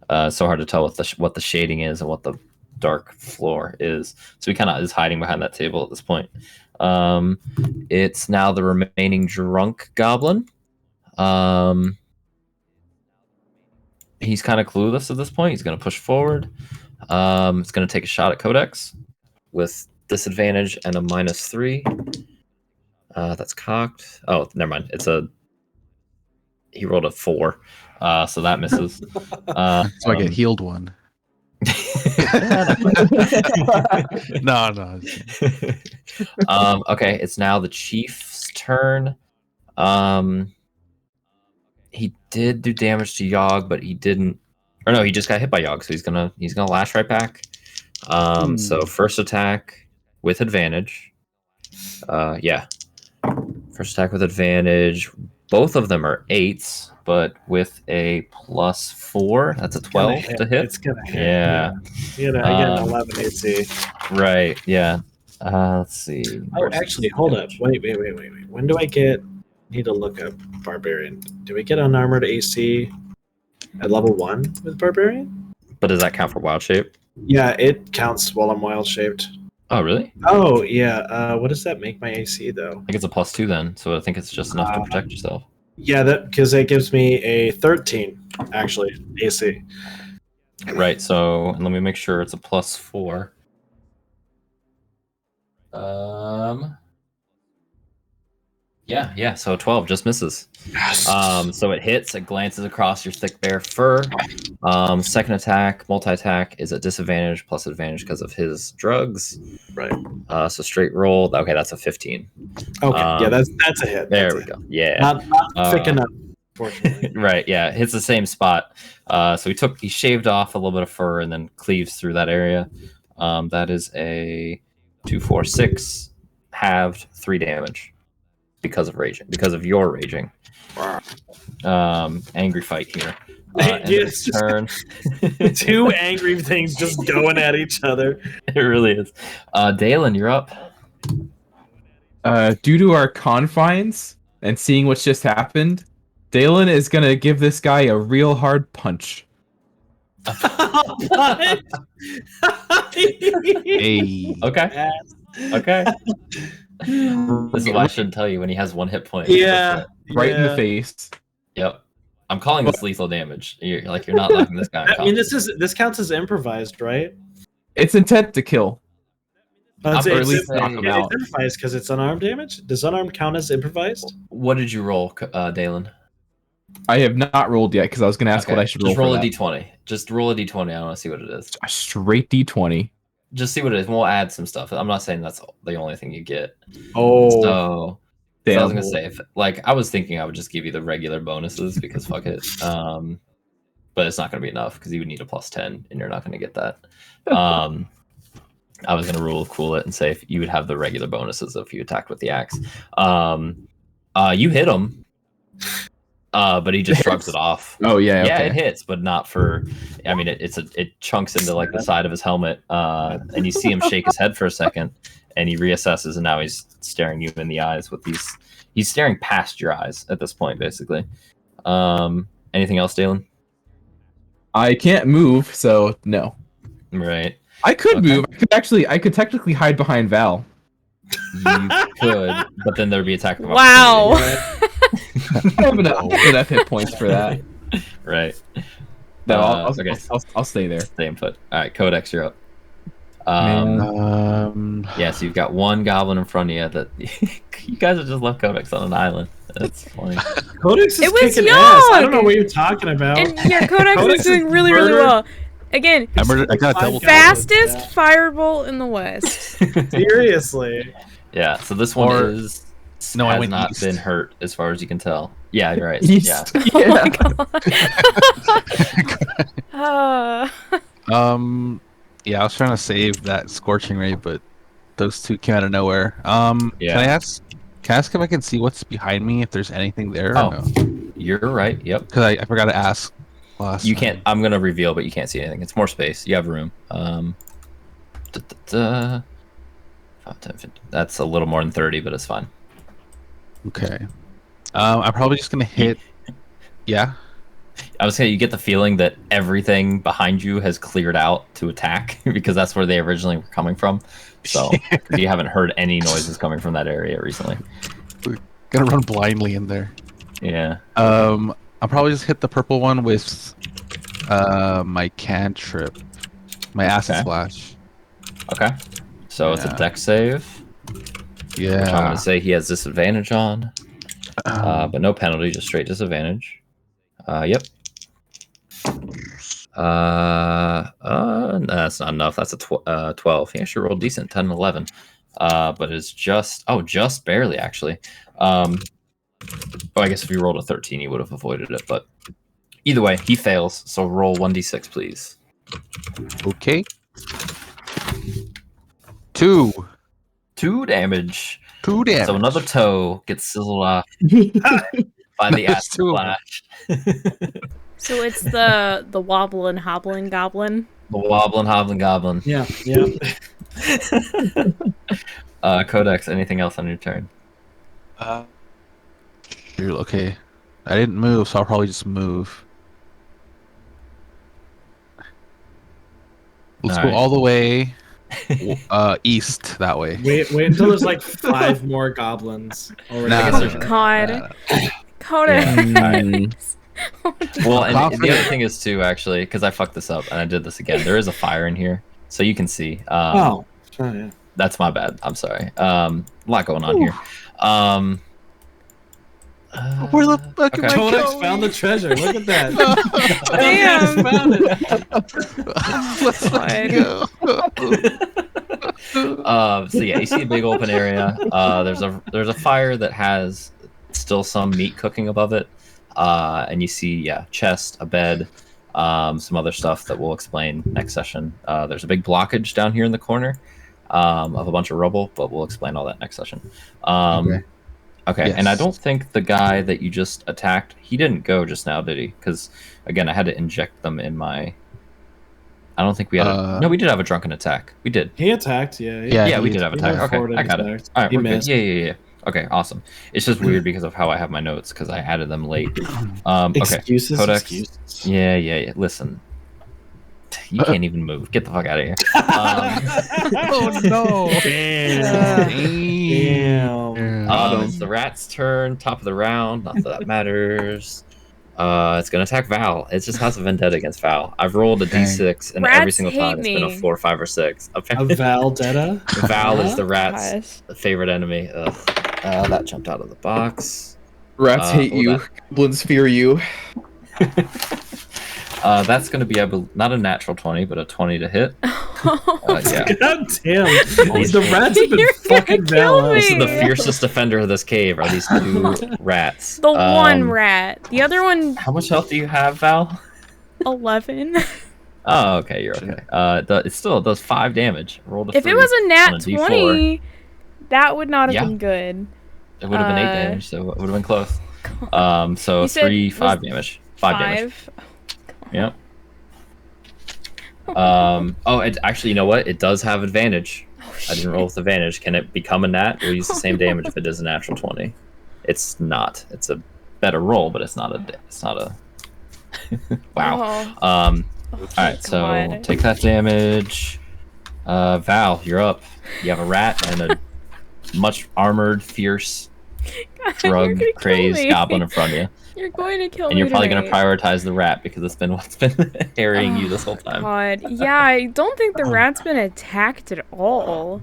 So hard to tell what the shading is and what the dark floor is. So he kind of is hiding behind that table at this point. It's now the remaining drunk goblin. He's kind of clueless at this point. He's going to push forward. It's going to take a shot at Codex with disadvantage and a -3. That's cocked. Oh, never mind. He rolled a 4, so that misses. So I get healed one. No. Okay, it's now the chief's turn. He did do damage to Yogg, but he didn't. Or no, he just got hit by Yogg, so he's gonna lash right back. So first attack with advantage. Yeah. First attack with advantage. Both of them are 8s, but with a +4, that's a 12 to hit. It's gonna hit. Yeah. I get an 11 AC. Right. Yeah. Let's see. Oh, actually, hold up. Wait. When do I get? Need to look up Barbarian. Do we get unarmored AC at level 1 with Barbarian? But does that count for wild shape? Yeah, it counts while I'm wild shaped. Oh, really? Oh, yeah. What does that make my AC though? I think it's a +2 then, so I think it's just enough to protect yourself. Yeah, that because it gives me a 13 actually AC. Right. So let me make sure it's a +4. Yeah. So 12 just misses. Yes. So it hits. It glances across your thick bare fur. Second attack, multi-attack is at disadvantage plus advantage because of his drugs. Right. So straight roll. Okay, that's a 15. Okay. Yeah, that's a hit. There That's we a go. hit. Yeah. Not thick enough, fortunately. Right. Yeah. Hits the same spot. So he shaved off a little bit of fur and then cleaves through that area. That is a 2, 4, 6 halved 3 damage because of your raging. Angry fight here. Yes. Turn. 2 angry things just going at each other. It really is. Dalen, you're up. Due to our confines and seeing what's just happened, Dalen is gonna give this guy a real hard punch. Hey. Okay. Okay. This is why I shouldn't tell you when he has 1 hit point. Yeah. Right in the face. Yep. I'm calling this lethal damage. You're not letting this guy. I mean, this counts as improvised, right? It's intent to kill. It's or at least knock him it's out. improvised because it's unarmed damage. Does unarmed count as improvised? What did you roll, Dalen? I have not rolled yet because I was gonna ask what I should roll. Just roll for a that. d20. Just roll a d20. I want to see what it is. A straight D20. Just see what it is. We'll add some stuff. I'm not saying that's the only thing you get. Oh, So I Damn. was gonna say, I was thinking I would just give you the regular bonuses because fuck it. But it's not gonna be enough because you would need a +10, and you're not gonna get that. I was gonna cool it and say if you would have the regular bonuses if you attacked with the axe. You hit him, but he just shrugs it off. Oh yeah. Yeah, Okay. it hits, but not for. I mean, it chunks into like the side of his helmet, and you see him shake his head for a second, and he reassesses, and now he's staring you in the eyes with these. He's staring past your eyes at this point, basically. Anything else, Dalen? I can't move, so no. Right. I could Okay. move. I could technically hide behind Val. You could, but then there'd be attack. of Wow. opportunity. I have enough hit points for that. Right. No, I'll stay there. Stay put. All right, Codex, you're up. Man. Yeah, so you've got 1 goblin in front of you that you guys have just left Codex on an island. That's funny. Codex is It was kicking ass. I Yogg! don't know what you're talking about. And yeah, Codex Codex is doing is really, really murdered. well. Again, I got a double. fastest Yeah. firebolt in the West. Seriously. Yeah, so this one Or- is No, I has went not east. been hurt as far as you can tell. Yeah, you're right. East. Yeah. Oh my god. Yeah, I was trying to save that scorching ray, but those two came out of nowhere. Yeah. Can I ask if I can see what's behind me, if there's anything there? Oh. Or no? You're right. Yep. Because I forgot to ask last You time. can't. I'm gonna reveal, but you can't see anything. It's more space. You have room. 5, 10, 15. That's a little more than 30, but it's fine. Okay. I'm probably just gonna hit. Yeah. I was saying you get the feeling that everything behind you has cleared out to attack because that's where they originally were coming from. So you haven't heard any noises coming from that area recently. Gonna run blindly in there. Yeah. I'll probably just hit the purple one with my cantrip. My acid Okay. splash. Okay. So it's a Yeah. dex save, which I'm Yeah. going to say he has disadvantage on. But no penalty, just straight disadvantage. Yep. That's not enough. That's a 12. He actually rolled decent, 10 and 11. But it's just barely actually. I guess if you rolled a 13, you would have avoided it. But either way, he fails. So roll 1d6, please. Okay. 2. 2 damage. 2 damage. So another toe gets sizzled off by the There's acid 2 of them. splash. So it's the wobbling hobbling goblin. The wobbling, hobbling goblin. Yeah. Codex, anything else on your turn? Okay. I didn't move, so I'll probably just move. Let's go Alright. all the way east that way. Wait until there's like 5 more goblins. Already. Nah, guess there's- God. Codex. Well, and the Confident. other thing is too, actually, because I fucked this up and I did this again. There is a fire in here, so you can see. Oh yeah. That's my bad. I'm sorry. A lot going on here. Where the fuck okay. am I Codex going? found the treasure. Look at that. Damn. Found it. Let's go. So yeah, you see a big open area. There's a fire that has still some meat cooking above it, and you see chest, a bed, some other stuff that we'll explain next session. There's a big blockage down here in the corner of a bunch of rubble, but we'll explain all that next session. Okay, and I Yes. don't think the guy that you just attacked, he didn't go just now, did he? Because again, I had to inject them in my. I don't think we had. No, we did have a drunken attack. We did. He attacked. Yeah. Yeah, we did have he attack. went forward Okay, I and got it. attacked. All right, He we're good. missed. Yeah. Okay, awesome. It's just weird because of how I have my notes because I added them late. Okay, Excuses. Codex. Excuses. Yeah. Listen, you can't even move. Get the fuck out of here. Oh no! Damn. It's the rat's turn. Top of the round. Not that that matters. It's gonna attack Val. It just has a vendetta against Val. I've rolled a d6, and every Rats single hate time it's been a me. 4, 5, or 6. A Apparently, Valdetta. Val is the rat's Gosh. favorite enemy. Ugh. That jumped out of the box. Rats hate well, you. Goblins fear you. That's going to be not a natural 20, but a 20 to hit. Yeah. God damn. The rats have been You're fucking gonna kill Val. This is the me. fiercest defender of this cave. Are these 2 rats? The one rat. The other one, How much health do you have, Val? 11. Oh, okay, you're okay. It still does 5 damage. Rolled a If it 3 was a on nat a D4. 20, that would not have Yeah. been good. It would have been 8 Uh, damage, so it would have been close. So You said 3, 5 was damage. 5 damage. 5. Yep. Actually, you know what? It does have advantage. I didn't roll with advantage. Can it become a nat or use the same damage if it is a natural 20? It's not. It's a better roll, but it's not a. Wow. Oh, All oh right, so God. take that damage. Val, you're up. You have a rat and a much armored, fierce, God, you're drug gonna kill crazed me. goblin in front of you, You're going to kill and me. you're probably going to tonight. prioritize the rat because it's been what's been harrying you this whole time. God, yeah, I don't think the rat's been attacked at all.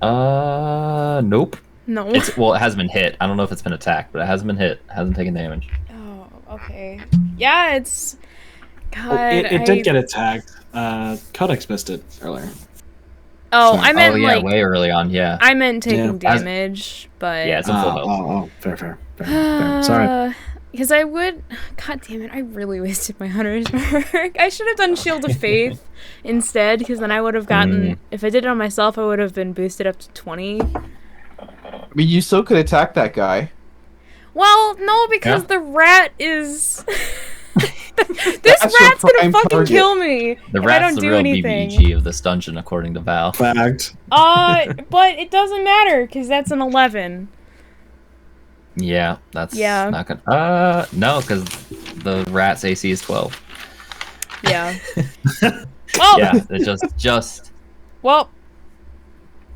Nope. No. It hasn't been hit. I don't know if it's been attacked, but it hasn't been hit. It hasn't taken damage. Oh, okay. Yeah, it's. God, It did get attacked. Codex missed it earlier. Oh, I meant like. way early on. Yeah. I meant taking Yeah. damage, but. Yeah, it's in full health. Fair. Sorry. Because I would. God damn it, I really wasted my hunter's mark. I should have done Shield of Faith instead, because then I would have gotten. If I did it on myself, I would have been boosted up to 20. I mean, you still could attack that guy. Well, no, because Yeah. the rat is. This That's your rat's gonna prime fucking target. kill me The if I rat's don't the do real anything. BBG of this dungeon, according to Val. Fact. But it doesn't matter because that's an 11. Yeah, that's Yeah. not gonna. No, because the rat's AC is 12. Yeah. Well. Yeah, it just. Well.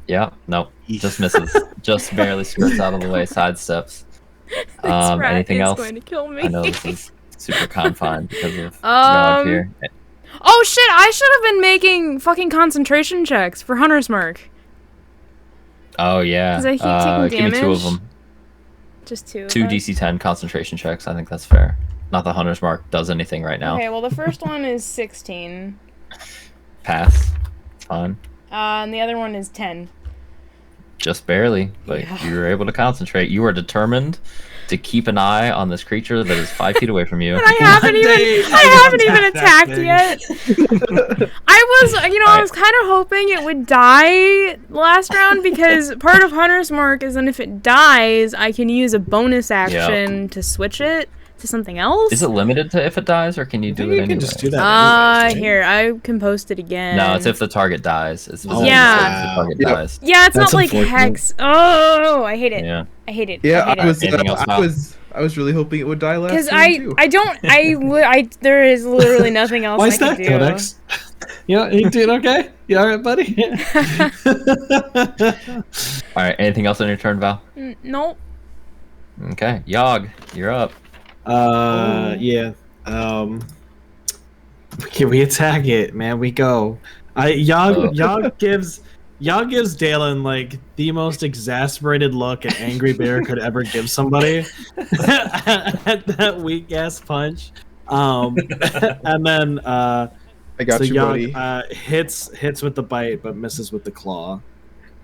Yeah, no, just misses. Just barely skirts out of the way, sidesteps. This rat Anything is else? going to kill me. I know this is super confined because of Um, Yog here. Oh shit! I should have been making fucking concentration checks for Hunter's Mark. Oh yeah. 'Cause I keep taking Give me 2 of damage. them. Just 2. 2 DC-10 concentration checks. I think that's fair. Not that Hunter's Mark does anything right now. Okay, well the first one is 16. Pass. It's fine. And the other one is 10. Just barely, but Yeah. you were able to concentrate. You are determined to keep an eye on this creature that is 5 feet away from you. And I haven't even attacked yet. I was kind of hoping it would die last round because part of Hunter's Mark is that if it dies, I can use a bonus action to switch it to something else. Is it limited to if it dies, or can you do it anyway? You can just do that. Anyways, right? Here, I can post it again. No, it's if the target dies. It's specifically Yeah. if the target dies. Yeah, it's That's not like unfortunate. Hex. Oh, I hate it. Yeah. I hate it. Yeah, I hate it. I was really hoping it would die last Because turn, too. there is literally nothing else Why I is can that, do. Codex? You doing okay? You alright, buddy? All right. Anything else on your turn, Val? Nope. Okay. Yogg, you're up. Yeah. Okay, we attack it, man. We go. Yogg gives Dalen like the most exasperated look an angry bear could ever give somebody at that weak ass punch. And then I got so you, Yogg buddy. hits with the bite but misses with the claw.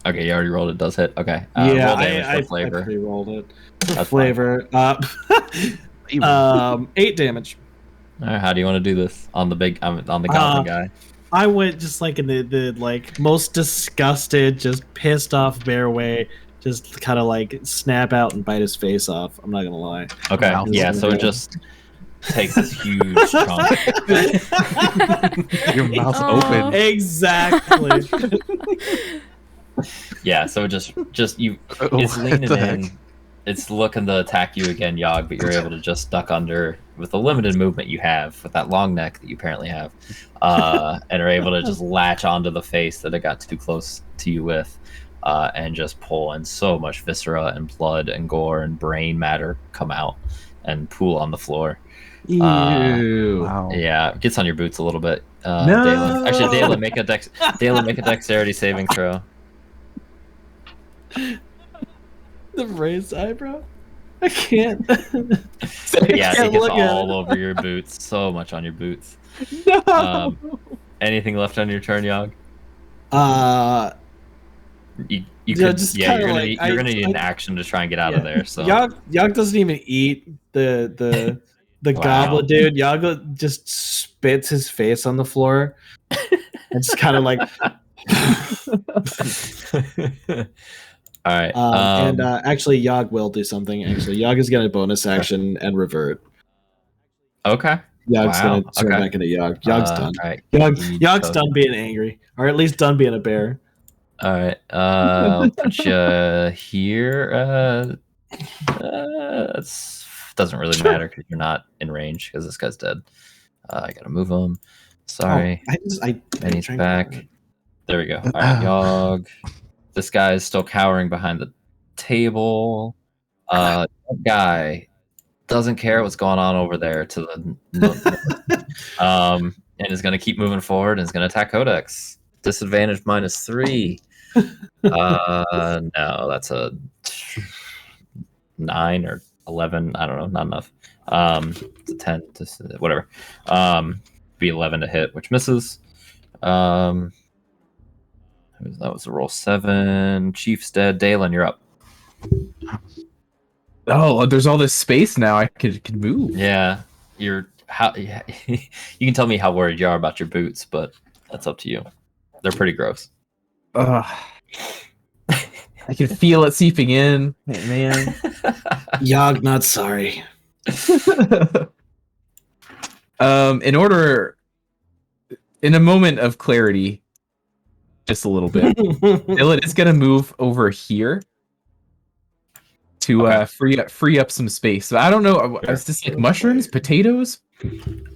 Okay, you already rolled it. Does hit. Okay. Yeah, roll damage I for flavor. pre-rolled it. That's Flavor. 8 damage. All right. How do you want to do this on the goblin guy? I went just like in the like most disgusted, just pissed off bear way, just kind of like snap out and bite his face off. I'm not gonna lie. Okay. Wow. Yeah. So it just takes this huge chunk. Your mouth's Aw. open. Exactly. Yeah. So just you. Oh, It's what leaning the heck? in. It's looking to attack you again, Yogg, but you're able to just duck under with the limited movement you have, with that long neck that you apparently have, and are able to just latch onto the face that it got too close to you with, and just pull, and so much viscera and blood and gore and brain matter come out and pool on the floor. Ew. Wow. Yeah, it gets on your boots a little bit. No! Dalen. Actually, Dalen, make a dexterity saving throw. The raised eyebrow. I can't. Yeah, it can't gets look at all it. over your boots. So much on your boots. No. Anything left on your turn, Yogg? You Yeah, could, just yeah, kinda you're gonna like, you're gonna I- need an action to try and get out Yeah. of there. So Yogg doesn't even eat the Wow. goblin dude. Yogg just spits his face on the floor and just kind of like. all right. And actually, Yogg will do something. Actually, Yogg is going to bonus action and revert. okay. Yogg's Wow, going to turn okay. back into Yogg. Yogg's done. All right. Yogg's So- done being angry, or at least done being a bear. All right. I'll put you here. It doesn't really matter because you're not in range because this guy's dead. I gotta move him. Sorry. And he's back. There we go. All right, Yogg. This guy is still cowering behind the table. That guy doesn't care what's going on over there to the and is going to keep moving forward and is going to attack Codex. Disadvantage -3. No, that's a 9 or 11. I don't know, not enough. It's a 10, whatever. Be 11 to hit, which misses. That was a roll 7. Chief's dead. Dalen, you're up. Oh, there's all this space now. I could move. Yeah, you can tell me how worried you are about your boots, but that's up to you. They're pretty gross. I can feel it seeping in. Man. Yogg, not sorry. In a moment of clarity, just a little bit, Dylan is gonna move over here to Okay. free up some space. So I don't know. Sure. Is this like mushrooms, potatoes?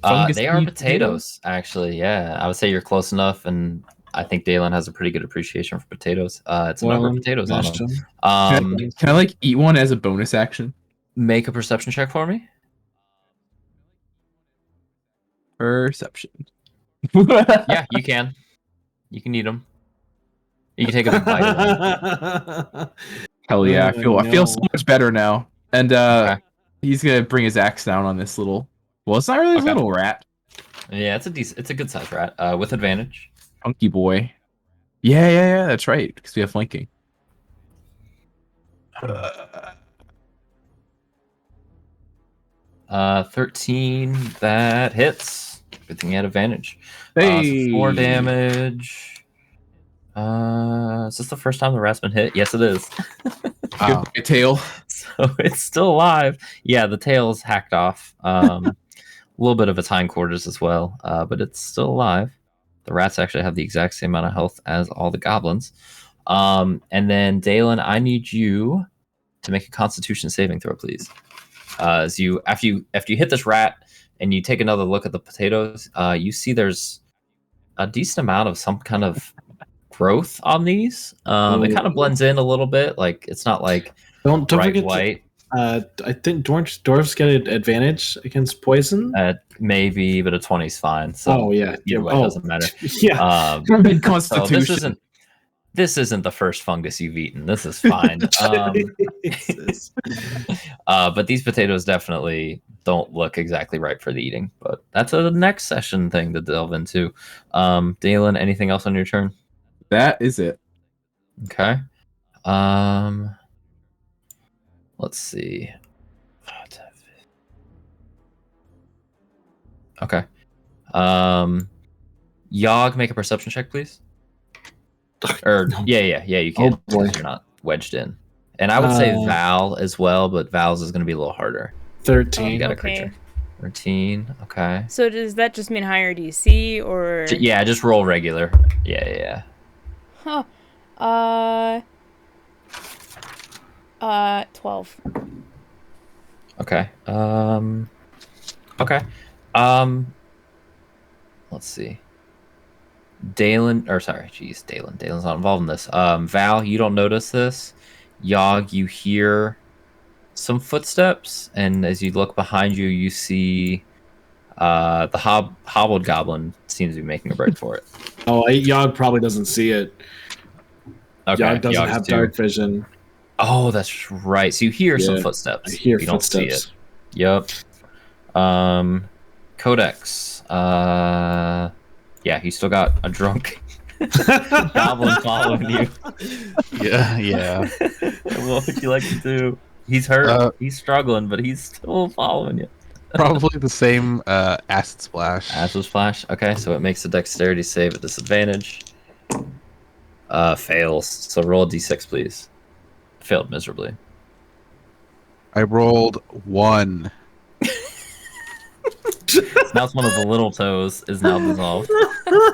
Fungus They are seed potatoes, actually. Yeah, I would say you're close enough, and I think Dalen has a pretty good appreciation for potatoes. It's a number of potatoes on them. Can I like eat one as a bonus action? Make a perception check for me. Perception. Yeah, you can. You can eat them. You can take a big bite of one. Hell yeah! Oh, I feel no. so much better now. And Okay. he's gonna bring his axe down on this little. Well, it's not really a Okay. little rat. Yeah, it's a good size rat. With advantage. Funky boy. Yeah. That's right. Because we have flanking. 13. That hits. Good thing you had advantage. Hey. 4 damage. Is this the first time the rat's been hit? Yes, it is. Wow. Goodbye, tail. So it's still alive. Yeah, the tail's hacked off. A little bit of its hindquarters as well, but it's still alive. The rats actually have the exact same amount of health as all the goblins. And then Dalen, I need you to make a Constitution saving throw, please. As you after you hit this rat and you take another look at the potatoes, you see there's a decent amount of some kind of growth on these. It kind of blends in a little bit. Like it's not like Don't bright forget. white. I think dwarves get an advantage against poison. Maybe, but a 20 is fine. So yeah. either way, it doesn't matter. Yeah. So this isn't the first fungus you've eaten. This is fine. But these potatoes definitely don't look exactly right for the eating. But that's a next session thing to delve into. Dalen, anything else on your turn? That is it. Okay. Let's see. Okay. Yogg, make a perception check, please. Or yeah, you can. Oh, boy. You're not wedged in. And I would say Val as well, but Val's is going to be a little harder. 13. You got a Okay. creature. 13. Okay. So does that just mean higher DC or? Yeah, just roll regular. Yeah. Huh. 12. Okay. Okay. Let's see. Dalen's not involved in this. Val, you don't notice this. Yogg, you hear some footsteps, and as you look behind you, you see the hobbled goblin seems to be making a break for it. Oh, Yogg probably doesn't see it. Okay. Yogg doesn't Yogg's have too. dark vision. Oh, that's right. So you hear some footsteps. I hear you footsteps. Don't see it. Yep. Codex. Yeah, he's still got a drunk goblin following you. Yeah. What would you like to do? He's hurt. He's struggling, but he's still following you. Probably the same acid splash. Acid splash. Okay, so it makes a dexterity save at disadvantage. Fails. So roll a d6, please. Failed miserably. I rolled 1. Now it's one of the little toes is now dissolved.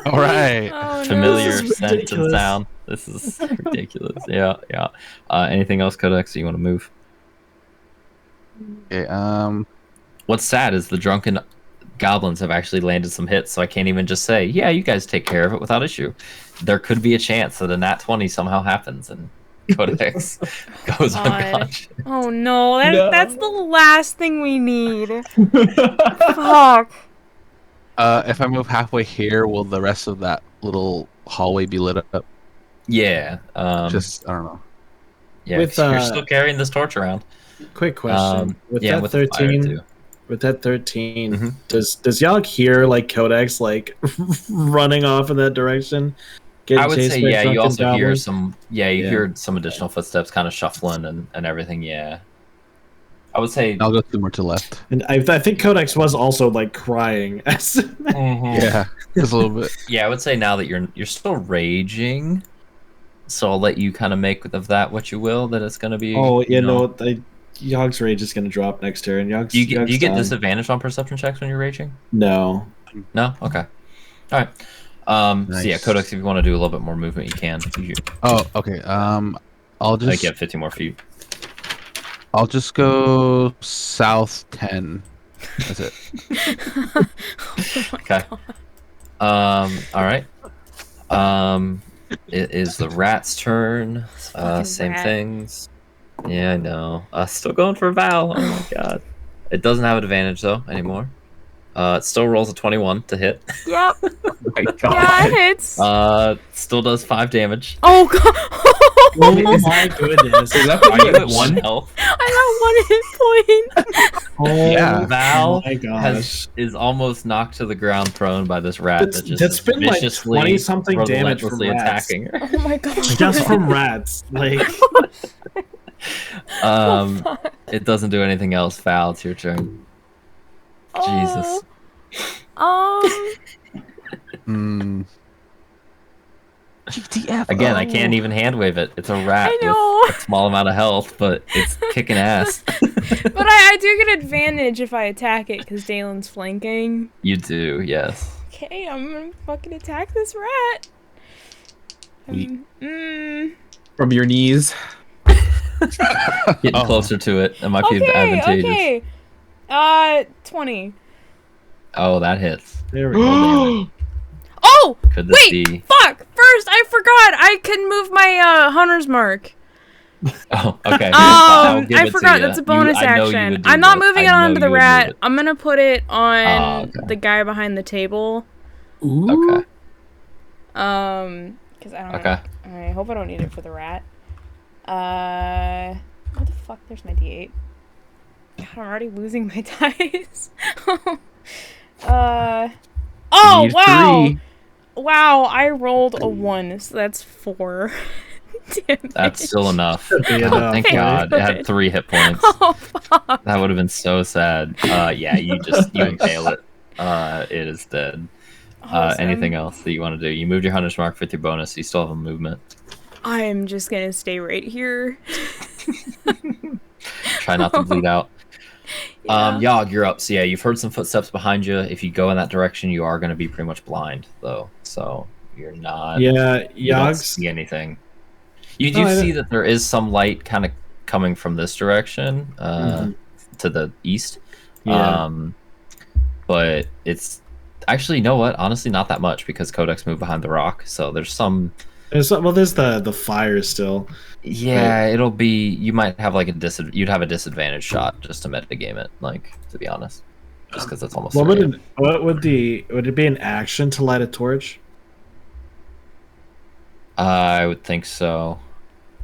All right. Oh, Familiar This is scent and ridiculous. sound. This is ridiculous. Yeah. Anything else, Codex? You want to move? Okay, What's sad is the drunken goblins have actually landed some hits, so I can't even just say, yeah, you guys take care of it without issue. There could be a chance that a nat 20 somehow happens and Codex goes God. unconscious. Oh no, that's the last thing we need. Fuck. Fuck. if I move halfway here, will the rest of that little hallway be lit up? Yeah. Just, I don't know. Yeah, With, 'cause you're still carrying this torch around. Quick question. With yeah, that with the fire, 13, too. with that 13, Mhm. does Yogg hear like Codex like running off in that direction? I would say, yeah, you drunken also hear goblins? some, you hear some additional footsteps kind of shuffling and everything, yeah. I would say, I'll go 2 more to the left. And I think Codex was also like crying. Yeah, just a little bit. yeah, I would say now that you're still raging, so I'll let you kind of make of that what you will, that it's going to be, Oh, you know. Yogg's rage is gonna drop next turn. Do you get done. disadvantage on perception checks when you're raging? No. No? Okay. Alright. So yeah, Nice. Codex, if you want to do a little bit more movement, you can. Oh, okay. I'll Like just you have 15 more feet. I'll just go south 10. That's it. Okay. Alright. It is the rat's turn. Fucking Same rat. things. Yeah, I know. Still going for Val. Oh my god. It doesn't have advantage though anymore. It still rolls a 21 to hit. Yep. Oh my god. Yeah, it hits. Still does 5 damage. Oh god. Oh my goodness. Is that Are you what at 1 health? I got 1 hit point. Oh Yeah. Val my gosh. is almost knocked to the ground, prone by this rat that just That's is been like viciously, 20 something damage from relentlessly rats. attacking her. Oh my god. Just from rats. Like, Fuck. It doesn't do anything else. Val, it's your turn. Jesus. Hmm. GTF. Again, I can't even hand wave it. It's a rat I know. with a small amount of health, but it's kicking ass. But I do get advantage if I attack it because Dalen's flanking. You do, yes. Okay, I'm gonna fucking attack this rat. From your knees. Getting closer to it. It might be advantageous. Okay. 20. Oh, that hits. there we go. Oh! Could this Wait! be? Fuck! First, I forgot! I can move my, hunter's mark. Oh, okay. I'll give it I to forgot. ya. That's a bonus I know you action. would do I'm not this. moving it I know onto the you would rat. move it. I'm gonna put it on okay. the guy behind the table. Ooh. Okay. Because I don't Okay. I hope I don't need it for the rat. What the fuck? There's my D8. God, I'm already losing my dice. Oh, Need wow! 3. Wow, I rolled a 1, so that's 4. Damn That's it. still enough. Be enough, Thank right? God. It had 3 hit points. Oh, fuck. That would have been so sad. Yeah, you impale it. It is dead. Awesome. Anything else that you want to do? You moved your hunter's mark with your bonus, so you still have a movement. I'm just gonna stay right here. Try not to bleed out. Yeah. Yog, you're up. So yeah, you've heard some footsteps behind you. If you go in that direction, you are going to be pretty much blind, though. So you're not. Yeah, You don't Yogg's. see anything. You do I see don't- that there is some light kind of coming from this direction, to the east. Yeah. But it's actually, you know what? Honestly, not that much because Codex moved behind the rock. So there's some. There's the fire still. Yeah, it'll be. You might have like you'd have a disadvantage shot just to metagame it. Like, to be honest, just because it's almost. What three. would it be an action to light a torch? I would think so.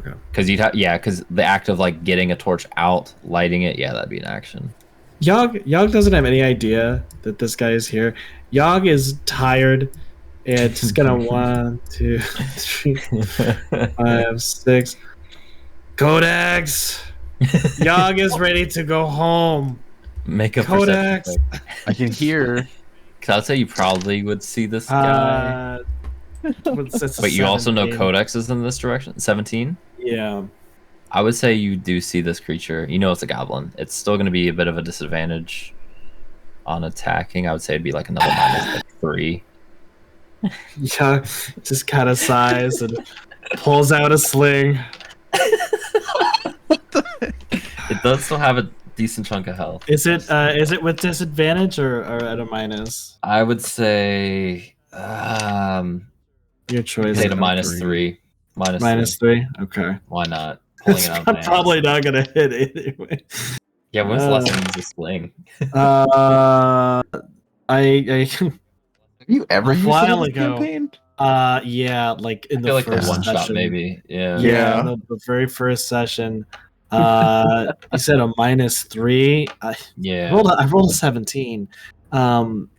Okay. Because because the act of like getting a torch out, lighting it, yeah, that'd be an action. Yog doesn't have any idea that this guy is here. Yog is tired. And just gonna 1, 2, 3, 5, 6. Codex. Yog is ready to go home. Make a Codex. perception check. I can hear. Because I'd say you probably would see this guy. But you also know 17. Codex is in this direction. 17. Yeah. I would say you do see this creature. You know it's a goblin. It's still going to be a bit of a disadvantage on attacking. I would say it'd be like another minus 3. Yeah, just kind of sighs and pulls out a sling. It does still have a decent chunk of health. Is it with disadvantage or at a minus? I would say Your choice. say to minus 3. Minus 3? Okay. Why not? Pulling It's it out of my ass. probably not gonna hit anyway. Yeah, when's the last time you used a sling? I Have you ever A used while it in ago. a campaign? yeah, like in I the feel like first the one session. shot maybe. Yeah. Yeah, the very first session. You said a minus 3. Yeah. I rolled a 17.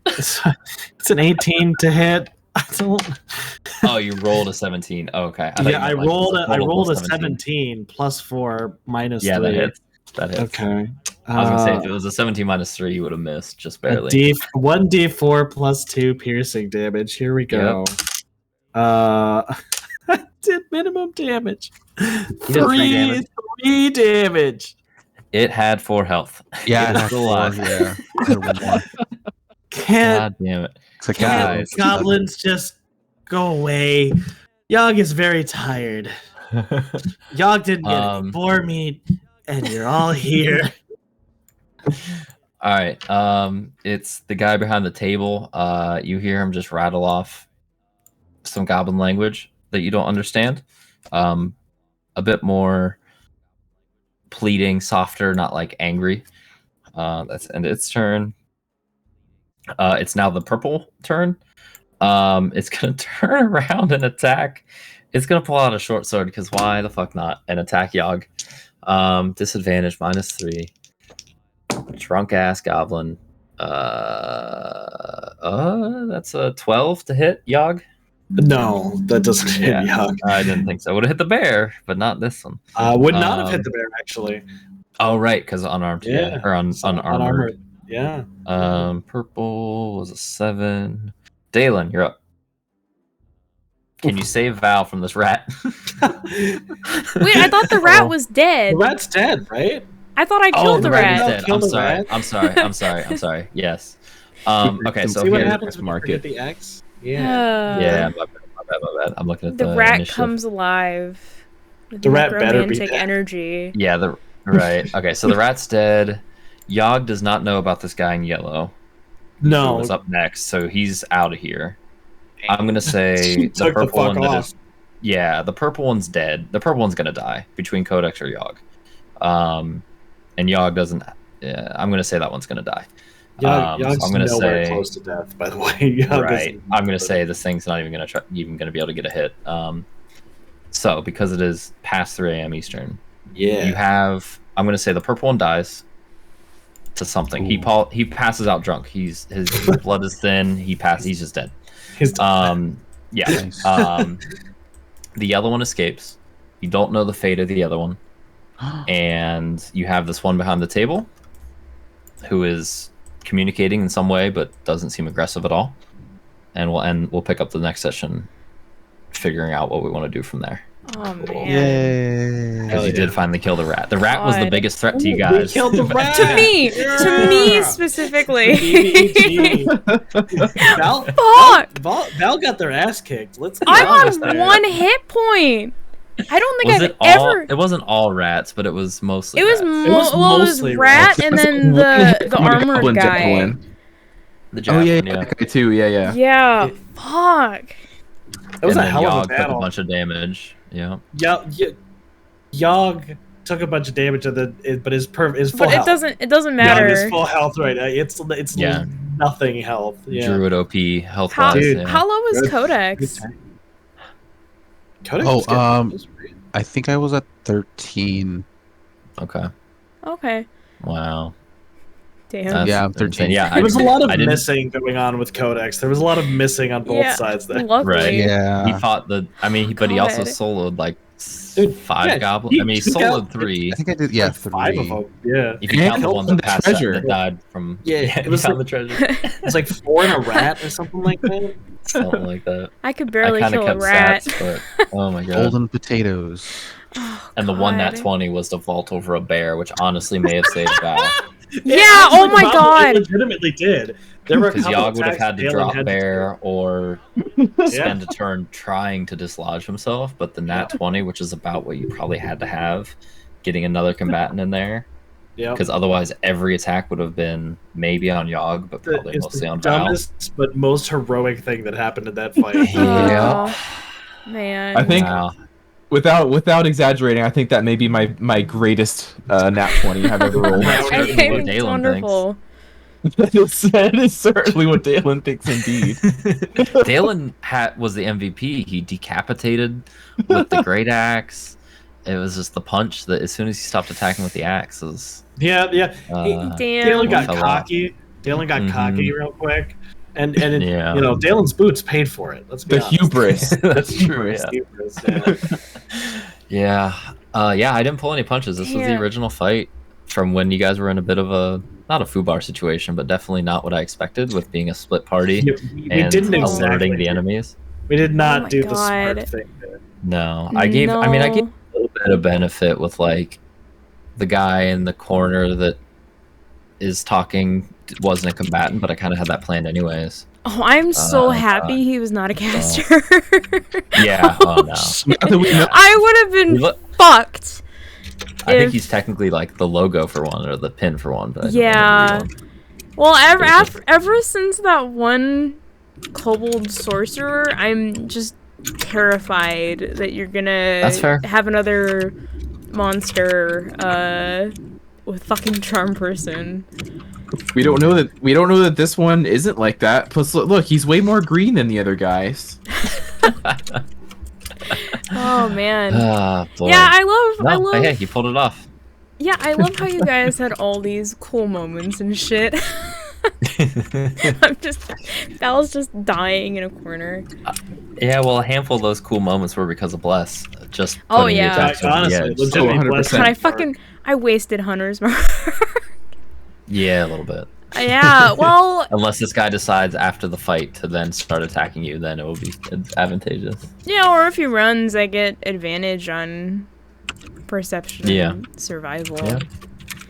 It's an 18 to hit. I don't. Oh, you rolled a 17. Oh, okay. thought you Yeah, I meant, like, rolled total a plus 17 plus 4 minus Yeah, 3. that hits. That hits. Okay. I was gonna say if it was a 17 minus 3, you would have missed just barely. 1d4 plus 2 piercing damage. Here we go. I did minimum damage. did 3 damage. 3 damage. It had 4 health. Yeah, It it was had still 4, alive. yeah. It had 1. Can't God damn it. It's like Guys. goblins just go away? Yog is very tired. Yog didn't get any boar meat, and you're all here. All right. It's the guy behind the table. You hear him just rattle off some goblin language that you don't understand. A bit more pleading, softer, not like angry. That's end its turn. It's now the purple turn. It's gonna turn around and attack. It's gonna pull out a short sword because why the fuck not? And attack Yogg. Disadvantage -3. Drunk ass goblin. That's a 12 to hit Yogg. No, that doesn't hit Yogg. I didn't think so. Would have hit the bear, but not this one. Would not have hit the bear actually. Oh right, because unarmed. Yeah, or unarmored. Yeah. Purple was a 7. Dalen, you're up. Can you save Val from this rat? Wait, I thought the rat was dead. The rat's dead, right? I thought I killed the rat. Dead. I'm sorry. Yes. Okay, so see what here, happens when you forget the X? Yeah. Yeah, my bad. I'm looking at the rat initiative. comes alive. With The rat better be necromantic dead. energy. Yeah, right. Okay, so the rat's dead. Yogg does not know about this guy in yellow. No. Who was up next, so he's out of here. I'm gonna say the Took the purple fuck one. off. The purple one's dead. The purple one's gonna die between Codex or Yogg. And Yogg doesn't. Yeah, I'm gonna say that one's gonna die. Yogg's so I'm gonna nowhere say close to death, by the way. Yogg right. is- I'm gonna say this thing's not even gonna be able to get a hit. So because it is past 3 a.m. Eastern, Yeah. you have. I'm gonna say the purple one dies to something. He passes out drunk. His blood is thin. He's just dead. Yeah. Nice. The yellow one escapes. You don't know the fate of the other one, and you have this one behind the table, who is communicating in some way but doesn't seem aggressive at all. And we'll pick up the next session, figuring out what we want to do from there. Oh man. Yay! Because you did finally kill the rat. The rat was the God. biggest threat to you We guys. killed the rat! To me, to me Yeah. specifically. Val got their ass kicked. Let's be I'm honest on there. 1 hit point. I don't think Was I've it all? ever. It wasn't all rats, but it was mostly. It was rats. It was it was mostly rat rats. and then the armored guy. Javelin. The Oh yeah, javelin, that guy too. Yeah. Yeah, fuck. It was And a then hell of Yogg a took battle. a bunch of damage. Yeah. Yogg took a bunch of damage to but his full But health. it doesn't Yogg matter. is full health right now. It's Yeah. nothing health. Yeah. Druid OP health How, wise. Dude. Yeah. how low is Good. Codex? Codex Oh, is getting- I think I was at 13. Okay. Okay. Wow. Damn. That's Yeah, I'm insane. 13. Yeah, There was a lot of I didn't- missing going on with Codex. There was a lot of missing on both Yeah, sides there. Luckily. Right. He Yeah. fought but he also God. soloed like Dude, 5 yeah, goblins. he I mean, he took soloed out- 3. I think I did. Yeah, Like 5 of 3. them. Yeah. If you And count the one killed that the passed treasure. that died from Yeah, it it was found like- the treasure. It was like 4 and a rat or something like that. Something like that. I could barely I kind of kill a kept rat. stats, but oh my god. Golden potatoes. Oh, And the one nat God. 20 was the vault over a bear, which honestly may have saved Val. Yeah, It oh my probably- God. It legitimately did. There were a Because couple Yogg would have attacks had to Dalen drop had bear or Yeah. spend a turn trying to dislodge himself, but the nat 20, which is about what you probably had to have, getting another combatant in there, Yep. because otherwise every attack would have been maybe on Yogg, but probably It's mostly the on Val. dumbest but most heroic thing that happened in that fight. Yeah. Oh, man. I think Wow. without exaggerating, I think that may be my greatest nat 20 I've ever rolled. I Certainly think what it's Dalen wonderful. That is certainly what Dalen thinks indeed. Dalen was the MVP. He decapitated with the great axe. It was just the punch that as soon as he stopped attacking with the axe was Yeah. Damn. Dalen got fell off. cocky. Dalen got cocky real quick. And it, Yeah. you know, Dalen's boots paid for it. Let's be The honest. hubris. That's true. Yeah. Hubris, yeah. Yeah. I didn't pull any punches. This was the Damn. original fight from when you guys were in a bit of a not a foobar situation, but definitely not what I expected with being a split party Yeah, we and didn't alerting exactly. the enemies. We did Oh not my do the God. smart thing there. No, I gave a little bit of benefit with like the guy in the corner that is talking wasn't a combatant, but I kind of had that planned anyways. Oh, I'm so Uh, happy he was not a caster. Yeah. Oh no. Not that we know. I would have been Look, fucked. I think if- he's technically like the logo for one or the pin for one, but I don't Yeah. remember the one. Well, There's ever since that one kobold sorcerer, I'm just terrified that you're gonna That's fair. have another monster with fucking charm person. We don't know that this one isn't like that. Plus, look, he's way more green than the other guys. Oh man. Ah, boy. Yeah, I love. Hey, he pulled it off. Yeah, I love how you guys had all these cool moments and shit. Val's just dying in a corner. Yeah, well, a handful of those cool moments were because of Bless. Just Oh, putting the yeah. attacks over the Honestly, edge. legitimately, 100%. Bless. I wasted Hunter's mark. Yeah, a little bit. Yeah, well, Unless this guy decides after the fight to then start attacking you, then it will be advantageous. yeah, or if he runs, I get advantage on perception and survival. Yeah.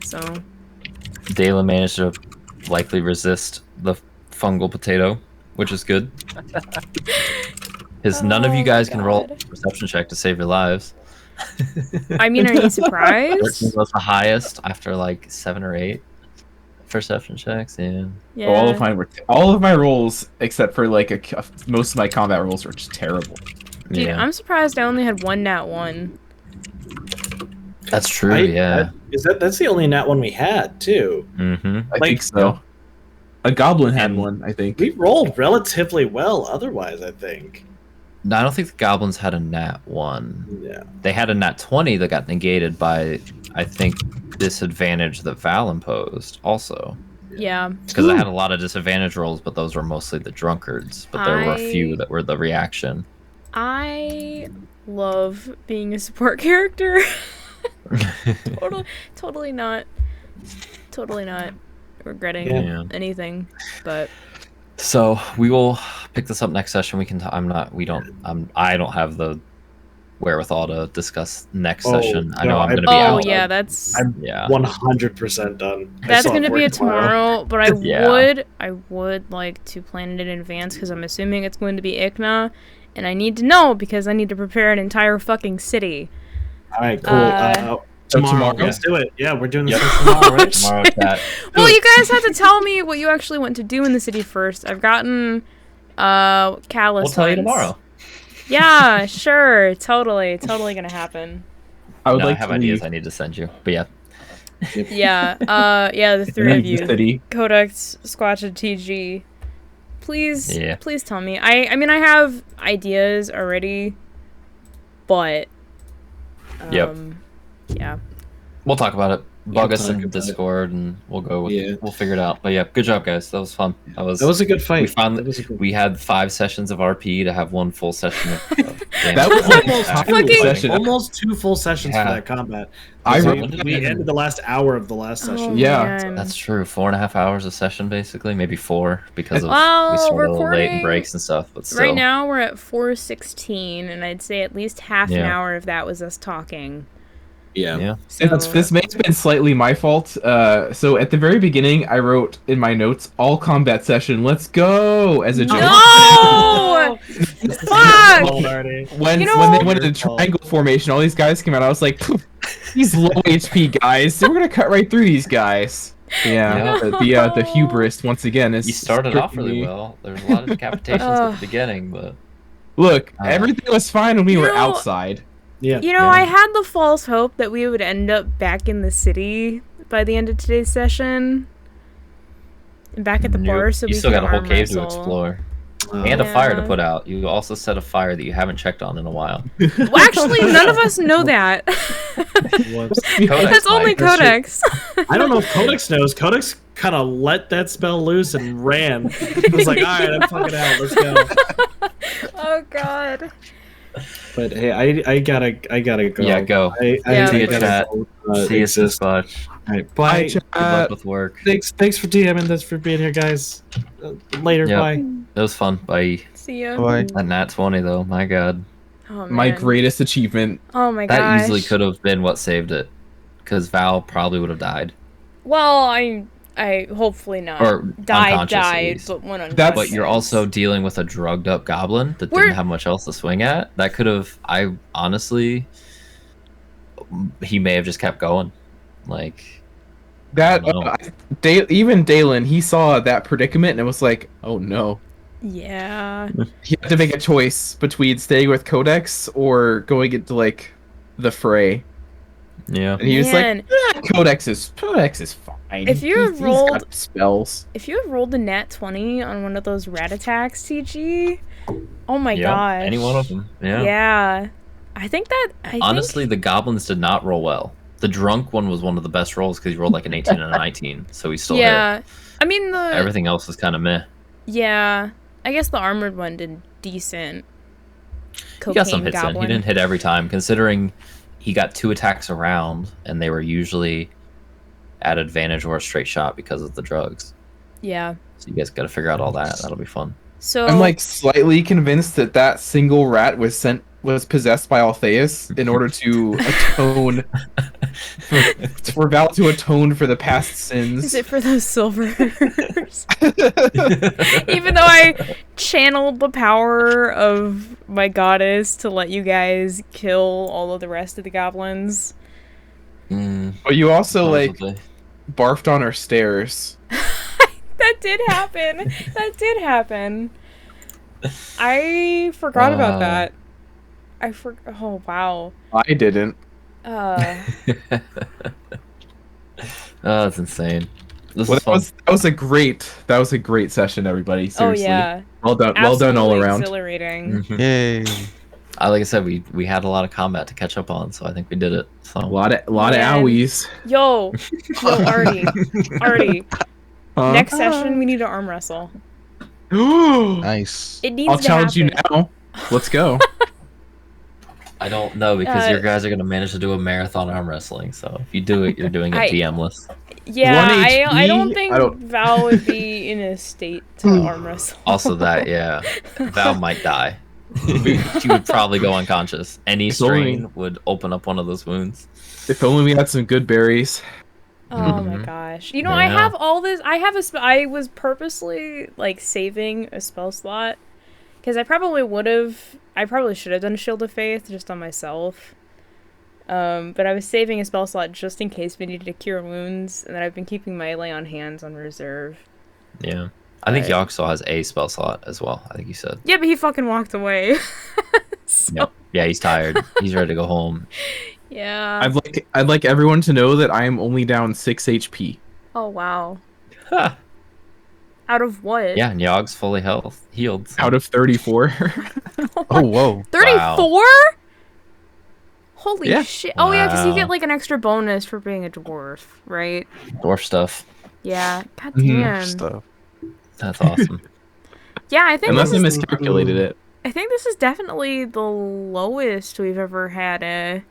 So, Dalen managed to likely resist the fungal potato, which is good. Because none of you Oh, guys can roll a God. perception check to save your lives. I mean, are you surprised? 13 was the highest after like 7 or 8 perception checks. Yeah. Yeah. All of my rolls, except for like most of my combat rolls, were just terrible. Dude, Yeah. I'm surprised I only had one nat 1. That's true. Yeah. That's the only nat one we had too. Mm-hmm. I Like- think so. A goblin had And- one, I think. We rolled relatively well otherwise, I think. No, I don't think the goblins had a nat 1. Yeah. They had a nat 20 that got negated by, I think, disadvantage that Val imposed also. Yeah. Because I had a lot of disadvantage rolls, but those were mostly the drunkards. But there were a few that were the reaction. I love being a support character. Totally not regretting Yeah. anything, but So we will pick this up next session. We can. I don't have the wherewithal to discuss next Oh, session. I no, know I'm I- going to be oh out. yeah, that's I'm Yeah. 100% done. I that's still have gonna be work a tomorrow. But I Yeah. would like to plan it in advance because I'm assuming it's going to be Ikna, and I need to know because I need to prepare an entire fucking city. All right, cool. So Tomorrow, tomorrow? let's do it. Yeah, we're doing this Yep. tomorrow, right? Tomorrow chat. Well, you guys have to tell me what you actually want to do in the city first. I've gotten Callus. We'll tell you ones. tomorrow. Yeah, sure, totally gonna happen. I would No, I like have to ideas leave I need to send you. But yeah. Yeah, the three of you, city. Codex, Squatch, and TG. Please tell me. I mean, I have ideas already, but Yep. yeah. We'll talk about it. Bug We'll us talk in about it. Discord and we'll go with Yeah. We'll figure it out. But yeah, good job guys. That was fun. That was a good fight. we found That was a good- we had 5 sessions of RP to have 1 full session of That was almost fucking- session. almost 2 full sessions Yeah. for that combat. I So wrote- we ended the last hour of the last session. Oh, Yeah. man. That's true. 4.5 hours a session, basically, maybe 4, because of Well, we started a little late recording- and breaks and stuff. But still, Right now we're at 4:16, and I'd say at least half an Yeah. hour of that was us talking. yeah, So, This may have been slightly my fault. So at the very beginning, I wrote in my notes, "All combat session, let's go!" as a joke. no! Fuck! When You know- when they went into triangle formation, all these guys came out. I was like, "These low HP guys, we're gonna cut right through these guys." Yeah, Yeah. the hubris once again is. you started off striking really me. well. There was a lot of decapitations at the beginning, but Look, everything was fine when we You were know- outside. Yeah. You know, Yeah. I had the false hope that we would end up back in the city by the end of today's session. And back at the bar, so you we still could got a whole arm cave to wrestle. explore and a fire to Yeah. put out. You also set a fire that you haven't checked on in a while. Well, actually, none of us know that. Whoops. Codex That's only might. Codex. I don't know if Codex knows. Codex kind of let that spell loose and ran. It was like, all right, I'm fucking out. Let's go. Oh God. But hey, I gotta go. Yeah, go. Yeah. See you, gotta chat. go, See you, exist. Squatch. All right, bye. Good luck with work. Thanks for DMing. Thanks for being here, guys. Later, Yep. bye. It was fun. Bye. See ya. Bye. That nat 20 though, my god. Oh, My man. greatest achievement. Oh my That gosh. easily could have been what saved it. Because Val probably would have died. Well, I hopefully not. Or died, unconscious, at died, least. but one That's- But you're also dealing with a drugged up goblin that We're- didn't have much else to swing at. That could have, I honestly, he may have just kept going. Like, That I don't know. even Dalen, he saw that predicament and it was like, oh no. Yeah. He had to make a choice between staying with Codex or going into like the fray. Yeah. And he was Man. like, Codex is fine. If you He's rolled- got spells. If you had rolled a nat 20 on one of those rat attacks, TG, oh my Yep, gosh. any one of them. Yeah. Yeah. I think that. Honestly, the goblins did not roll well. The drunk one was one of the best rolls because he rolled like an 18 and a 19, so he still hit. Yeah. I mean, Everything else was kind of meh. Yeah. I guess the armored one did decent. He got some Cocaine hits in. He goblin. didn't hit every time, considering he got 2 attacks around, and they were usually at advantage or a straight shot because of the drugs. Yeah. So you guys got to figure out all that. That'll be fun. So I'm like slightly convinced that single rat was possessed by Altheus in order to atone for Val to atone for the past sins. is it for those silvers? Even though I channeled the power of my goddess to let you guys kill all of the rest of the goblins. But you also Possibly. barfed on our stairs. That did happen. That did happen. I forgot about that. Oh wow. I didn't. Uh, Oh, that's insane. This Well, is fun. that was a great session, everybody. oh Seriously. yeah. Well done all Absolutely around. Exhilarating. Yay. Like I said, we had a lot of combat to catch up on, so I think we did it. So A lot of Man. owies. Yo, Artie. Huh? Next session we need to arm wrestle. Nice. It needs I'll to challenge you happen. now. Let's go. I don't know because Uh, your guys are gonna manage to do a marathon arm wrestling. So if you do it, you're doing it I- DM-less. Yeah, 1 I HP? don't think I don't- Val would be in a state to arm wrestle. Also, that yeah, Val might die. She would probably go unconscious. Any It's only- strain would open up one of those wounds. If only we had some good berries. Oh my Mhm. gosh. You know, I Yeah. have all this. I was purposely like saving a spell slot because I probably should have done Shield of Faith just on myself. But I was saving a spell slot just in case we needed to cure wounds, and then I've been keeping my lay on hands on reserve. Yeah, I think Right. Yogg still has a spell slot as well. I think you said. Yeah, but he fucking walked away. So, Yep. Yeah, he's tired. He's ready to go home. yeah. I'd like everyone to know that I am only down 6 HP. Oh wow. Ha! Out of what? Yeah, and Yogg's fully healed. So. Out of 34. Oh, whoa. 34? Holy Yeah. shit. Oh, yeah, because you Wow. get like an extra bonus for being a dwarf, right? Dwarf stuff. Yeah. God Mhm. damn. Stuff. That's awesome. Yeah, I think Unless I this is, miscalculated it. I think this is definitely the lowest we've ever had a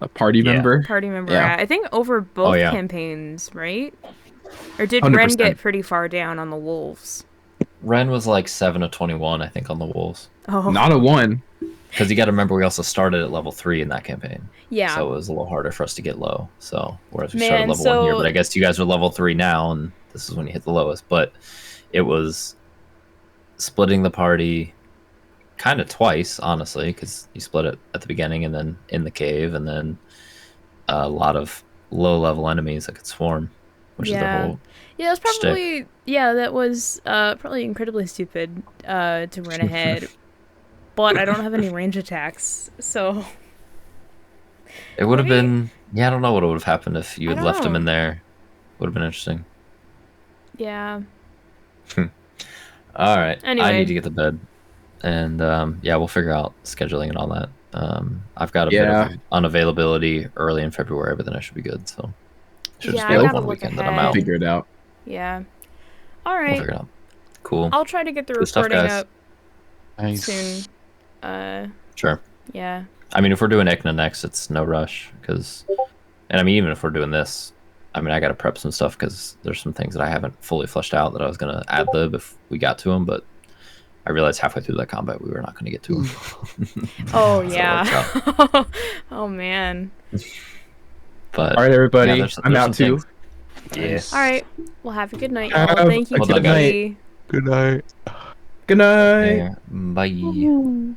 A party Yeah. member. party member Yeah. at. I think over both yeah. campaigns, right? Or did Ren 100%. get pretty far down on the wolves? Ren was like 7 of 21, I think, on the wolves. Oh, Not a 1. Because you got to remember, we also started at level 3 in that campaign. yeah. So it was a little harder for us to get low. So whereas we Man, started level 1 here, so- but I guess you guys are level 3 now, and this is when you hit the lowest. But it was splitting the party kind of twice, honestly, because you split it at the beginning and then in the cave, and then a lot of low-level enemies that could swarm, which is the Yeah. whole... Yeah, that was probably that was probably incredibly stupid to run ahead. But I don't have any range attacks, so It would have Maybe- been... Yeah, I don't know what would have happened if you I had don't left him know. in there. Would have been interesting. yeah. All right. I Anyway. need to get to bed. And yeah, we'll figure out scheduling and all that. I've got a Yeah. bit of unavailability early in February, but then I should be good. So should Yeah, just I be like gotta one look weekend that I'm ahead. out. Figure it out. Yeah. All We'll right. figure it out. Cool. I'll try to get the Good stuff, recording guys. up Nice. soon. Sure. Yeah. I mean, if we're doing Ikna next, it's no rush. And I mean, even if we're doing this, I mean, I got to prep some stuff because there's some things that I haven't fully fleshed out that I was going to ad lib if we got to them, but I realized halfway through that combat we were not going to get to them. Oh So it yeah. worked Oh man. But All right, everybody. yeah, there's I'm some out too. things. Yeah. All right. Well, have a good night. Have y'all. Thank you, a good Kiki. Good night. Good night. Yeah. Bye.